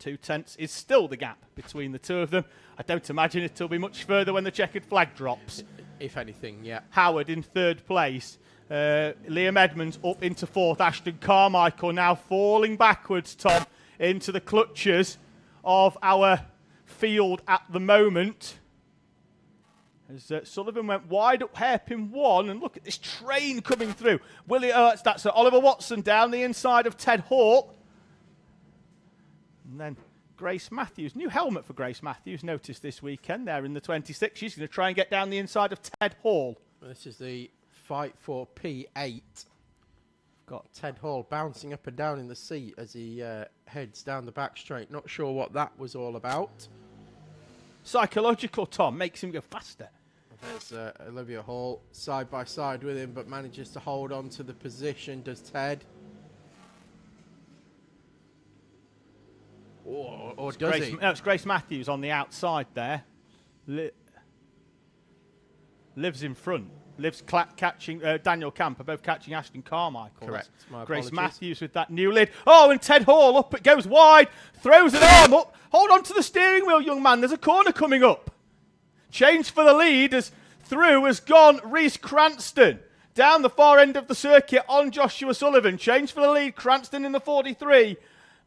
0.2 is still the gap between the two of them. I don't imagine it'll be much further when the checkered flag drops. If anything, yeah. Howard in 3rd place. Liam Edmonds up into 4th. Ashton Carmichael now falling backwards, Tom, into the clutches of our field at the moment. As Sullivan went wide up hairpin 1, and look at this train coming through. That's Oliver Watson down the inside of Ted Hall. And then Grace Matthews. New helmet for Grace Matthews, noticed this weekend there in the 26. She's going to try and get down the inside of Ted Hall. This is the fight for P8. Got Ted Hall bouncing up and down in the seat as he heads down the back straight. Not sure what that was all about. Psychological, Tom, makes him go faster. There's Olivia Hall side by side with him, but manages to hold on to the position. Does Ted? Or does he? No, it's Grace Matthews on the outside there. Liv's in front. Liv's catching Daniel Camper, both catching Ashton Carmichael. Correct. Grace Matthews with that new lid. Oh, and Ted Hall up. It goes wide. Throws an arm up. Hold on to the steering wheel, young man. There's a corner coming up. Change for the lead as through has gone Reese Cranston. Down the far end of the circuit on Joshua Sullivan. Change for the lead. Cranston in the 43.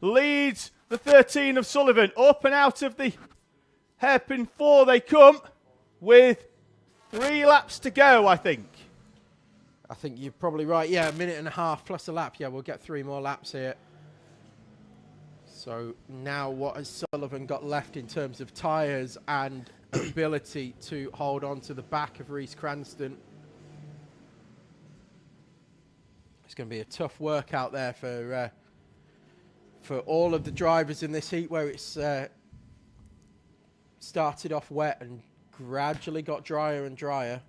Leads the 13 of Sullivan. Up and out of the hairpin 4 they come with 3 laps to go, I think. I think you're probably right. Yeah, 1.5 minutes plus a lap. Yeah, we'll get 3 more laps here. So now what has Sullivan got left in terms of tyres and ability to hold on to the back of Reese Cranston? It's going to be a tough work out there for all of the drivers in this heat, where it's started off wet and gradually got drier and drier.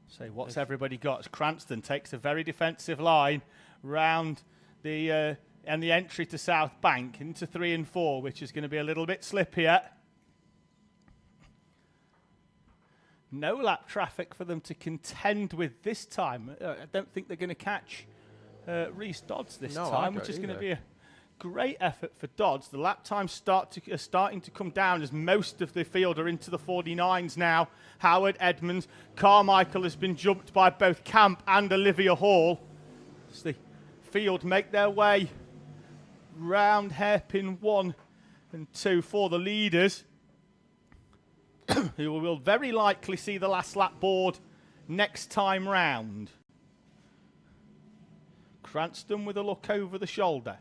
So what's everybody got? As Cranston takes a very defensive line round the and the entry to South Bank into 3 and 4, which is going to be a little bit slippier. No lap traffic for them to contend with this time. I don't think they're going to catch Reese Dodds this time, which is going to be a great effort for Dodds. The lap times are starting to come down as most of the field are into the 49s now. Howard, Edmonds, Carmichael has been jumped by both Camp and Olivia Hall. As the field make their way round hairpin 1 and 2 for the leaders, who will very likely see the last lap board next time round. Cranston with a look over the shoulder.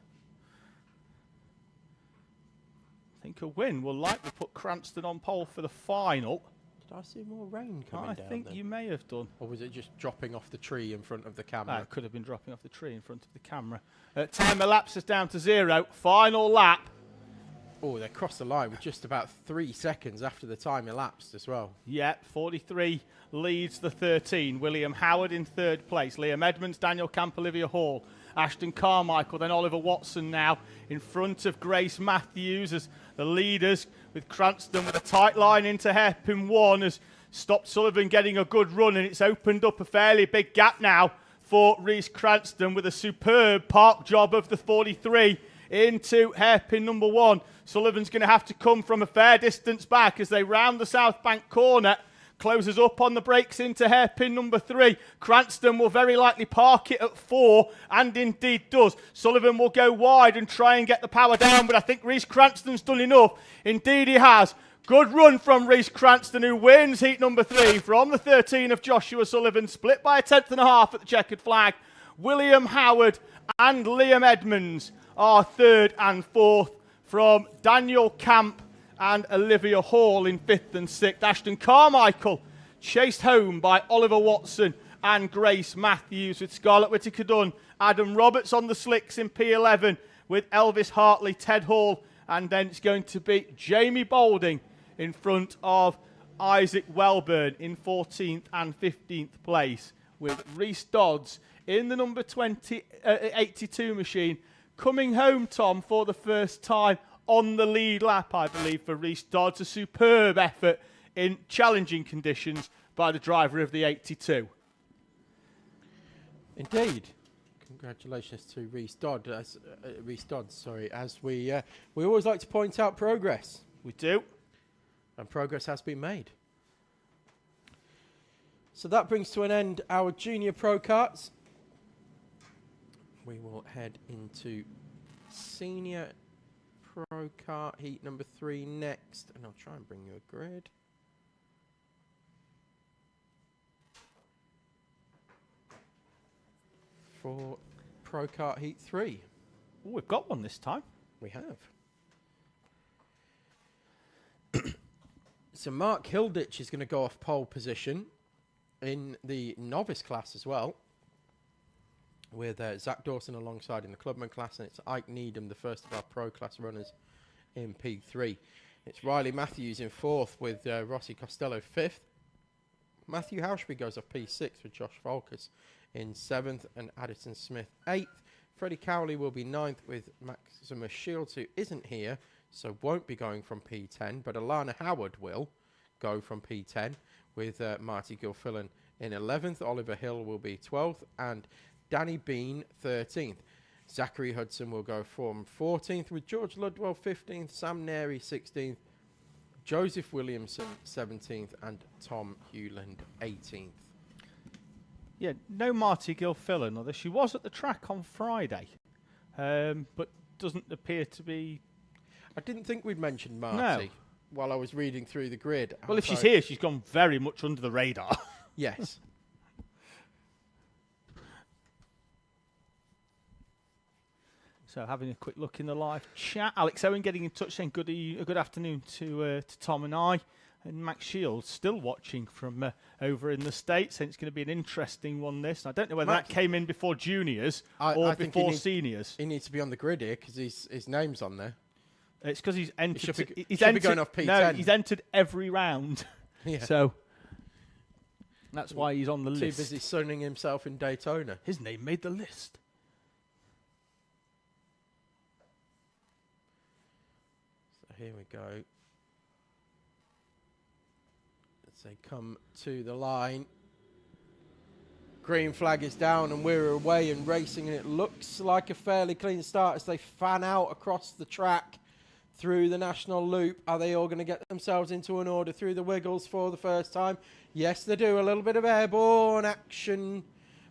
I think a win will likely put Cranston on pole for the final. Did I see more rain coming down? I think you may have done. Or was it just dropping off the tree in front of the camera? It could have been dropping off the tree in front of the camera. Time elapses down to 0. Final lap. Oh, they crossed the line with just about 3 seconds after the time elapsed as well. Yeah, 43 leads the 13. William Howard in 3rd place. Liam Edmonds, Daniel Camp, Olivia Hall. Ashton Carmichael, then Oliver Watson now in front of Grace Matthews as the leaders, with Cranston with a tight line into hairpin 1, has stopped Sullivan getting a good run, and it's opened up a fairly big gap now for Reese Cranston with a superb park job of the 43 into hairpin number 1. Sullivan's going to have to come from a fair distance back as they round the South Bank corner. closes up on the brakes into hairpin number 3. Cranston will very likely park it at 4, and indeed does. Sullivan will go wide and try and get the power down, but I think Reece Cranston's done enough. Indeed he has. Good run from Reece Cranston, who wins heat number 3 from the 13 of Joshua Sullivan, split by a 1/10.5 at the checkered flag. William Howard and Liam Edmonds are 3rd and 4th, from Daniel Camp and Olivia Hall in 5th and 6th. Ashton Carmichael chased home by Oliver Watson and Grace Matthews, with Scarlett Whittaker-Dunn. Adam Roberts on the slicks in P11 with Elvis Hartley, Ted Hall, and then it's going to be Jamie Boulding in front of Isaac Welburn in 14th and 15th place, with Reese Dodds in the number 82 machine, coming home, Tom, for the first time on the lead lap, I believe, for Reese Dodds. A superb effort in challenging conditions by the driver of the 82. Indeed. Congratulations to Reese Dodds. As we always like to point out progress. We do. And progress has been made. So that brings to an end our junior pro karts. We will head into senior pro kart heat number 3 next, and I'll try and bring you a grid. For pro kart heat 3. Oh, we've got one this time. We have. So Mark Hilditch is going to go off pole position in the novice class as well, with Zach Dawson alongside in the clubman class, and it's Ike Needham, the first of our pro class runners, in P3. It's Riley Matthews in 4th with Rossi Costello 5th. Matthew Hauschby goes off P6 with Josh Falkus in 7th, and Addison Smith 8th. Freddie Cowley will be 9th with Maximus Shields, who isn't here, so won't be going from P10, but Alana Howard will go from P10 with Marty Gilfillan in 11th. Oliver Hill will be 12th, and Danny Bean 13th. Zachary Hudson will go from 14th with George Ludwell 15th, Sam Neri 16th, Joseph Williamson 17th, and Tom Hewland 18th. Yeah, no Marty Gilfillan, although she was at the track on Friday, but doesn't appear to be... I didn't think we'd mentioned Marty while I was reading through the grid. Well, if she's here, she's gone very much under the radar. Yes. So having a quick look in the live chat. Alex Owen getting in touch saying good afternoon to Tom and I. And Max Shields still watching from over in the States. So it's going to be an interesting one, this. I don't know whether that came in before juniors or before seniors. He needs to be on the grid here because his name's on there. It's because he's entered. He's entered, be going off P10. No, he's entered every round. Yeah. So that's why he's on the list. Too busy sunning himself in Daytona. His name made the list. So here we go. As they come to the line. Green flag is down and we're away and racing, and it looks like a fairly clean start as they fan out across the track through the national loop. Are they all going to get themselves into an order through the wiggles for the first time? Yes, they do. A little bit of airborne action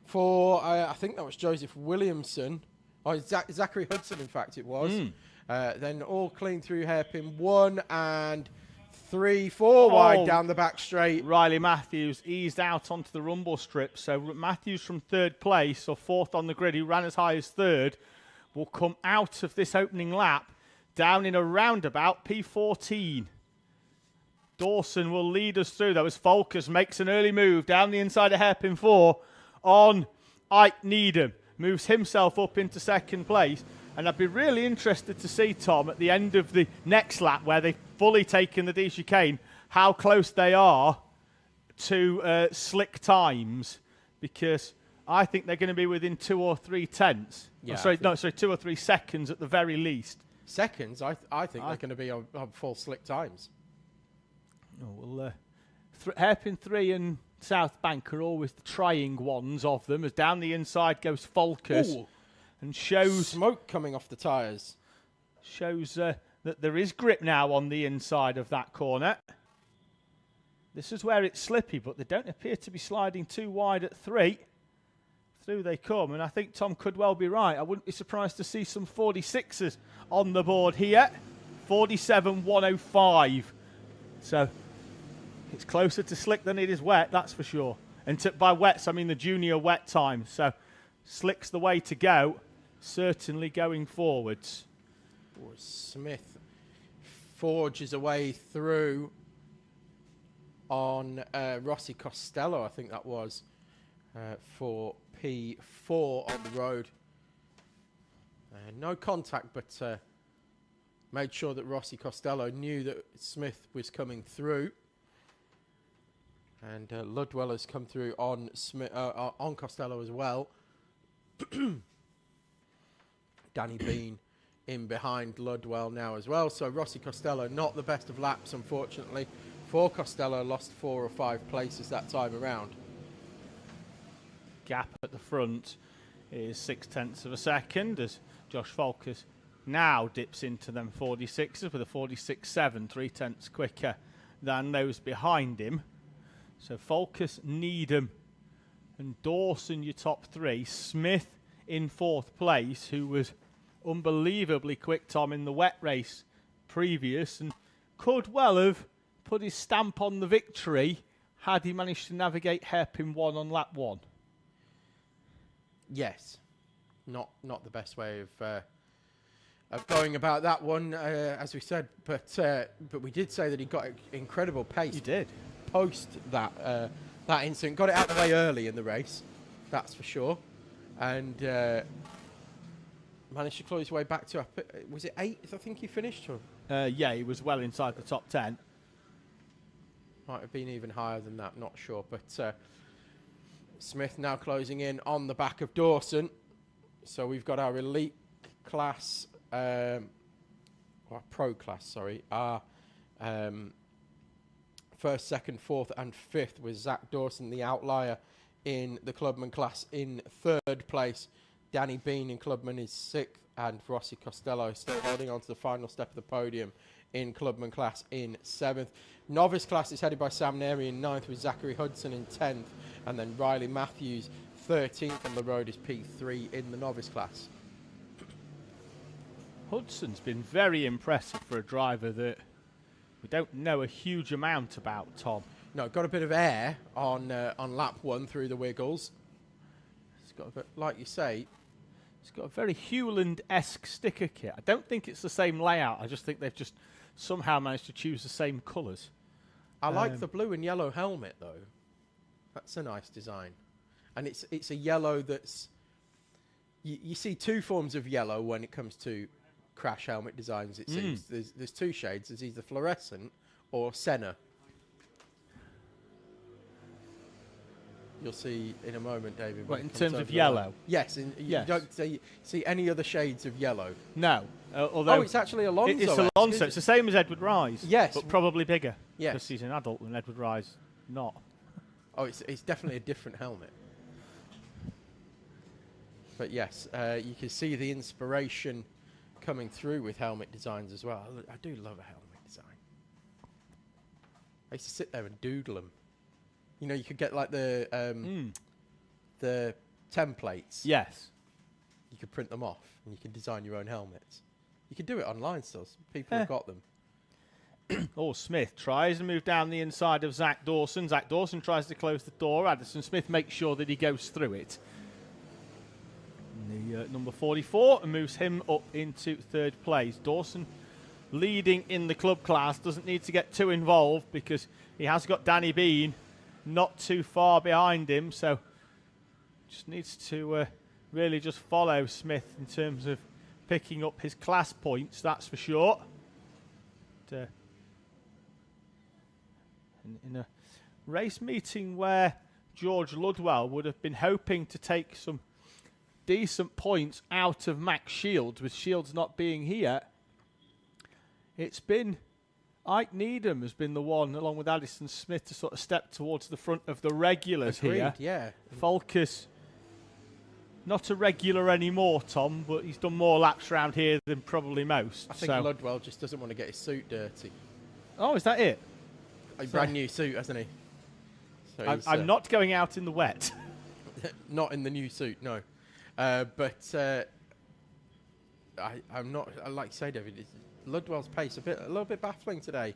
for, I think that was Joseph Williamson. Oh, Zachary Hudson, in fact, it was. Then all clean through hairpin 1 and 3, 4 wide down the back straight. Riley Matthews eased out onto the rumble strip. So Matthews from 3rd place, or 4th on the grid, who ran as high as 3rd, will come out of this opening lap down in a roundabout P14. Dawson will lead us through, though, as Falkus makes an early move down the inside of hairpin 4 on Ike Needham. Moves himself up into 2nd place. And I'd be really interested to see, Tom, at the end of the next lap, where they've fully taken the D chicane, how close they are to slick times, because I think they're going to be within 2 or 3 tenths. Yeah, 2 or 3 seconds at the very least. Seconds? I think they're going to be on full slick times. Oh, well, hairpin 3 and South Bank are always the trying ones of them, as down the inside goes Falkus. Ooh. And shows smoke coming off the tyres. Shows that there is grip now on the inside of that corner. This is where it's slippy, but they don't appear to be sliding too wide at 3. Through they come, and I think Tom could well be right. I wouldn't be surprised to see some 46s on the board here. 47.105. So it's closer to slick than it is wet, that's for sure. And by wets, I mean the junior wet time. So slick's the way to go, certainly going forwards. Smith forges away through on Rossi Costello, I think that was, for P4 on the road. No contact, but made sure that Rossi Costello knew that Smith was coming through. And Ludwell has come through on on Costello as well. Danny Bean in behind Ludwell now as well. So Rossi Costello, not the best of laps, unfortunately. For Costello, lost 4 or 5 places that time around. Gap at the front is 0.6 of a second as Josh Falkers now dips into them 46s with a 46.7, 0.3 quicker than those behind him. So Falkers, Needham and Dawson, your top 3. Smith in 4th place, who was unbelievably quick, Tom, in the wet race previous and could well have put his stamp on the victory had he managed to navigate hairpin 1 on lap 1. Yes, not the best way of going about that one, as we said. But we did say that he got incredible pace. He did. Post that that incident, got it out of the way early in the race, that's for sure, and managed to claw his way back to was it 8th? I think he finished. Or? Yeah, he was well inside the top 10. Might have been even higher than that, not sure. But Smith now closing in on the back of Dawson. So we've got our elite class, our pro class, sorry. Our first, second, fourth and fifth with Zach Dawson, the outlier in the clubman class in 3rd place. Danny Bean in clubman is 6th, and Rossi Costello still holding on to the final step of the podium in clubman class in 7th. Novice class is headed by Sam Neri in 9th with Zachary Hudson in 10th, and then Riley Matthews 13th on the road is P3 in the novice class. Hudson's been very impressive for a driver that we don't know a huge amount about, Tom. No, got a bit of air on lap 1 through the wiggles. It's got a bit, like you say, it's got a very Hewland-esque sticker kit. I don't think it's the same layout. I just think they've just somehow managed to choose the same colours. I like the blue and yellow helmet, though. That's a nice design. And it's a yellow that's... You see 2 forms of yellow when it comes to crash helmet designs, it seems. There's 2 shades. There's either fluorescent or Senna. You'll see in a moment, David. What, in terms of yellow? Yes. You don't see any other shades of yellow. No. Although it's actually Alonso. It's Alonso. It's the same as Edward Rise. Yes. But probably bigger. Yes. Because he's an adult and Edward Rise not. Oh, it's definitely a different helmet. But yes, you can see the inspiration coming through with helmet designs as well. I do love a helmet design. I used to sit there and doodle them. You know, you could get like the templates. Yes. You could print them off and you could design your own helmets. You could do it online still. People have got them. Smith tries to move down the inside of Zach Dawson. Zach Dawson tries to close the door. Addison Smith makes sure that he goes through it. And the number 44 and moves him up into 3rd place. Dawson leading in the club class. Doesn't need to get too involved because he has got Danny Bean not too far behind him. So just needs to really just follow Smith in terms of picking up his class points, that's for sure. In a race meeting where George Ludwell would have been hoping to take some decent points out of Max Shields, with Shields not being here, it's been Ike Needham has been the one, along with Addison Smith, to sort of step towards the front of the regulars. Agreed, here. Yeah. Falkus, not a regular anymore, Tom, but he's done more laps around here than probably most. I think Ludwell just doesn't want to get his suit dirty. Oh, is that it? A brand new suit, hasn't he? So I'm not going out in the wet. not in the new suit, no. I'm not. Like you say, David, Ludwell's pace a little bit baffling today.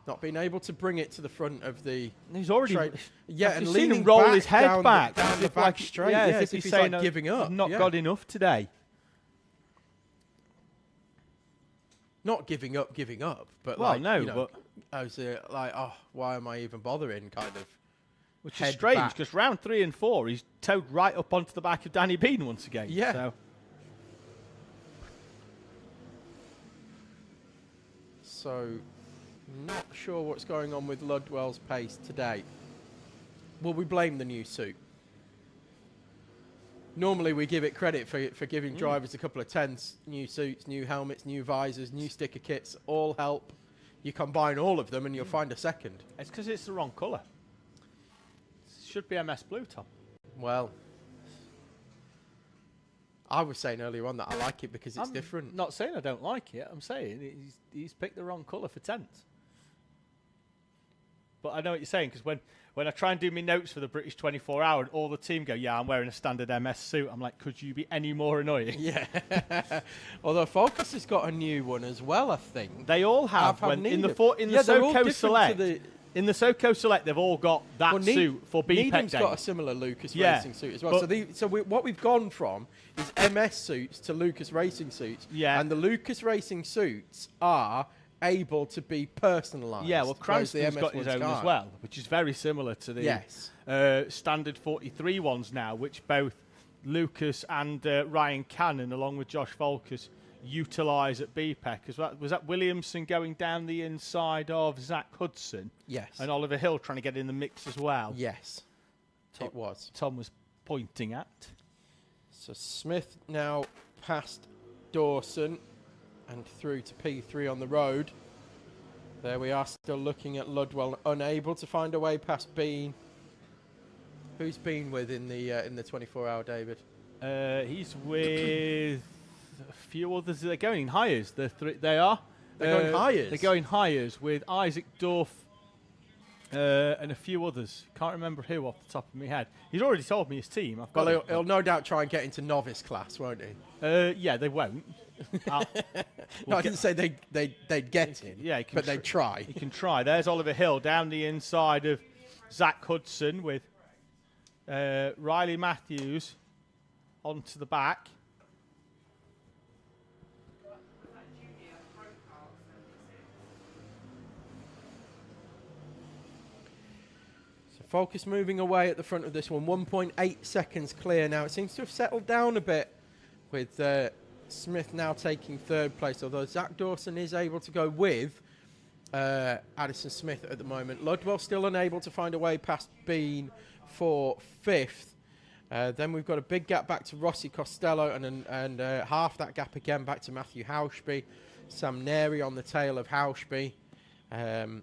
Not being able to bring it to the front of the. He's already. Yeah, and seen leaning him roll back his head down back down the back straight. Yeah, Yeah, as if he's saying, like giving up. I've not got enough today. Not giving up, but Well, like, no, you know, but I was like, oh, why am I even bothering? Kind of. Which is head strange back. because round 3 and 4, he's towed right up onto the back of Danny Bean once again. Yeah. So. So, not sure what's going on with Ludwell's pace today. Will we blame the new suit? Normally we give it credit for giving drivers a couple of tenths, new suits, new helmets, new visors, new sticker kits, all help. You combine all of them and you'll find a second. It's because it's the wrong colour. It should be MS Blue, Tom. Well, I was saying earlier on that I like it because it's different. Not saying I don't like it. I'm saying he's picked the wrong colour for 10th. But I know what you're saying because when I try and do my notes for the British 24 Hour and all the team go, yeah, I'm wearing a standard MS suit. I'm like, could you be any more annoying? Yeah. Although Focus has got a new one as well, I think. They all have. In the SoCo Select. In the SoCo Select, they've all got that suit for BPEC Needham's days. got a similar Lucas Racing suit as well. What we've gone from is MS suits to Lucas Racing suits. Yeah. And the Lucas Racing suits are able to be personalised. Yeah, well, Cranston's got his own as well, which is very similar to the standard 43 ones now, which both Lucas and Ryan Cannon, along with Josh Volkers, utilise at BPEC. Was that Williamson going down the inside of Zach Hudson? Yes. And Oliver Hill trying to get in the mix as well? Yes, it was. Tom was pointing at. So Smith now past Dawson and through to P3 on the road. There we are, still looking at Ludwell, unable to find a way past Bean. Who's Bean with in the 24 Hour, David? He's with a few others. They're going in hires. They are. They're going hires? They're going hires with Isaac Duff and a few others. Can't remember who off the top of my head. He's already told me his team. He'll no doubt try and get into novice class, won't he? Yeah, they won't. I didn't say they'd get in, but they'd try. He can try. There's Oliver Hill down the inside of Zach Hudson with Riley Matthews onto the back. So Focus moving away at the front of this one. 1.8 seconds clear now. It seems to have settled down a bit with Smith now taking third place, although Zach Dawson is able to go with Addison Smith at the moment. Ludwell still unable to find a way past Bean for fifth. Then we've got a big gap back to Rossi Costello and half that gap again back to Matthew Hauschby. Sam Neri on the tail of Hauschby. And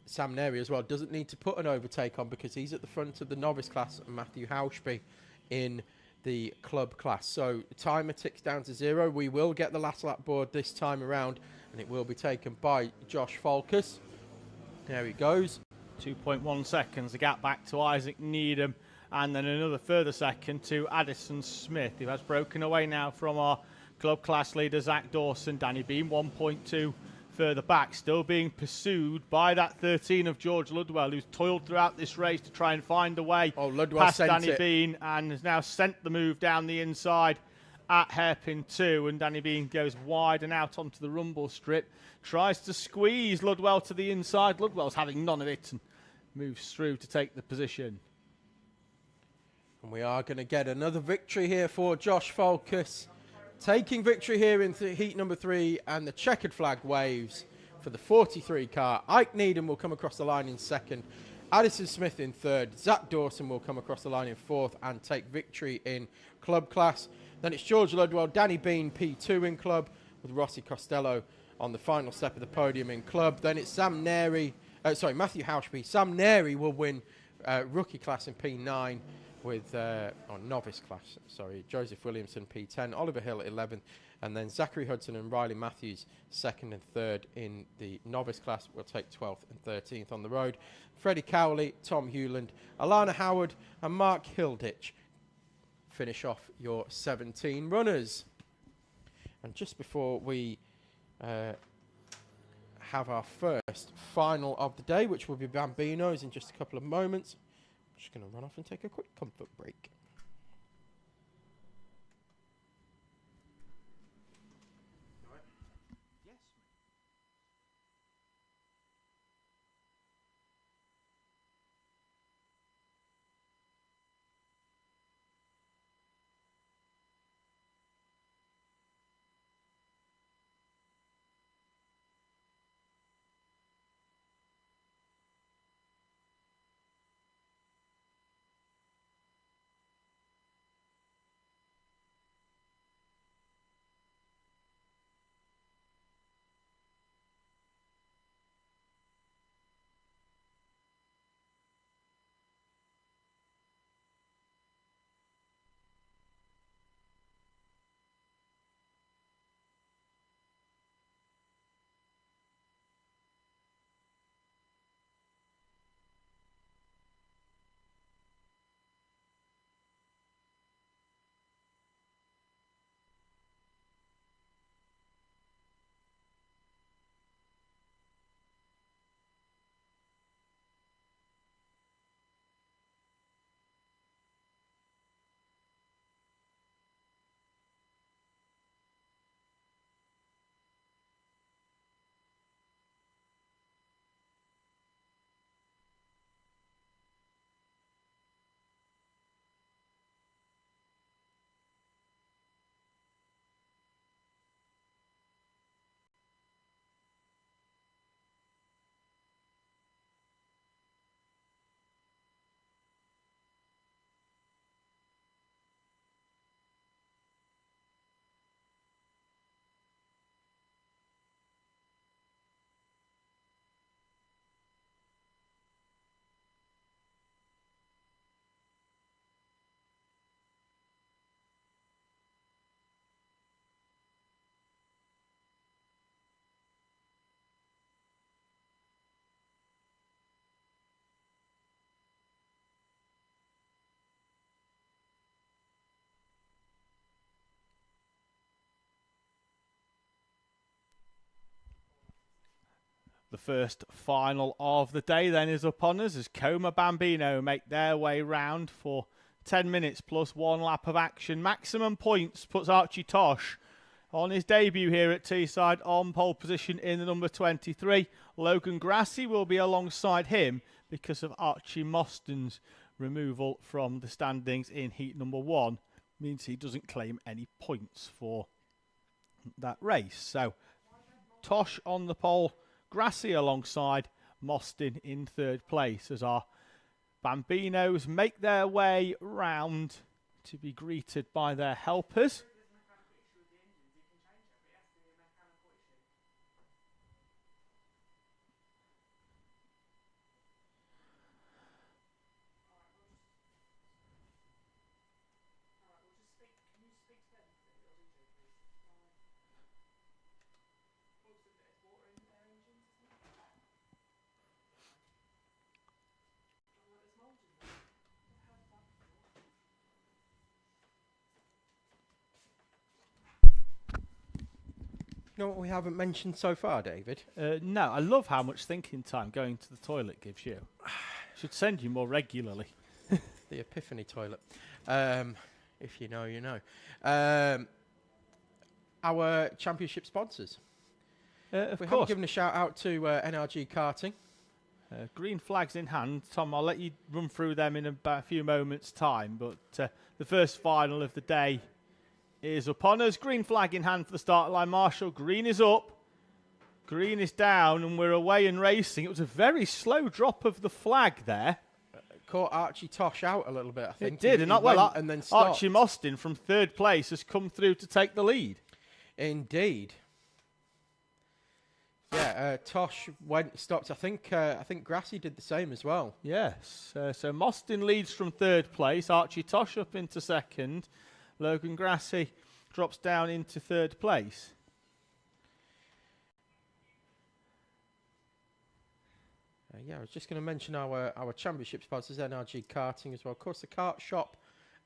Sam Neri as well doesn't need to put an overtake on because he's at the front of the novice class and Matthew Hauschby in the club class. So timer ticks down to 0. We will get the last lap board this time around and it will be taken by Josh Volkers. There he goes. 2.1 seconds, the gap back to Isaac Needham and then another further second to Addison Smith, who has broken away now from our club class leader Zach Dawson. Danny Beam 1.2 further back, still being pursued by that 13 of George Ludwell, who's toiled throughout this race to try and find a way past Danny Bean and has now sent the move down the inside at hairpin 2, and Danny Bean goes wide and out onto the rumble strip, tries to squeeze Ludwell to the inside. Ludwell's having none of it and moves through to take the position. And we are going to get another victory here for Josh Volkers. Taking victory here in heat number 3, and the checkered flag waves for the 43 car. Ike Needham will come across the line in second. Addison Smith in third. Zach Dawson will come across the line in fourth and take victory in club class. Then it's George Ludwell, Danny Bean, P2 in club, with Rossi Costello on the final step of the podium in club. Then it's Matthew Hauschby. Sam Neri will win rookie class in P9. with novice class, sorry, Joseph Williamson P10, Oliver Hill 11th, and then Zachary Hudson and Riley Matthews 2nd and 3rd in the novice class. We'll take 12th and 13th on the road. Freddie Cowley, Tom Hewland, Alana Howard and Mark Hilditch finish off your 17 runners. And just before we have our first final of the day, which will be Bambino's in just a couple of moments, I'm just going to run off and take a quick comfort break. The first final of the day then is upon us as Coma Bambino make their way round for 10 minutes plus 1 lap of action. Maximum points puts Archie Tosh on his debut here at Teesside on pole position in the number 23. Logan Grassi will be alongside him because of Archie Mostyn's removal from the standings in heat number 1. Means he doesn't claim any points for that race. So Tosh on the pole, Grassi alongside Mostyn in 3rd place as our Bambinos make their way round to be greeted by their helpers. You know what we haven't mentioned so far, David? No, I love how much thinking time going to the toilet gives you. Should send you more regularly. The Epiphany toilet. If you know, you know. Our championship sponsors. Of we course. haven't given a shout out to NRG Karting. Green flags in hand. Tom, I'll let you run through them in about a few moments' time. But the first final of the day is upon us. Green flag in hand for the start line. Marshall, green is up. Green is down, and we're away and racing. It was a very slow drop of the flag there. Caught Archie Tosh out a little bit, I think. It did, And then stopped. Archie Mostyn from 3rd place has come through to take the lead. Indeed. Yeah, Tosh stopped. I think Grassy did the same as well. Yes. So Mostyn leads from third place. Archie Tosh up into second. Logan Grassy drops down into third place. Yeah, I was just going to mention our championship sponsors, NRG Karting as well. Of course, the kart shop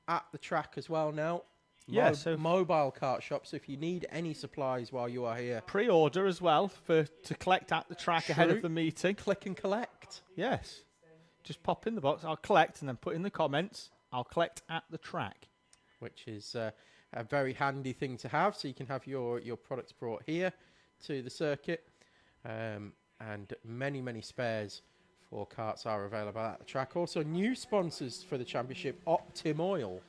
at the track as well now. Yeah, so mobile kart shop. So if you need any supplies while you are here, pre-order as well to collect at the track ahead of the meeting. Click and collect. Yes, just pop in the box. I'll collect and then put in the comments. I'll collect at the track, which is a very handy thing to have. So you can have your products brought here to the circuit. And many spares for karts are available at the track. Also, new sponsors for the championship, Optim Oil.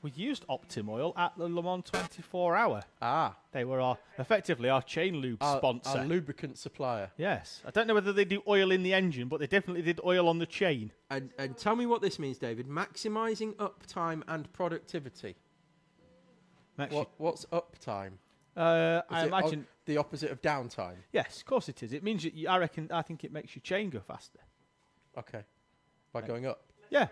We used Optim Oil at the Le Mans 24-hour. Ah. They were effectively our chain lube sponsor. Our lubricant supplier. Yes. I don't know whether they do oil in the engine, but they definitely did oil on the chain. And tell me what this means, David. Maximising uptime and productivity. What's uptime? I imagine the opposite of downtime. Yes, of course it is. It means that I think it makes your chain go faster. Okay, by going up. Yeah,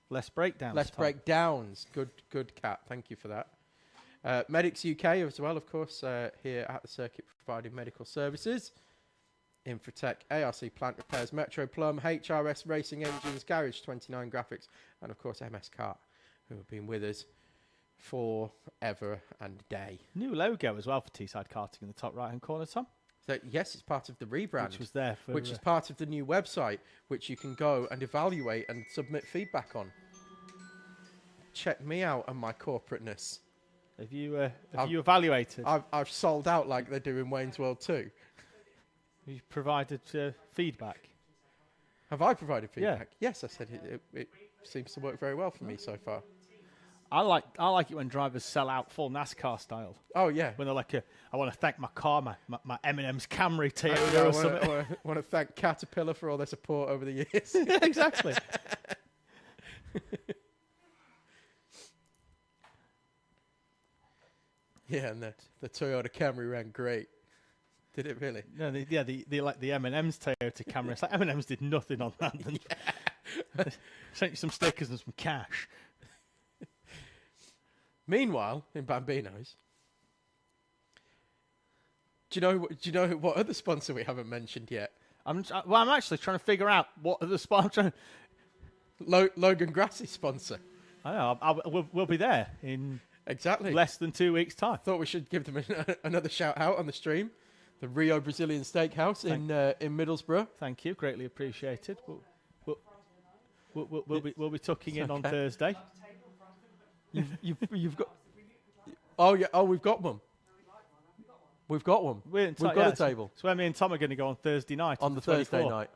less breakdowns. Less breakdowns. Good, Kat. Thank you for that. Medics UK as well, of course, here at the circuit providing medical services. Infotech, ARC Plant Repairs, Metro Plum, HRS Racing Engines, Garage 29 Graphics, and of course MS Kart, who have been with us forever and a day. New logo as well for Teesside Karting in the top right hand corner, Tom. So yes, it's part of the rebrand, which was there for, which is part of the new website, which you can go and evaluate and submit feedback on. Check me out and my corporateness. Have you evaluated? I've sold out like they do in Wayne's World 2. You've provided feedback. Have I provided feedback? Yeah. Yes, I said it seems to work very well for me so far. I like it when drivers sell out full NASCAR style. Oh yeah. When they're like, I want to thank my car, my M&M's Camry Toyota or something. I want to thank Caterpillar for all their support over the years. Yeah, exactly. Yeah, and the Toyota Camry ran great. Did it really? No, the M&M's Toyota Camry. It's like M&M's did nothing on that. Sent you some stickers and some cash. Meanwhile, in Bambino's, do you know what other sponsor we haven't mentioned yet? I'm actually trying to figure out what other sponsor. Logan Grassy's sponsor. I know. We'll be there in exactly less than 2 weeks' time. Thought we should give them another shout out on the stream. The Rio Brazilian Steakhouse in Middlesbrough. Thank you, greatly appreciated. We'll be tucking in on Thursday. You've got. Oh yeah. Oh, we've got one. We've got one. We've got a table. So where me and Tom are going to go on Thursday night. On the Thursday night.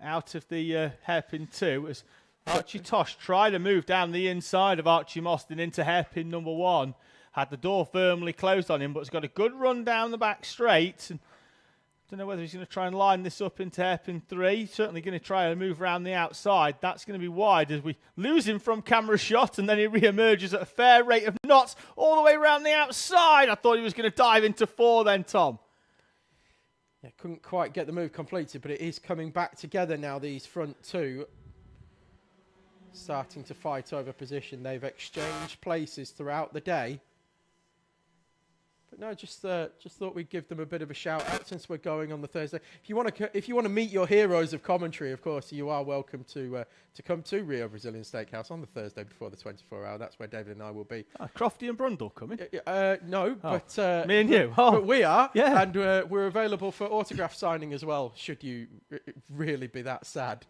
Out of the hairpin 2, as Archie Tosh tried to move down the inside of Archie Mostyn into hairpin number 1. Had the door firmly closed on him, but has got a good run down the back straight. And don't know whether he's going to try and line this up into hairpin 3. Certainly going to try and move around the outside. That's going to be wide as we lose him from camera shot, and then he re-emerges at a fair rate of knots all the way around the outside. I thought he was going to dive into 4 then, Tom. Yeah, couldn't quite get the move completed, but it is coming back together now, these front 2. Starting to fight over position. They've exchanged places throughout the day. But no, just thought we'd give them a bit of a shout out since we're going on the Thursday. If you want to meet your heroes of commentary, of course, you are welcome to come to Rio Brazilian Steakhouse on the Thursday before the 24-hour. That's where David and I will be. Crofty and Brundle coming? No, but me and you. But we are, yeah, and we're available for autograph signing as well. Should you really be that sad?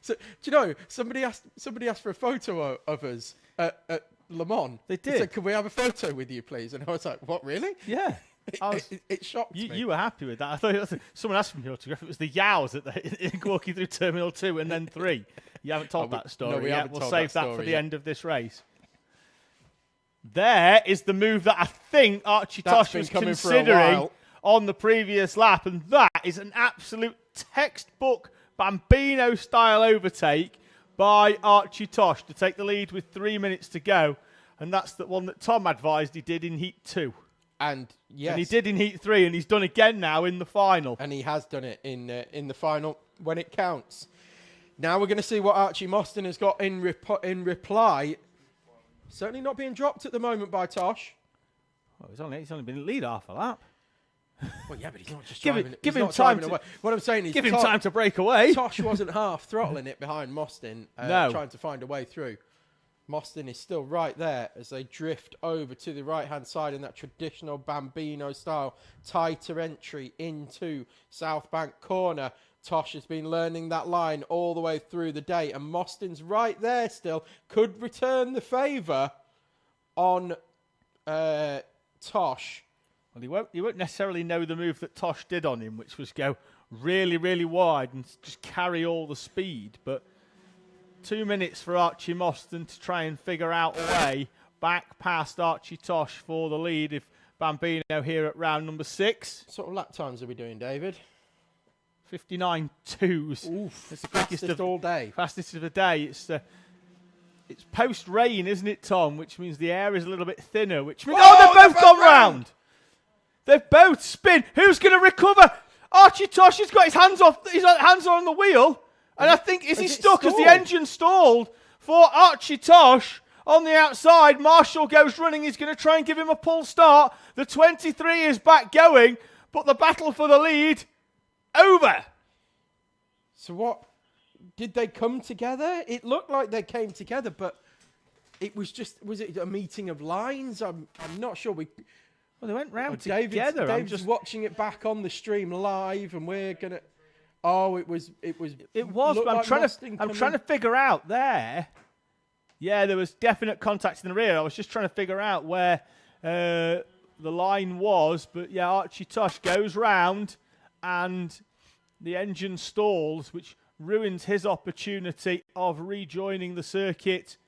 So, do you know, somebody asked for a photo of us at Le Mans. They did. They said, "Can we have a photo with you, please?" And I was like, "What, really?" Yeah. It shocked me. You were happy with that. I thought someone asked for your autograph. It was the Yows walking through Terminal 2 and then 3. You haven't told that story no, we yet. haven't We'll told save that that for story the yet. end of this race. There is the move that I think Archie Tosh was considering on the previous lap, and that is an absolute textbook Bambino-style overtake by Archie Tosh to take the lead with 3 minutes to go. And that's the one that Tom advised he did in Heat 2. And yes, and he did in Heat 3, and he's done again now in the final. And he has done it in the final when it counts. Now we're going to see what Archie Mostyn has got in reply. Certainly not being dropped at the moment by Tosh. Well, he's only been in lead half a lap. Well, yeah, but he's not just give driving. him He's not time driving to away. What I'm saying is, give him time to break away. Tosh wasn't half throttling it behind Mostyn, No. trying to find a way through. Mostyn is still right there as they drift over to the right-hand side in that traditional Bambino style, tighter entry into South Bank corner. Tosh has been learning that line all the way through the day, and Mostyn's right there still. Could return the favour on Tosh. Well, he won't necessarily know the move that Tosh did on him, which was go really, really wide and just carry all the speed. But 2 minutes for Archie Mostyn to try and figure out a way back past Archie Tosh for the lead. If Bambino here at round number 6. What sort of lap times are we doing, David? 59.2s. Oof, it's the fastest all day. Fastest of the day. It's post-rain, isn't it, Tom? Which means the air is a little bit thinner. Which means they've both gone round. They've both spin. Who's going to recover? Archie Tosh has got his hands off. His hands are on the wheel, and I think is he stuck as the engine stalled for Archie Tosh on the outside. Marshall goes running. He's going to try and give him a pull start. The 23 is back going, but the battle for the lead over. So what? Did they come together? It looked like they came together, but it was it a meeting of lines? I'm not sure. Well, they went round together. David's just watching it back on the stream live, and we're gonna. Oh, it was. But I'm trying to figure out there. Yeah, there was definite contact in the rear. I was just trying to figure out where the line was, but yeah, Archie Tosh goes round, and the engine stalls, which ruins his opportunity of rejoining the circuit.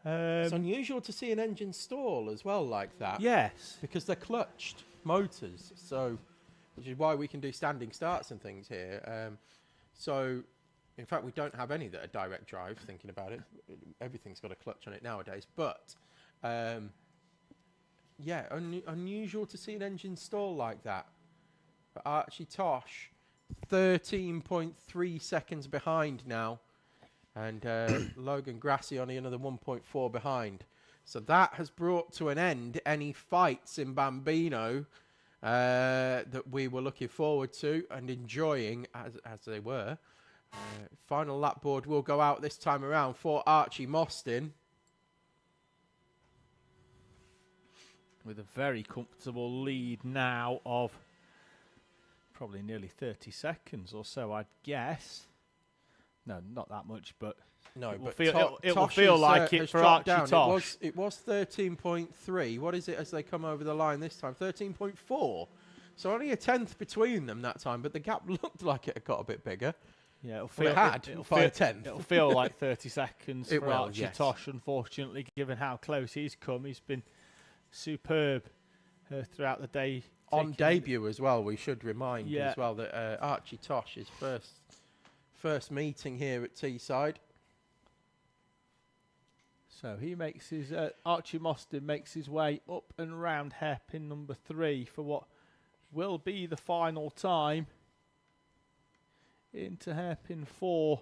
It's unusual to see an engine stall as well like that. Yes. Because they're clutched motors, so which is why we can do standing starts and things here. So, in fact, we don't have any that are direct drive, thinking about it. Everything's got a clutch on it nowadays. But, yeah, unusual to see an engine stall like that. But Archie Tosh, 13.3 seconds behind now. And Logan Grassi only another 1.4 behind. So that has brought to an end any fights in Bambino that we were looking forward to and enjoying as they were. Final lap board will go out this time around for Archie Mostyn. With a very comfortable lead now of probably nearly 30 seconds or so, I'd guess. No, not that much, but no, it will feel like it for Archie Tosh. It was 13.3. What is it as they come over the line this time? 13.4. So only a tenth between them that time, but the gap looked like it had got a bit bigger. Yeah, it'll feel like 30 seconds for Archie Tosh, unfortunately, given how close he's come. He's been superb throughout the day. On debut as well, we should remind you as well that Archie Tosh is first meeting here at Teesside. So he makes his Archie Mostyn makes his way up and round hairpin number 3 for what will be the final time into hairpin 4.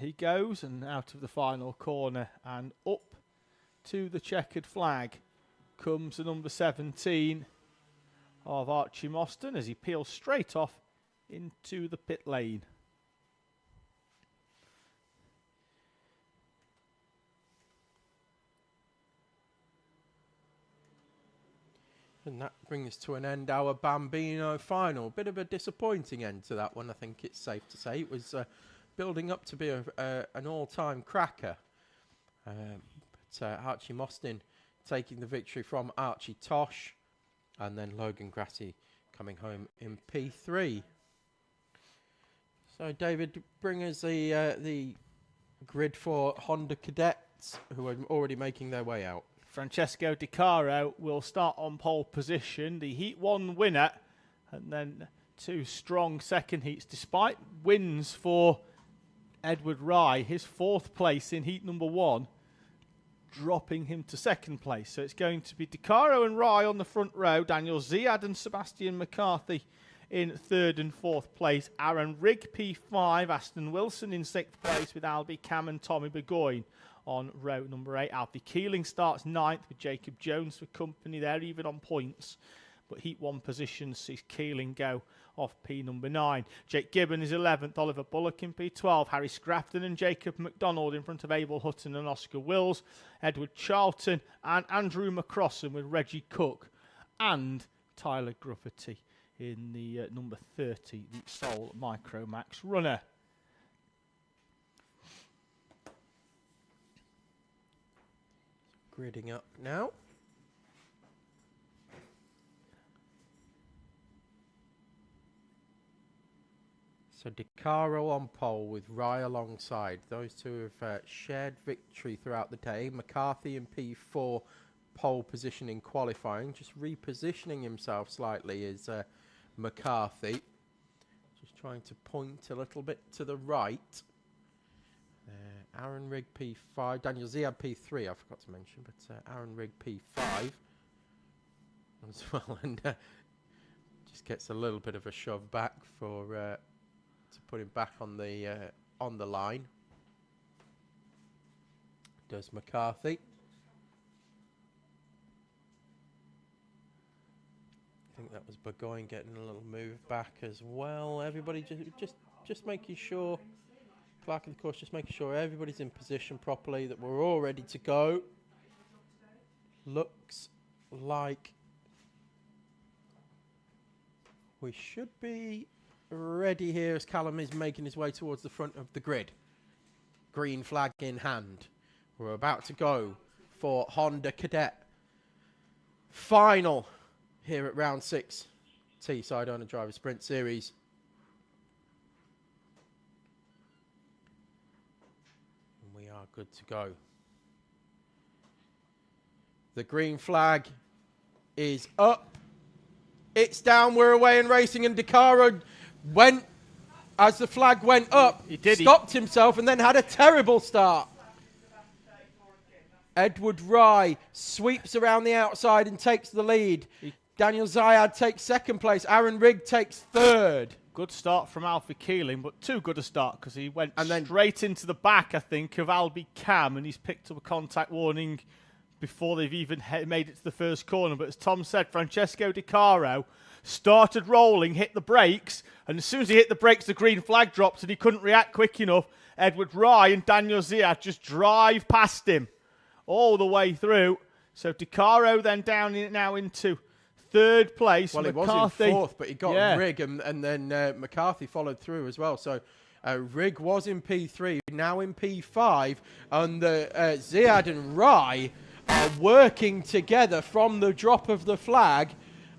He goes and out of the final corner and up to the checkered flag comes the number 17 of Archie Mostyn as he peels straight off into the pit lane. And that brings to an end our Bambino final. Bit of a disappointing end to that one, I think it's safe to say. It was building up to be an all-time cracker. But Archie Mostyn taking the victory from Archie Tosh, and then Logan Grassi coming home in P3. So, David, bring us the grid for Honda Cadets, who are already making their way out. Francesco Di Caro will start on pole position, the Heat 1 winner, and then 2 strong second heats, despite wins for Edward Rye, his 4th place in Heat number 1. dropping him to second place. So it's going to be DeCaro and Rye on the front row, Daniel Ziad and Sebastian McCarthy in third and fourth place, Aaron Rigg P5, Aston Wilson in sixth place with Albie Cam and Tommy Burgoyne on row number 8. Alfie Keeling starts ninth with Jacob Jones for company there, even on points. But Heat 1 position sees Keeling go off P number 9. Jake Gibbon is 11th, Oliver Bullock in P12, Harry Scrafton and Jacob McDonald in front of Abel Hutton and Oscar Wills, Edward Charlton and Andrew McCrossan with Reggie Cook and Tyler Grufferty in the number 30, the sole Micromax runner. Gridding up now. So DeCaro on pole with Rye alongside. Those two have shared victory throughout the day. McCarthy in P4 pole position in qualifying. Just repositioning himself slightly is McCarthy. Just trying to point a little bit to the right. Aaron Rigg P5. Daniel Ziad P3 I forgot to mention, but Aaron Rigg P5 as well. And just gets a little bit of a shove back for... to put him back on the line. Does McCarthy. I think that was Burgoyne getting a little move back as well. Everybody just making sure, Clark of the course, just making sure everybody's in position properly, that we're all ready to go. Looks like we should be ready here as Callum is making his way towards the front of the grid. Green flag in hand. We're about to go for Honda Cadet final here at round 6 T-Side Owner Driver Sprint Series. And we are good to go. The green flag is up. It's down. We're away and racing, and DeCaro went, as the flag went up, stopped himself and then had a terrible start. Edward Rye sweeps around the outside and takes the lead. Daniel Ziad takes second place. Aaron Rigg takes third. Good start from Alfie Keeling, but too good a start because he went straight into the back, I think, of Albie Cam, and he's picked up a contact warning before they've even made it to the first corner. But as Tom said, Francesco DeCaro started rolling, hit the brakes, and as soon as he hit the brakes, the green flag dropped and he couldn't react quick enough. Edward Rye and Daniel Ziad just drive past him all the way through. So DeCaro then down now into third place. Well, McCarthy, he was in fourth, but he got Rigg, and then McCarthy followed through as well. So Rigg was in P3, now in P5, and Ziad and Rye are working together from the drop of the flag,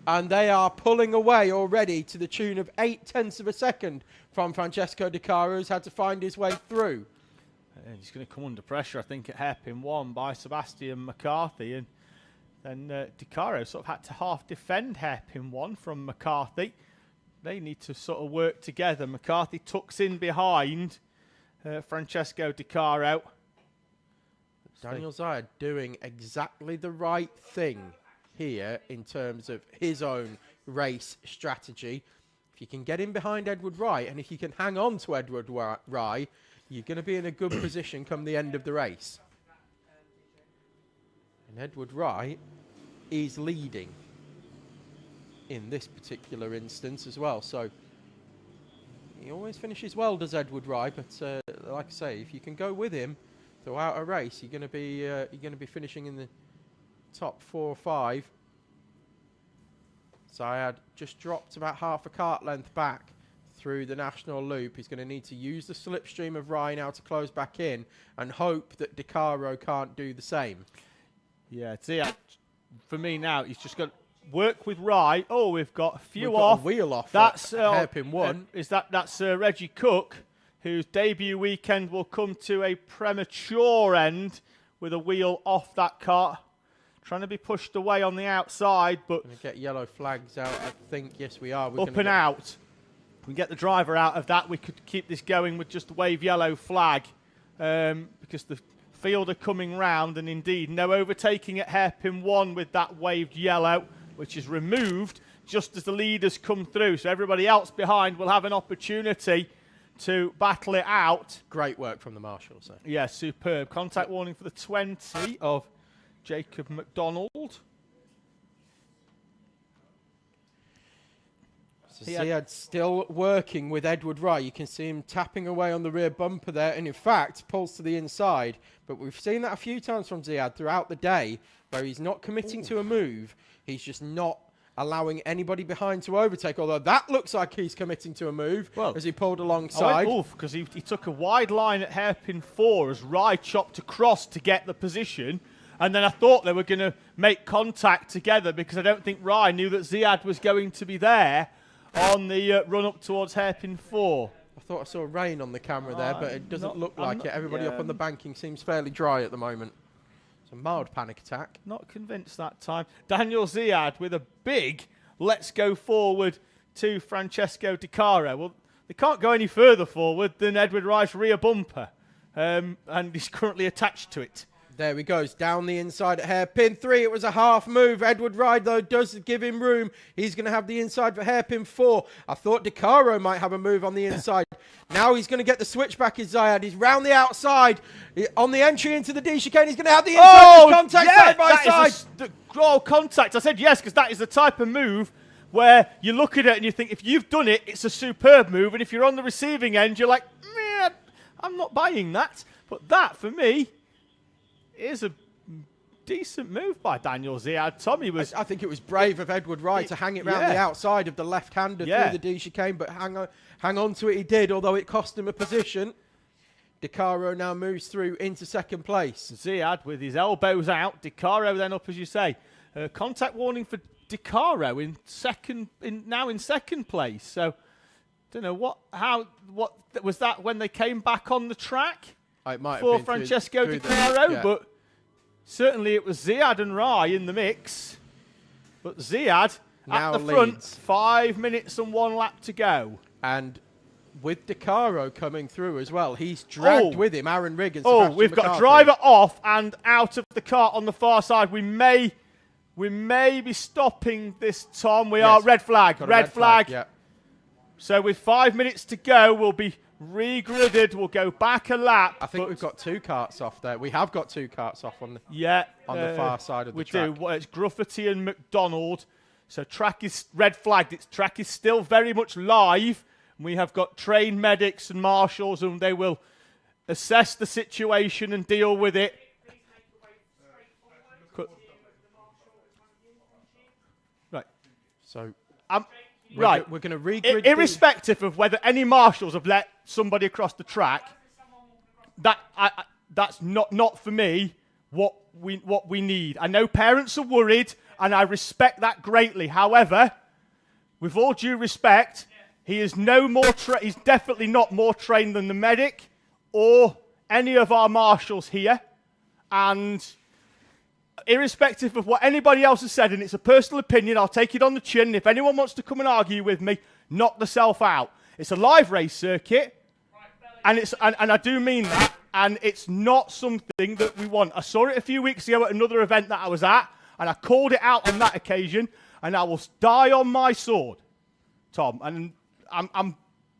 and they are pulling away already to the tune of 0.8 of a second from Francesco DeCaro, who's had to find his way through. And he's going to come under pressure, I think, at hairpin 1 by Sebastian McCarthy, and then DeCaro sort of had to half defend hairpin 1 from McCarthy. They need to sort of work together. McCarthy tucks in behind Francesco DeCaro. Daniel Ziad doing exactly the right thing here in terms of his own race strategy. If you can get in behind Edward Rye, and if you can hang on to Edward Rye, you're going to be in a good position come the end of the race. And Edward Rye is leading in this particular instance as well. So he always finishes well, does Edward Rye. But like I say, if you can go with him throughout a race, you're going to be finishing in the top 4 or 5. Ziad just dropped about half a kart length back through the national loop. He's going to need to use the slipstream of Rye now to close back in and hope that DeCaro can't do the same. Yeah, Ziad, for me now, he's just got to work with Rye. Oh, we've got a few got off. A wheel off. That's hairpin 1. That's Reggie Cook, whose debut weekend will come to a premature end with a wheel off that kart. Trying to be pushed away on the outside, but... Going to get yellow flags out, I think. Yes, we are. We're up and out. We get the driver out of that. We could keep this going with just a wave yellow flag because the fielder coming round, and indeed no overtaking at hairpin 1 with that waved yellow, which is removed just as the leaders come through. So everybody else behind will have an opportunity to battle it out. Great work from the marshals there. Yeah, superb. Contact warning for the 20 of Jacob McDonald. So Ziad still working with Edward Rye. You can see him tapping away on the rear bumper there, and in fact pulls to the inside. But we've seen that a few times from Ziad throughout the day, where he's not committing to a move. He's just not allowing anybody behind to overtake, although that looks like he's committing to a move as he pulled alongside. Because he took a wide line at hairpin 4 as Rye chopped across to get the position. And then I thought they were going to make contact together, because I don't think Rye knew that Ziad was going to be there on the run up towards hairpin 4. I thought I saw rain on the camera there, but it doesn't look like it. Everybody up on the banking seems fairly dry at the moment. It's a mild panic attack. Not convinced that time. Daniel Ziad with a big let's go forward to Francesco Di Caro. Well, they can't go any further forward than Edward Rye's rear bumper, and he's currently attached to it. There he goes, down the inside at hairpin 3. It was a half move. Edward Rye, though, does give him room. He's going to have the inside for hairpin 4. I thought Di Caro might have a move on the inside. Now he's going to get the switchback as Ziad. He's round the outside. On the entry into the D chicane, he's going to have the inside contact side by side. Contact. I said yes, because that is the type of move where you look at it and you think, if you've done it, it's a superb move. And if you're on the receiving end, you're like, man, I'm not buying that. But that, for me, is a decent move by Daniel Ziad. Tommy was... I think it was brave of Edward Rye to hang it round the outside of the left-hander through the D chicane, but hang on to it he did, although it cost him a position. Di Caro now moves through into second place. Ziad with his elbows out. Di Caro then up, as you say. Contact warning for Di Caro now in second place. So, don't know what was that when they came back on the track? It might for have been Francesco Di Caro, but certainly it was Ziad and Rye in the mix. But Ziad now at the front, 5 minutes and 1 lap to go. And with Di Caro coming through as well, he's dragged with him Aaron Rigg and Sebastian we've McCarthy. got a driver off and out of the car on the far side. We may be stopping this, Tom. We are red flag. Red flag. Yeah. So with 5 minutes to go, we'll be regridded. We'll go back a lap. I think we've got 2 carts off there. We have got 2 carts off on the the far side of the track. We do. Well, it's Gruffety and McDonald. So track is red flagged. Its track is still very much live. We have got trained medics and marshals, and they will assess the situation and deal with it. Right. So right. We're going to regrid. Irrespective of whether any marshals have let somebody across the track, that's not for me what we need. I know parents are worried, and I respect that greatly. However, with all due respect, he is he's definitely not more trained than the medic or any of our marshals here. And irrespective of what anybody else has said, and it's a personal opinion, I'll take it on the chin. If anyone wants to come and argue with me, knock themselves out. It's a live race circuit, and I do mean that, and it's not something that we want. I saw it a few weeks ago at another event that I was at, and I called it out on that occasion, and I will die on my sword, Tom. And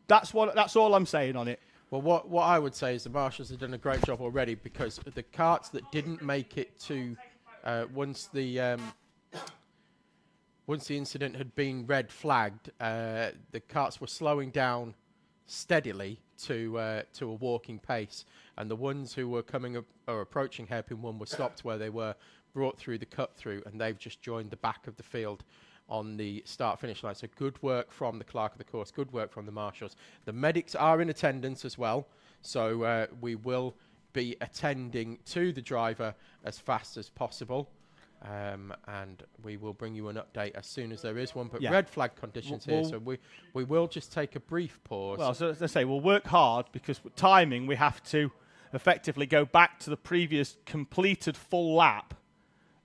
that's all I'm saying on it. Well, what I would say is the marshals have done a great job already, because the carts that didn't make it to once the incident had been red flagged, the carts were slowing down steadily to a walking pace, and the ones who were coming up or approaching hairpin 1 were stopped where they were, brought through the cut through, and they've just joined the back of the field on the start-finish line. So good work from the clerk of the course, good work from the marshals. The medics are in attendance as well, so we will be attending to the driver as fast as possible, and we will bring you an update as soon as there is one. But red flag conditions here, so we will just take a brief pause. Well, so as I say, we'll work hard, because with timing we have to effectively go back to the previous completed full lap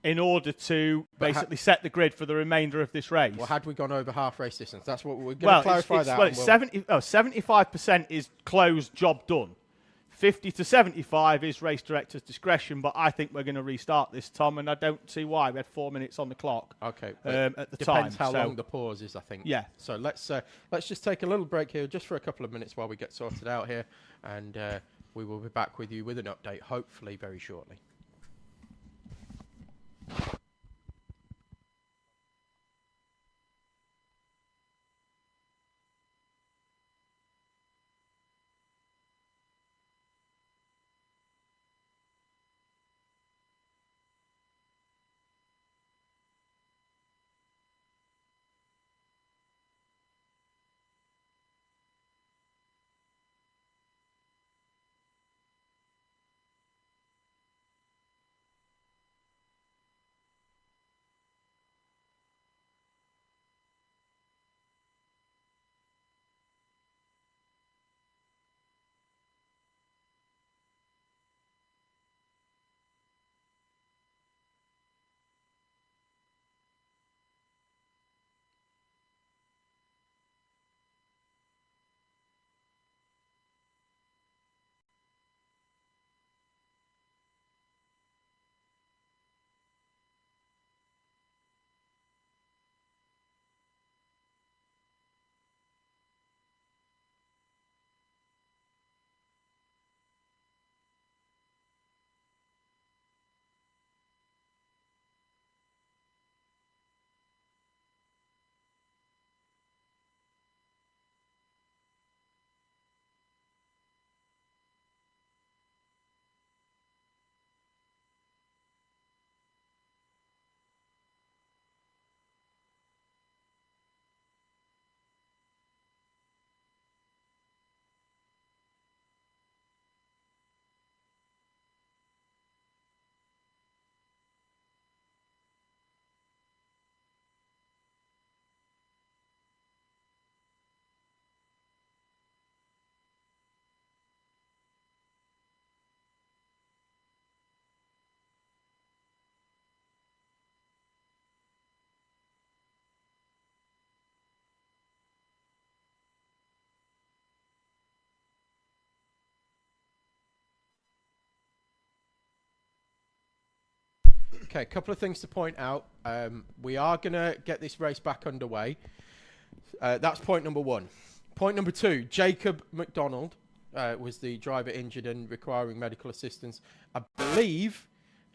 in order to basically set the grid for the remainder of this race. Well, had we gone over half race distance? That's what we're going to clarify that. Well, 75% is closed, job done. 50 to 75 is race director's discretion, but I think we're going to restart this, Tom, and I don't see why. We had 4 minutes on the clock. Okay. At the time. Depends how long the pause is, I think. Yeah. So let's just take a little break here, just for a couple of minutes while we get sorted out here, and we will be back with you with an update, hopefully very shortly. Okay, a couple of things to point out. We are going to get this race back underway. That's point number one. Point number two, Jacob McDonald was the driver injured and requiring medical assistance. I believe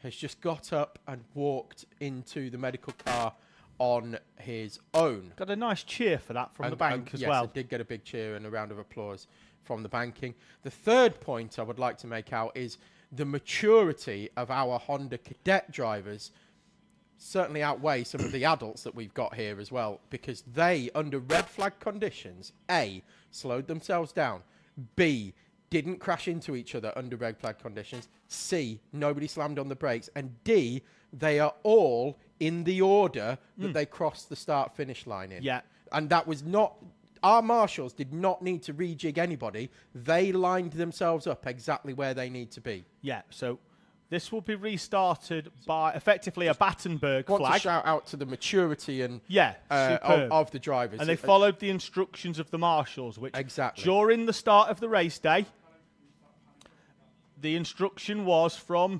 has just got up and walked into the medical car on his own. Got a nice cheer for that from the bank as well. Yes, I did get a big cheer and a round of applause from the banking. The third point I would like to make out is the maturity of our Honda Cadet drivers certainly outweigh some of the adults that we've got here as well, because they, under red flag conditions, A, slowed themselves down, B, didn't crash into each other under red flag conditions, C, nobody slammed on the brakes, and D, they are all in the order that they crossed the start-finish line in. Yeah. And that was not... Our marshals did not need to rejig anybody. They lined themselves up exactly where they need to be. Yeah, so this will be restarted by effectively a Battenberg I want flag. to shout out to the maturity and of the drivers. And they followed the instructions of the marshals, which exactly during the start of the race day, the instruction was from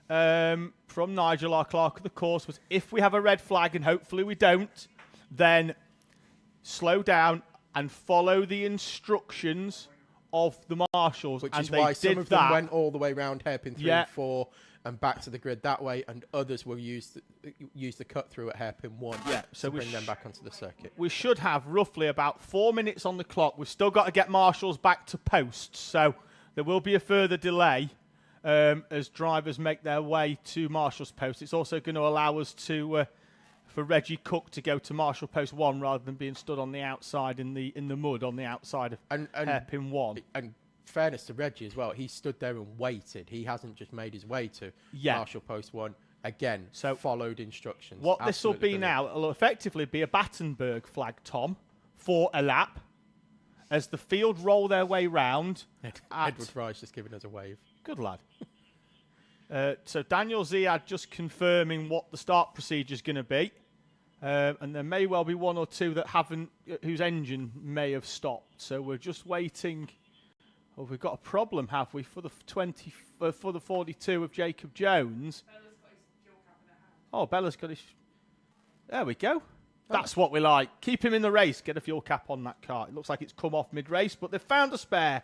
Nigel, our clerk of the course, was if we have a red flag, and hopefully we don't, then slow down and follow the instructions of the marshals. Which and is they why some did of them that. went all the way round hairpin 3 and 4 and back to the grid that way, and others will use the cut through at hairpin 1 so to bring them back onto the circuit. We should have roughly about 4 minutes on the clock. We've still got to get marshals back to posts, so there will be a further delay as drivers make their way to marshals post. It's also going to allow us to for Reggie Cook to go to marshal post 1 rather than being stood on the outside in the mud on the outside of hairpin 1. And fairness to Reggie as well, he stood there and waited. He hasn't just made his way to marshal post 1. Again, so followed instructions. What this will be now, it'll effectively be a Battenberg flag, Tom, for a lap as the field roll their way round. Edward Fry's just giving us a wave. Good lad. So Daniel Ziad just confirming what the start procedure is going to be. And there may well be one or two that haven't, whose engine may have stopped. So we're just waiting Well, we've got a problem, have we, for the 42 of Jacob Jones? Oh, Bella's got his... There we go. That's what we like. Keep him in the race. Get a fuel cap on that car. It looks like it's come off mid-race, but they've found a spare.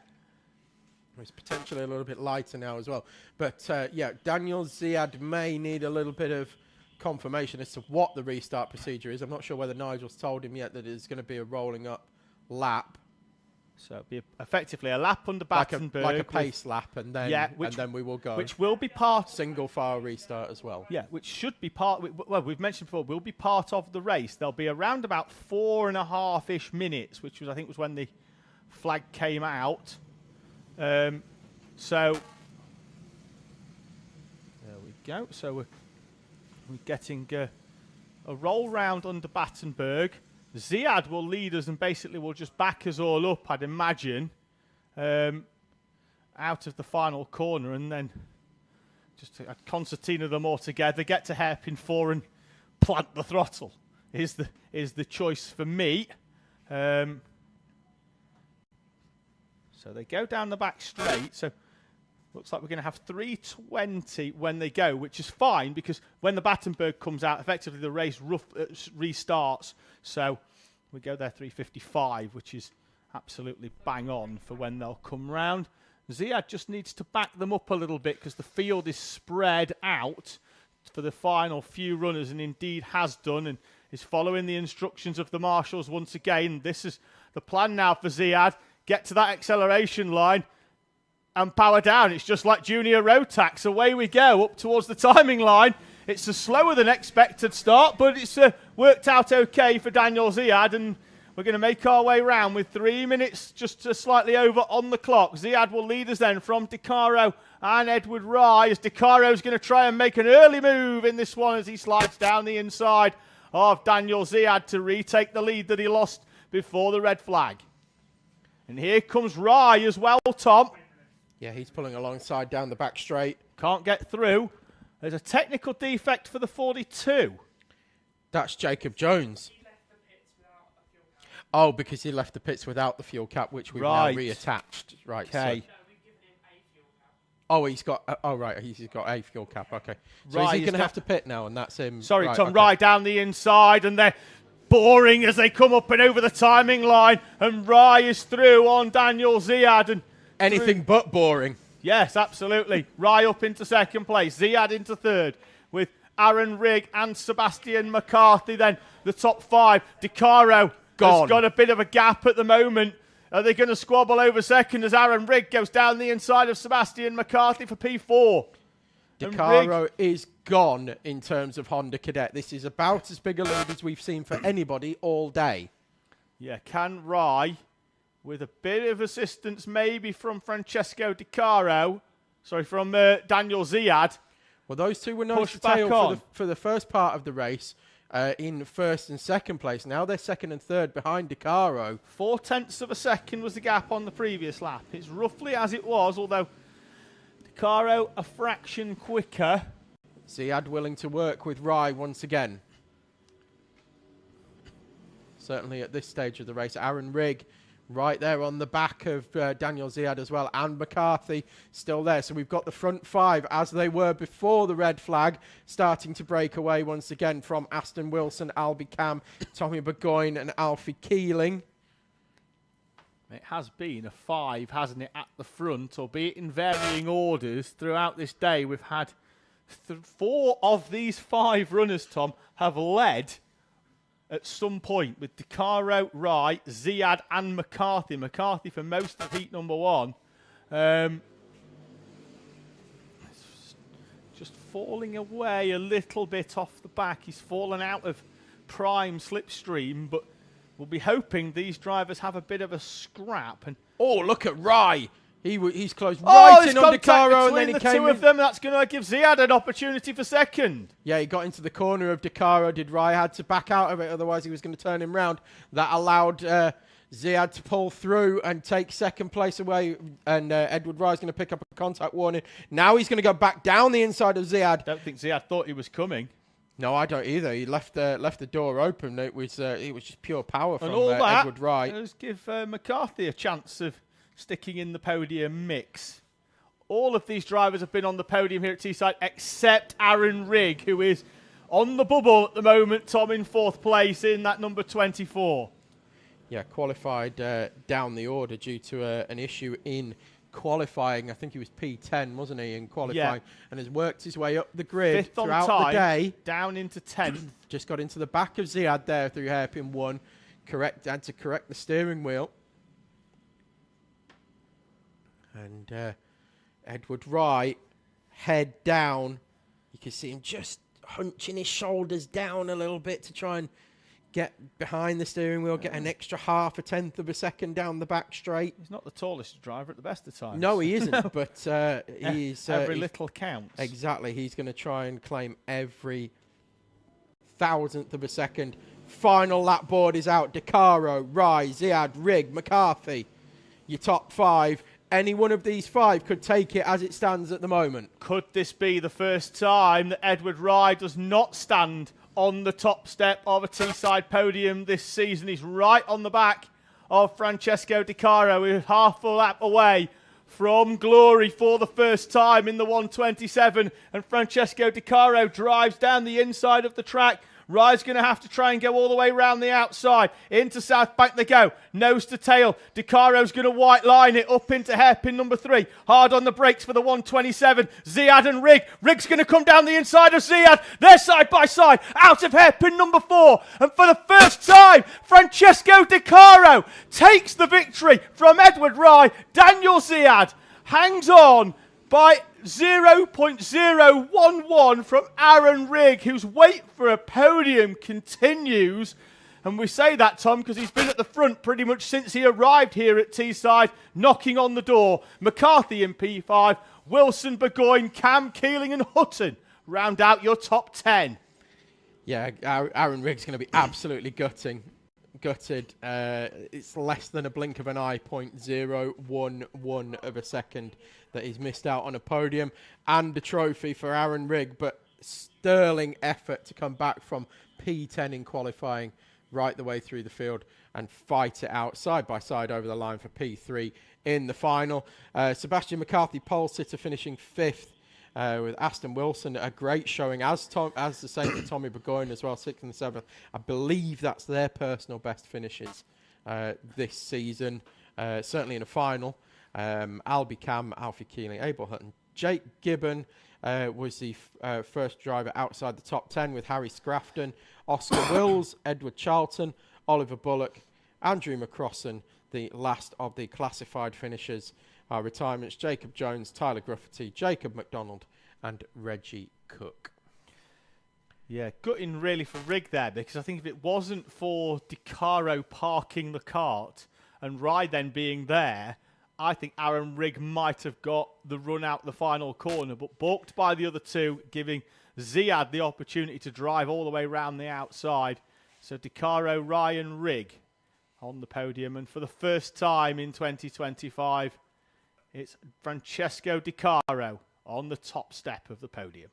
It's potentially a little bit lighter now as well. But, yeah, Daniel Ziad may need a little bit of confirmation as to what the restart procedure is. I'm not sure whether Nigel's told him yet that it's going to be a rolling up lap. So it'll be effectively a lap under Battenberg. Like a pace lap, and then, and then we will go. Which will be part... Single file restart as well. Yeah, which should be part... Well, we've mentioned before, will be part of the race. There'll be around about 4.5-ish minutes, which was, I think, was when the flag came out. So... There we go. So we're getting a roll round under Battenberg. Ziad will lead us and basically will just back us all up, I'd imagine, out of the final corner, and then just to concertina them all together, get to hairpin 4 and plant the throttle is the choice for me. So they go down the back straight. So looks like we're going to have 3:20 when they go, which is fine because when the Battenberg comes out, effectively the race restarts. So we go there 3:55, which is absolutely bang on for when they'll come round. Ziad just needs to back them up a little bit because the field is spread out for the final few runners, and indeed has done, and is following the instructions of the marshals once again. This is the plan now for Ziad. Get to that acceleration line and power down. It's just like junior Rotax. Away we go up towards the timing line. It's a slower than expected start, but it's worked out okay for Daniel Ziad, and we're going to make our way round with 3 minutes just slightly over on the clock. Ziad will lead us then from De Caro and Edward Rye, as De Caro's going to try and make an early move in this one as he slides down the inside of Daniel Ziad to retake the lead that he lost before the red flag. And here comes Rye as well, Tom. Yeah, he's pulling alongside down the back straight. Can't get through. There's a technical defect for the 42. That's Jacob Jones. Oh, because he left the pits without the fuel cap, which we've now reattached. Right. Okay. So. Oh, he's got. He's got a fuel cap. Okay. So Rye is he going to have to pit now? And that's him. Sorry, right, Tom. okay. Rye down the inside, and they're boring as they come up and over the timing line. And Rye is through on Daniel Ziad. And anything but boring. Yes, absolutely. Rye up into second place. Ziad into third with Aaron Rigg and Sebastian McCarthy. Then the top 5. De Caro has got a bit of a gap at the moment. Are they going to squabble over second as Aaron Rigg goes down the inside of Sebastian McCarthy for P4? De Caro is gone in terms of Honda Cadet. This is about as big a lead as we've seen for anybody all day. Yeah, can Rye, with a bit of assistance maybe from Francesco De Caro, from Daniel Ziad. Well, those two were nose to tail for the first part of the race in first and second place. Now they're second and third behind De Caro. 0.4 of a second was the gap on the previous lap. It's roughly as it was, although De Caro a fraction quicker. Ziad willing to work with Rye once again. Certainly at this stage of the race. Aaron Rigg right there on the back of Daniel Ziad as well, and McCarthy still there. So we've got the front 5 as they were before the red flag, starting to break away once again from Aston Wilson, Albie Cam, Tommy Burgoyne and Alfie Keeling. It has been a 5, hasn't it, at the front, albeit in varying orders throughout this day. We've had 4 of these 5 runners, Tom, have led at some point with De Caro, Rye, Ziad and McCarthy. McCarthy for most of heat number 1. Just falling away a little bit off the back. He's fallen out of prime slipstream, but we'll be hoping these drivers have a bit of a scrap. And oh, look at Rye. He's closed right in on De Caro, and then he the came two of them. That's going to give Ziad an opportunity for second. Yeah, he got into the corner of De Caro, did Rye, had to back out of it, otherwise he was going to turn him round. That allowed Ziad to pull through and take second place away, and Edward Rye's going to pick up a contact warning. Now he's going to go back down the inside of Ziad. Don't think Ziad thought he was coming. No, I don't either. He left the door open. It was just pure power from Edward Rye. Edward Rye. Let's give McCarthy a chance of sticking in the podium mix. All of these drivers have been on the podium here at Teesside except Aaron Rigg, who is on the bubble at the moment. Tom in 4th place in that number 24. Yeah, qualified down the order due to an issue in qualifying. I think he was P10, wasn't he, in qualifying, and has worked his way up the grid 5th on throughout time, the day. Down into 10th. Just got into the back of Ziad there through hairpin 1. Had to correct the steering wheel. And Edward Wright, head down. You can see him just hunching his shoulders down a little bit to try and get behind the steering wheel, get an extra 1/2 of a second down the back straight. He's not the tallest driver at the best of times. No, he isn't, but he's... every little counts. Exactly. He's going to try and claim every 1,000th of a second. Final lap board is out. DeCaro, Rye, Ziad, Rigg, McCarthy. Your top 5. Any one of these 5 could take it as it stands at the moment. Could this be the first time that Edward Rye does not stand on the top step of a Teesside podium this season? He's right on the back of Francesco DeCaro, who is half a lap away from glory for the first time in the 127. And Francesco DeCaro drives down the inside of the track. Rye's going to have to try and go all the way around the outside. Into South Bank they go. Nose to tail. DeCaro's going to white line it up into hairpin number 3. Hard on the brakes for the 127. Ziad and Rigg. Rigg's going to come down the inside of Ziad. They're side by side. Out of hairpin number 4. And for the first time, Francesco DeCaro takes the victory from Edward Rye. Daniel Ziad hangs on by 0.011 from Aaron Rigg, whose wait for a podium continues. And we say that, Tom, because he's been at the front pretty much since he arrived here at Teesside, knocking on the door. McCarthy in P5, Wilson, Burgoyne, Cam, Keeling and Hutton round out your top 10. Yeah, Aaron Rigg's going to be absolutely gutted. It's less than a blink of an eye, 0.011 of a second that he's missed out on a podium and a trophy for Aaron Rigg, but sterling effort to come back from P10 in qualifying right the way through the field and fight it out side by side over the line for P3 in the final. Sebastian McCarthy, pole sitter, finishing 5th. With Aston Wilson, a great showing, as the same for Tommy Burgoyne as well, 6th and 7th. I believe that's their personal best finishes this season, certainly in a final. Albie Cam, Alfie Keeling, Abel Hutton. Jake Gibbon was the first driver outside the top 10 with Harry Scrafton, Oscar Wills, Edward Charlton, Oliver Bullock, Andrew McCrossan, the last of the classified finishers. Retirements, Jacob Jones, Tyler Grufferty, Jacob McDonald and Reggie Cook. Yeah, gutting really for Rigg there, because I think if it wasn't for DeCaro parking the kart and Rye then being there, I think Aaron Rigg might have got the run out the final corner, but balked by the other two, giving Ziad the opportunity to drive all the way around the outside. So DeCaro, Rye and Rigg on the podium, and for the first time in 2025, it's Francesco DeCaro on the top step of the podium.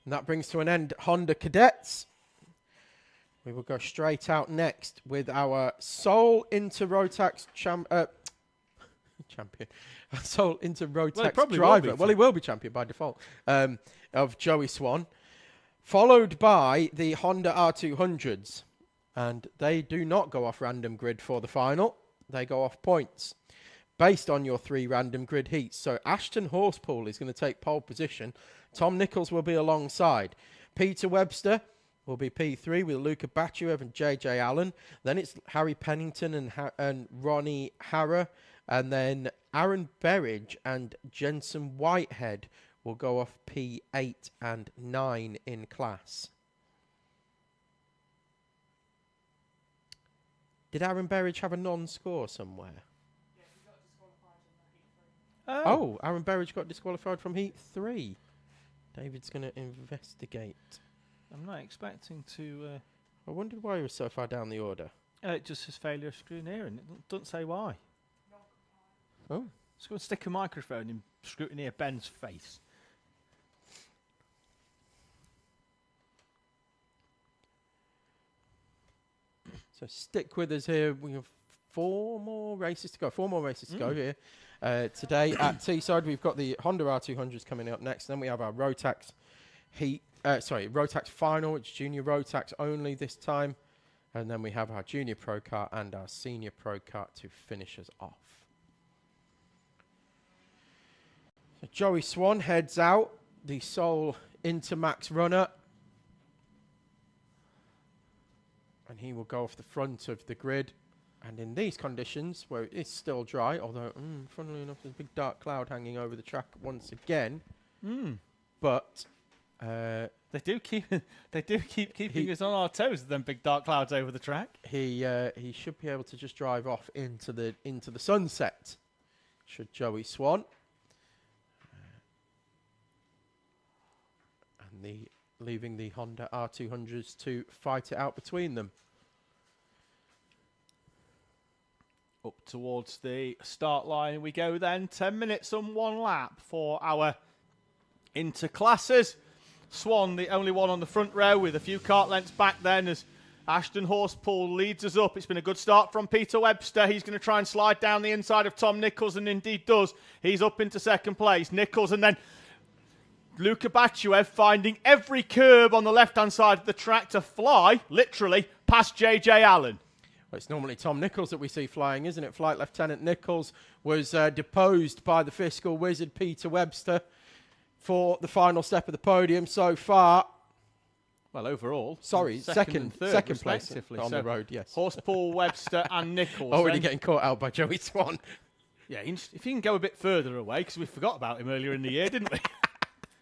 And that brings to an end Honda Cadets. We will go straight out next with our sole Inter-Rotax champion. Sole Inter-Rotax driver. Well, he will be champion by default. Of Joey Swan. Followed by the Honda R200s. And they do not go off random grid for the final. They go off points based on your 3 random grid heats. So Ashton Horsepool is going to take pole position. Tom Nichols will be alongside. Peter Webster will be P3 with Luca Batchev and JJ Allen. Then it's Harry Pennington and Ronnie Harrer. And then Aaron Berridge and Jensen Whitehead will go off P8 and 9 in class. Did Aaron Berridge have a non-score somewhere? Yeah, he got disqualified in the heat 3. Oh, Aaron Berridge got disqualified from heat 3. David's going to investigate. I'm not expecting to... I wondered why he was so far down the order. It just says failure of scrutineering. It doesn't say why. Oh. Let's go and stick a microphone in scrutineer Ben's face. So stick with us here. We have 4 more races to go here. Today at Teesside, we've got the Honda R200s coming up next. Then we have our Rotax Rotax final. It's junior Rotax only this time. And then we have our junior pro kart and our senior pro kart to finish us off. So Joey Swan heads out, the sole Intermax runner. And he will go off the front of the grid. And in these conditions, where it's still dry, although, funnily enough, there's a big dark cloud hanging over the track once again. But they do keep keeping us on our toes. Them big dark clouds over the track. He should be able to just drive off into the sunset. Should Joey Swan. And leaving the Honda R200s to fight it out between them. Up towards the start line we go then. 10 minutes and 1 lap for our interclasses. Swan, the only one on the front row with a few kart lengths back then as Ashton Horsepool leads us up. It's been a good start from Peter Webster. He's going to try and slide down the inside of Tom Nichols, and indeed does. He's up into second place. Nichols, and then Luka Bachuev finding every curb on the left-hand side of the track to fly, literally, past JJ Allen. Well, it's normally Tom Nichols that we see flying, isn't it? Flight Lieutenant Nichols was deposed by the fiscal wizard Peter Webster for the final step of the podium so far. Well, overall. Sorry, second place on the road, yes. Horsepool, Webster and Nichols. Already getting caught out by Joey Swan. Yeah, if he can go a bit further away, because we forgot about him earlier in the year, didn't we?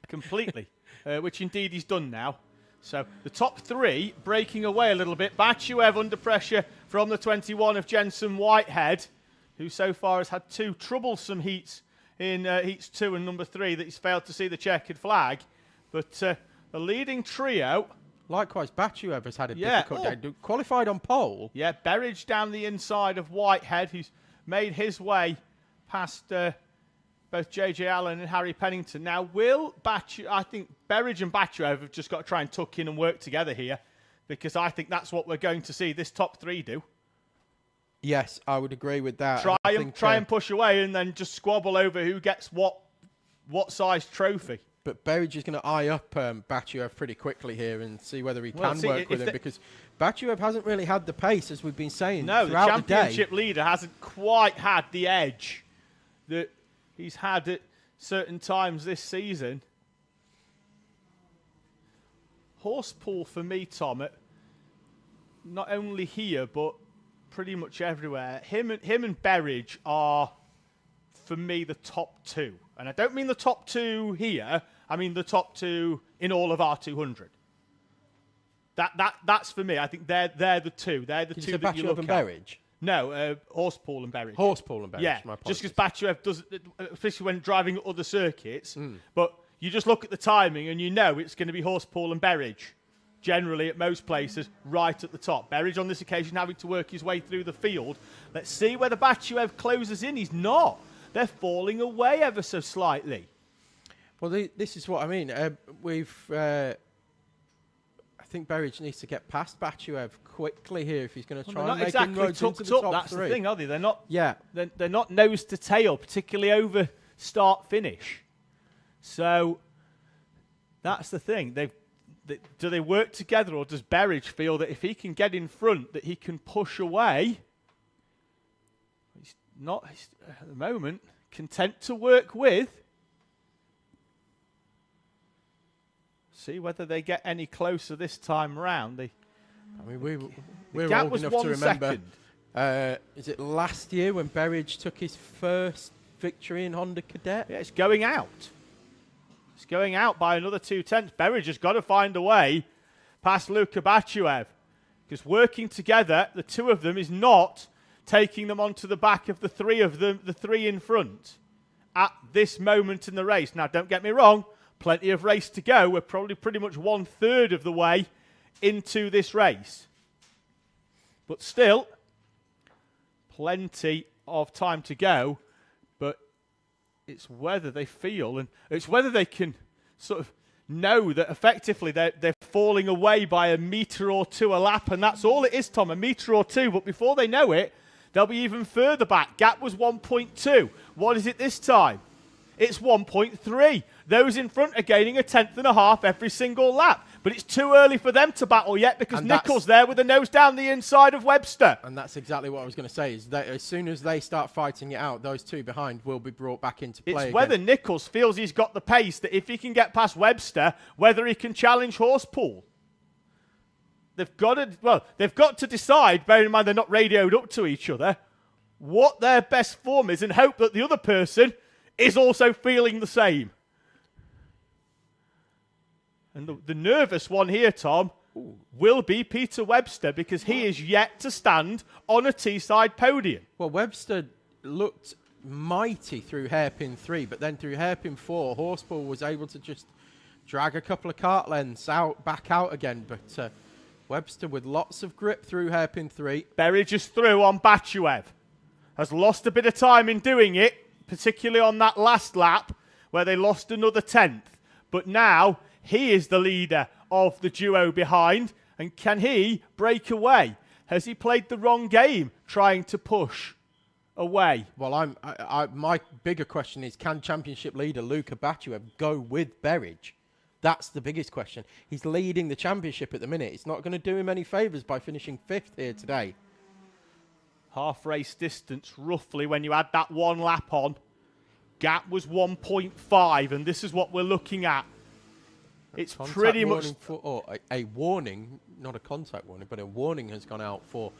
Completely. Which indeed he's done now. So the top 3 breaking away a little bit. Bachuev under pressure from the 21 of Jensen Whitehead, who so far has had 2 troublesome heats in heats 2 and number 3 that he's failed to see the checkered flag. But the leading trio... Likewise, Bachuev has had a difficult day. Qualified on pole. Yeah, Berridge down the inside of Whitehead, who's made his way past both J.J. Allen and Harry Pennington. Now, I think Berridge and Bachuev have just got to try and tuck in and work together here, because I think that's what we're going to see this top 3 do. Yes, I would agree with that. Try and push away and then just squabble over who gets what size trophy. But Berridge is going to eye up Bachuev pretty quickly here and see whether he can work with him, because Bachuev hasn't really had the pace, as we've been saying, throughout the day. No, the championship leader hasn't quite had the edge that he's had at certain times this season. Horsepool for me, Tom, not only here, but pretty much everywhere. Him and Berridge are, for me, the top 2. And I don't mean the top 2 here. I mean the top 2 in all of R200. That's for me. I think they're the 2. They're the 2 that you look at. Berridge? No, Horsepool and Berridge. Horsepool and Berridge. Yeah, just because Bachuev does, especially when driving at other circuits. But you just look at the timing and you know it's going to be Horsepool and Berridge. Generally, at most places, right at the top. Berridge on this occasion having to work his way through the field. Let's see whether Bachuev closes in. He's not. They're falling away ever so slightly. Well, this is what I mean. I think Berridge needs to get past Bachuev quickly here if he's going to try and make inroads into the top 3. That's the thing, are they? They're not. Yeah. They're not nose to tail, particularly over start finish. So that's the thing. Do they work together, or does Berridge feel that if he can get in front, that he can push away? He's not, at the moment, content to work with. See whether they get any closer this time round. We're old enough to remember. Is it last year when Berridge took his first victory in Honda Cadet? Yeah, it's going out. It's going out by another 2/10. Berridge has got to find a way past Luka Bachuev, because working together, the 2 of them, is not taking them onto the back of the 3 of them, the 3 in front, at this moment in the race. Now, don't get me wrong, plenty of race to go. We're probably pretty much 1/3 of the way into this race. But still, plenty of time to go. But it's whether they feel, and it's whether they can sort of know that effectively they're falling away by a metre or 2 a lap. And that's all it is, Tom, a metre or 2. But before they know it, They'll be even further back. Gap was 1.2. What is it this time? It's 1.3. Those in front are gaining a tenth and a half every single lap. But it's too early for them to battle yet because Nichols there with a nose down the inside of Webster. And that's exactly what I was going to say, is that as soon as they start fighting it out, those two behind will be brought back into play. It's whether Nichols feels he's got the pace that if he can get past Webster, whether he can challenge Horsepool. They've got to decide, bearing in mind they're not radioed up to each other, what their best form is and hope that the other person is also feeling the same. And the nervous one here, Tom, will be Peter Webster because he is yet to stand on a T-side podium. Well, Webster looked mighty through hairpin 3, but then through hairpin 4, Horsepool was able to just drag a couple of kart lengths back out again. But Webster with lots of grip through hairpin 3. Berry just through on Bachuev. Has lost a bit of time in doing it, particularly on that last lap where they lost another tenth. But now he is the leader of the duo behind. And can he break away? Has he played the wrong game trying to push away? Well, my bigger question is, can championship leader Luka Bachuev go with Berridge? That's the biggest question. He's leading the championship at the minute. It's not going to do him any favours by finishing 5th here today. Half race distance, roughly, when you add that one lap on. Gap was 1.5, and this is what we're looking at. It's pretty much... a warning, not a contact warning, but a warning has gone out for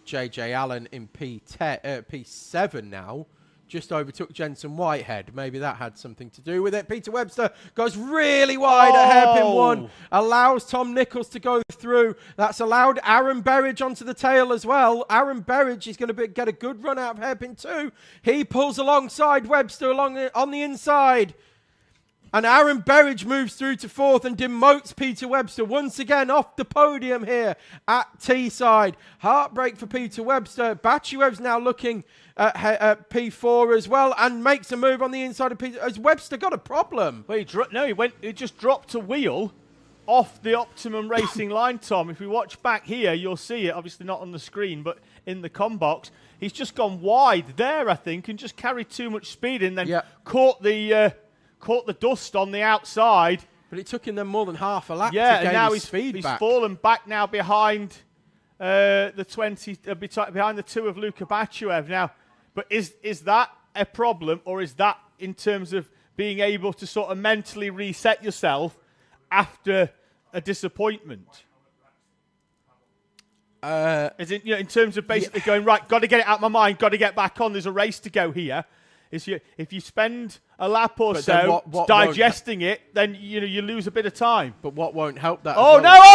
JJ Allen in P7 now. Just overtook Jensen Whitehead. Maybe that had something to do with it. Peter Webster goes really wide at hairpin 1. Allows Tom Nichols to go through. That's allowed Aaron Berridge onto the tail as well. Aaron Berridge is going to get a good run out of hairpin 2. He pulls alongside Webster on the inside. And Aaron Berridge moves through to 4th and demotes Peter Webster once again off the podium here at T-side. Heartbreak for Peter Webster. Bachuev's now looking at P4 as well and makes a move on the inside of Peter. Has Webster got a problem? Well, he just dropped a wheel off the Optimum Racing line, Tom. If we watch back here, you'll see it. Obviously not on the screen, but in the com box. He's just gone wide there, I think, and just carried too much speed and then caught the dust on the outside. But it took him then more than half a lap to and gain now his speed he's back. fallen back now behind the 20, behind the 2 of Luka Bachuev now. But is that a problem, or is that in terms of being able to sort of mentally reset yourself after a disappointment? Is it, in terms of basically going, right, got to get it out of my mind, got to get back on, there's a race to go here. If you spend a lap or so digesting it, then you lose a bit of time. But what won't help that?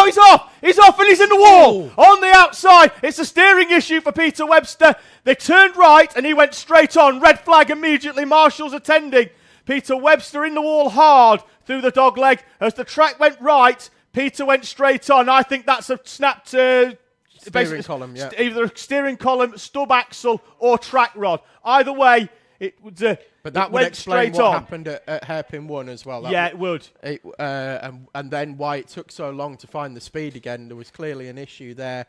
He's off! He's off and he's in the wall! On the outside! It's a steering issue for Peter Webster. They turned right and he went straight on. Red flag immediately. Marshall's attending. Peter Webster in the wall hard through the dog leg. As the track went right, Peter went straight on. I think that's a snapped... steering column, yeah. Either a steering column, stub axle or track rod. Either way... It was, but that would explain what happened at hairpin 1 as well. It would. And then why it took so long to find the speed again. There was clearly an issue there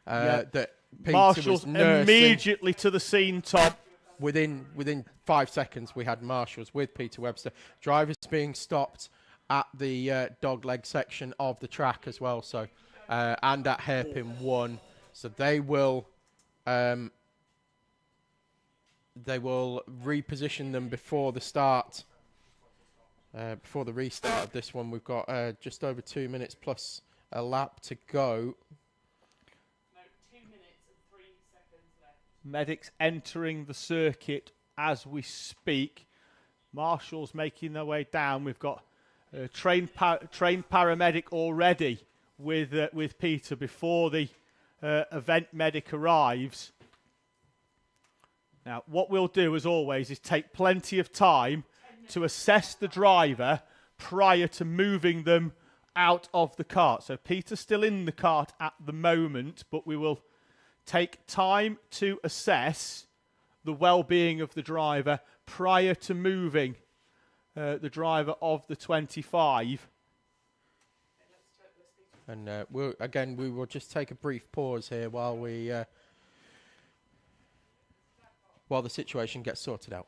that Peter Marshall's was nursing. Immediately to the scene, Tom. Within 5 seconds, we had Marshall's with Peter Webster. Drivers being stopped at the dogleg section of the track as well. So and at hairpin 1, so they will. They will reposition them before the start, before the restart of this one. We've got just over 2 minutes plus a lap to go. No, 2 minutes and 3 seconds left. Medics entering the circuit as we speak. Marshall's making their way down. We've got a trained paramedic already with Peter before the event medic arrives. Now, what we'll do, as always, is take plenty of time to assess the driver prior to moving them out of the cart. So Peter's still in the cart at the moment, but we will take time to assess the well-being of the driver prior to moving the driver of the 25. And we will just take a brief pause here while we while the situation gets sorted out.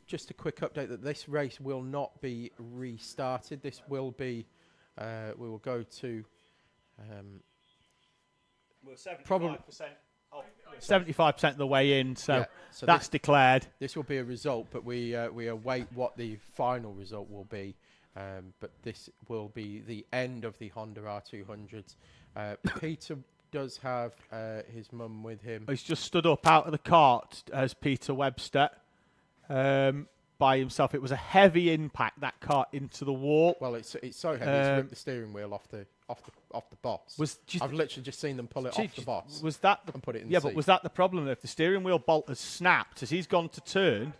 Just a quick update that this race will not be restarted. This will be, we will go to probably 75% of the way in, so that's declared. This will be a result, but we await what the final result will be. But this will be the end of the Honda R200s. Peter does have his mum with him. He's just stood up out of the cart as Peter Webster. By himself. It was a heavy impact, that cart, into the wall. Well, it's so heavy it's ripped the steering wheel off the boss. I've literally just seen them pull it off the boss. Was that and put it in yeah, the but seat. was that the problem? If the steering wheel bolt has snapped as he's gone to turn,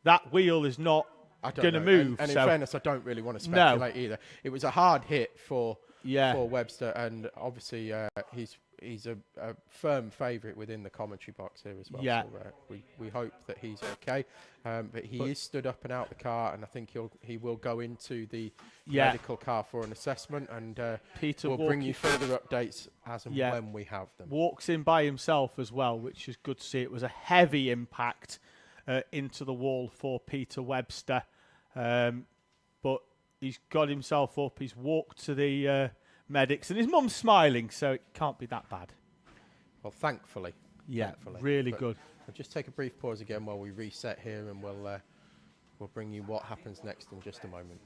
that wheel is not going to move. And in fairness, I don't really want to speculate either. It was a hard hit for Webster, and obviously he's a firm favourite within the commentary box here as well. Yeah. So, we hope that he's okay. But he is stood up and out the car, and I think he will go into the medical car for an assessment, and Peter will bring you further updates as and when we have them. Walks in by himself as well, which is good to see. It was a heavy impact into the wall for Peter Webster, but he's got himself up. He's walked to the medics, and his mum's smiling, so it can't be that bad. Well, thankfully. Yeah, thankfully. really good. I'll just take a brief pause again while we reset here, and we'll bring you what happens next in just a moment.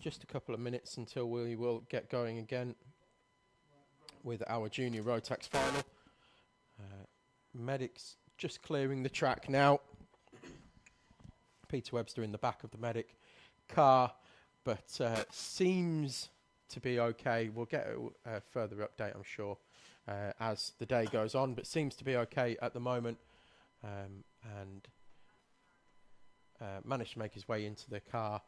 Just a couple of minutes until we will get going again with our junior Rotax final. Medics just clearing the track now. Peter Webster in the back of the medic car, but seems to be okay. We'll get a further update, I'm sure, as the day goes on, but seems to be okay at the moment, and managed to make his way into the car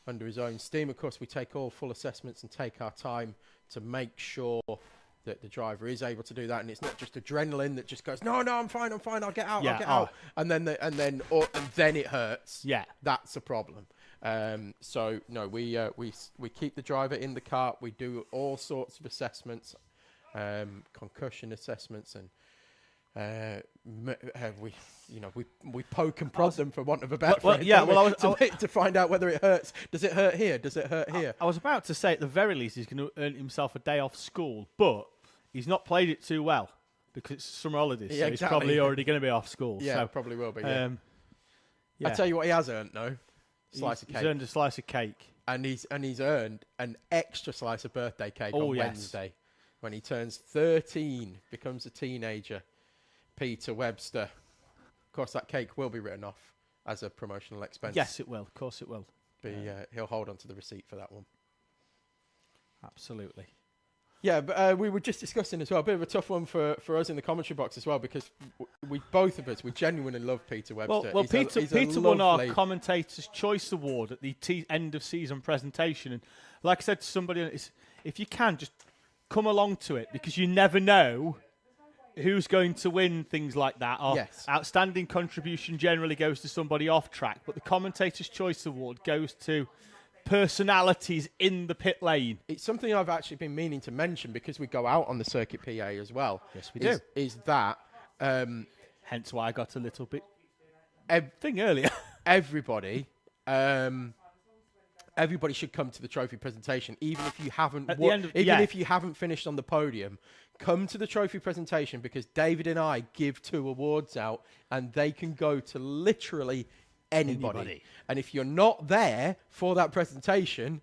under his own steam. Of course, we take all full assessments and take our time to make sure that the driver is able to do that, and it's not just adrenaline that just goes, no, I'm fine, I'll get out, I'll get out, and then it hurts. Yeah, that's a problem. So no, we keep the driver in the kart. We do all sorts of assessments, concussion assessments, and we poke and prod them, for want of a better phrase, to find out whether it hurts. Does it hurt here? Does it hurt here? I was about to say, at the very least, he's going to earn himself a day off school, but he's not played it too well because it's summer holidays, so he's probably already going to be off school. Yeah, so, probably will be. Yeah. I tell you what, he has earned though. He's earned a slice of cake, and he's earned an extra slice of birthday cake on Wednesday when he turns 13, becomes a teenager. Peter Webster. Of course, that cake will be written off as a promotional expense. Yes, it will. Of course, it will. He'll hold on to the receipt for that one. Absolutely. Yeah, but we were just discussing as well, a bit of a tough one for us in the commentary box as well, because we genuinely love Peter Webster. Well, Peter won our Commentator's Choice Award at the end of season presentation, and like I said to somebody, if you can, just come along to it, because you never know who's going to win things like that. Outstanding contribution generally goes to somebody off track, but the Commentator's Choice Award goes to personalities in the pit lane. It's something I've actually been meaning to mention, because we go out on the circuit PA as well. Yes, we do. Is that hence why I got a little bit thing earlier. Everybody should come to the trophy presentation, even if you haven't if you haven't finished on the podium. Come to the trophy presentation, because David and I give 2 awards out, and they can go to literally anybody. And if you're not there for that presentation,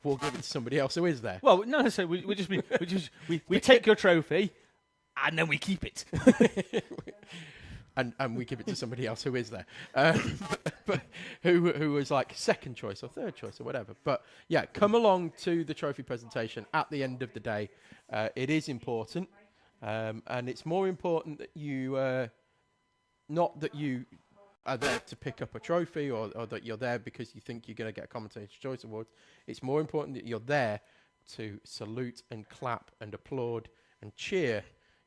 we'll give it to somebody else who is there. Well, no, so we take your trophy and then we keep it. and we give it to somebody else who is there. But who was like second choice or third choice or whatever. But yeah, come along to the trophy presentation at the end of the day. It is important. And it's more important that you, not that you are there to pick up a trophy, or that you're there because you think you're going to get a Commentator's Choice Award. It's more important that you're there to salute and clap and applaud and cheer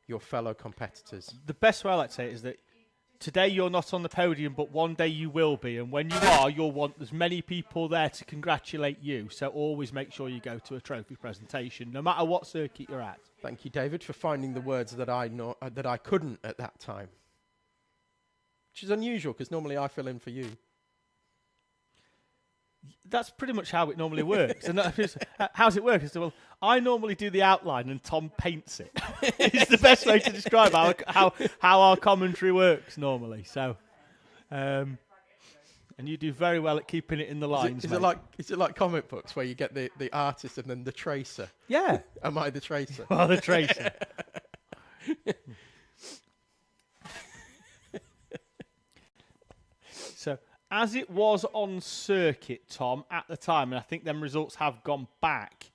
your fellow competitors. The best way I like to say it is that today you're not on the podium, but one day you will be. And when you are, you'll want as many people there to congratulate you. So always make sure you go to a trophy presentation, no matter what circuit you're at. Thank you, David, for finding the words that I couldn't at that time. Which is unusual, because normally I fill in for you. That's pretty much how it normally works. And how's it work? Well, I normally do the outline and Tom paints it. It's the best way to describe how our commentary works normally. So, and you do very well at keeping it in the lines. Is it like comic books where you get the artist and then the tracer? Yeah. Am I the tracer? Well, the tracer. So, as it was on circuit, Tom, at the time, and I think them results have gone back,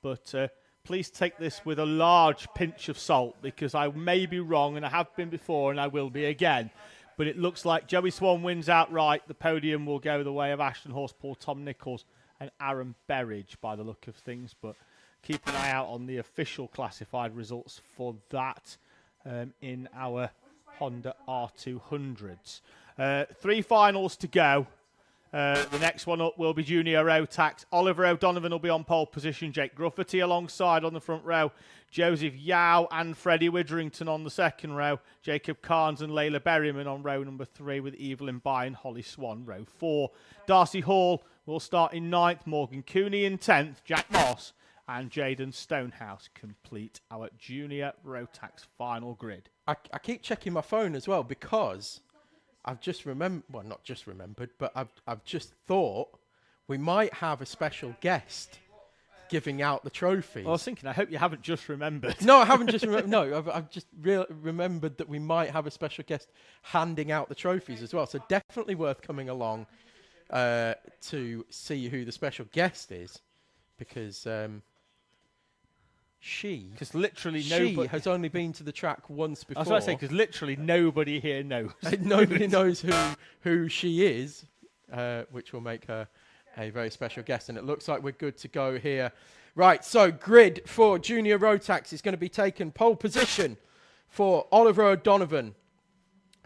but please take this with a large pinch of salt, because I may be wrong, and I have been before, and I will be again. But it looks like Joey Swan wins outright. The podium will go the way of Ashton Horspool, Tom Nichols, and Aaron Berridge by the look of things. But keep an eye out on the official classified results for that in our Honda R200s. 3 finals to go. The next one up will be Junior Rotax. Oliver O'Donovan will be on pole position. Jake Grufferty alongside on the front row. Joseph Yao and Freddie Witherington on the second row. Jacob Carnes and Layla Berryman on row number 3, with Evelyn By and Holly Swan row 4. Darcy Hall will start in 9th. Morgan Cooney in 10th. Jack Moss and Jaden Stonehouse complete our Junior Rotax final grid. I keep checking my phone as well, because I've just not just remembered, but I've just thought we might have a special guest giving out the trophies. Well, I was thinking, I hope you haven't just remembered. No, I haven't just remembered. No, I've just remembered that we might have a special guest handing out the trophies as well. So definitely worth coming along to see who the special guest is, because she has only been to the track once before. I was about to say, because literally nobody here knows. Nobody knows who she is, which will make her a very special guest. And it looks like we're good to go here. Right, so grid for Junior Rotax is going to be taken. Pole position for Oliver O'Donovan,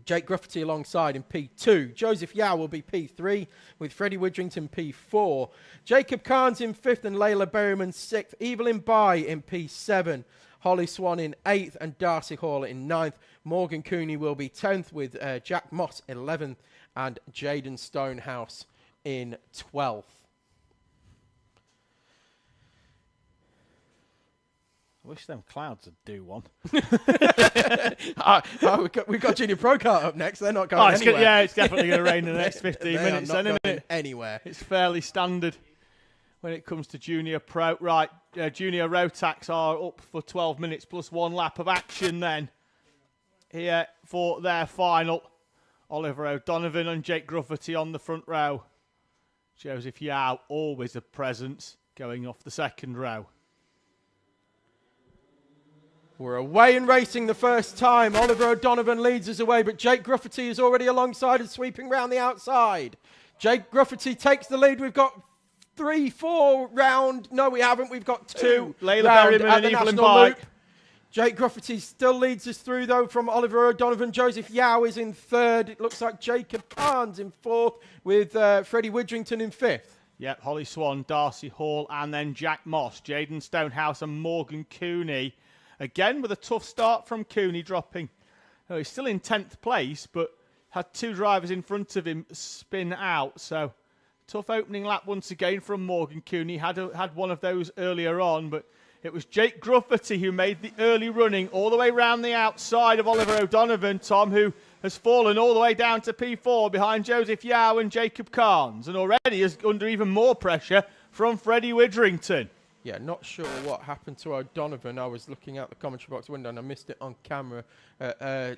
Jake Gruffity alongside in P2. Joseph Yao will be P3 with Freddie Widrington P4. Jacob Carnes in 5th and Layla Berryman 6th. Evelyn Bai in P7. Holly Swan in 8th and Darcy Hall in 9th. Morgan Cooney will be 10th with Jack Moss 11th and Jaden Stonehouse in 12th. I wish them clouds would do one. We've got Junior Pro Kart up next. They're not going anywhere. It's definitely going to rain in the next 15 minutes. Not isn't going it? anywhere. It's fairly standard when it comes to Junior Pro. Right, Junior Rotax are up for 12 minutes plus 1 lap of action then. Here for their final. Oliver O'Donovan and Jake Gruffity on the front row. Joseph Yao, always a presence, going off the second row. We're away and racing the first time. Oliver O'Donovan leads us away, but Jake Gruffity is already alongside and sweeping round the outside. Jake Gruffity takes the lead. We've got 3-4 round. No, we haven't. We've got 2 Layla round Berryman at and the Evelyn National Bai. Loop. Jake Gruffity still leads us through, though, from Oliver O'Donovan. Joseph Yao is in 3rd. It looks like Jacob Carnes in 4th with Freddie Widrington in 5th. Yep, Holly Swan, Darcy Hall, and then Jack Moss, Jaden Stonehouse and Morgan Cooney. Again, with a tough start from Cooney dropping. Oh, he's still in 10th place, but had 2 drivers in front of him spin out. So, tough opening lap once again from Morgan Cooney. Had one of those earlier on, but it was Jake Gruffity who made the early running all the way round the outside of Oliver O'Donovan, Tom, who has fallen all the way down to P4 behind Joseph Yao and Jacob Carnes, and already is under even more pressure from Freddie Widrington. Yeah, not sure what happened to O'Donovan. I was looking out the commentary box window and I missed it on camera.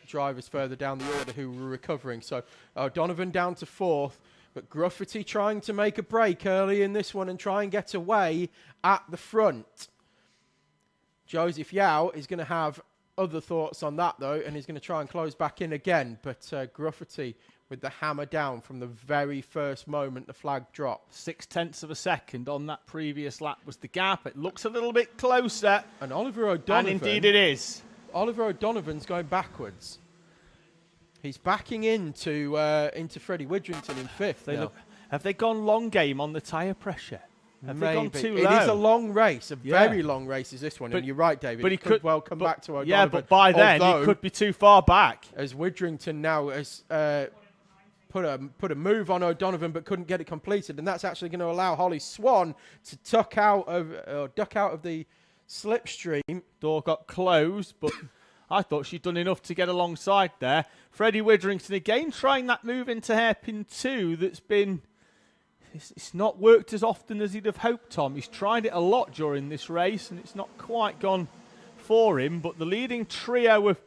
Drivers further down the order who were recovering. So O'Donovan down to 4th, but Gruffity trying to make a break early in this one and try and get away at the front. Joseph Yao is going to have other thoughts on that, though, and he's going to try and close back in again. But Gruffity with the hammer down from the very first moment the flag dropped. 0.6 of a second on that previous lap was the gap. It looks a little bit closer. And Oliver O'Donovan... And indeed it is. Oliver O'Donovan's going backwards. He's backing into Freddie Widrington in 5th. Have they gone long game on the tyre pressure? Have they gone too low? It is a long race, very long race is this one. But, and you're right, David. But he could well come back to O'Donovan. Yeah, but by then he could be too far back. As Widrington now has put a move on O'Donovan but couldn't get it completed, and that's actually going to allow Holly Swan to duck out of the slipstream. Door got closed, but I thought she'd done enough to get alongside there. Freddie Widrington again trying that move into hairpin 2 that's been... It's not worked as often as he'd have hoped, Tom. He's tried it a lot during this race, and it's not quite gone for him. But the leading trio have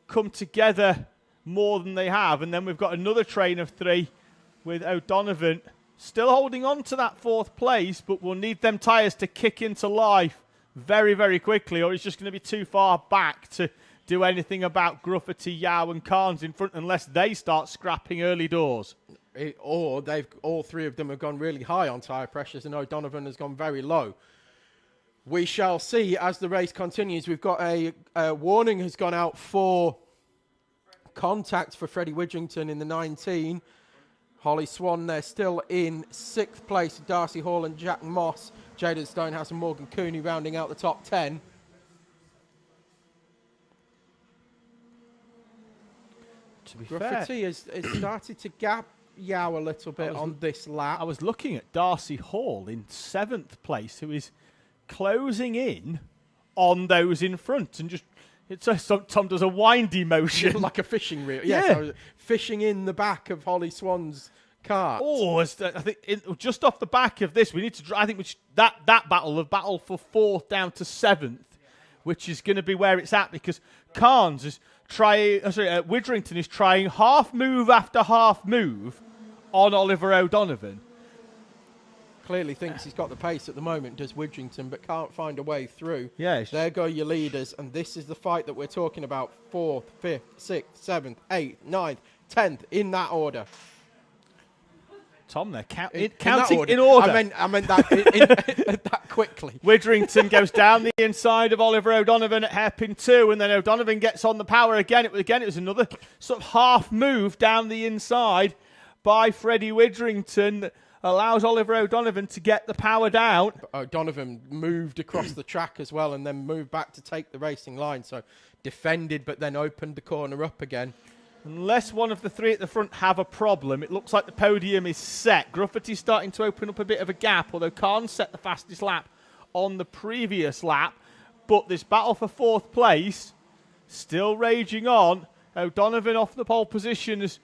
come together more than they have. And then we've got another train of 3 with O'Donovan still holding on to that 4th place, but we'll need them tyres to kick into life very, very quickly, or he's just going to be too far back to do anything about Gruffity, Yao and Carnes in front unless they start scrapping early doors. Or all 3 of them have gone really high on tyre pressures and O'Donovan has gone very low. We shall see as the race continues. We've got a warning has gone out for contact for Freddie Widrington in the 19. Holly Swan, they're still in 6th place. Darcy Hall and Jack Moss, Jaden Stonehouse and Morgan Cooney rounding out the top 10. To be Gruffity has started to gap Yao a little bit on this lap. I was looking at Darcy Hall in 7th place, who is closing in on those in front and just Tom does a windy motion like a fishing reel. Yeah, so fishing in the back of Holly Swan's cart. Oh, I think just off the back of this, we need to. I think that battle, the battle for 4th down to 7th, which is going to be where it's at because Carnes is trying. Widrington is trying half move after half move on Oliver O'Donovan. Clearly thinks he's got the pace at the moment, does Widrington, but can't find a way through. Yeah, there go your leaders, and this is the fight that we're talking about. 4th, 5th, 6th, 7th, 8th, 9th, 10th, in that order. Tom there, in counting that in order. I meant that that quickly. Witherington goes down the inside of Oliver O'Donovan at hairpin 2, and then O'Donovan gets on the power again. It was another sort of half move down the inside by Freddie Witherington that allows Oliver O'Donovan to get the power down. O'Donovan moved across the track as well, and then moved back to take the racing line. So defended, but then opened the corner up again. Unless one of the three at the front have a problem, it looks like the podium is set. Gruffuty's starting to open up a bit of a gap, although Khan set the fastest lap on the previous lap. But this battle for 4th place still raging on. O'Donovan off the pole position has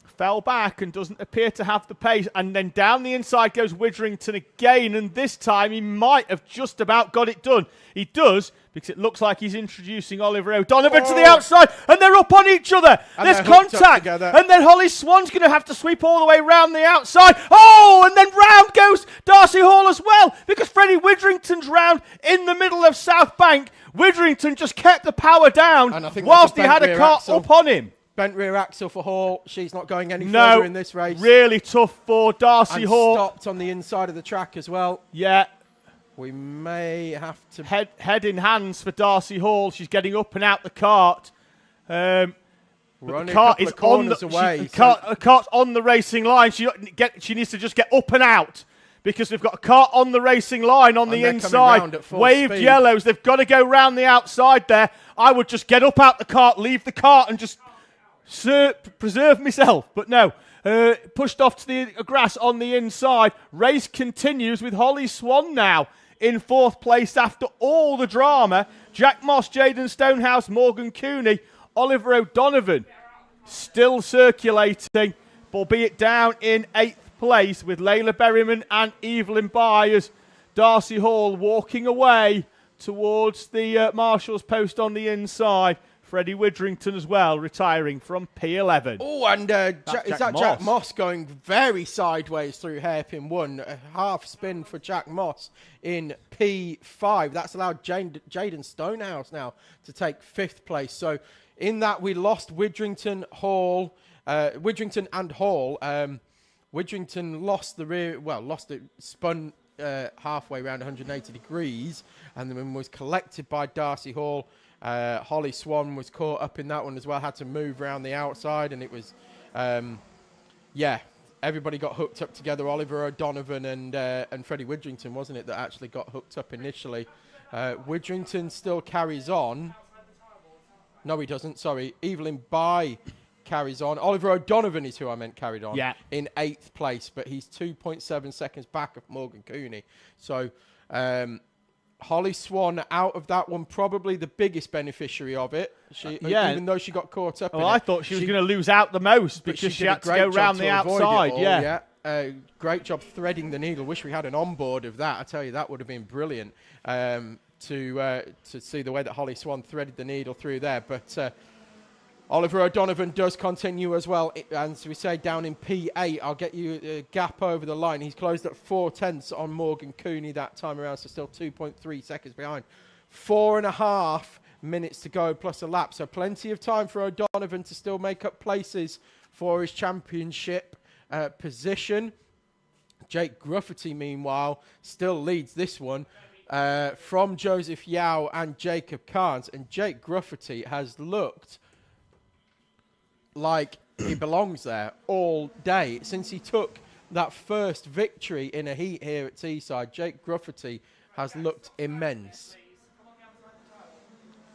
fell back and doesn't appear to have the pace. And then down the inside goes Witherington again, and this time he might have just about got it done. He does, because it looks like he's introducing Oliver O'Donovan to the outside, and they're up on each other. And there's contact, and then Holly Swan's going to have to sweep all the way round the outside. Oh, and then round goes Darcy Hall as well, because Freddie Witherington's round in the middle of South Bank. Witherington just kept the power down whilst he had a car up on him. Bent rear axle for Hall. She's not going any further in this race. Really tough for Darcy Hall. Stopped on the inside of the track as well. Yeah. We may have to... Head in hands for Darcy Hall. She's getting up and out the cart. We're the only cart a couple is of corners away. The cart's on the racing line. She needs to just get up and out, because we've got a cart on the racing line on the inside. Waved yellows. They've got to go round the outside there. I would just get up out the cart, leave the cart, and just preserve myself. But no. Pushed off to the grass on the inside. Race continues with Holly Swan now in 4th place after all the drama. Jack Moss, Jaden Stonehouse, Morgan Cooney, Oliver O'Donovan still circulating, albeit down in 8th place with Layla Berryman and Evelyn Byers. Darcy Hall walking away towards the marshal's post on the inside. Freddie Witherington as well, retiring from P11. Oh, and Jack Moss going very sideways through hairpin 1. A half spin for Jack Moss in P5. That's allowed Jaden Stonehouse now to take 5th place. So in that we lost Witherington and Hall. Witherington lost the rear, lost it, spun halfway around 180 degrees, and then was collected by Darcy Hall. Holly Swan was caught up in that one as well, had to move around the outside, and it was, everybody got hooked up together. Oliver O'Donovan and Freddie Witherington, wasn't it, that actually got hooked up initially. Witherington still carries on. No, he doesn't, sorry. Evelyn Bye carries on. Oliver O'Donovan is who I meant carried on in 8th place, but he's 2.7 seconds back of Morgan Cooney. So, Holly Swan out of that one, probably the biggest beneficiary of it. Even though she got caught up in it. I thought she was going to lose out the most because she had to go round the outside. Great job threading the needle. Wish we had an onboard of that. I tell you, that would have been brilliant to see the way that Holly Swan threaded the needle through there. But Oliver O'Donovan does continue as well. As we say, down in P8, I'll get you a gap over the line. He's closed at 4/10 on Morgan Cooney that time around, so still 2.3 seconds behind. 4.5 minutes to go plus a lap, so plenty of time for O'Donovan to still make up places for his championship position. Jake Gruffuty, meanwhile, still leads this one from Joseph Yao and Jacob Carnes, and Jake Gruffuty has looked like he belongs there all day. Since he took that first victory in a heat here at Teesside, Jake Gruffuty has looked immense.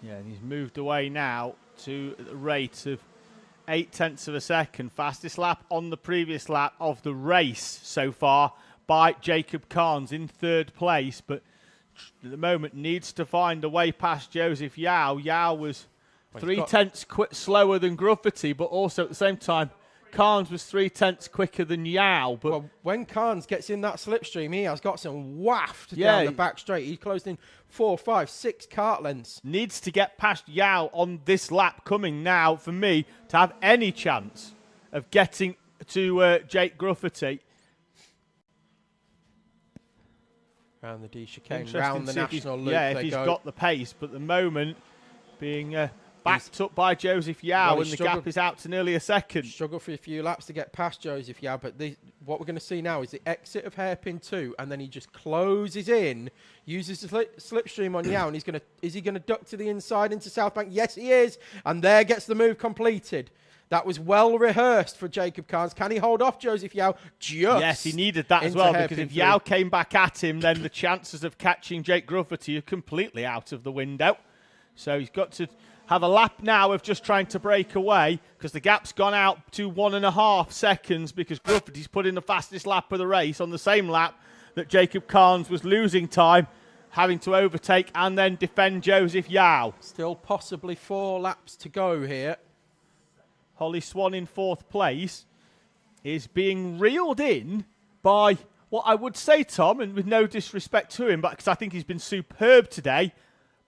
Yeah, and he's moved away now to the rate of 0.8 of a second. Fastest lap on the previous lap of the race so far by Jacob Carnes in 3rd place, but at the moment needs to find a way past Joseph Yao. Yao was 0.3 slower than Gruffuty, but also at the same time, Carnes was 0.3 quicker than Yao. But when Carnes gets in that slipstream, he has got some waft down the back straight. He closed in 4, 5, 6 kart lengths. Needs to get past Yao on this lap coming now for me to have any chance of getting to Jake Gruffuty. Round the D chicane, round the national loop. Yeah, if he's got the pace, but at the moment being backed up by Joseph Yao, and the gap is out to nearly a second. Struggle for a few laps to get past Joseph Yao, but what we're going to see now is the exit of hairpin 2, and then he just closes in, uses the slipstream on Yao, and is he going to duck to the inside into South Bank? Yes, he is, and there gets the move completed. That was well rehearsed for Jacob Carnes. Can he hold off Joseph Yao? Yes, he needed that as well, because if Yao came back at him, then the chances of catching Jake Grufferty are completely out of the window. So he's got to have a lap now of just trying to break away, because the gap's gone out to 1.5 seconds, because Grufferty's put in the fastest lap of the race on the same lap that Jacob Carnes was losing time, having to overtake and then defend Joseph Yao. Still possibly 4 laps to go here. Holly Swan in 4th place is being reeled in by what I would say, Tom, and with no disrespect to him, but because I think he's been superb today,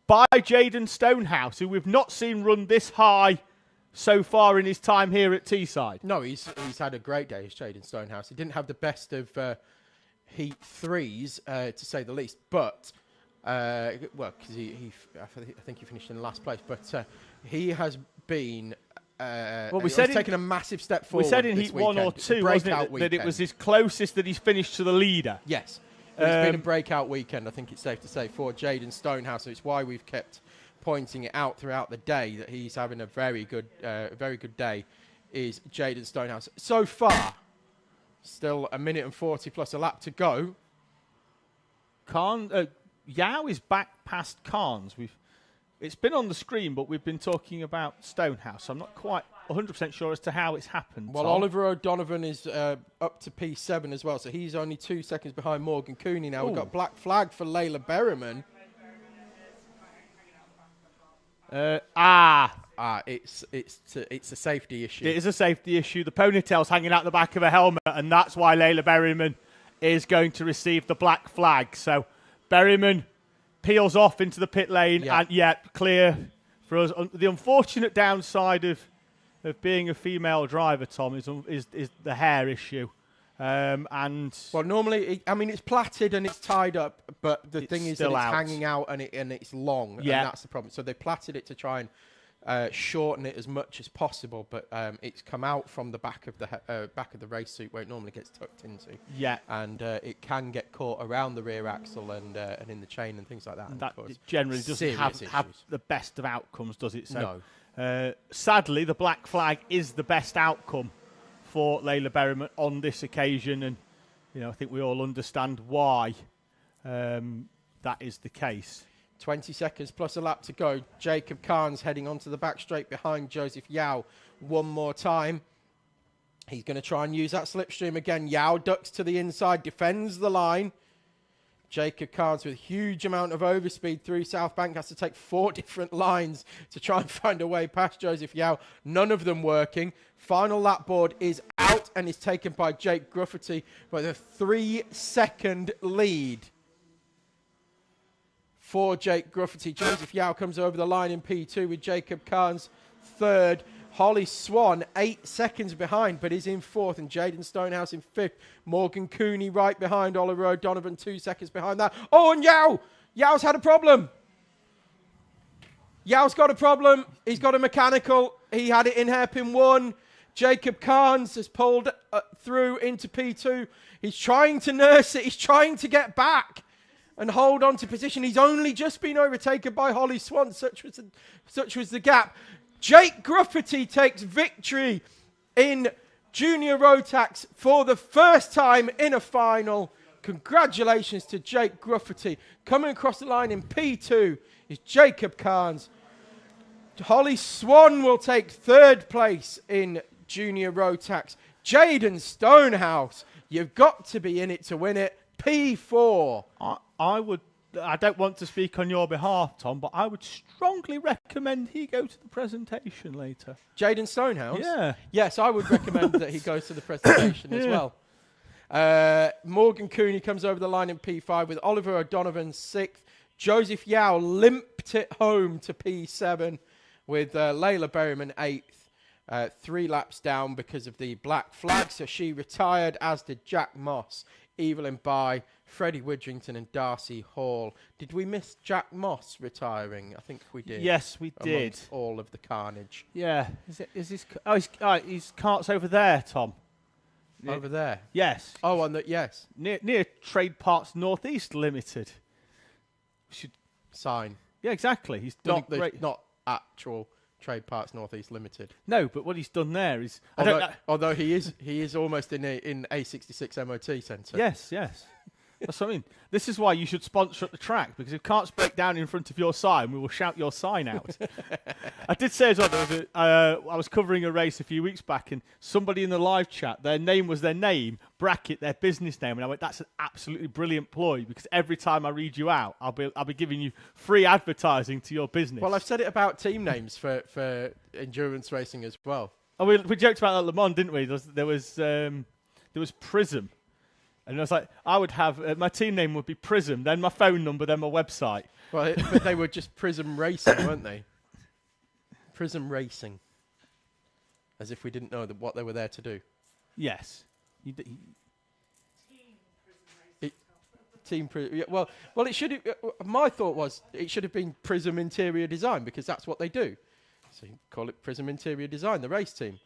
by Jaden Stonehouse, who we've not seen run this high so far in his time here at Teesside. No, he's had a great day, Jaden Stonehouse. He didn't have the best of Heat 3s, to say the least, but, well, because I think he finished in last place, but he has been... well, we said taken a massive step forward. We said in Heat 1 or 2, wasn't it, that it was his closest that he's finished to the leader. Yes. It's been a breakout weekend, I think it's safe to say, for Jaden Stonehouse. So it's why we've kept pointing it out throughout the day that he's having a very good day, is Jaden Stonehouse. So far, still 1 minute and 40 plus a lap to go. Yao is back past Carnes. It's been on the screen, but we've been talking about Stonehouse. I'm not quite 100% sure as to how it's happened. Well, Tom. Oliver O'Donovan is up to P7 as well, so he's only 2 seconds behind Morgan Cooney now. We've got black flag for Layla Berryman. It's a safety issue. It is a safety issue. The ponytail's hanging out the back of a helmet, and that's why Layla Berryman is going to receive the black flag. So Berryman peels off into the pit lane, and clear for us. The unfortunate downside of being a female driver, Tom, is the hair issue. And well, normally, it's plaited and it's tied up, but the thing is that it's hanging out and it's long, and that's the problem. So they plaited it to try and shorten it as much as possible, but it's come out from the back of the race suit where it normally gets tucked into. Yeah, and it can get caught around the rear axle and in the chain and things like that. And that generally doesn't have the best of outcomes, does it? So, no. Sadly, the black flag is the best outcome for Layla Berryman on this occasion, and I think we all understand why that is the case. 20 seconds plus a lap to go. Jacob Carnes heading onto the back straight behind Joseph Yao one more time. He's going to try and use that slipstream again. Yao ducks to the inside, defends the line. Jacob Carnes with a huge amount of overspeed through South Bank has to take 4 different lines to try and find a way past Joseph Yao. None of them working. Final lap board is out and is taken by Jake Grufferty with a 3-second lead for Jake Grufferty. Joseph Yao comes over the line in P2 with Jacob Carnes 3rd. Holly Swan 8 seconds behind, but is in 4th, and Jaden Stonehouse in 5th. Morgan Cooney right behind Oliver O'Donovan 2 seconds behind that. Oh, and Yao's had a problem. Yao's got a problem. He's got a mechanical. He had it in hairpin 1. Jacob Carnes has pulled through into P2. He's trying to nurse it. He's trying to get back and hold on to position. He's only just been overtaken by Holly Swan. Such was the gap. Jake Grufferty takes victory in Junior Rotax for the first time in a final. Congratulations to Jake Grufferty. Coming across the line in P2 is Jacob Carnes. Holly Swan will take 3rd place in Junior Rotax. Jaden Stonehouse, you've got to be in it to win it. P4. I don't want to speak on your behalf, Tom, but I would strongly recommend he go to the presentation later. Jaden Stonehouse? Yeah. Yes, I would recommend that he goes to the presentation as well. Morgan Cooney comes over the line in P5 with Oliver O'Donovan 6th. Joseph Yao limped it home to P7 with Layla Berryman 8th. 3 laps down because of the black flag, so she retired, as did Jack Moss, Evelyn Bye, Freddie Widrington and Darcy Hall. Did we miss Jack Moss retiring? I think we did. Yes, we did. All of the carnage. Yeah. His cart's over there, Tom. Over there. Yes. Oh, on the yes. Near Trade Parts Northeast Limited. Should sign. Yeah, exactly. He's done great. Not actual Trade Parts Northeast Limited. No, but what he's done there is although he is almost in A66 MOT centre. Yes. That's what I mean. This is why you should sponsor at the track, because if carts break down in front of your sign, we will shout your sign out. I did say as well, I was covering a race a few weeks back, and somebody in the live chat, their name was their name, bracket their business name, and I went, that's an absolutely brilliant ploy, because every time I read you out, I'll be giving you free advertising to your business. Well, I've said it about team names for endurance racing as well. Oh, we joked about that at Le Mans, didn't we? There was Prism. And I was like, I would have, my team name would be Prism, then my phone number, then my website. Well, but they were just Prism Racing, weren't they? Prism Racing. As if we didn't know what they were there to do. Yes. Team Prism. Yeah, well, it should. My thought was it should have been Prism Interior Design, because that's what they do. So you call it Prism Interior Design, the race team.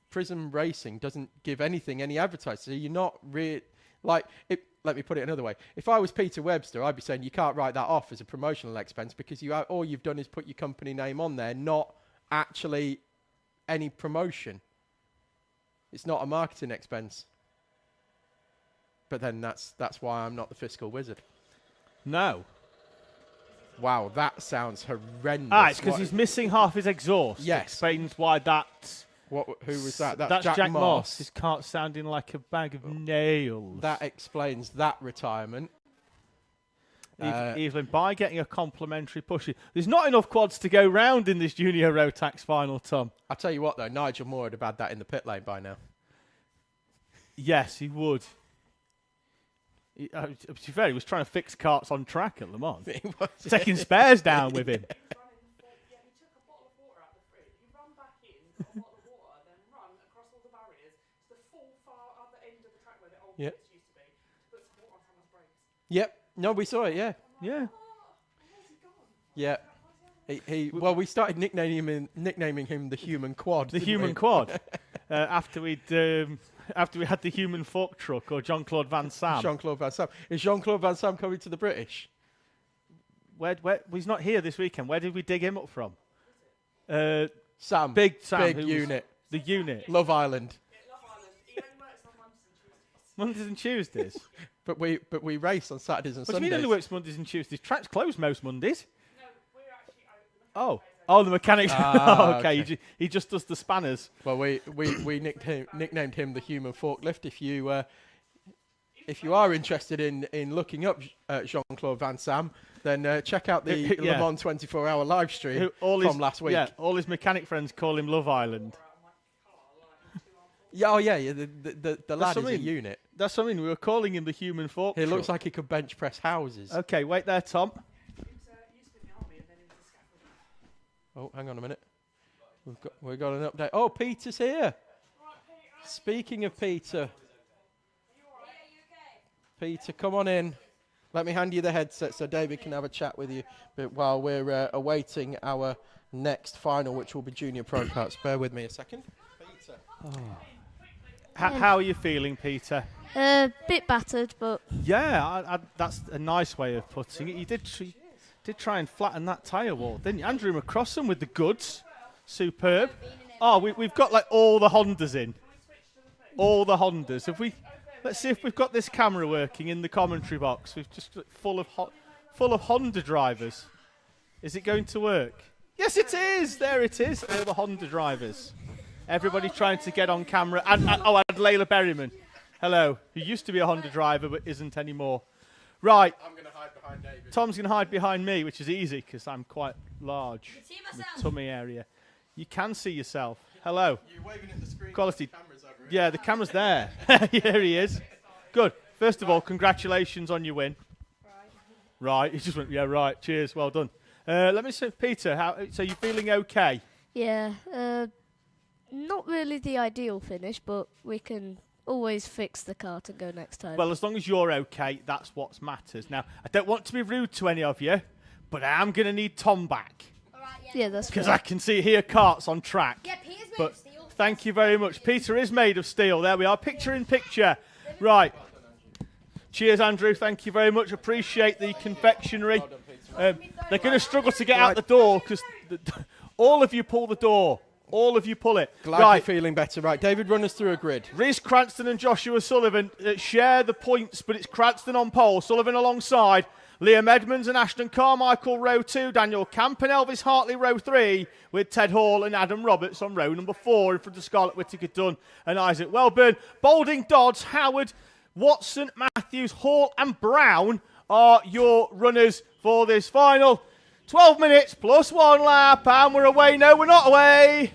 Prism Racing doesn't give anything any advertising. So you're not really let me put it another way. If I was Peter Webster, I'd be saying you can't write that off as a promotional expense, because all you've done is put your company name on there, not actually any promotion. It's not a marketing expense. But then that's why I'm not the fiscal wizard. No. Wow, that sounds horrendous. It's because he's missing half his exhaust. Yes. Explains why that. Who was that? That's Jack Moss. His cart's sounding like a bag of nails. That explains that retirement. Evelyn, by getting a complimentary push. There's not enough quads to go round in this junior Rotax final, Tom. I'll tell you what, though, Nigel Moore would have had that in the pit lane by now. Yes, he would. To be fair, he was trying to fix carts on track at Le Mans. He was, taking spares down with him. Yep. No, we saw it. Yeah. Yeah. Yeah. Well, we started nicknaming him the Human Quad. The Human Quad. After we had the Human Fork Truck, or Jean-Claude Van Sam. Jean-Claude Van Sam. Is Jean-Claude Van Sam coming to the British? Where he's not here this weekend. Where did we dig him up from? Sam. Big Sam. Big unit. The unit. Love Island. Mondays and Tuesdays. But we race on Saturdays and Sundays. What do you mean only works Mondays and Tuesdays? Track's closed most Mondays. No, we're actually open. Oh, the mechanics. Okay. He just does the spanners. Well, we nicknamed him the Human Forklift. If you are interested in looking up Jean-Claude Van Sam, then check out the Le Mans 24-hour live stream from last week. Yeah, all his mechanic friends call him Love Island. Yeah, the lad is a unit. That's what I mean. We were calling him the Human Fork He looks like he could bench press houses. Okay, wait there, Tom. Oh, hang on a minute. We've got an update. Oh, Peter's here. Speaking of Peter. Peter, come on in. Let me hand you the headset so David can have a chat with you. But while we're awaiting our next final, which will be Junior Pro Karts. Bear with me a second. Peter. Oh. How are you feeling, Peter? Bit battered, but... Yeah, that's a nice way of putting it. You did try and flatten that tyre wall, didn't you? Andrew McCrossan with the goods. Superb. Oh, we've got like all the Hondas in. All the Hondas. Let's see if we've got this camera working in the commentary box. We've just got full of Honda drivers. Is it going to work? Yes, it is. There it is. All the Honda drivers. Everybody trying to get on camera. And Layla Berryman. Hello. Who used to be a Honda driver but isn't anymore. Right. I'm going to hide behind David. Tom's going to hide behind me, which is easy because I'm quite large. The tummy area. You can see yourself. Hello. You're waving at the screen. Quality. The camera's over it. Yeah, the camera's there. Here he is. Good. First of all, congratulations on your win. Right. He just went, yeah, right. Cheers. Well done. Let me see, Peter, so you feeling okay? Yeah. Not really the ideal finish, but we can always fix the kart and go next time. Well, as long as you're okay, that's what matters. Now, I don't want to be rude to any of you, but I am going to need Tom back. Yeah, that's because I can see here karts on track. Yeah, Peter's but Thank you very much. Peter is made of steel. There we are. Picture in picture. Right. Cheers, Andrew. Thank you very much. Appreciate the confectionery. They're going to struggle to get out the door because all of you pull the door. All of you pull it. Glad you're feeling better. Right, David, run us through a grid. Rhys Cranston and Joshua Sullivan share the points, but it's Cranston on pole, Sullivan alongside. Liam Edmonds and Ashton Carmichael, row 2. Daniel Camp and Elvis Hartley, row 3, with Ted Hall and Adam Roberts on row number 4 in front of Scarlett Whittaker Dunn and Isaac Welburn. Boulding, Dodds, Howard, Watson, Matthews, Hall and Brown are your runners for this final. 12 minutes plus 1 lap, and we're away. No, we're not away.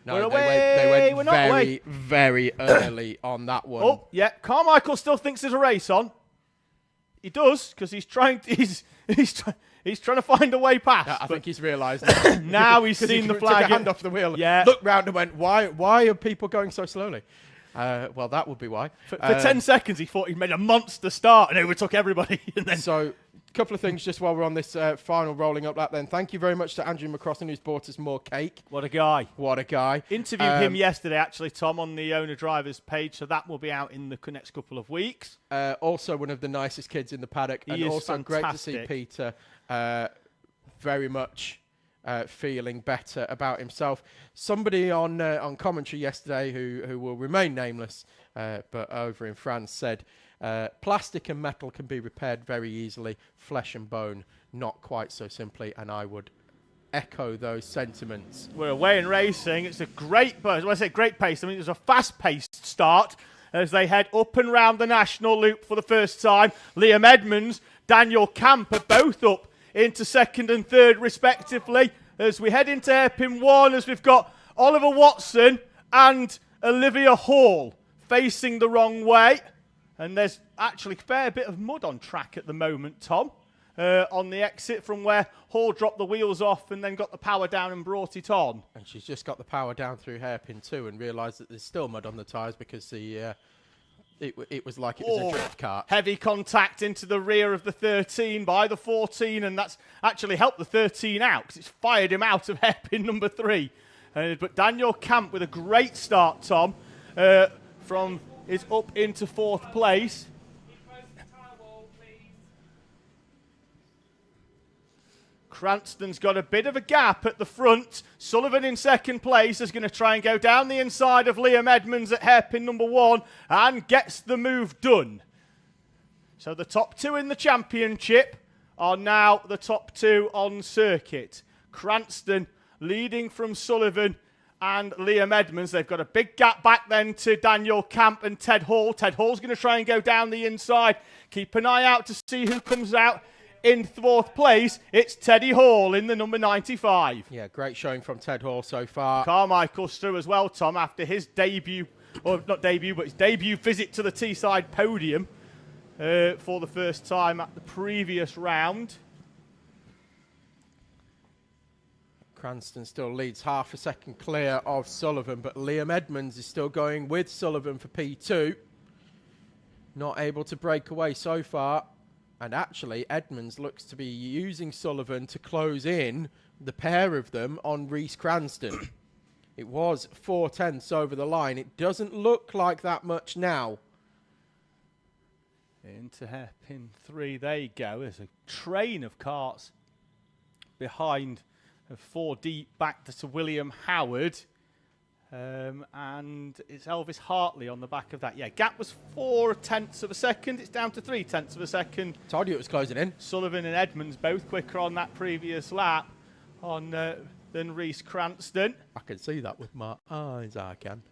No, we're they went away. very early on that one. Oh, yeah. Carmichael still thinks there's a race on. He does, because he's trying to find a way past. I think he's realised now he's seen the flag. Took a hand off the wheel. Yeah. Looked round and went, why are people going so slowly? Well, that would be why. For 10 seconds, he thought he'd made a monster start and overtook everybody. And then So, a couple of things just while we're on this final rolling up lap then. Thank you very much to Andrew McCrossan, who's bought us more cake. What a guy. What a guy. Interviewed him yesterday, actually, Tom, on the owner-drivers page, so that will be out in the next couple of weeks. Also one of the nicest kids in the paddock. He and is also great to see fantastic. Peter very much feeling better about himself. Somebody on commentary yesterday who will remain nameless, but over in France, said plastic and metal can be repaired very easily, flesh and bone not quite so simply, and I would echo those sentiments. We're away in racing. It's a great pace. When I say great pace, I mean it was a fast-paced start as they head up and round the national loop for the first time. Liam Edmonds, Daniel Camp are both up into second and third respectively. As we head into hairpin 1, as we've got Oliver Watson and Olivia Hall facing the wrong way. And there's actually a fair bit of mud on track at the moment, Tom, on the exit from where Hall dropped the wheels off and then got the power down and brought it on. And she's just got the power down through hairpin 2 and realised that there's still mud on the tyres because it was like it was a drift kart. Heavy contact into the rear of the 13 by the 14, and that's actually helped the 13 out because it's fired him out of hairpin number 3. But Daniel Camp with a great start, Tom, is up into 4th place. Cranston's got a bit of a gap at the front. Sullivan in 2nd place is going to try and go down the inside of Liam Edmonds at hairpin number 1 and gets the move done. So the top 2 in the championship are now the top 2 on circuit. Cranston leading from Sullivan and Liam Edmonds. They've got a big gap back then to Daniel Camp and Ted Hall. Ted Hall's going to try and go down the inside. Keep an eye out to see who comes out in 4th place. It's Teddy Hall in the number 95. Yeah, great showing from Ted Hall so far. Carmichael's through as well, Tom, after his debut, or not debut, but his debut visit to the Teesside podium for the first time at the previous round. Cranston still leads half a second clear of Sullivan, but Liam Edmonds is still going with Sullivan for P2. Not able to break away so far. And actually, Edmonds looks to be using Sullivan to close in the pair of them on Rhys Cranston. It was 4/10 over the line. It doesn't look like that much now. Into hairpin 3 they go. There's a train of carts behind 4 deep back to William Howard. And it's Elvis Hartley on the back of that. Yeah, gap was 4/10 of a second. It's down to 3/10 of a second. Told you it was closing in. Sullivan and Edmonds both quicker on that previous lap than Rhys Cranston. I can see that with my eyes, I can.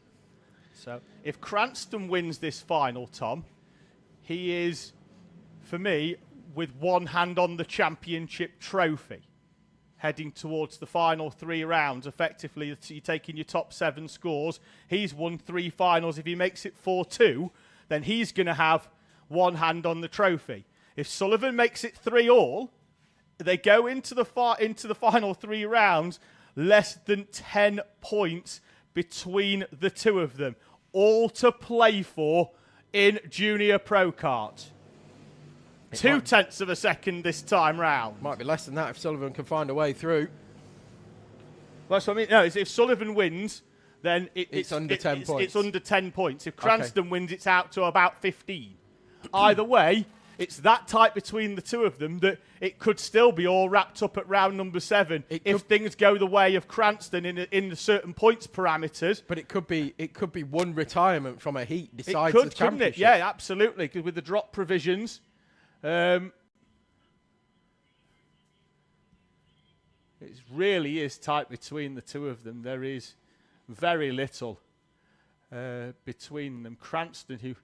So if Cranston wins this final, Tom, he is, for me, with one hand on the championship trophy, heading towards the final 3 rounds. Effectively, you're taking your top 7 scores. He's won 3 finals. If he makes it 4-2, then he's going to have one hand on the trophy. If Sullivan makes it 3-all, they go into the final 3 rounds, less than 10 points between the 2 of them, all to play for in Junior Pro Kart. 2/10 of a second this time round. Might be less than that if Sullivan can find a way through. Well, that's what I mean. No, if Sullivan wins, then it's under 10 points. It's under 10 points. If Cranston wins, it's out to about 15. Either way, it's that tight between the two of them that it could still be all wrapped up at round number 7 if things go the way of Cranston in the certain points parameters. But it could be one retirement from a heat decides the championship. Couldn't it? Yeah, absolutely. Because with the drop provisions, it really is tight between the two of them. There is very little between them. Cranston, who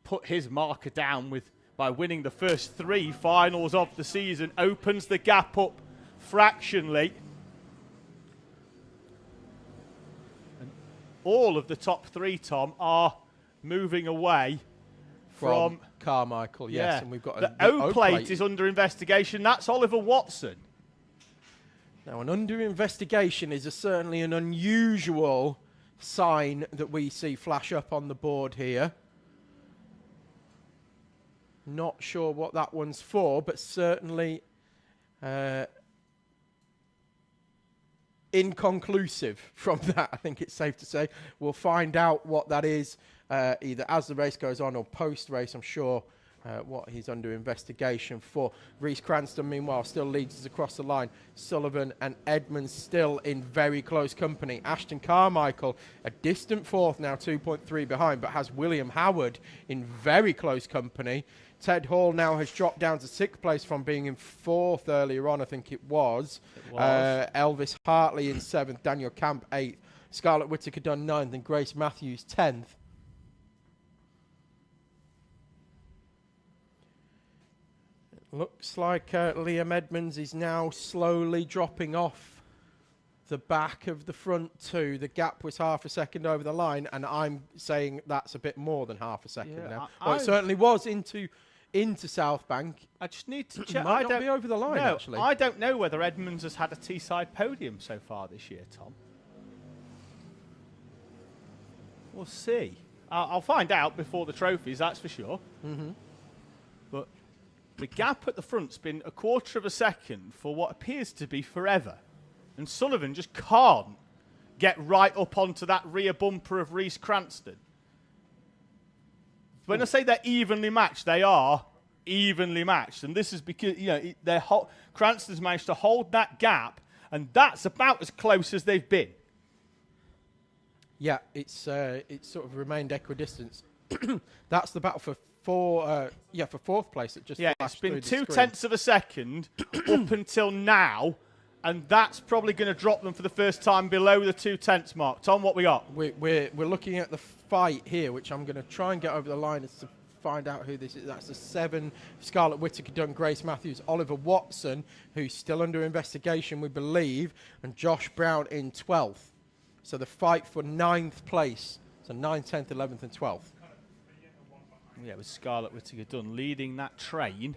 put his marker down by winning the first 3 finals of the season, opens the gap up fractionally. And all of the top 3, Tom, are moving away from Carmichael, yes. And we've got the O plate is under investigation. That's Oliver Watson. Now, an under investigation is certainly an unusual sign that we see flash up on the board here. Not sure what that one's for, but certainly inconclusive from that, I think it's safe to say. We'll find out what that is either as the race goes on or post-race, I'm sure, what he's under investigation for. Reece Cranston, meanwhile, still leads us across the line. Sullivan and Edmonds still in very close company. Ashton Carmichael, a distant 4th now, 2.3 behind, but has William Howard in very close company. Ted Hall now has dropped down to 6th place from being in 4th earlier on, I think it was. Elvis Hartley in 7th, Daniel Camp 8th, Scarlett Whittaker done 9th, and Grace Matthews 10th. Looks like Liam Edmonds is now slowly dropping off the back of the front 2. The gap was half a second over the line, and I'm saying that's a bit more than half a second now. Well, it certainly was into South Bank. I just need to check. Might not be over the line, actually. I don't know whether Edmonds has had a T-side podium so far this year, Tom. We'll see. I'll find out before the trophies, that's for sure. But the gap at the front's been a quarter of a second for what appears to be forever. And Sullivan just can't get right up onto that rear bumper of Reece Cranston. When I say they're evenly matched, they are evenly matched. And this is because, Cranston's managed to hold that gap, and that's about as close as they've been. Yeah, it's sort of remained equidistant. That's the battle for 4th place. It just it's been 0.2 of a second up until now, and that's probably going to drop them for the first time below the 0.2 mark. Tom, what we got? We're looking at the fight here, which I'm going to try and get over the line as to find out who this is. That's the 7, Scarlett Whittaker done, Grace Matthews, Oliver Watson, who's still under investigation, we believe, and Josh Brown in 12th. So the fight for 9th place. So 9th, 10th, 11th, and 12th. Yeah, with Scarlett Whittaker done leading that train.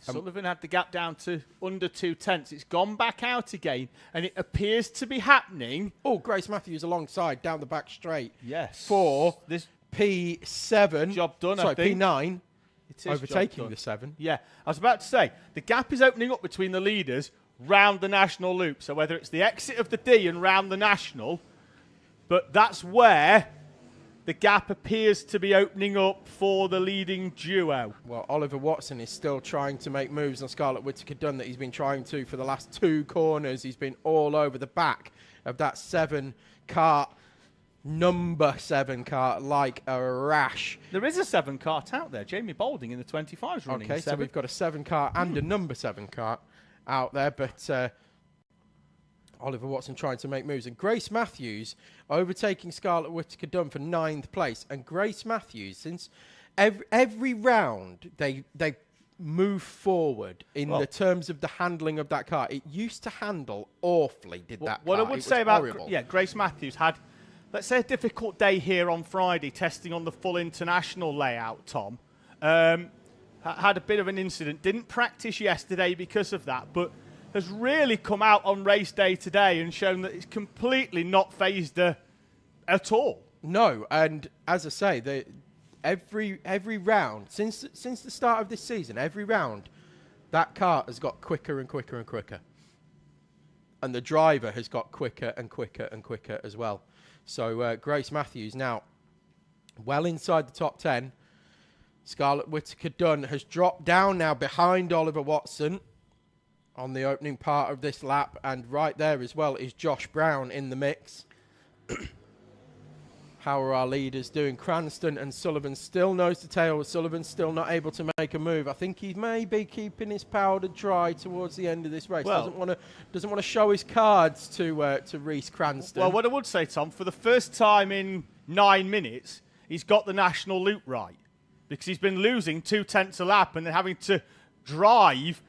Sullivan had the gap down to under 0.2. It's gone back out again, and it appears to be happening. Oh, Grace Matthews alongside down the back straight. Yes. For this P7. Job done, sorry, I think. P9. It is overtaking the 7. Yeah, I was about to say, the gap is opening up between the leaders round the national loop. So whether it's the exit of the D and round the national, but that's where the gap appears to be opening up for the leading duo. Well, Oliver Watson is still trying to make moves on Scarlett Whittaker done that he's been trying to for the last 2 corners. He's been all over the back of that 7 kart, number 7 kart, like a rash. There is a 7 kart out there. Jamie Balding in the 25s running. Okay, so we've got a 7 kart and a number 7 kart out there, but Oliver Watson trying to make moves, and Grace Matthews overtaking Scarlett Whittaker Dunn for 9th place. And Grace Matthews, since every round they move forward in the terms of the handling of that car. It used to handle awfully, what car. I would say about Grace Matthews had, let's say, a difficult day here on Friday testing on the full international layout, Tom. Had a bit of an incident, didn't practice yesterday because of that, but has really come out on race day today and shown that it's completely not phased her at all. No, and as I say, every round, since the start of this season, every round, that car has got quicker and quicker and quicker. and the driver has got quicker and quicker and quicker as well. So Grace Matthews now well inside the top 10. Scarlett Whittaker-Dunn has dropped down now behind Oliver Watson on the opening part of this lap, and right there as well is Josh Brown in the mix. How are our leaders doing? Cranston and Sullivan still nose to tail. Sullivan still not able to make a move. I think he may be keeping his powder dry towards the end of this race. Well, doesn't want to show his cards to Reece Cranston. Well, what I would say, Tom, for the first time in 9 minutes, he's got the national loop right, because he's been losing 2/10 a lap and then having to drive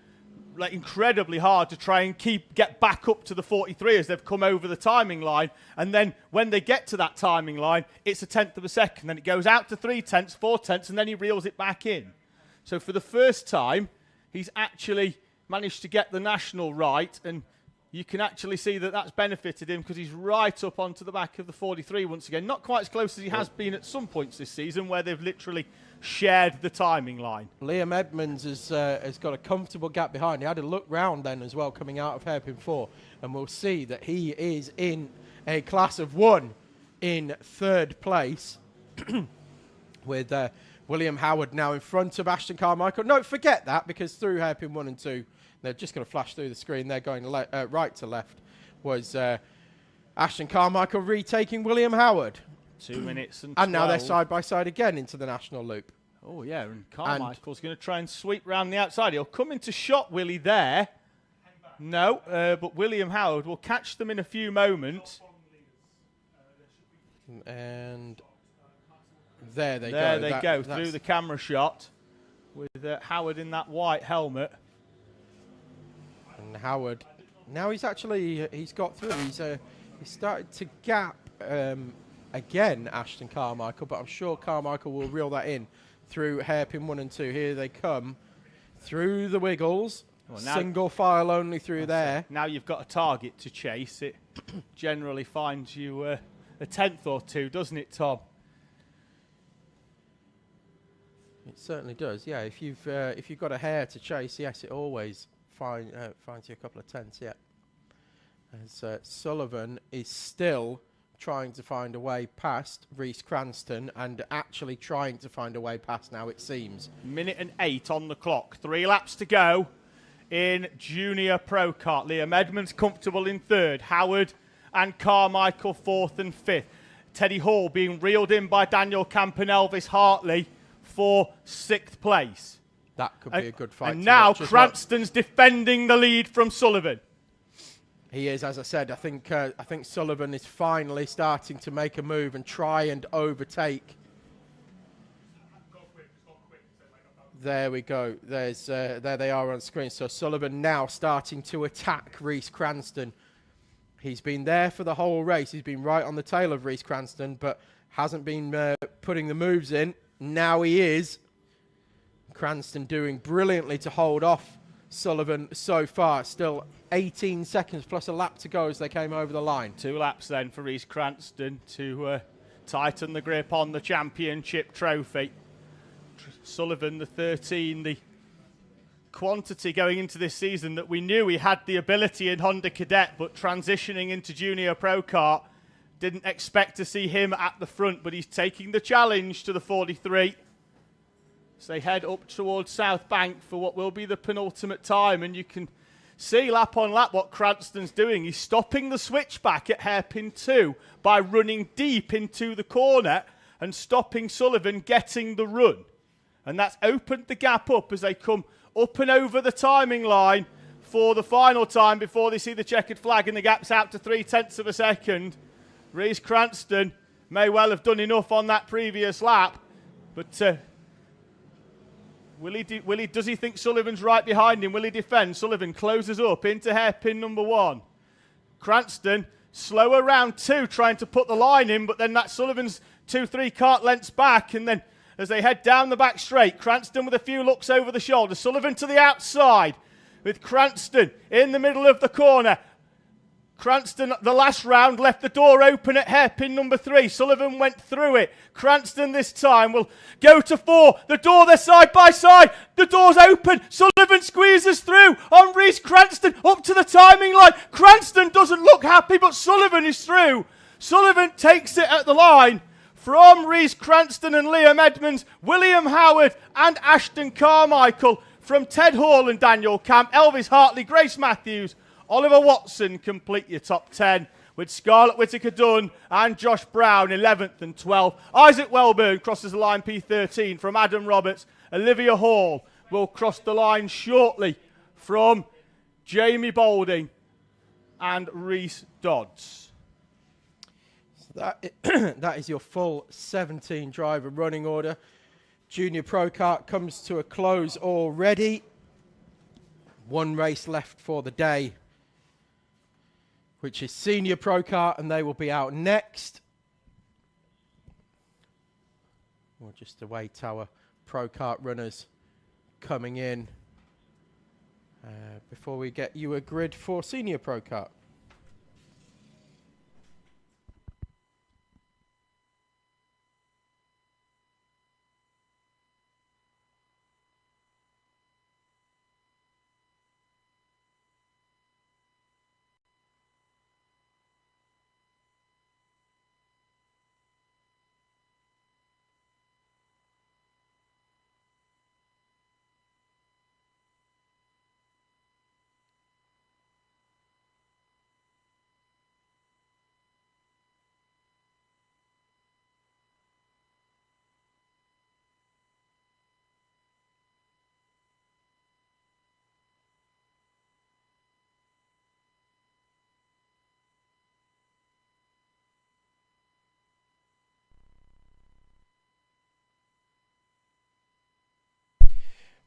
like incredibly hard to try and get back up to the 43 as they've come over the timing line. And then when they get to that timing line, it's 1/10 of a second. Then it goes out to 3/10, 4/10, and then he reels it back in. So for the first time, he's actually managed to get the national right, and you can actually see that that's benefited him, because he's right up onto the back of the 43 once again. Not quite as close as he has been at some points this season, where they've literally shared the timing line. Liam Edmonds has got a comfortable gap behind. He had a look round then as well coming out of hairpin 4, and we'll see that he is in a class of 1 in 3rd place with William Howard now in front of Ashton Carmichael. No, forget that, because through hairpin 1 and 2, they're just going to flash through the screen. They're going right to left. Was Ashton Carmichael retaking William Howard. 2 minutes and 12. And now they're 12. side by side again into the national loop. Oh, yeah, and Carmichael's going to try and sweep round the outside. He'll come into shot, Willie, there. No, but William Howard will catch them in a few moments. And there they go. There they go, through the camera shot with Howard in that white helmet. And Howard, now he's got through. He's started to gap again, Ashton Carmichael, but I'm sure Carmichael will reel that in through hairpin 1 and 2. Here they come through the wiggles. Well, single file only through there. Now you've got a target to chase. It generally finds you a 10th or 2, doesn't it, Tom? It certainly does. Yeah, if you've got a hair to chase, yes, it always finds you a couple of 10ths. Yeah. As Sullivan is still trying to find a way past Reece Cranston, and actually trying to find a way past now, it seems. 1:08 on the clock. 3 laps to go in Junior Pro Kart. Liam Edmonds comfortable in 3rd. Howard and Carmichael 4th and 5th. Teddy Hall being reeled in by Daniel Camp and Elvis Hartley for 6th place. That could be a good fight. And now Cranston's defending the lead from Sullivan. He is, as I said. I think Sullivan is finally starting to make a move and try and overtake. There we go. There they are on screen. So Sullivan now starting to attack Reece Cranston. He's been there for the whole race. He's been right on the tail of Reece Cranston, but hasn't been putting the moves in. Now he is. Cranston doing brilliantly to hold off Sullivan so far. Still 18 seconds plus a lap to go as they came over the line. 2 laps then for Reece Cranston to tighten the grip on the championship trophy. Sullivan, the 13, the quantity going into this season that we knew he had the ability in Honda Cadet, but transitioning into Junior Pro Kart, didn't expect to see him at the front, but he's taking the challenge to the 43. So they head up towards South Bank for what will be the penultimate time, and you can see lap on lap what Cranston's doing. He's stopping the switchback at hairpin 2 by running deep into the corner and stopping Sullivan getting the run. And that's opened the gap up as they come up and over the timing line for the final time before they see the checkered flag, and the gap's out to 0.3 of a second. Reece Cranston may well have done enough on that previous lap, but Willie, does he think Sullivan's right behind him? Will he defend? Sullivan closes up into hairpin number 1. Cranston, slower round 2, trying to put the line in, but then that Sullivan's 2-3 kart lengths back, and then as they head down the back straight, Cranston with a few looks over the shoulder. Sullivan to the outside with Cranston in the middle of the corner. Cranston, the last round, left the door open at hairpin number 3. Sullivan went through it. Cranston this time will go to 4. The door, they're side by side. The door's open. Sullivan squeezes through on Reese Cranston up to the timing line. Cranston doesn't look happy, but Sullivan is through. Sullivan takes it at the line. From Reese Cranston and Liam Edmonds, William Howard and Ashton Carmichael. From Ted Hall and Daniel Camp, Elvis Hartley, Grace Matthews, Oliver Watson complete your top 10 with Scarlett Whittaker-Dunn and Josh Brown 11th and 12th. Isaac Welburn crosses the line P13 from Adam Roberts. Olivia Hall will cross the line shortly from Jamie Boulding and Reese Dodds. So that is your full 17 driver running order. Junior Pro Kart comes to a close already. One race left for the day, which is Senior Pro Kart, and they will be out next. We'll just await our Pro Kart runners coming in before we get you a grid for Senior Pro Kart.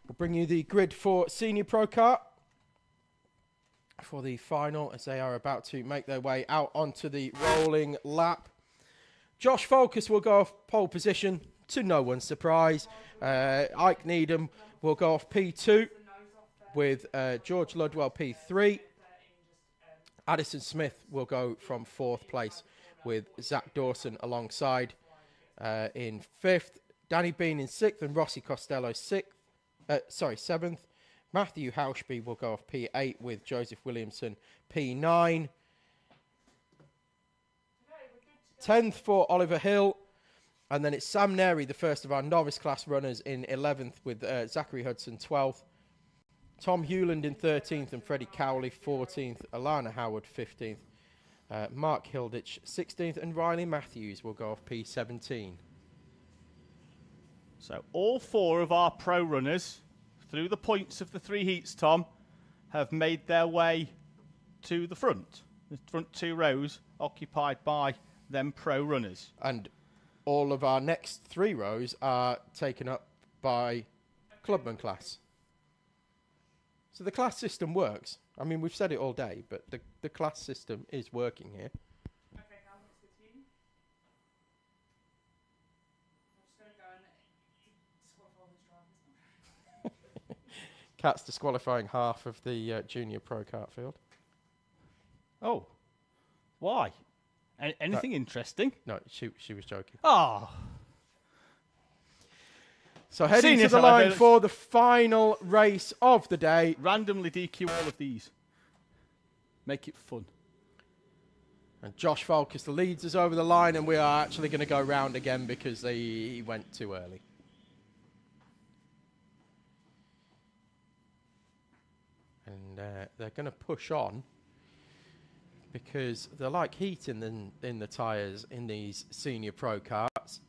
We'll bring you the grid for Senior Pro Kart for the final as they are about to make their way out onto the rolling lap. Josh Focus will go off pole position, to no one's surprise. Ike Needham will go off P2 with George Ludwell P3. Addison Smith will go from 4th place with Zach Dawson alongside in 5th. Danny Bean in 6th and Rossi Costello 7th. Matthew Hauschby will go off P8 with Joseph Williamson P9. 10th for Oliver Hill. And then it's Sam Neri, the first of our novice class runners, in 11th with Zachary Hudson 12th. Tom Hewland in 13th and Freddie Cowley 14th. Alana Howard 15th. Mark Hilditch 16th and Riley Matthews will go off P17. So all 4 of our pro runners, through the points of the 3 heats, Tom, have made their way to the front. The front 2 rows occupied by them pro runners. And all of our next 3 rows are taken up by clubman class. So the class system works. I mean, we've said it all day, but the class system is working here. Cat's disqualifying half of the Junior Pro Kart field. Oh, why? Anything interesting? No, she was joking. Oh. So heading to the line for the final race of the day. Randomly DQ all of these. Make it fun. And Josh Falkus leads us over the line, and we are actually going to go round again because he went too early. And they're going to push on because they're like heat in the tyres in these Senior Pro Karts.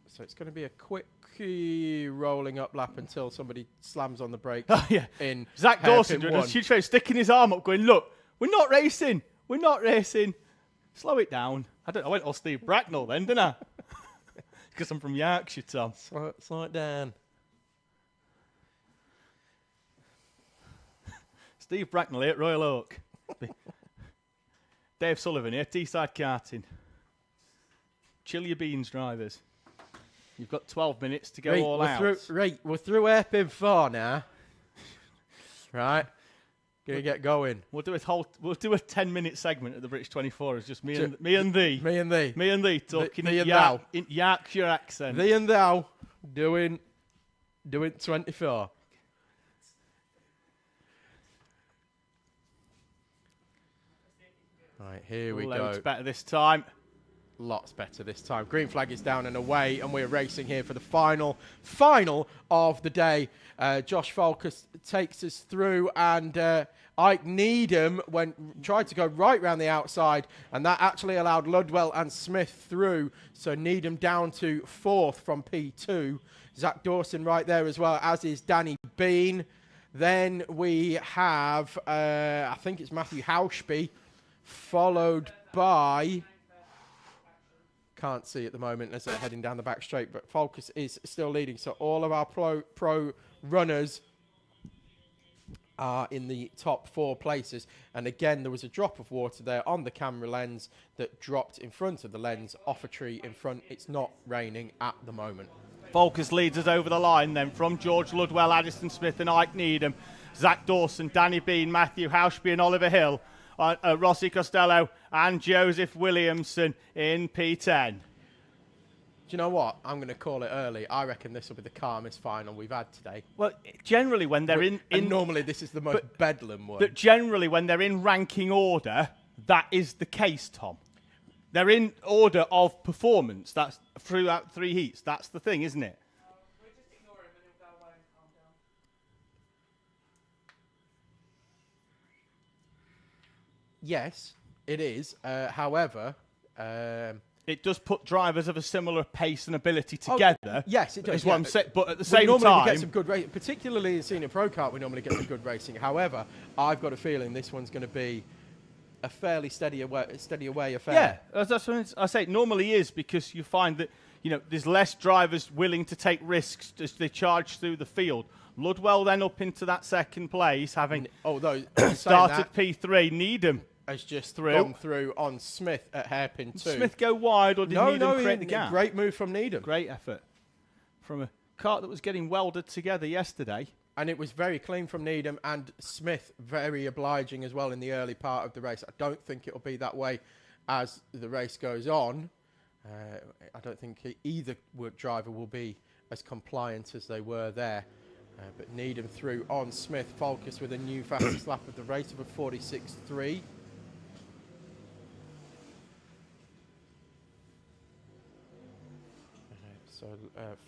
So it's going to be a quick rolling up lap until somebody slams on the brakes. Oh, yeah. In Zach Dawson doing a huge face, sticking his arm up, going, "Look, we're not racing. We're not racing. Slow it down." I went all Steve Bracknell then, didn't I? Because I'm from Yorkshire, Tom. Slow it down. Steve Bracknell here at Royal Oak. Dave Sullivan here, Teesside Karting. Chill your beans, drivers. You've got 12 minutes to go all out. We're through hairpin 4 now. Right. Gonna get going. We'll do a 10-minute segment at the British 24. It's just me and thee talking thee in and in Yorkshire accent. Thee and thou doing 24. Right, here we go. Loads better this time. Lots better this time. Green flag is down and away, and we're racing here for the final of the day. Josh Falkus takes us through, and Ike Needham tried to go right round the outside, and that actually allowed Ludwell and Smith through. So Needham down to 4th from P2. Zach Dawson right there as well, as is Danny Bean. Then we have, I think it's Matthew Hauschby, followed by... Can't see at the moment as they're heading down the back straight, but Falkus is still leading. So all of our pro runners are in the top 4 places. And again, there was a drop of water there on the camera lens that dropped in front of the lens off a tree in front. It's not raining at the moment. Falkus leads us over the line then from George Ludwell, Addison Smith and Ike Needham, Zach Dawson, Danny Bean, Matthew Hauschby and Oliver Hill. Rossi Costello and Joseph Williamson in P10. Do you know what? I'm going to call it early. I reckon this will be the calmest final we've had today. Well, generally when they're in normally this is the most bedlam one. But generally when they're in ranking order, that is the case, Tom. They're in order of performance. That's throughout 3 heats. That's the thing, isn't it? We'll just ignore him and he'll go away and calm down. Yes, it is. However, it does put drivers of a similar pace and ability together. Yes, it does. Is what I'm saying. But at the same time, normally get some good racing, particularly in Senior Pro Kart. We normally get some good racing. However, I've got a feeling this one's going to be a fairly steady away affair. Yeah, that's what I say. It normally is, because you find that there's less drivers willing to take risks as they charge through the field. Ludwell then up into that 2nd place, having started P3. Needham has just gone through on Smith at hairpin 2. Did Smith go wide, or did Needham create the gap? Great move from Needham. Great effort from a kart that was getting welded together yesterday. And it was very clean from Needham, and Smith very obliging as well in the early part of the race. I don't think it'll be that way as the race goes on. I don't think either driver will be as compliant as they were there. But Needham through on Smith. Falkus with a new fastest lap of the race of a 46.3. So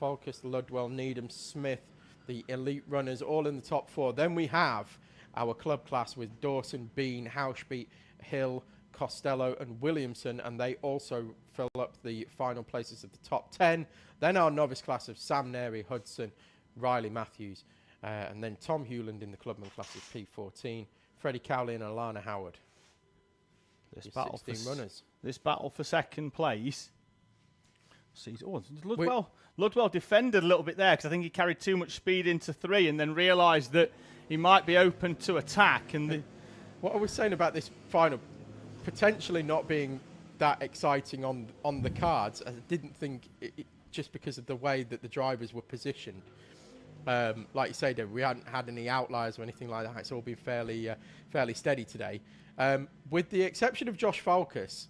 Falkus, Ludwell, Needham, Smith, the elite runners all in the top 4. Then we have our club class with Dawson, Bean, Hauschby, Hill, Costello and Williamson, and they also fill up the final places of the top 10. Then our novice class of Sam Neri, Hudson, Riley Matthews, and then Tom Hewland in the clubman class of P14, Freddie Cowley and Alana Howard. This battle 16 runners. This battle for 2nd place. Ludwell defended a little bit there, because I think he carried too much speed into 3 and then realised that he might be open to attack. And what I was saying about this final potentially not being that exciting on the cards, I didn't think just because of the way that the drivers were positioned. Like you say, David, we hadn't had any outliers or anything like that. It's all been fairly steady today. With the exception of Josh Falkus,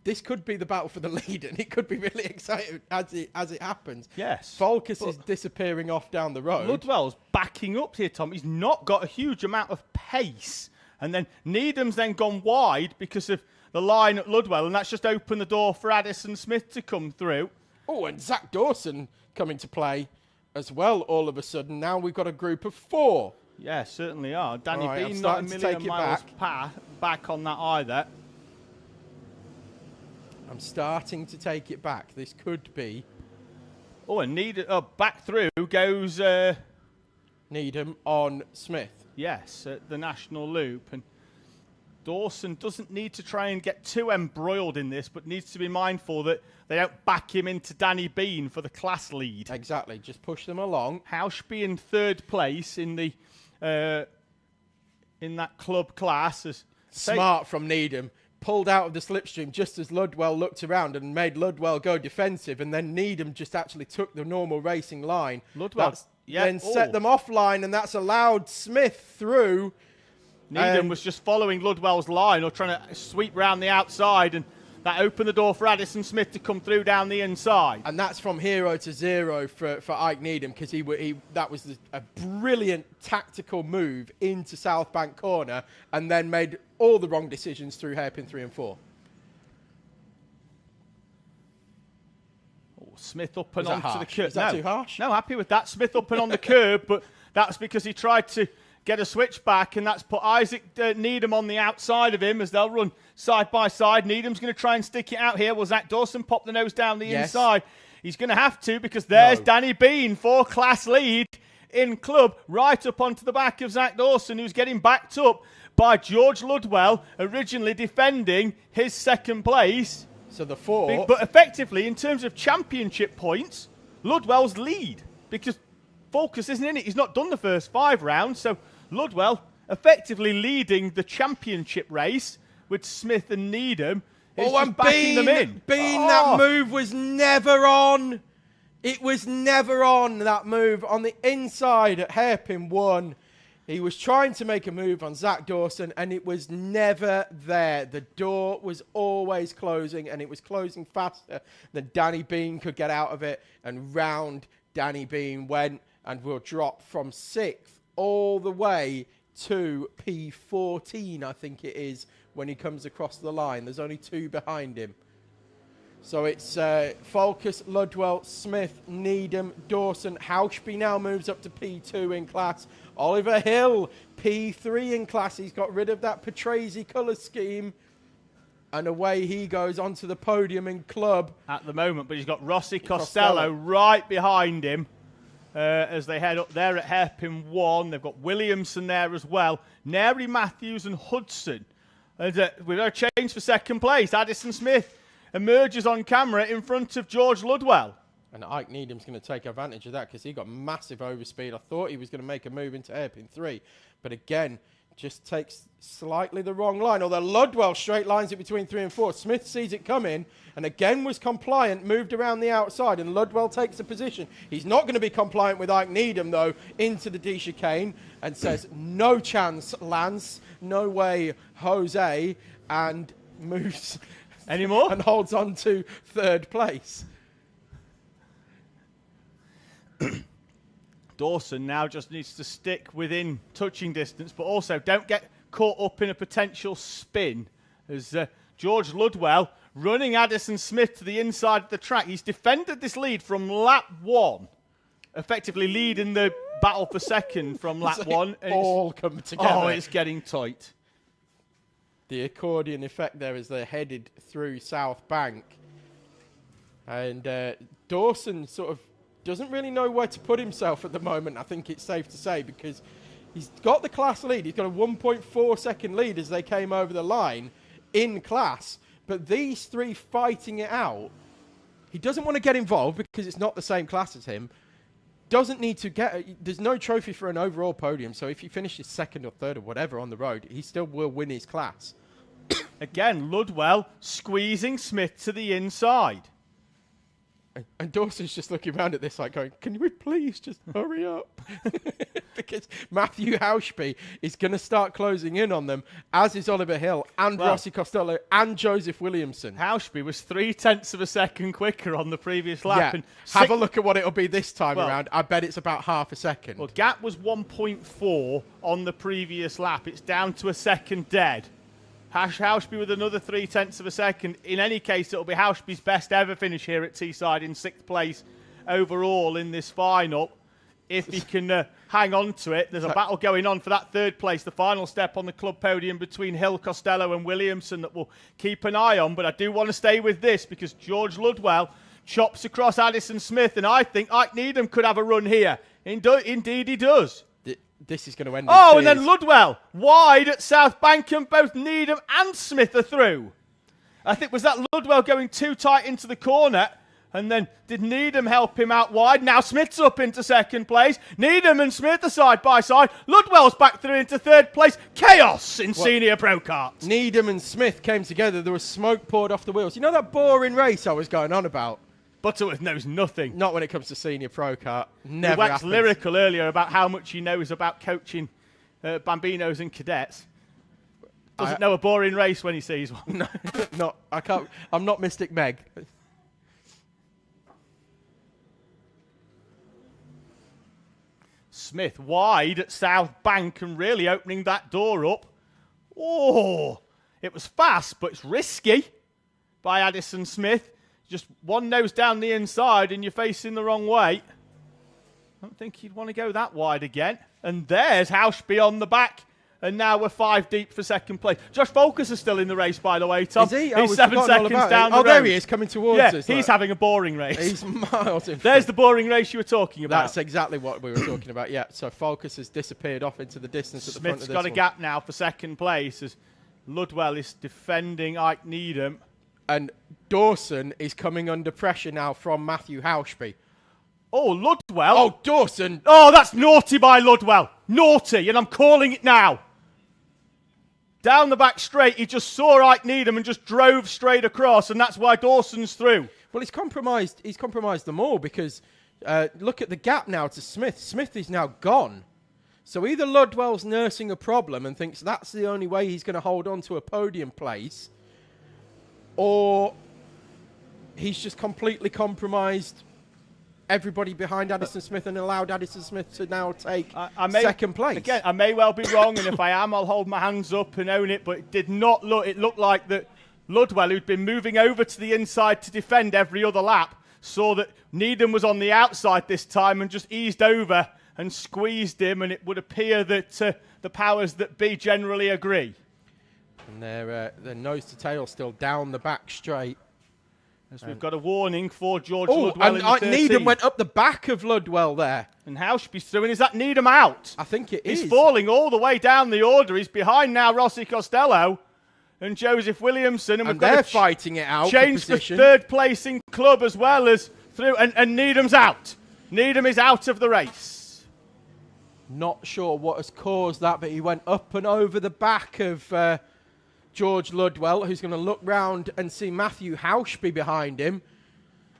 this could be the battle for the lead, and it could be really exciting as it happens. Yes. Falkus is disappearing off down the road. Ludwell's backing up here, Tom. He's not got a huge amount of pace. And then Needham's then gone wide because of the line at Ludwell, and that's just opened the door for Addison Smith to come through. Oh, and Zach Dawson coming to play as well all of a sudden. Now we've got a group of 4. Yeah, certainly are. Danny Right, Bean not a million miles back on that either. I'm starting to take it back. This could be. Oh, and back through goes Needham on Smith. Yes, at the national loop. And Dawson doesn't need to try and get too embroiled in this, but needs to be mindful that they don't back him into Danny Bean for the class lead. Exactly, just push them along. Hauschby in 3rd place in the in that club class. Smart from Needham. Pulled out of the slipstream just as Ludwell looked around and made Ludwell go defensive, and then Needham just actually took the normal racing line. Ludwell then set them offline, and that's allowed Smith through. Needham was just following Ludwell's line or trying to sweep round the outside, and that opened the door for Addison Smith to come through down the inside. And that's from hero to zero for Ike Needham, because that was a brilliant tactical move into South Bank corner and then made all the wrong decisions through hairpin 3 and 4. Smith up and onto the curb. Is that too harsh? No, happy with that. Smith up and on the curb, but that's because he tried to get a switch back, and that's put Isaac Needham on the outside of him as they'll run side by side. Needham's going to try and stick it out here. Will Zach Dawson pop the nose down the inside? He's going to have to, because there's Danny Bean for class lead in club, right up onto the back of Zach Dawson, who's getting backed up by George Ludwell, originally defending his second place. So the 4. But effectively, in terms of championship points, Ludwell's lead, because focus isn't in it. He's not done the first 5 rounds, so Ludwell effectively leading the championship race with Smith and Needham. Is just backing them in. Bean, that move was never on. It was never on, that move on the inside at hairpin 1. He was trying to make a move on Zach Dawson, and it was never there. The door was always closing, and it was closing faster than Danny Bean could get out of it. And round Danny Bean went, and will drop from 6th all the way to P14, I think it is, when he comes across the line. There's only 2 behind him. So it's Falkus, Ludwell, Smith, Needham, Dawson. Hauschby now moves up to P2 in class. Oliver Hill, P3 in class. He's got rid of that Patrese colour scheme. And away he goes onto the podium in club. At the moment, but he's got Rossi Costello right behind him as they head up there at hairpin 1. They've got Williamson there as well. Neri, Matthews and Hudson. And we've got a change for second place. Addison Smith emerges on camera in front of George Ludwell. And Ike Needham's going to take advantage of that, because he got massive overspeed. I thought he was going to make a move into hairpin 3. But again, just takes slightly the wrong line. Although Ludwell straight lines it between 3 and 4. Smith sees it coming and again was compliant, moved around the outside, and Ludwell takes the position. He's not going to be compliant with Ike Needham, though, into the D chicane and says, no chance, Lance, no way, Jose, and moves... Anymore? And holds on to 3rd place. Dawson now just needs to stick within touching distance, but also don't get caught up in a potential spin. As George Ludwell running Addison Smith to the inside of the track. He's defended this lead from lap 1, effectively leading the battle for second from lap 1. All come together. Oh, it's getting tight. The accordion effect there as they're headed through South Bank. And Dawson sort of doesn't really know where to put himself at the moment, I think it's safe to say, because he's got the class lead. He's got a 1.4 second lead as they came over the line in class. But these 3 fighting it out, he doesn't want to get involved because it's not the same class as him. Doesn't need to get... There's no trophy for an overall podium, so if he finishes 2nd or 3rd or whatever on the road, he still will win his class. Again, Ludwell squeezing Smith to the inside. And Dawson's just looking around at this like going, can we please just hurry up? Because Matthew Hauschby is going to start closing in on them, as is Oliver Hill and Rossi Costello and Joseph Williamson. Hauschby was 0.3 of a second quicker on the previous lap. Yeah. And have a look at what it'll be this time around. I bet it's about half a second. Well, gap was 1.4 on the previous lap. It's down to a second dead. Hauschby with another 0.3 of a second. In any case, it'll be Hauschby's best ever finish here at Teesside in 6th place overall in this final. If he can hang on to it, there's a battle going on for that 3rd place, the final step on the club podium between Hill, Costello and Williamson that we'll keep an eye on. But I do want to stay with this because George Ludwell chops across Addison Smith, and I think Ike Needham could have a run here. Indeed he does. This is going to end. Oh, and then Ludwell wide at South Bank, and both Needham and Smith are through. I think was that Ludwell going too tight into the corner, and then did Needham help him out wide? Now Smith's up into 2nd place. Needham and Smith are side by side. Ludwell's back through into 3rd place. Chaos in senior pro karts. Needham and Smith came together. There was smoke poured off the wheels. You know that boring race I was going on about? Butterworth knows nothing. Not when it comes to senior pro kart. Never We waxed happens. lyrical earlier about how much he knows about coaching Bambinos and cadets. Doesn't know a boring race when he sees one. No, not. I can't. I'm not Mystic Meg. Smith wide at South Bank and really opening that door up. Oh, it was fast, but it's risky by Addison Smith. Just one nose down the inside and you're facing the wrong way. I don't think you'd want to go that wide again. And there's Hauschby on the back. And now we're 5 deep for second place. Josh Focus is still in the race, by the way, Tom. Is he? He's 7 seconds down the road. Oh, there he is, coming towards us. He's having a boring race. He's miles in front. There's the boring race you were talking about. That's exactly what we were talking about, yeah. So Focus has disappeared off into the distance at the front of this Smith's got a one. gap now for second place as Ludwell is defending Ike Needham. And Dawson is coming under pressure now from Matthew Hauschby. Oh, Ludwell. Oh, Dawson. Oh, that's naughty by Ludwell. Naughty, and I'm calling it now. Down the back straight, he just saw Ike Needham and just drove straight across, and that's why Dawson's through. Well, he's compromised them all because look at the gap now to Smith. Smith is now gone. So either Ludwell's nursing a problem and thinks that's the only way he's going to hold on to a podium place, or he's just completely compromised everybody behind Addison Smith and allowed Addison Smith to now take second place. Again, I may well be wrong, and if I am, I'll hold my hands up and own it, but it did not look, it looked like that Ludwell, who'd been moving over to the inside to defend every other lap, saw that Needham was on the outside this time and just eased over and squeezed him, and it would appear that the powers that be generally agree. And they're nose to tail still down the back straight. As we've got a warning for George Ludwell in the 13. Needham went up the back of Ludwell there. And Hauschby's through, and is that Needham out? I think it is. He's falling all the way down the order. He's behind now Rossi Costello and Joseph Williamson. And they're fighting it out. Change for third place in club as well as through. And Needham's out. Needham is out of the race. Not sure what has caused that, but he went up and over the back of George Ludwell, who's going to look round and see Matthew Hauschby behind him.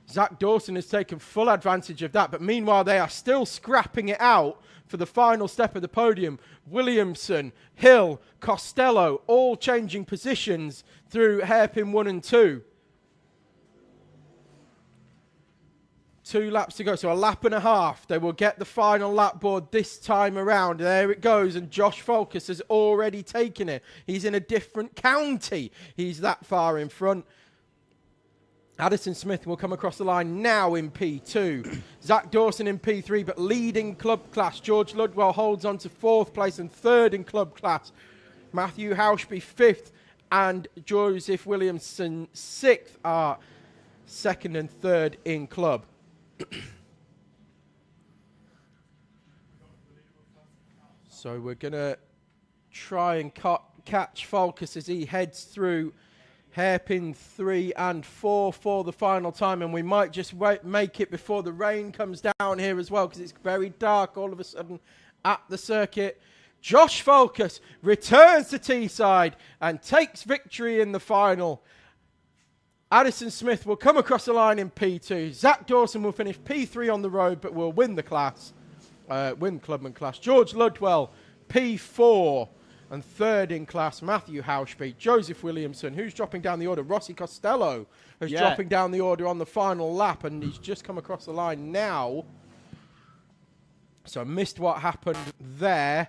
Zach Dawson has taken full advantage of that, but meanwhile they are still scrapping it out for the final step of the podium. Williamson, Hill, Costello, all changing positions through hairpin 1 and 2. 2 laps to go, so a lap and a half. They will get the final lap board this time around. There it goes, and Josh Focus has already taken it. He's in a different county. He's that far in front. Addison Smith will come across the line now in P2. Zach Dawson in P3, but leading club class. George Ludwell holds on to 4th place and 3rd in club class. Matthew Hauschby 5th and Joseph Williamson 6th are 2nd and 3rd in club. So we're going to try and catch Focus as he heads through hairpin 3 and 4 for the final time, and we might just make it before the rain comes down here as well, because it's very dark all of a sudden at the circuit. Josh Focus returns to Teesside and takes victory in the final. Addison Smith will come across the line in P2. Zach Dawson will finish P3 on the road, but will win the class, win Clubman class. George Ludwell, P4 and 3rd in class. Matthew Hauschby, Joseph Williamson, who's dropping down the order. Rossi Costello is dropping down the order on the final lap, and he's just come across the line now. So I missed what happened there.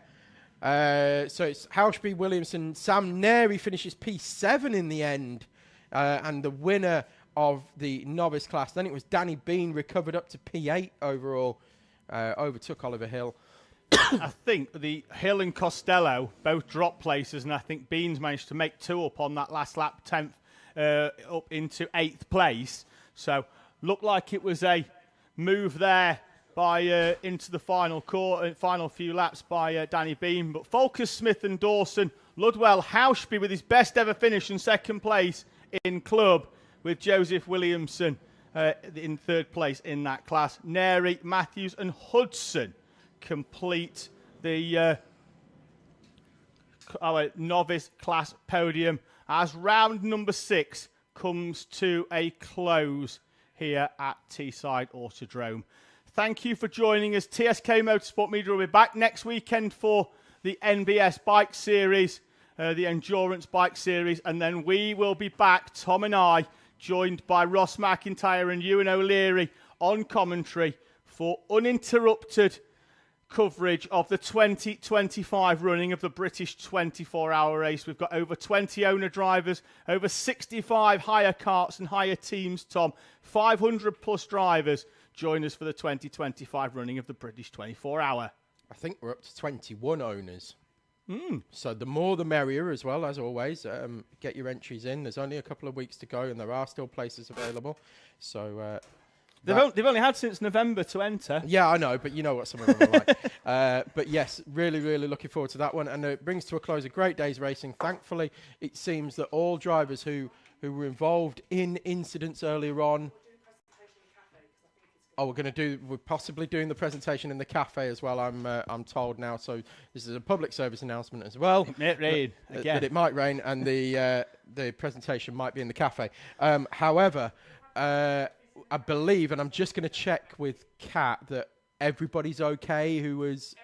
So it's Hauschby, Williamson. Sam Neri finishes P7 in the end. And the winner of the novice class. Then it was Danny Bean, recovered up to P8 overall, overtook Oliver Hill. I think the Hill and Costello both dropped places, and I think Beans managed to make 2 up on that last lap, 10th up into 8th place. So looked like it was a move there by into the final few laps by Danny Bean. But Focus, Smith and Dawson, Ludwell, Hauschby with his best ever finish in 2nd place in club, with Joseph Williamson in 3rd place in that class. Neri, Matthews and Hudson complete the our novice class podium as round number 6 comes to a close here at Teesside Autodrome. Thank you for joining us. TSK Motorsport Media will be back next weekend for the NBS Bike Series. the Endurance Bike Series. And then we will be back, Tom and I, joined by Ross McIntyre and Ewan O'Leary on commentary for uninterrupted coverage of the 2025 running of the British 24-hour race. We've got over 20 owner drivers, over 65 hire carts and hire teams, Tom. 500 plus drivers join us for the 2025 running of the British 24-hour. I think we're up to 21 owners. So the more the merrier as well, as always. Get your entries in. There's only a couple of weeks to go and there are still places available. So... They've only had since November to enter. Yeah, I know, but you know what some of them are like. But yes, really, really looking forward to that one. And it brings to a close a great day's racing. Thankfully, it seems that all drivers who were involved in incidents earlier on... Oh, we're possibly doing the presentation in the cafe as well, I'm told now. So this is a public service announcement as well. It might rain again. That it might rain and the presentation might be in the cafe. However... I believe, and I'm just going to check with Kat, that everybody's okay who was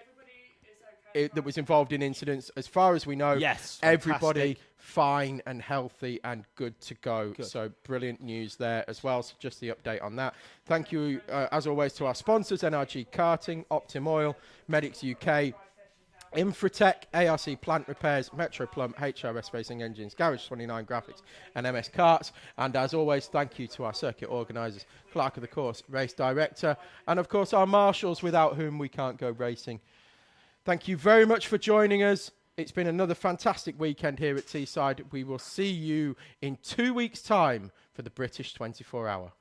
that was involved in incidents. As far as we know, yes, everybody fine and healthy and good to go. Good. So brilliant news there as well. So just the update on that. Thank you, as always, to our sponsors, NRG Karting, Optim Oil, Medics UK, Infratech, ARC Plant Repairs, Metro Plum, HRS Racing Engines, Garage 29 Graphics and MS Karts. And as always, thank you to our circuit organisers, Clerk of the Course, Race Director, and of course our marshals, without whom we can't go racing. Thank you very much for joining us. It's been another fantastic weekend here at Teesside. We will see you in 2 weeks' time for the British 24 Hour.